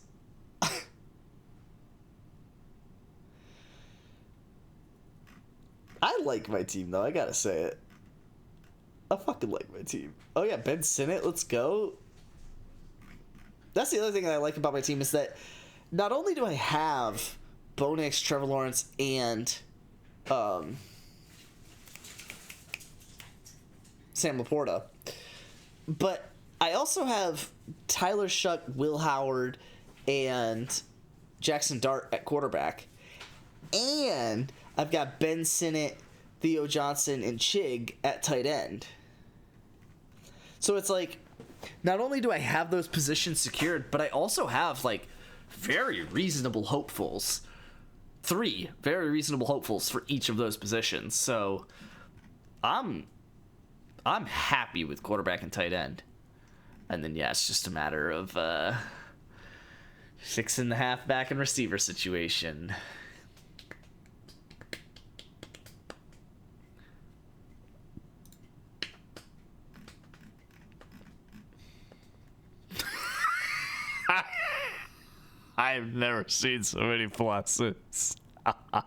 I like my team, though. I gotta say it. I fucking like my team. Oh, yeah, Ben Sinnott, let's go. That's the other thing that I like about my team is that not only do I have Bo Nix, Trevor Lawrence, and Sam Laporta, but I also have Tyler Shuck, Will Howard, and Jackson Dart at quarterback. And I've got Ben Sinnott, Theo Johnson, and Chig at tight end. So it's like, not only do I have those positions secured, but I also have, like, very reasonable hopefuls. 3 very reasonable hopefuls for each of those positions. So I'm happy with quarterback and tight end. And then, yeah, it's just a matter of 6.5 back in receiver situation. I've never seen so many pluses. I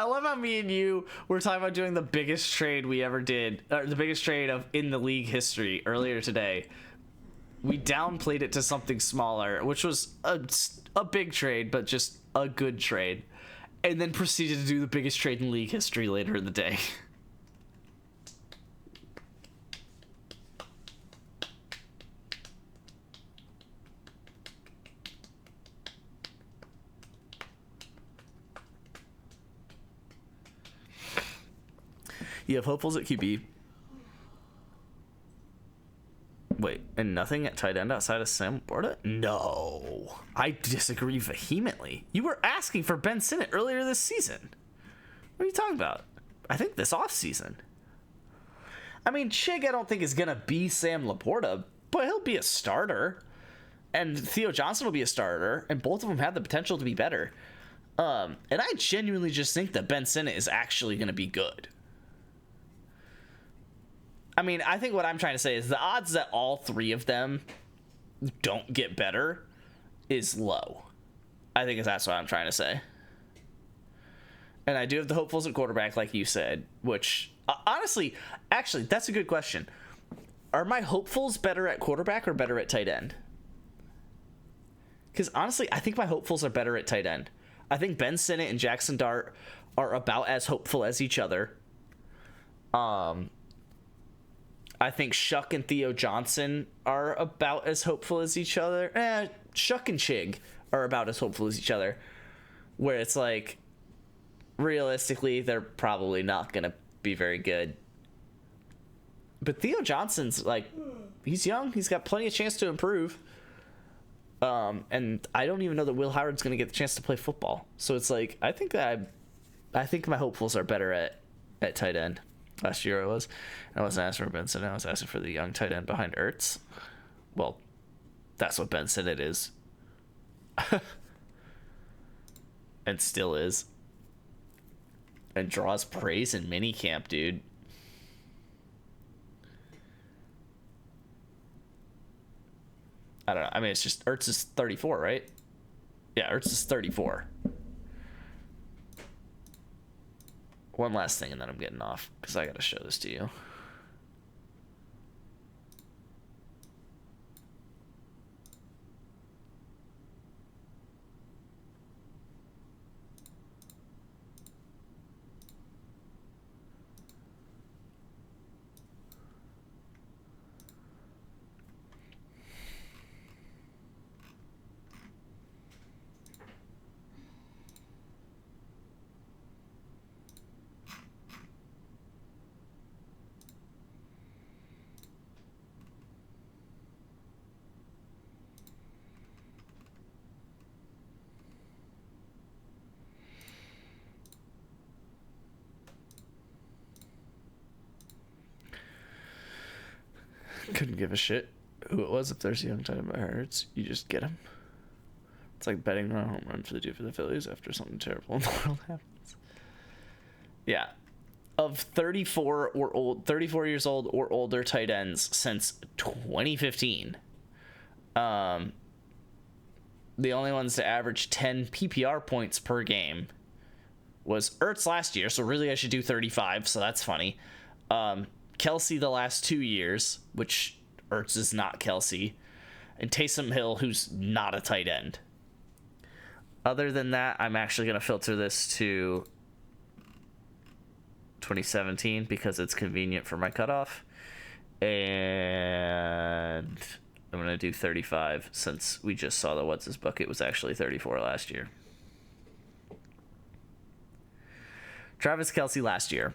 love how me and you were talking about doing the biggest trade we ever did, or the biggest trade of in the league history earlier today. We downplayed it to something smaller, which was a big trade, but just a good trade, and then proceeded to do the biggest trade in league history later in the day. You have hopefuls at QB. Wait, and nothing at tight end outside of Sam Laporta? No. I disagree vehemently. You were asking for Ben Sinnott earlier this season. What are you talking about? I think this offseason. I mean, Chig I don't think is going to be Sam Laporta, but he'll be a starter. And Theo Johnson will be a starter, and both of them have the potential to be better. And I genuinely just think that Ben Sinnott is actually going to be good. I mean, I think what I'm trying to say is the odds that all three of them don't get better is low. I think that's what I'm trying to say. And I do have the hopefuls at quarterback, like you said, which, honestly, actually, that's a good question. Are my hopefuls better at quarterback or better at tight end? Because, honestly, I think my hopefuls are better at tight end. I think Ben Sinnott and Jackson Dart are about as hopeful as each other. I think Shuck and Theo Johnson are about as hopeful as each other. Shuck and Chig are about as hopeful as each other. Where it's like, realistically, they're probably not going to be very good. But Theo Johnson's like, he's young. He's got plenty of chance to improve. And I don't even know that Will Howard's going to get the chance to play football. So it's like, I think my hopefuls are better at tight end. Last year I wasn't asking for Ben Sinnott. I was asking for the young tight end behind Ertz. Well, that's what Ben Sinnott is. And still is. And draws praise in minicamp, dude. I don't know. I mean, it's just Ertz is 34, right? Yeah, Ertz is 34. One last thing, and then I'm getting off, because I got to show this to you. Couldn't give a shit who it was. If there's a young tight end by Hurts, you just get him. It's like betting on a home run for the Phillies after something terrible in the world happens. Yeah. Of 34 years old or older tight ends since 2015, the only ones to average 10 PPR points per game was Ertz last year, so really I should do 35, so that's funny. Kelsey the last 2 years, which Ertz is not Kelsey, and Taysom Hill, who's not a tight end. Other than that, I'm actually going to filter this to 2017 because it's convenient for my cutoff. And I'm going to do 35 since we just saw that What's His Bucket was actually 34 last year. Travis Kelce last year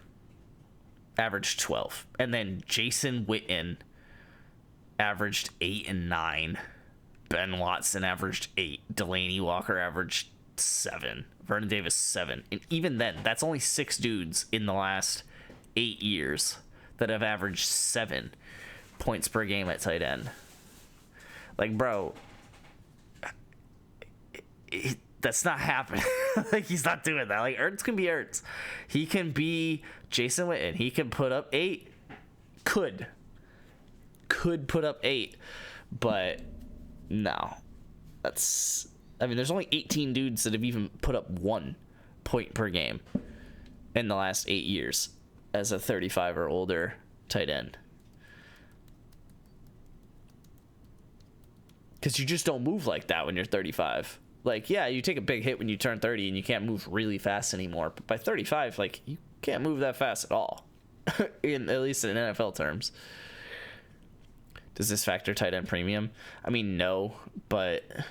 averaged 12. And then Jason Witten averaged 8 and 9. Ben Watson averaged 8. Delaney Walker averaged 7. Vernon Davis 7. And even then, that's only 6 dudes in the last 8 years that have averaged 7 points per game at tight end. Like, bro, that's not happening. Like, he's not doing that. Like, Ertz can be Ertz. He can be Jason Witten. He can put up 8. Could put up 8. But no. There's only 18 dudes that have even put up 1 point per game in the last 8 years as a 35 or older tight end. Because you just don't move like that when you're 35. Like, yeah, you take a big hit when you turn 30 and you can't move really fast anymore. But by 35, like, you can't move that fast at all. At least in NFL terms. Does this factor tight end premium? I mean, no, but it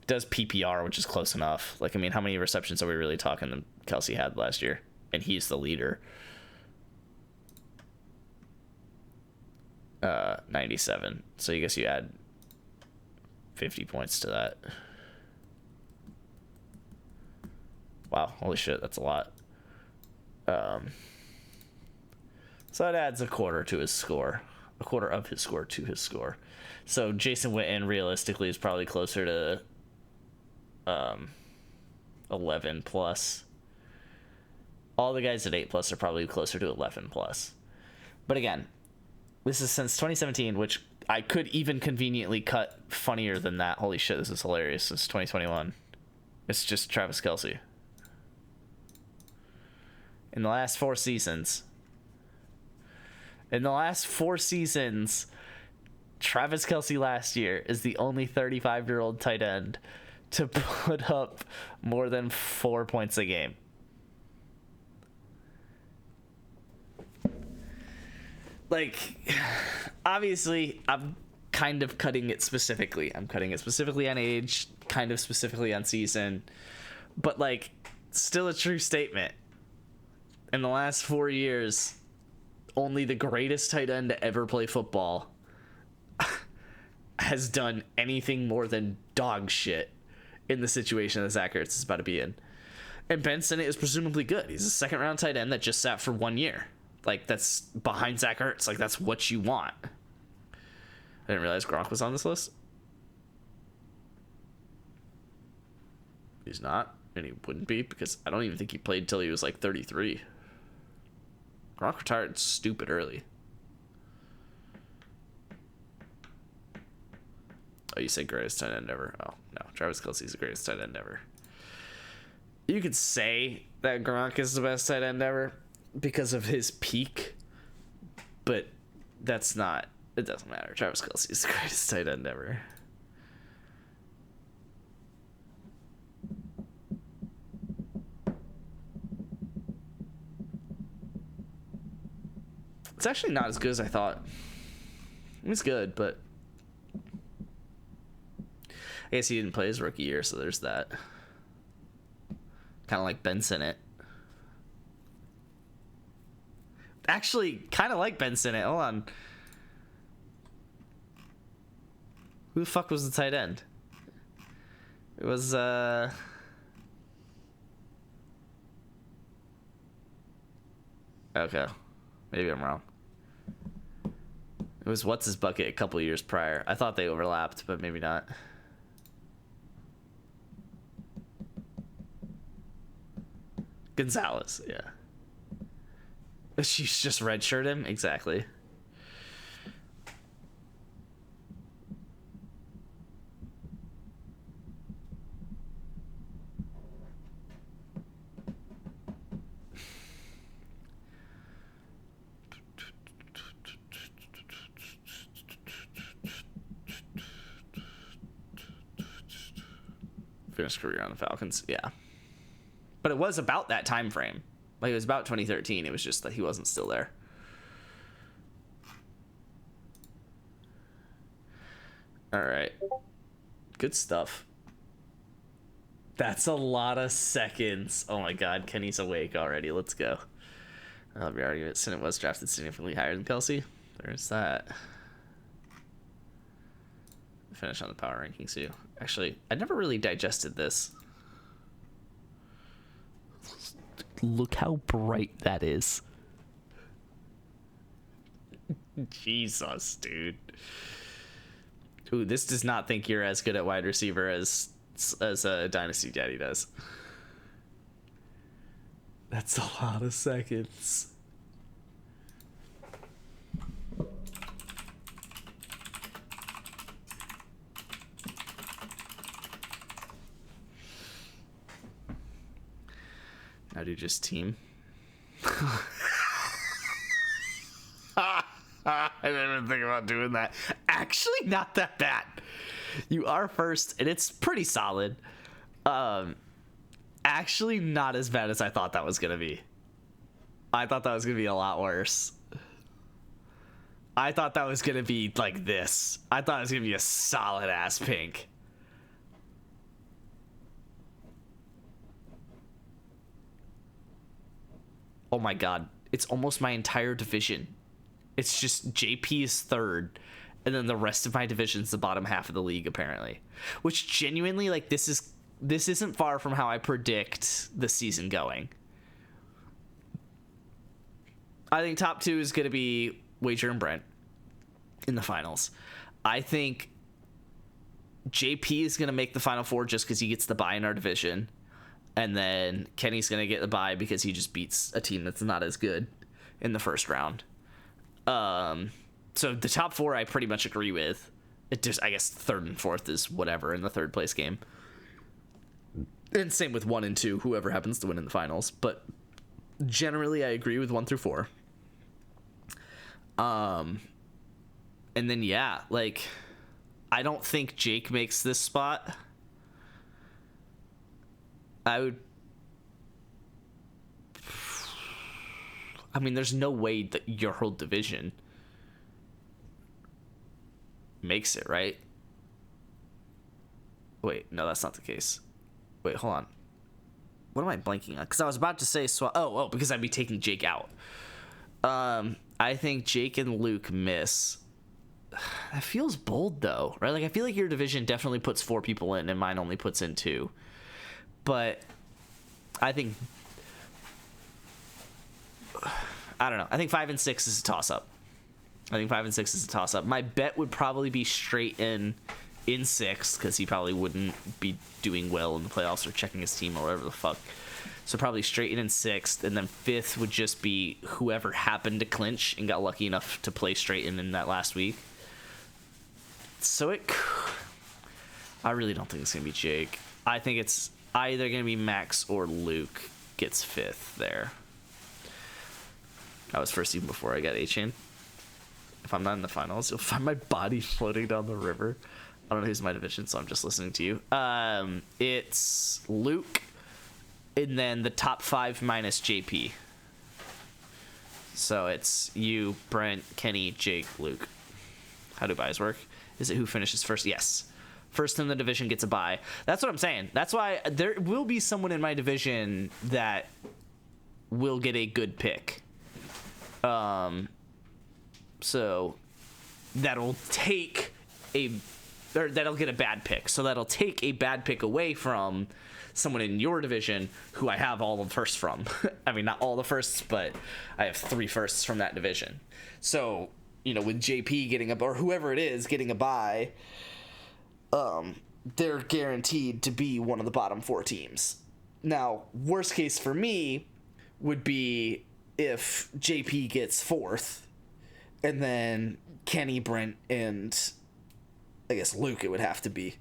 does PPR, which is close enough. Like, I mean, how many receptions are we really talking that Kelsey had last year? And he's the leader. 97. So I guess you add 50 points to that. Wow, holy shit, that's a lot. So that adds a quarter to his score. A quarter of his score to his score. So Jason Witten realistically is probably closer to 11 plus. All the guys at 8 plus are probably closer to 11 plus. But again, this is since 2017, which I could even conveniently cut funnier than that. Holy shit, this is hilarious. Since 2021. It's just Travis Kelce. In the last 4 seasons, Travis Kelce last year is the only 35-year-old tight end to put up more than 4 points a game. Like, obviously, I'm kind of cutting it specifically. I'm cutting it specifically on age, kind of specifically on season, but, like, still a true statement. In the last 4 years, only the greatest tight end to ever play football has done anything more than dog shit in the situation that Zach Ertz is about to be in. And Ben Sinnott is presumably good. He's a second-round tight end that just sat for 1 year. Like, that's behind Zach Ertz. Like, that's what you want. I didn't realize Gronk was on this list. He's not, and he wouldn't be, because I don't even think he played till he was, like, 33. Gronk retired stupid early. Oh, you said greatest tight end ever. Oh, no. Travis Kelce's the greatest tight end ever. You could say that Gronk is the best tight end ever because of his peak, but that's not... It doesn't matter. Travis Kelce is the greatest tight end ever. It's actually not as good as I thought. It's good, but I guess he didn't play his rookie year, so there's that. Kind of like Ben Sinnott. Actually, kind of like Ben Sinnott. Hold on. Who the fuck was the tight end? It was, Okay. Maybe I'm wrong. It was what's his bucket a couple years prior. I thought they overlapped, but maybe not. Gonzalez, yeah. She's just redshirt him? Exactly. Finished career on the Falcons, yeah. But it was about that time frame. Like, it was about 2013. It was just that he wasn't still there. All right. Good stuff. That's a lot of seconds. Oh my God, Kenny's awake already. Let's go. I'll be arguing. Sinnott was drafted significantly higher than Kelce. There's that. Finish on the power rankings too. Actually, I never really digested this. Look how bright that is. Jesus, dude. Ooh, this does not think you're as good at wide receiver as as Dynasty Daddy does. That's a lot of seconds. Now do just team. I didn't even think about doing that. Actually, not that bad. You are first, and it's pretty solid. Actually, not as bad as I thought that was gonna be. I thought that was gonna be a lot worse. I thought that was gonna be like this. I thought it was gonna be a solid ass pink. Oh my god, it's almost my entire division. It's just JP is third, and then the rest of my division's the bottom half of the league apparently. Which genuinely, like, this isn't far from how I predict the season going. I think top 2 is gonna be Wager and Brent in the finals. I think JP is gonna make the final 4 just because he gets the bye in our division. And then Kenny's going to get the bye because he just beats a team that's not as good in the first round. So the top 4 I pretty much agree with. It just, I guess 3rd and 4th is whatever in the 3rd place game. And same with 1 and 2, whoever happens to win in the finals. But generally I agree with 1 through 4. And then, yeah, like, I don't think Jake makes this spot. I mean, there's no way that your whole division makes it, right? Wait, no, that's not the case. Wait, hold on. What am I blanking on? Because I was about to say, because I'd be taking Jake out. I think Jake and Luke miss. That feels bold, though, right? Like, I feel like your division definitely puts 4 people in, and mine only puts in 2. But I think, I don't know. I think 5 and 6 is a toss-up. My bet would probably be straight in 6th, because he probably wouldn't be doing well in the playoffs or checking his team or whatever the fuck. So probably straight in 6th, and then 5th would just be whoever happened to clinch and got lucky enough to play straight in that last week. So I really don't think it's going to be Jake. I think it's either going to be Max or Luke gets 5th there. I was first even before I got A-Chain. If I'm not in the finals, you'll find my body floating down the river. I don't know who's in my division, so I'm just listening to you. It's Luke, and then the top 5 minus JP. So it's you, Brent, Kenny, Jake, Luke. How do buys work? Is it who finishes first? Yes. First in the division gets a bye. That's what I'm saying. That's why there will be someone in my division that will get a good pick. So that'll that'll get a bad pick. So that'll take a bad pick away from someone in your division who I have all the firsts from. I mean, not all the firsts, but I have 3 firsts from that division. So, you know, with JP getting or whoever it is getting a bye, they're guaranteed to be one of the bottom 4 teams. Now, worst case for me would be if JP gets 4th, and then Kenny, Brent, and I guess Luke, it would have to be,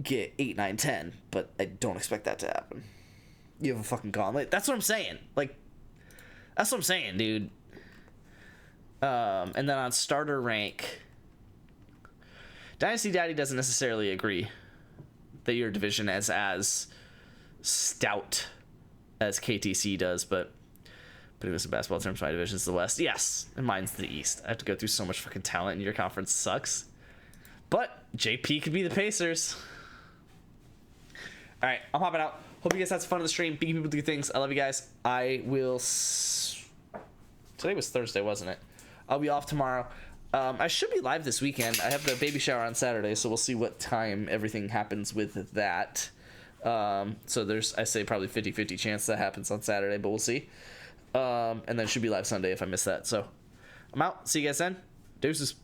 get 8, 9, 10, but I don't expect that to happen. You have a fucking gauntlet. That's what I'm saying. Like, that's what I'm saying, dude. And then on starter rank, Dynasty Daddy doesn't necessarily agree that your division is as stout as KTC does, but putting this in basketball terms, my division is the West. Yes, and mine's the East. I have to go through so much fucking talent, and your conference sucks. But JP could be the Pacers. All right, I'm hopping out. Hope you guys had some fun on the stream. Being people do things. I love you guys. I will. Today was Thursday, wasn't it? I'll be off tomorrow. I should be live this weekend. I have the baby shower on Saturday, so we'll see what time everything happens with that. So there's, I say, probably 50-50 chance that happens on Saturday, but we'll see. And then should be live Sunday if I miss that. So I'm out. See you guys then. Deuces.